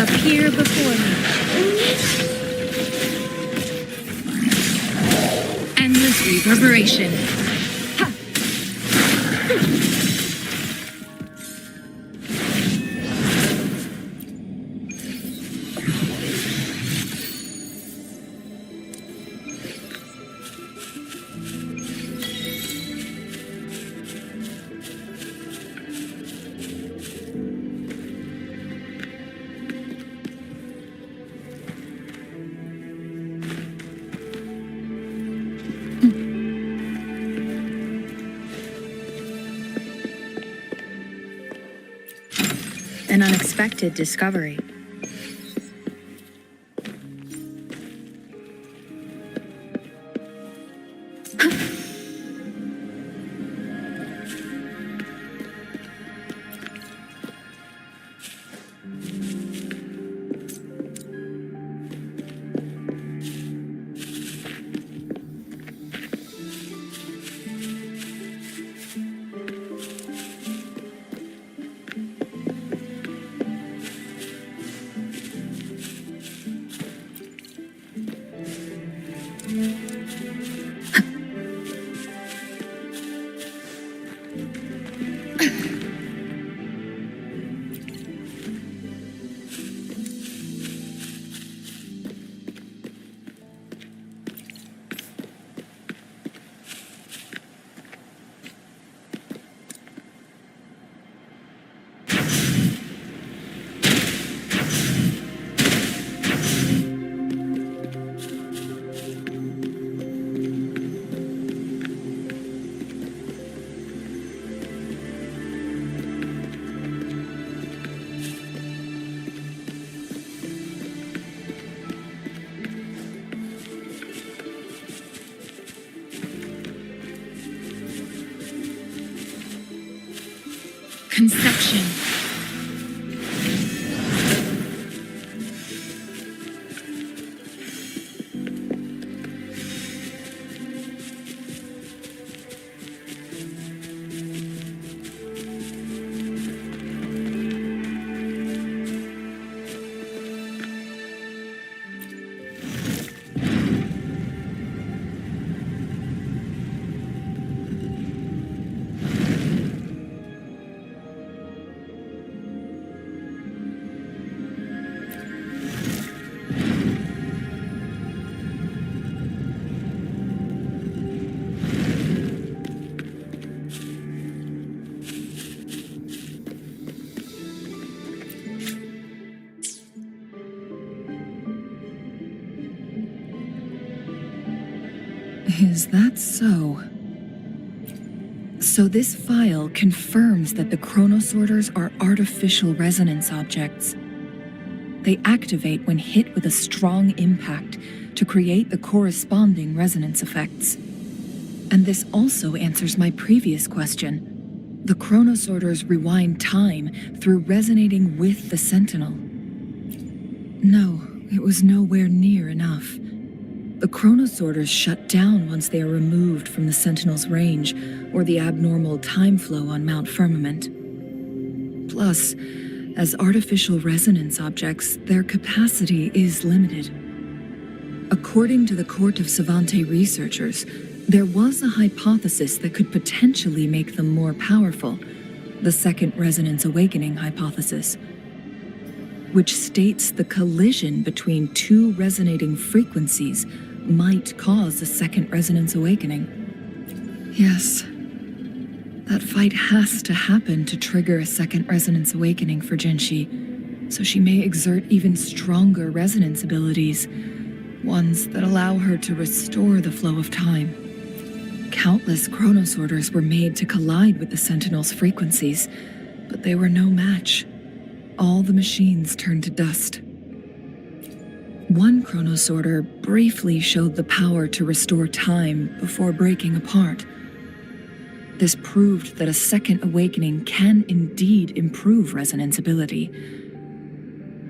Speaker 5: Appear before me. Endless reverberation.
Speaker 11: An unexpected discovery. Conception. Is that so? So this file confirms that the chronosorters are artificial resonance objects. They activate when hit with a strong impact to create the corresponding resonance effects. And this also answers my previous question. The chronosorters rewind time through resonating with the Sentinel. No, it was nowhere near enough. The chronosorters shut down once they are removed from the Sentinel's range or the abnormal time flow on Mount Firmament. Plus,
Speaker 5: As artificial resonance objects, their capacity is limited. According to the Court of Savante researchers, there was a hypothesis that could potentially make them more powerful, the second resonance awakening hypothesis, which states the collision between two resonating frequencies might cause a second resonance awakening. Yes, that fight has to happen to trigger a second resonance awakening for Jinshi, so she may exert even stronger resonance abilities, ones that allow her to restore the flow of time. Countless chronosorters were made to collide with the Sentinel's frequencies, but they were no match. All the machines turned to dust. One chronosorter briefly showed the power to restore time before breaking apart. This proved that a second awakening can indeed improve resonance ability.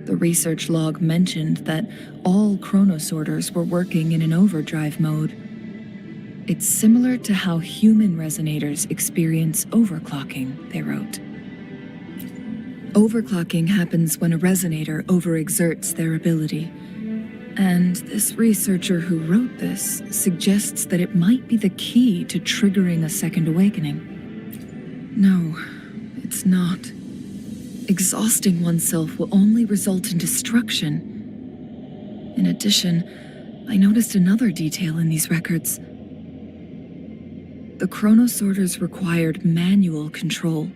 Speaker 5: The research log mentioned that all chronosorters were working in an overdrive mode. It's similar to how human resonators experience overclocking, they wrote. Overclocking happens when a resonator overexerts their ability. And this researcher who wrote this suggests that it might be the key to triggering a second awakening. No, it's not. Exhausting oneself will only result in destruction. In addition, I noticed another detail in these records. The chronosorters required manual control,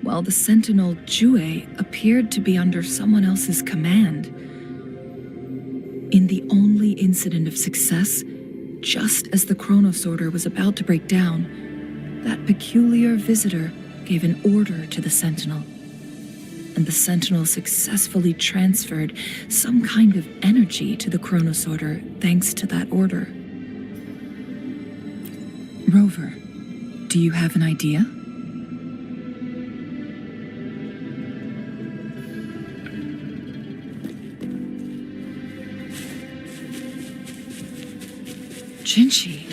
Speaker 5: while the sentinel Jue appeared to be under someone else's command. In the only incident of success, just as the chronosorter was about to break down, that peculiar visitor gave an order to the sentinel. And the sentinel successfully transferred some kind of energy to the chronosorter thanks to that order. Rover, do you have an idea? Jinshi.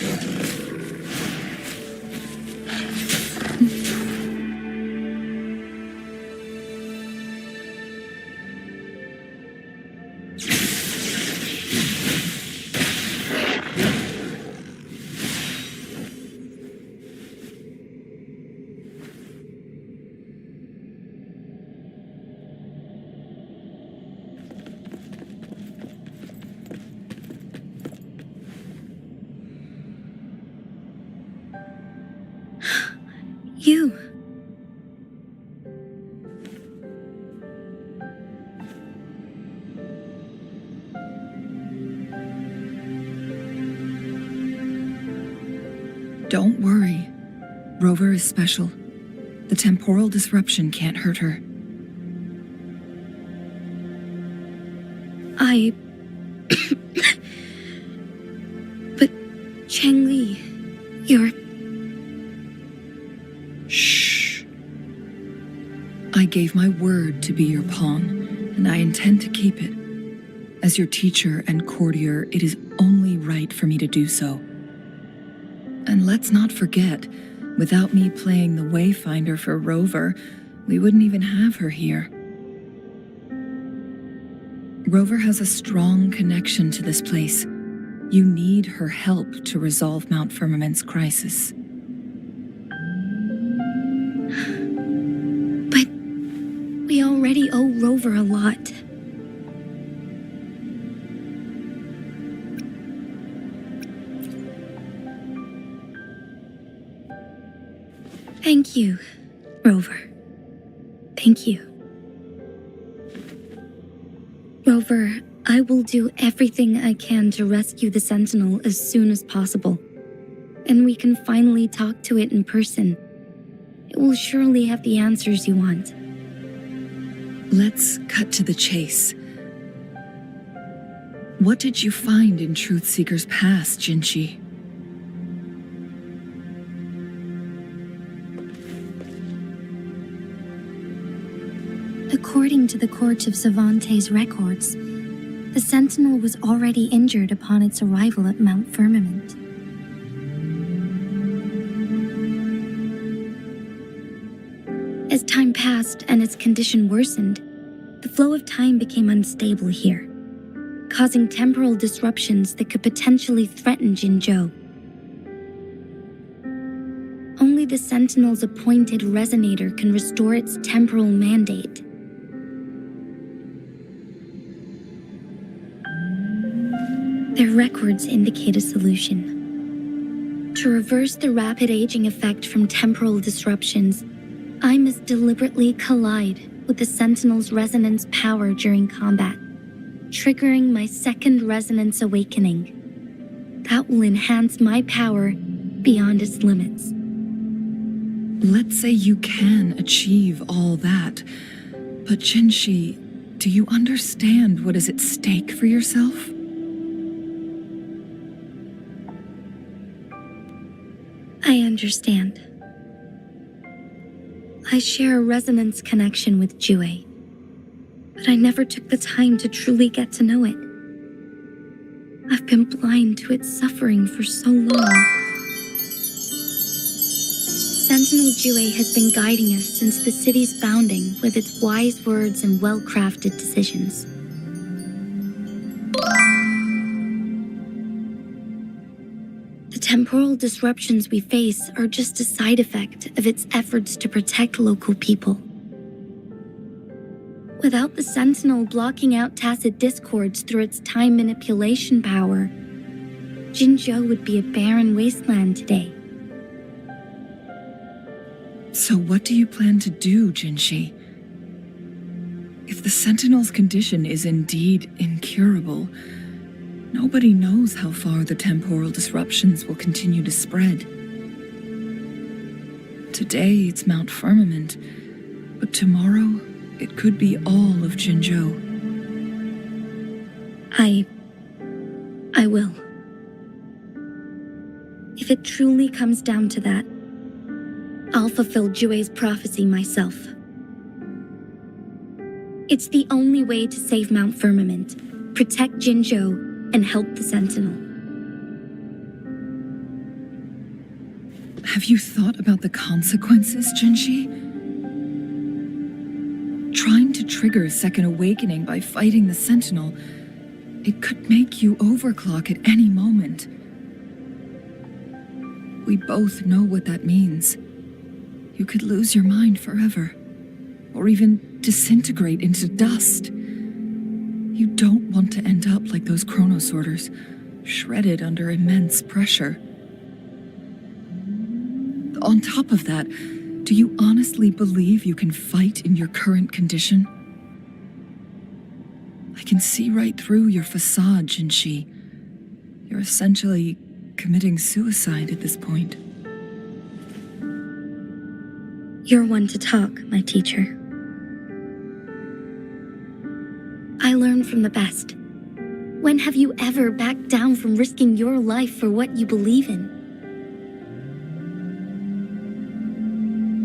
Speaker 4: You.
Speaker 5: Don't worry. Rover is special. The temporal disruption can't hurt her.
Speaker 4: But Changli, you're...
Speaker 5: Shh. I gave my word to be your pawn, and I intend to keep it. As your teacher and courtier, it is only right for me to do so. And let's not forget, without me playing the Wayfinder for Rover, we wouldn't even have her here. Rover has a strong connection to this place. You need her help to resolve Mount Firmament's crisis.
Speaker 4: But we already owe Rover a lot. Thank you, Rover. Thank you. Rover, I will do everything I can to rescue the Sentinel as soon as possible. And we can finally talk to it in person. It will surely have the answers you want.
Speaker 5: Let's cut to the chase. What did you find in Truthseeker's past, Jinshi?
Speaker 4: According to the Court of Savante's records, the Sentinel was already injured upon its arrival at Mount Firmament.
Speaker 3: As time passed and its condition worsened, the flow of time became unstable here, causing temporal disruptions that could potentially threaten Jinzhou. Only the Sentinel's appointed resonator can restore its temporal mandate. Their records indicate a solution. To reverse the rapid aging effect from temporal disruptions, I must deliberately collide with the Sentinel's resonance power during combat, triggering my second resonance awakening. That will enhance my power beyond its limits.
Speaker 5: Let's say you can achieve all that, but Jinshi, do you understand what is at stake for yourself?
Speaker 3: I understand. I share a resonance connection with Jue, but I never took the time to truly get to know it. I've been blind to its suffering for so long. Sentinel Jue has been guiding us since the city's founding with its wise words and well-crafted decisions. The temporal disruptions we face are just a side effect of its efforts to protect local people. Without the Sentinel blocking out tacit discords through its time manipulation power, Jinzhou would be a barren wasteland today.
Speaker 5: So what do you plan to do, Jinshi? If the Sentinel's condition is indeed incurable, nobody knows how far the temporal disruptions will continue to spread. Today it's Mount Firmament, but tomorrow it could be all of Jinzhou.
Speaker 3: I will. If it truly comes down to that, I'll fulfill Jue's prophecy myself. It's the only way to save Mount Firmament, protect Jinzhou, and help the Sentinel.
Speaker 5: Have you thought about the consequences, Jinshi? Trying to trigger a second awakening by fighting the Sentinel, it could make you overclock at any moment. We both know what that means. You could lose your mind forever, or even disintegrate into dust. You don't want to end up like those chronosorters, shredded under immense pressure. On top of that, do you honestly believe you can fight in your current condition? I can see right through your facade, Jinshi. You're essentially committing suicide at this point.
Speaker 3: You're one to talk, my teacher. I learn from the best. When have you ever backed down from risking your life for what you believe in?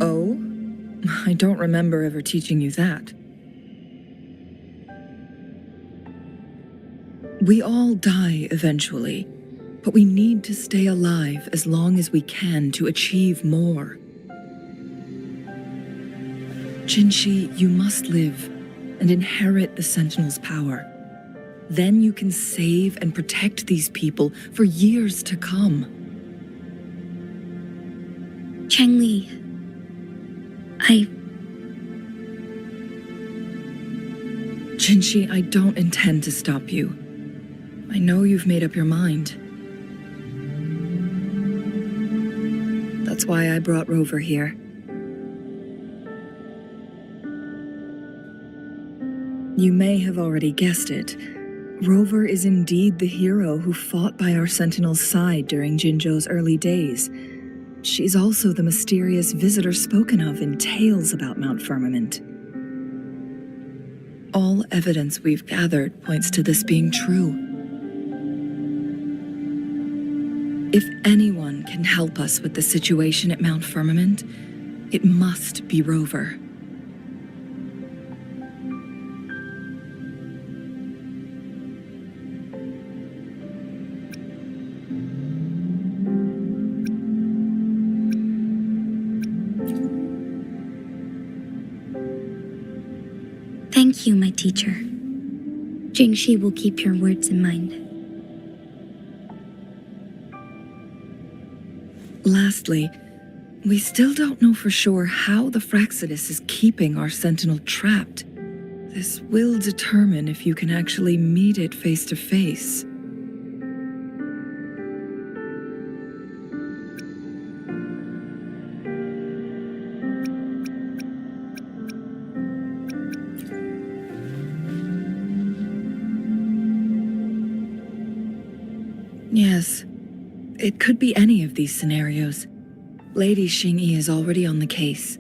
Speaker 5: Oh? I don't remember ever teaching you that. We all die eventually, but we need to stay alive as long as we can to achieve more. Jinshi, you must live and inherit the Sentinel's power. Then you can save and protect these people for years to come.
Speaker 3: Chengli,
Speaker 5: Jinshi, I don't intend to stop you. I know you've made up your mind. That's why I brought Rover here. You may have already guessed it. Rover is indeed the hero who fought by our Sentinel's side during Jinzhou's early days. She's also the mysterious visitor spoken of in tales about Mount Firmament. All evidence we've gathered points to this being true. If anyone can help us with the situation at Mount Firmament, it must be Rover.
Speaker 4: Thank you, my teacher. Jingshi will keep your words in mind.
Speaker 5: Lastly, we still don't know for sure how the Fraxidus is keeping our Sentinel trapped. This will determine if you can actually meet it face to face. Yes, it could be any of these scenarios. Lady Xingyi is already on the case.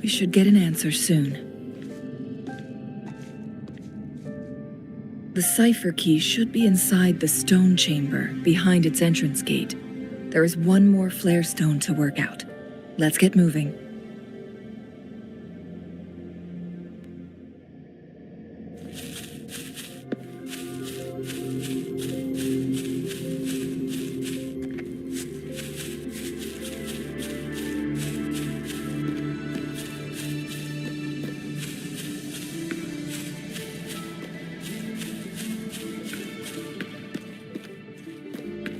Speaker 5: We should get an answer soon. The cipher key should be inside the stone chamber, behind its entrance gate. There is one more flare stone to work out. Let's get moving.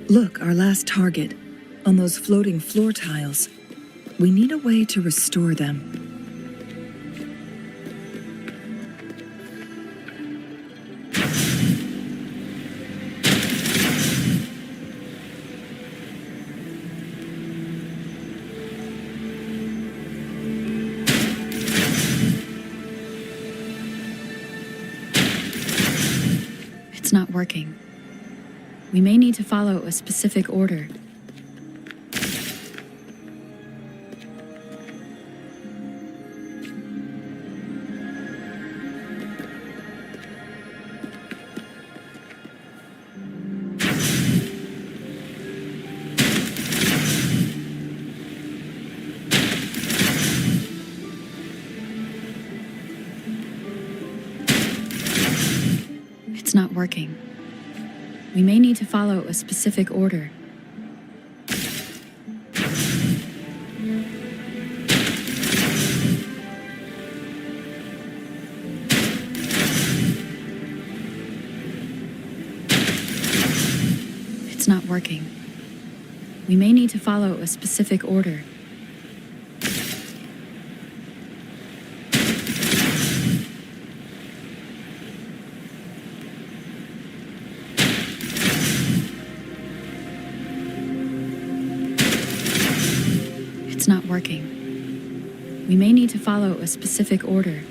Speaker 5: Look, our last target, on those floating floor tiles. We need a way to restore them.
Speaker 11: It's not working. We may need to follow a specific order. It's not working. We may need to follow a specific order. It's not working. We may need to follow a specific order. It's not working. We may need to follow a specific order.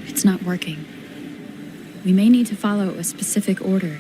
Speaker 11: It's not working. We may need to follow a specific order.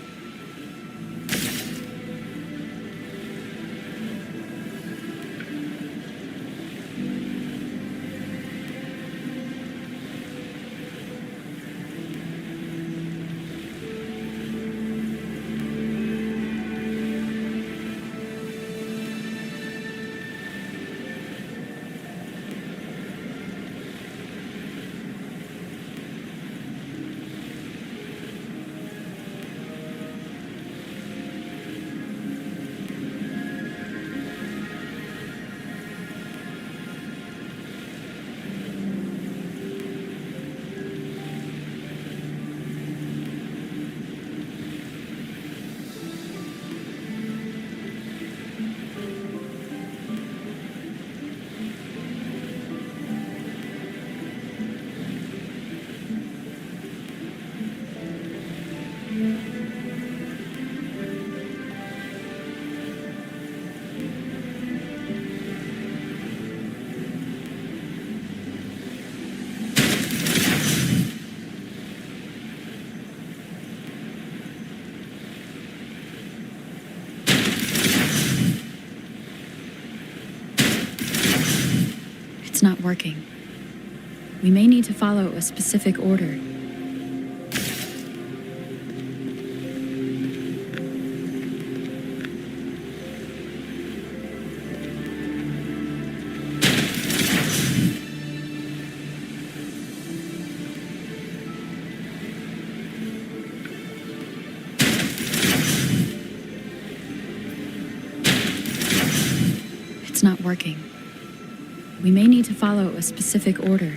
Speaker 11: It's not working. We may need to follow a specific order. not working. We may need to follow a specific order.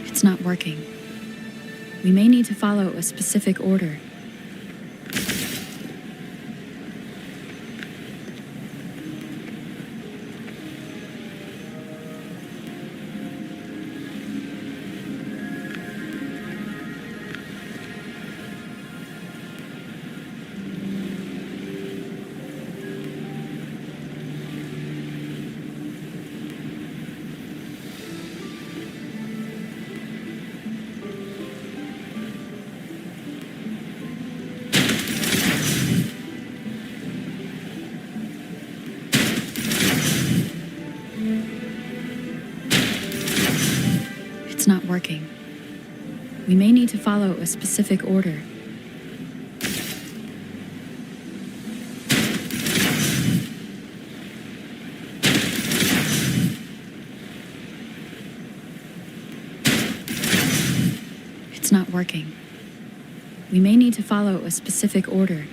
Speaker 11: It's not working. We may need to follow a specific order. It's not working. We may need to follow a specific order. It's not working. We may need to follow a specific order.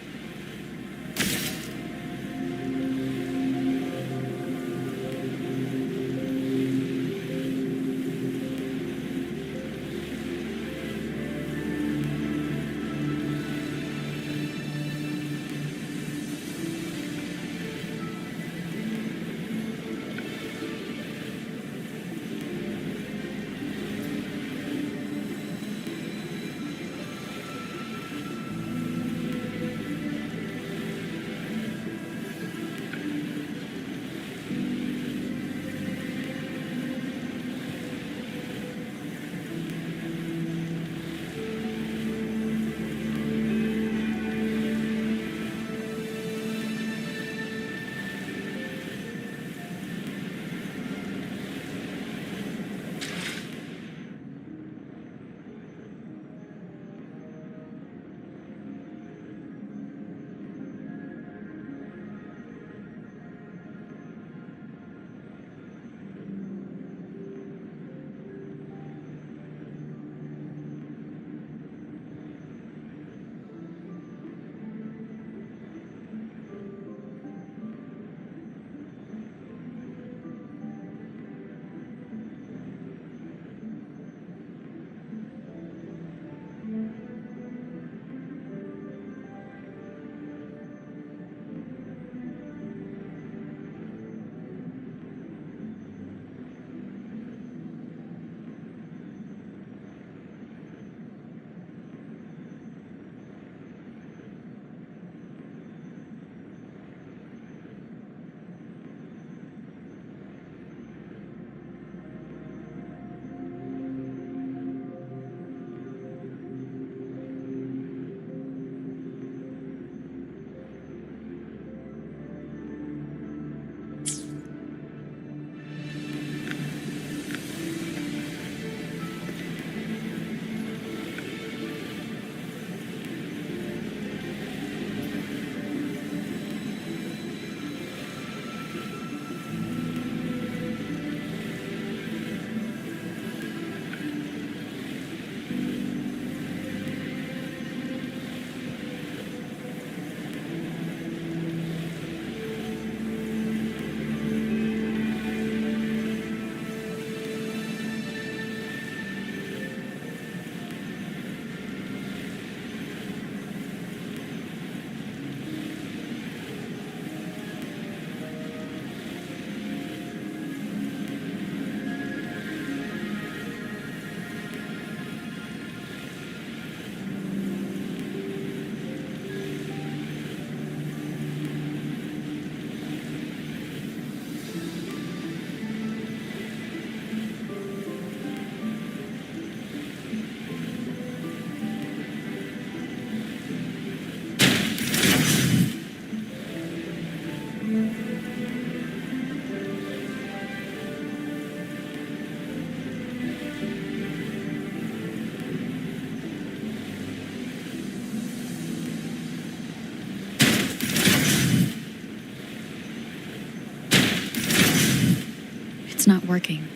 Speaker 11: not working.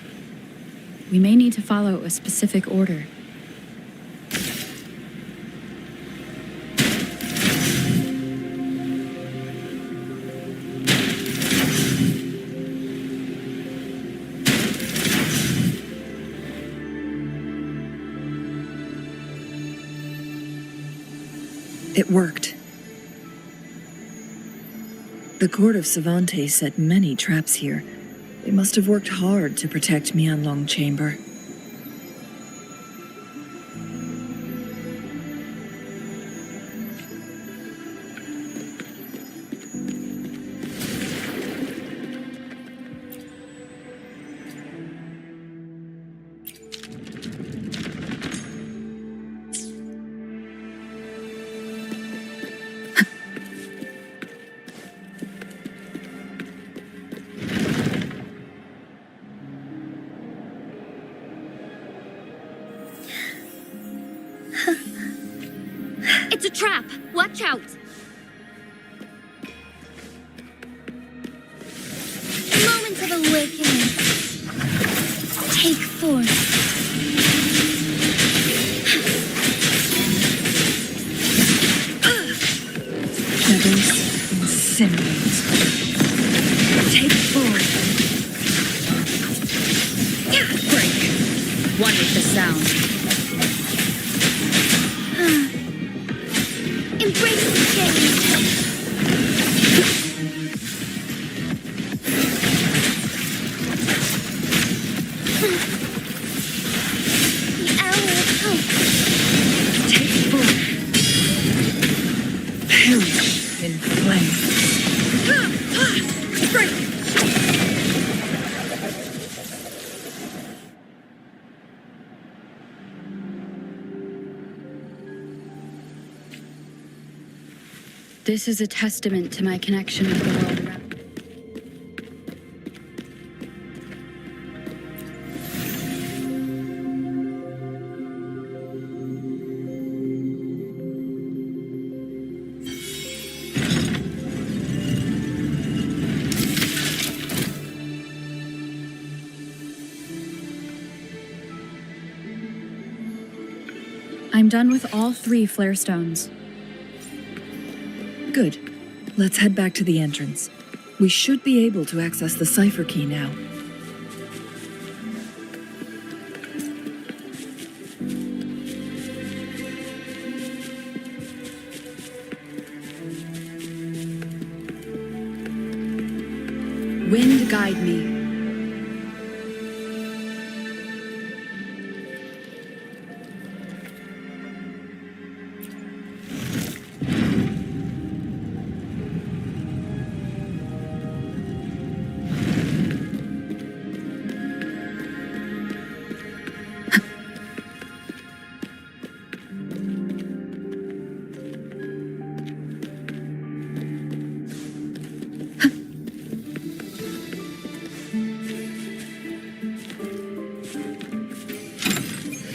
Speaker 11: We may need to follow a specific order.
Speaker 5: It worked. The court of Savante set many traps here. They must have worked hard to protect Mianlong Chamber.
Speaker 10: It's a trap! Watch out!
Speaker 8: Moment of awakening. Take force.
Speaker 5: Shadows incinerate. Take forward.
Speaker 12: Break. One with the sound.
Speaker 8: Embrace the change. The hour has come.
Speaker 5: Take forward. Perish in flames. Break.
Speaker 11: This is a testament to my connection with the world around. I'm done with all 3 flare stones.
Speaker 5: Good. Let's head back to the entrance. We should be able to access the cipher key now.
Speaker 11: Wind guide me.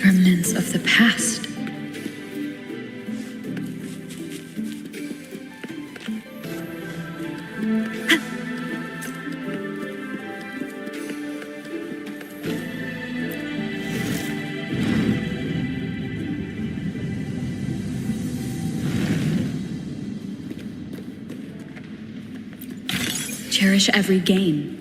Speaker 11: Remnants of the past. Cherish every gain.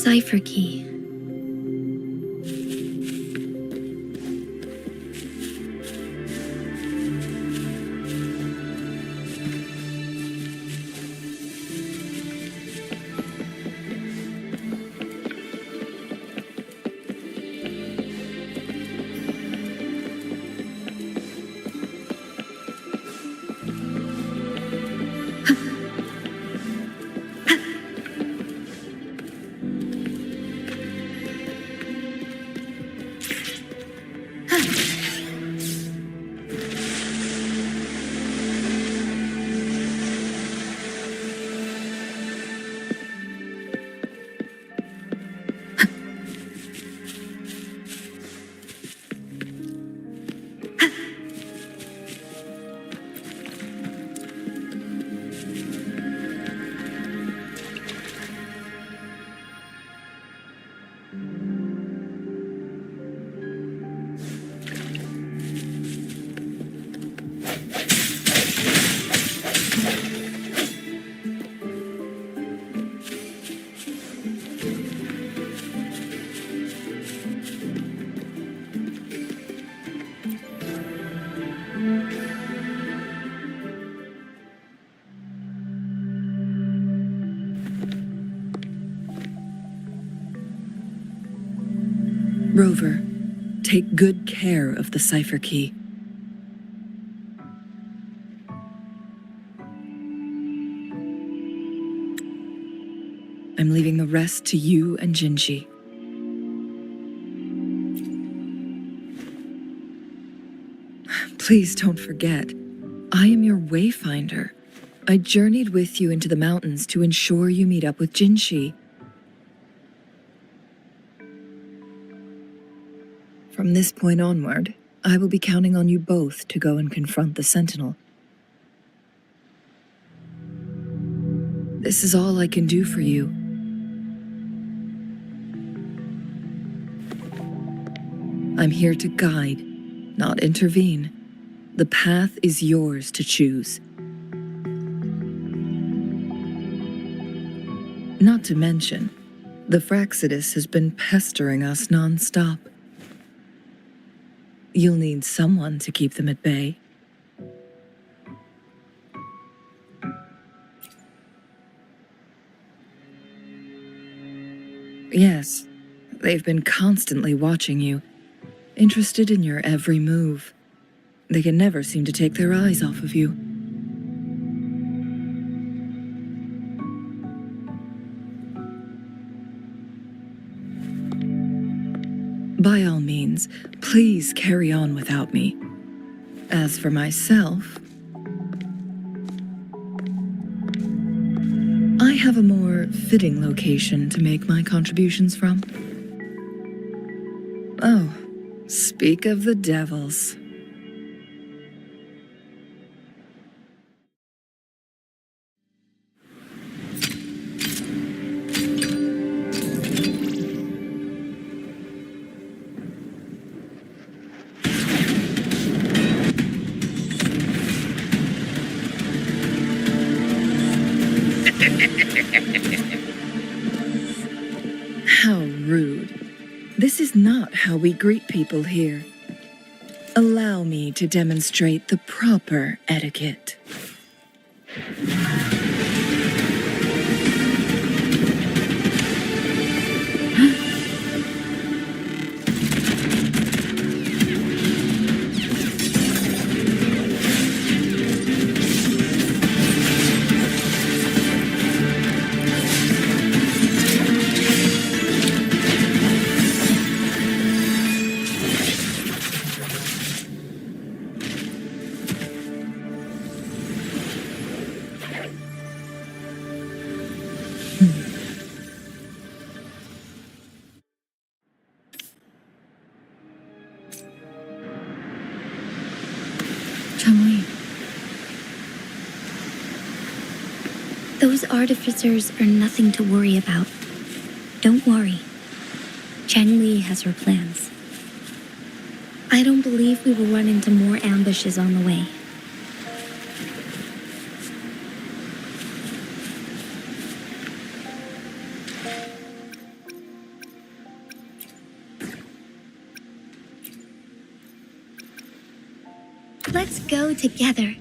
Speaker 4: cipher key.
Speaker 5: Rover, take good care of the cipher key. I'm leaving the rest to you and Jinji. Please don't forget, I am your wayfinder. I journeyed with you into the mountains to ensure you meet up with Jinshi. From this point onward, I will be counting on you both to go and confront the Sentinel. This is all I can do for you. I'm here to guide, not intervene. The path is yours to choose. Not to mention, the Fraxidus has been pestering us non-stop. You'll need someone to keep them at bay. Yes, they've been constantly watching you, interested in your every move. They can never seem to take their eyes off of you. By all means, please carry on without me. As for myself, I have a more fitting location to make my contributions from. Oh, speak of the devils. How rude. This is not how we greet people here. Allow me to demonstrate the proper etiquette.
Speaker 4: Those artificers are nothing to worry about. Don't worry. Cheng Li has her plans. I don't believe we will run into more ambushes on the way. Let's go together.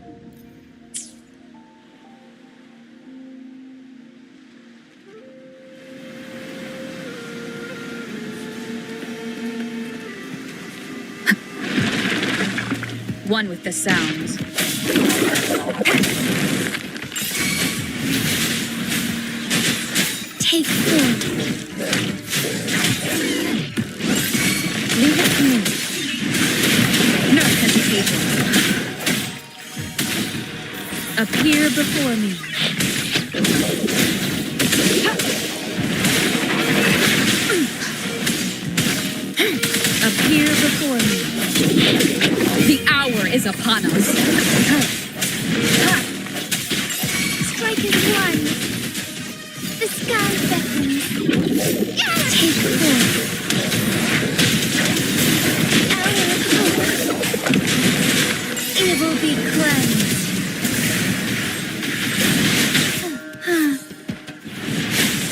Speaker 12: One with the sounds.
Speaker 4: Take form. Leave it to me.
Speaker 12: No hesitation.
Speaker 15: Appear before me. Appear before me.
Speaker 12: The hour is upon us.
Speaker 8: Strike is one. The sky beckons. Take form. Hour of hope. Evil be cleansed.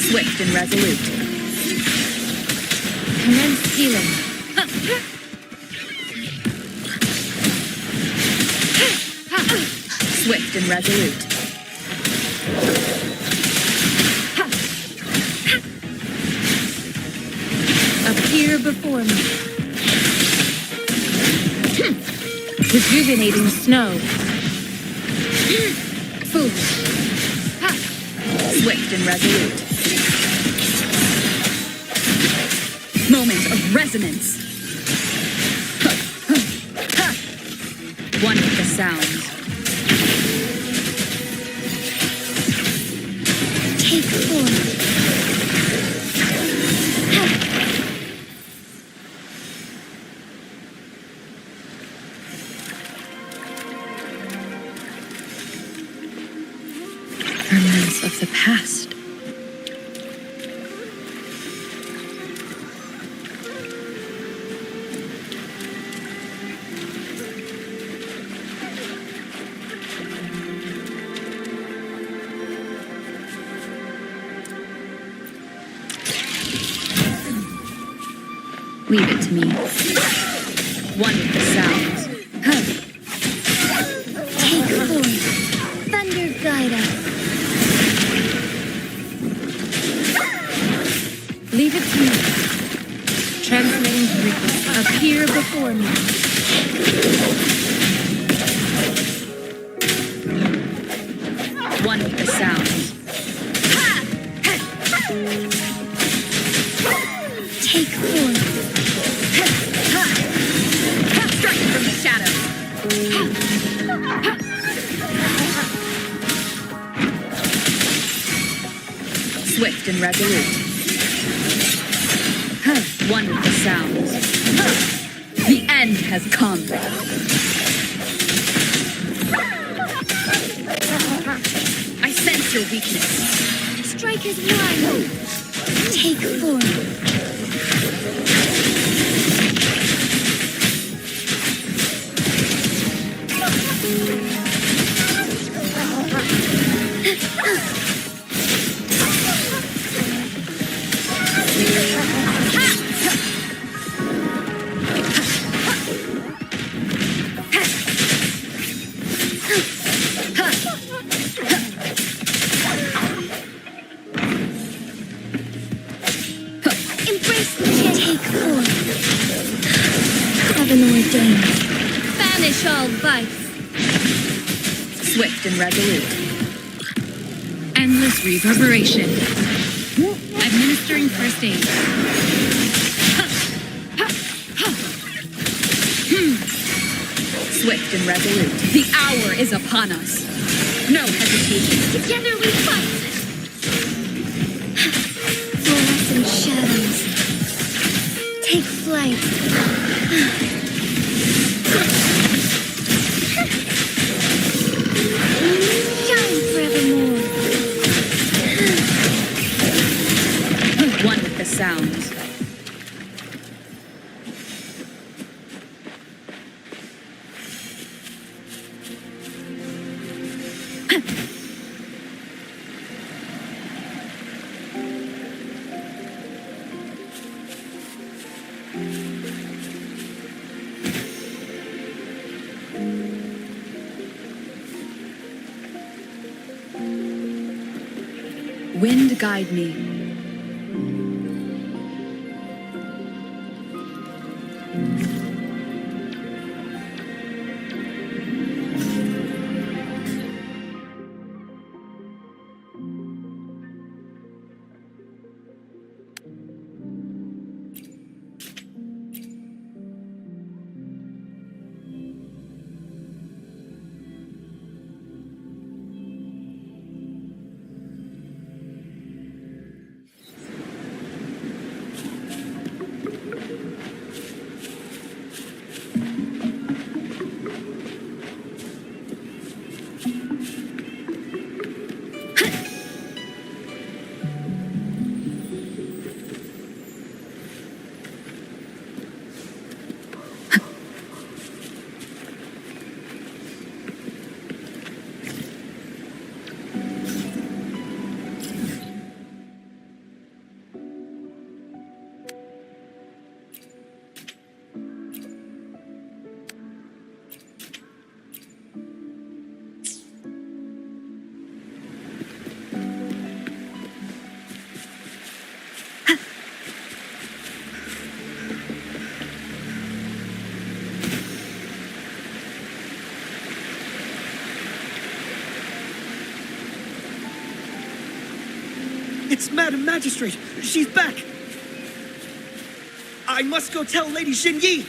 Speaker 12: Swift and resolute.
Speaker 15: Commence healing.
Speaker 12: Swift and resolute.
Speaker 15: Appear before me. Rejuvenating snow.
Speaker 12: Foolish. Swift and resolute. Moment of resonance. One with the sounds.
Speaker 8: Take form.
Speaker 11: Remnants of the past. Leave it to me.
Speaker 12: One with the sounds.
Speaker 8: Take form. Thunder guide us.
Speaker 15: Leave it to me. Transmitting frequency. Appear before me.
Speaker 12: One with the sounds.
Speaker 8: Take form.
Speaker 12: Strike from the shadows. Swift and resolute. One with the sounds. The end has come. I sense your weakness.
Speaker 8: Strike is one. Take form. Embrace the change. Take form. Heaven ordained. Banish all vice.
Speaker 12: Swift and resolute.
Speaker 11: Endless reverberation. Administering first aid.
Speaker 12: Swift and resolute. The hour is upon us. No hesitation.
Speaker 8: Together we fight. Fluorescent shadows. Take flight. Shine forevermore.
Speaker 12: One with the sounds. Wind guide me.
Speaker 14: It's Madam Magistrate! She's back! I must go tell Lady Xinyi!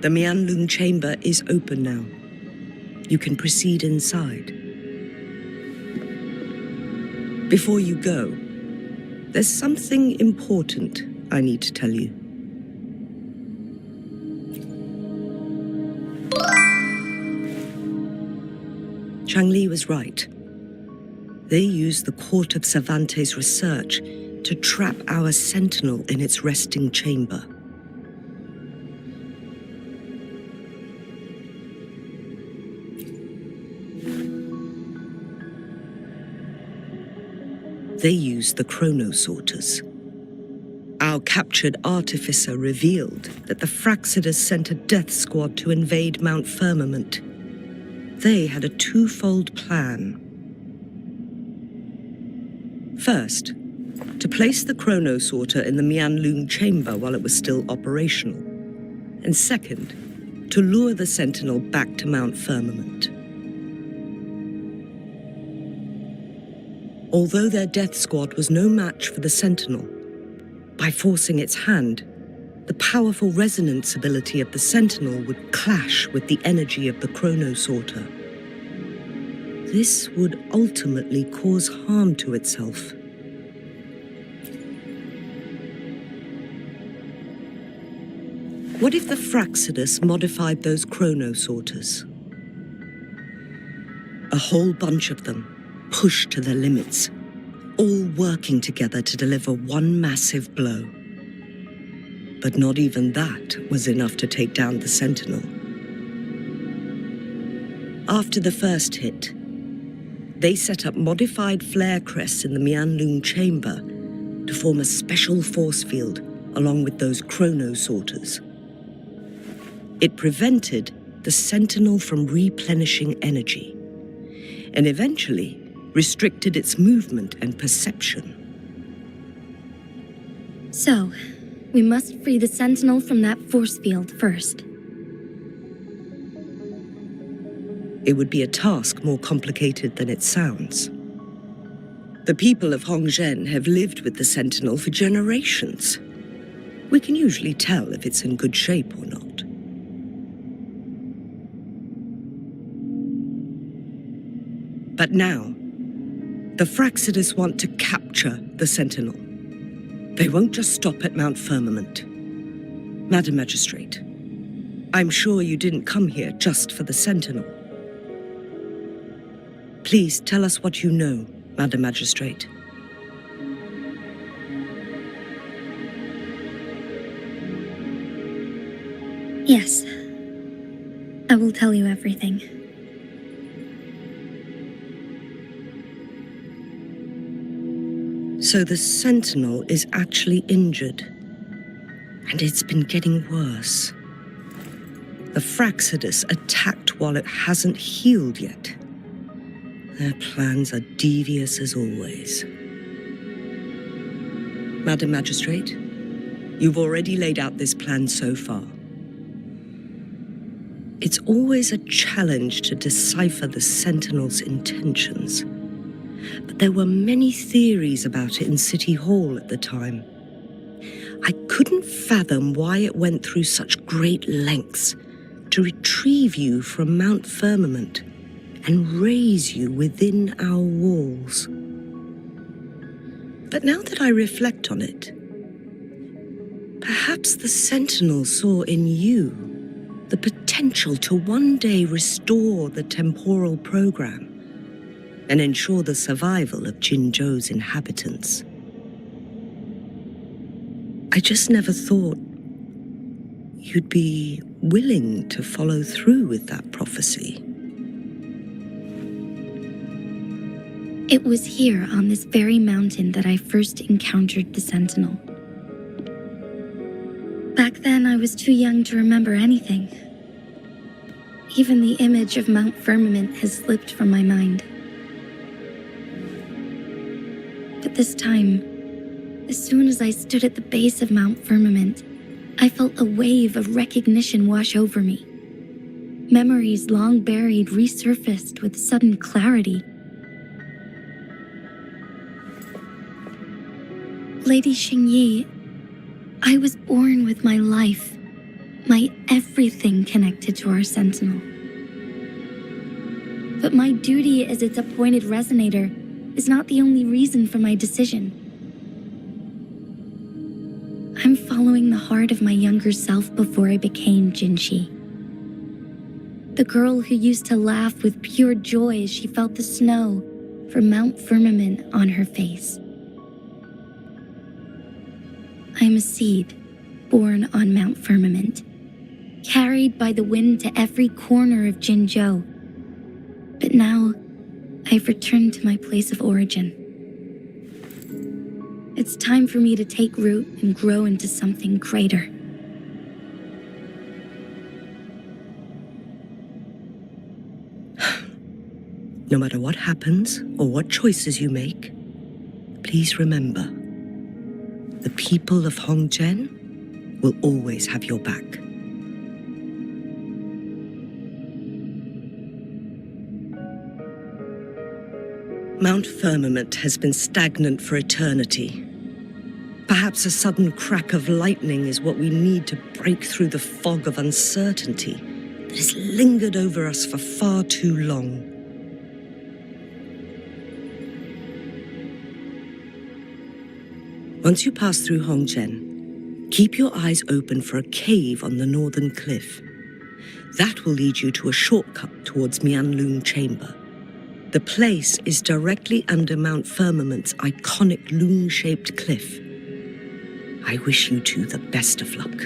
Speaker 19: The Mianlung chamber is open now. You can proceed inside. Before you go, there's something important I need to tell you. Changli was right. They used the Court of Cervantes' research to trap our sentinel in its resting chamber. They used the chronosorters. Our captured artificer revealed that the Fraxidus sent a death squad to invade Mount Firmament. They had a twofold plan. First, to place the chronosorter in the Mianlung chamber while it was still operational. And second, to lure the sentinel back to Mount Firmament. Although their death squad was no match for the sentinel, by forcing its hand, the powerful resonance ability of the sentinel would clash with the energy of the chronosorter. This would ultimately cause harm to itself. What if the Fraxidus modified those chronosorters? A whole bunch of them, pushed to their limits, all working together to deliver one massive blow. But not even that was enough to take down the Sentinel. After the first hit, they set up modified flare crests in the Mianlung chamber to form a special force field along with those chronosorters. It prevented the Sentinel from replenishing energy, and eventually restricted its movement and perception.
Speaker 4: So, we must free the Sentinel from that force field first.
Speaker 19: It would be a task more complicated than it sounds. The people of Hongzhen have lived with the Sentinel for generations. We can usually tell if it's in good shape or not. But now, the Fraxidus want to capture the Sentinel. They won't just stop at Mount Firmament. Madam Magistrate, I'm sure you didn't come here just for the Sentinel. Please tell us what you know, Madam Magistrate.
Speaker 4: Yes. I will tell you everything.
Speaker 19: So the Sentinel is actually injured. And it's been getting worse. The Fraxidus attacked while it hasn't healed yet. Their plans are devious as always. Madam Magistrate, you've already laid out this plan so far. It's always a challenge to decipher the Sentinel's intentions. But there were many theories about it in City Hall at the time. I couldn't fathom why it went through such great lengths to retrieve you from Mount Firmament and raise you within our walls. But now that I reflect on it, perhaps the Sentinel saw in you the potential to one day restore the temporal program and ensure the survival of Jinzhou's inhabitants. I just never thought you'd be willing to follow through with that prophecy.
Speaker 4: It was here on this very mountain that I first encountered the Sentinel. Back then, I was too young to remember anything. Even the image of Mount Firmament has slipped from my mind. But this time, as soon as I stood at the base of Mount Firmament, I felt a wave of recognition wash over me. Memories long buried resurfaced with sudden clarity. Lady Xingyi, I was born with my life, my everything connected to our Sentinel. But my duty as its appointed resonator is not the only reason for my decision. I'm following the heart of my younger self before I became Jinshi. The girl who used to laugh with pure joy as she felt the snow from Mount Firmament on her face. I'm a seed born on Mount Firmament, carried by the wind to every corner of Jinzhou. But now, I've returned to my place of origin. It's time for me to take root and grow into something greater.
Speaker 19: No matter what happens or what choices you make, please remember, the people of Hongzhen will always have your back. Mount Firmament has been stagnant for eternity. Perhaps a sudden crack of lightning is what we need to break through the fog of uncertainty that has lingered over us for far too long. Once you pass through Hongzhen, keep your eyes open for a cave on the northern cliff. That will lead you to a shortcut towards Mianlun Chamber. The place is directly under Mount Firmament's iconic loon-shaped cliff. I wish you two the best of luck.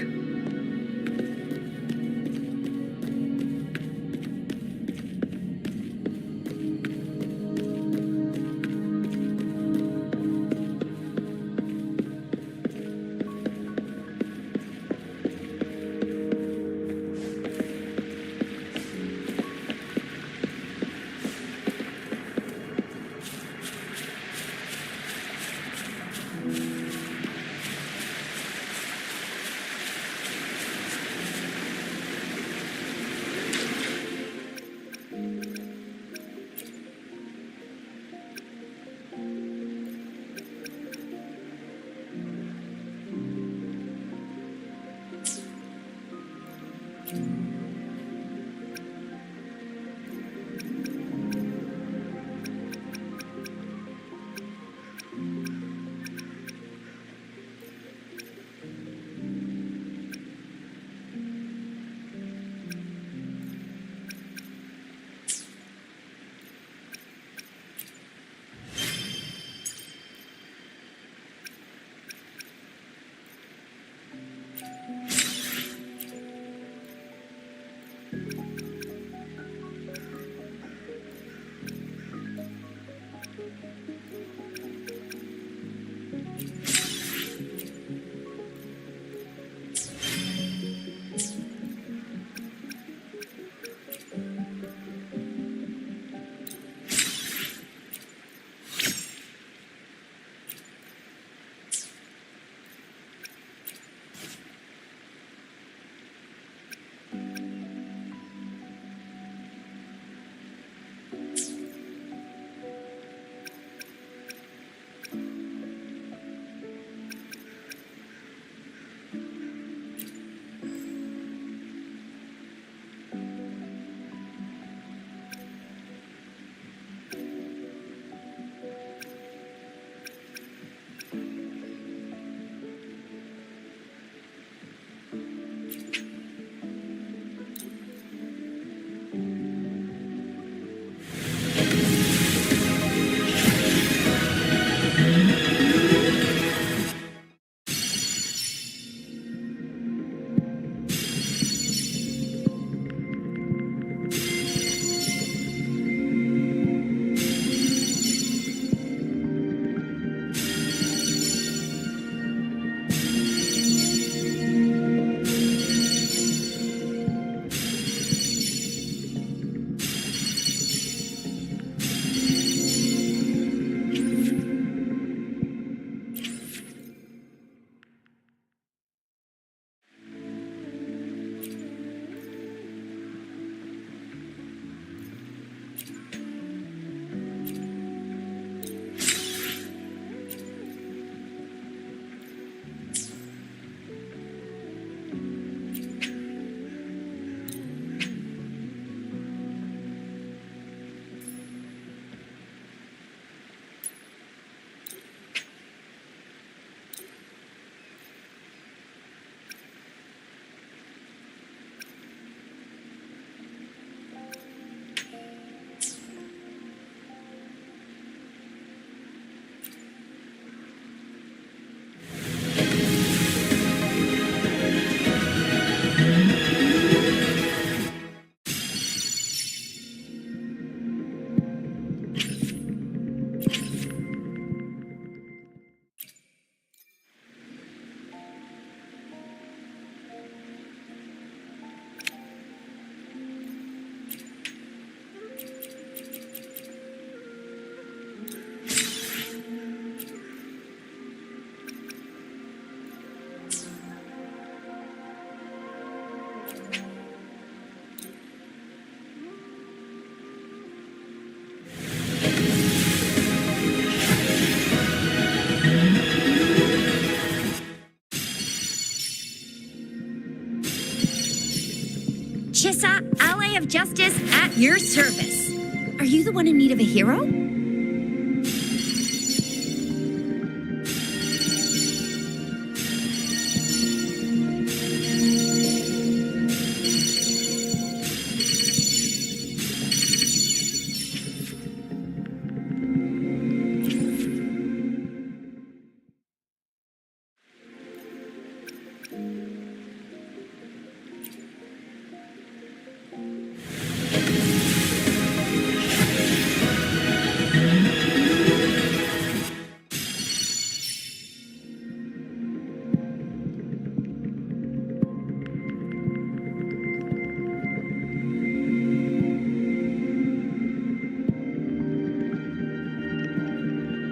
Speaker 10: of justice at your service. Are you the one in need of a hero?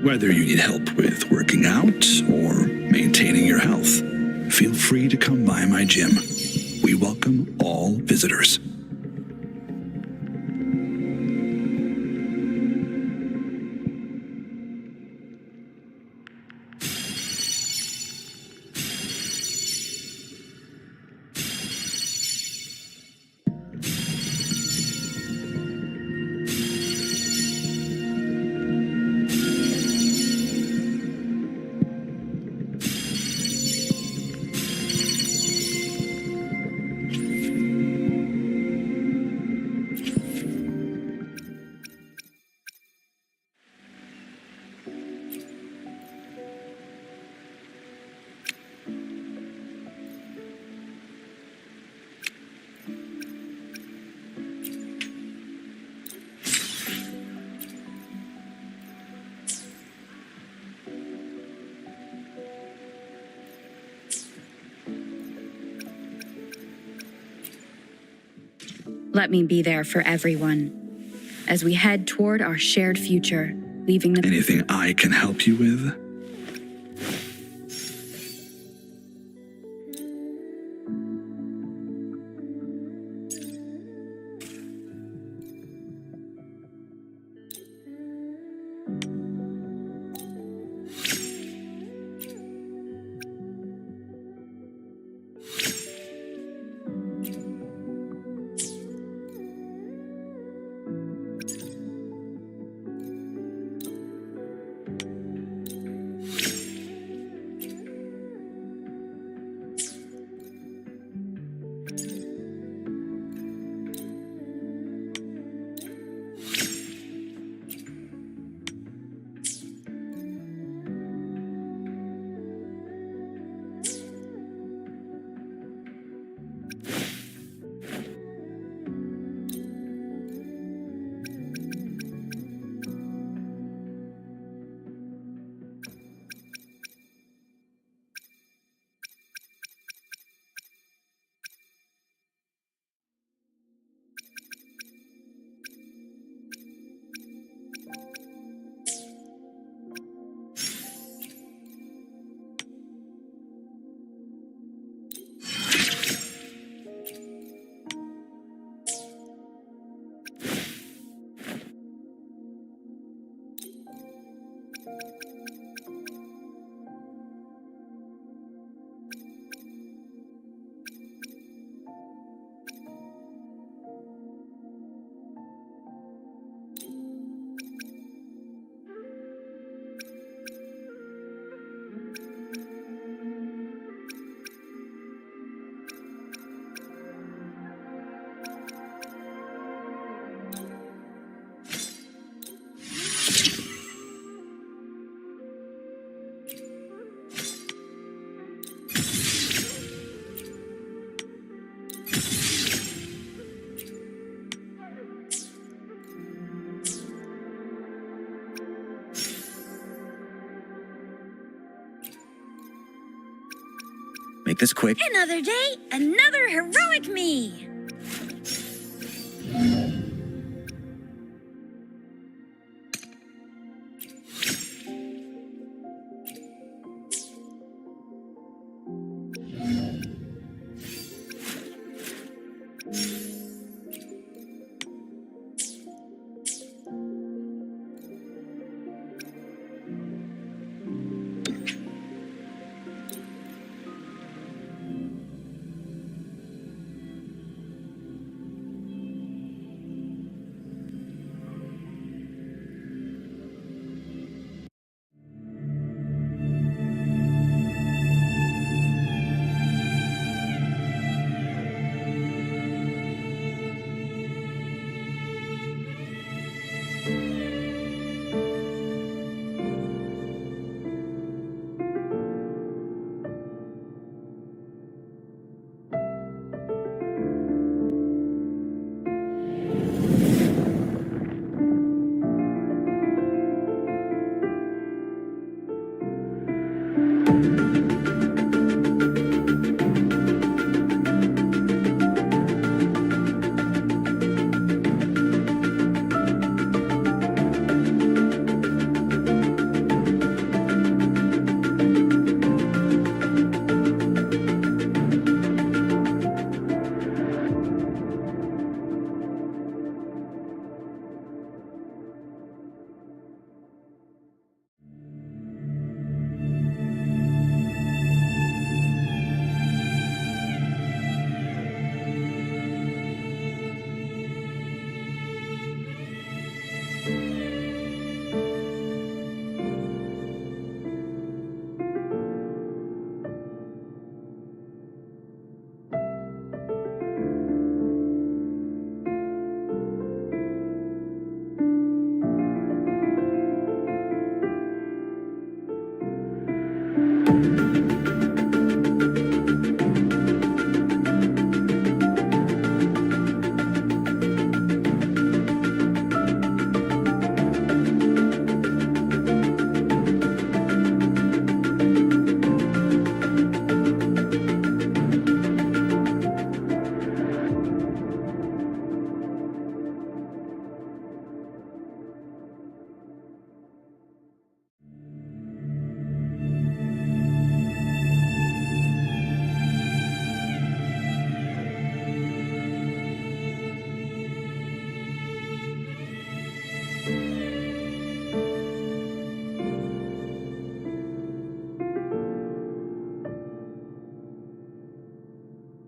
Speaker 17: Whether you need help with working out or maintaining your health, feel free to come by my gym. We welcome all visitors.
Speaker 11: Let me be there for everyone as we head toward our shared future, leaving the...
Speaker 17: Anything I can help you with?
Speaker 7: Make this quick.
Speaker 10: Another day, another heroic me.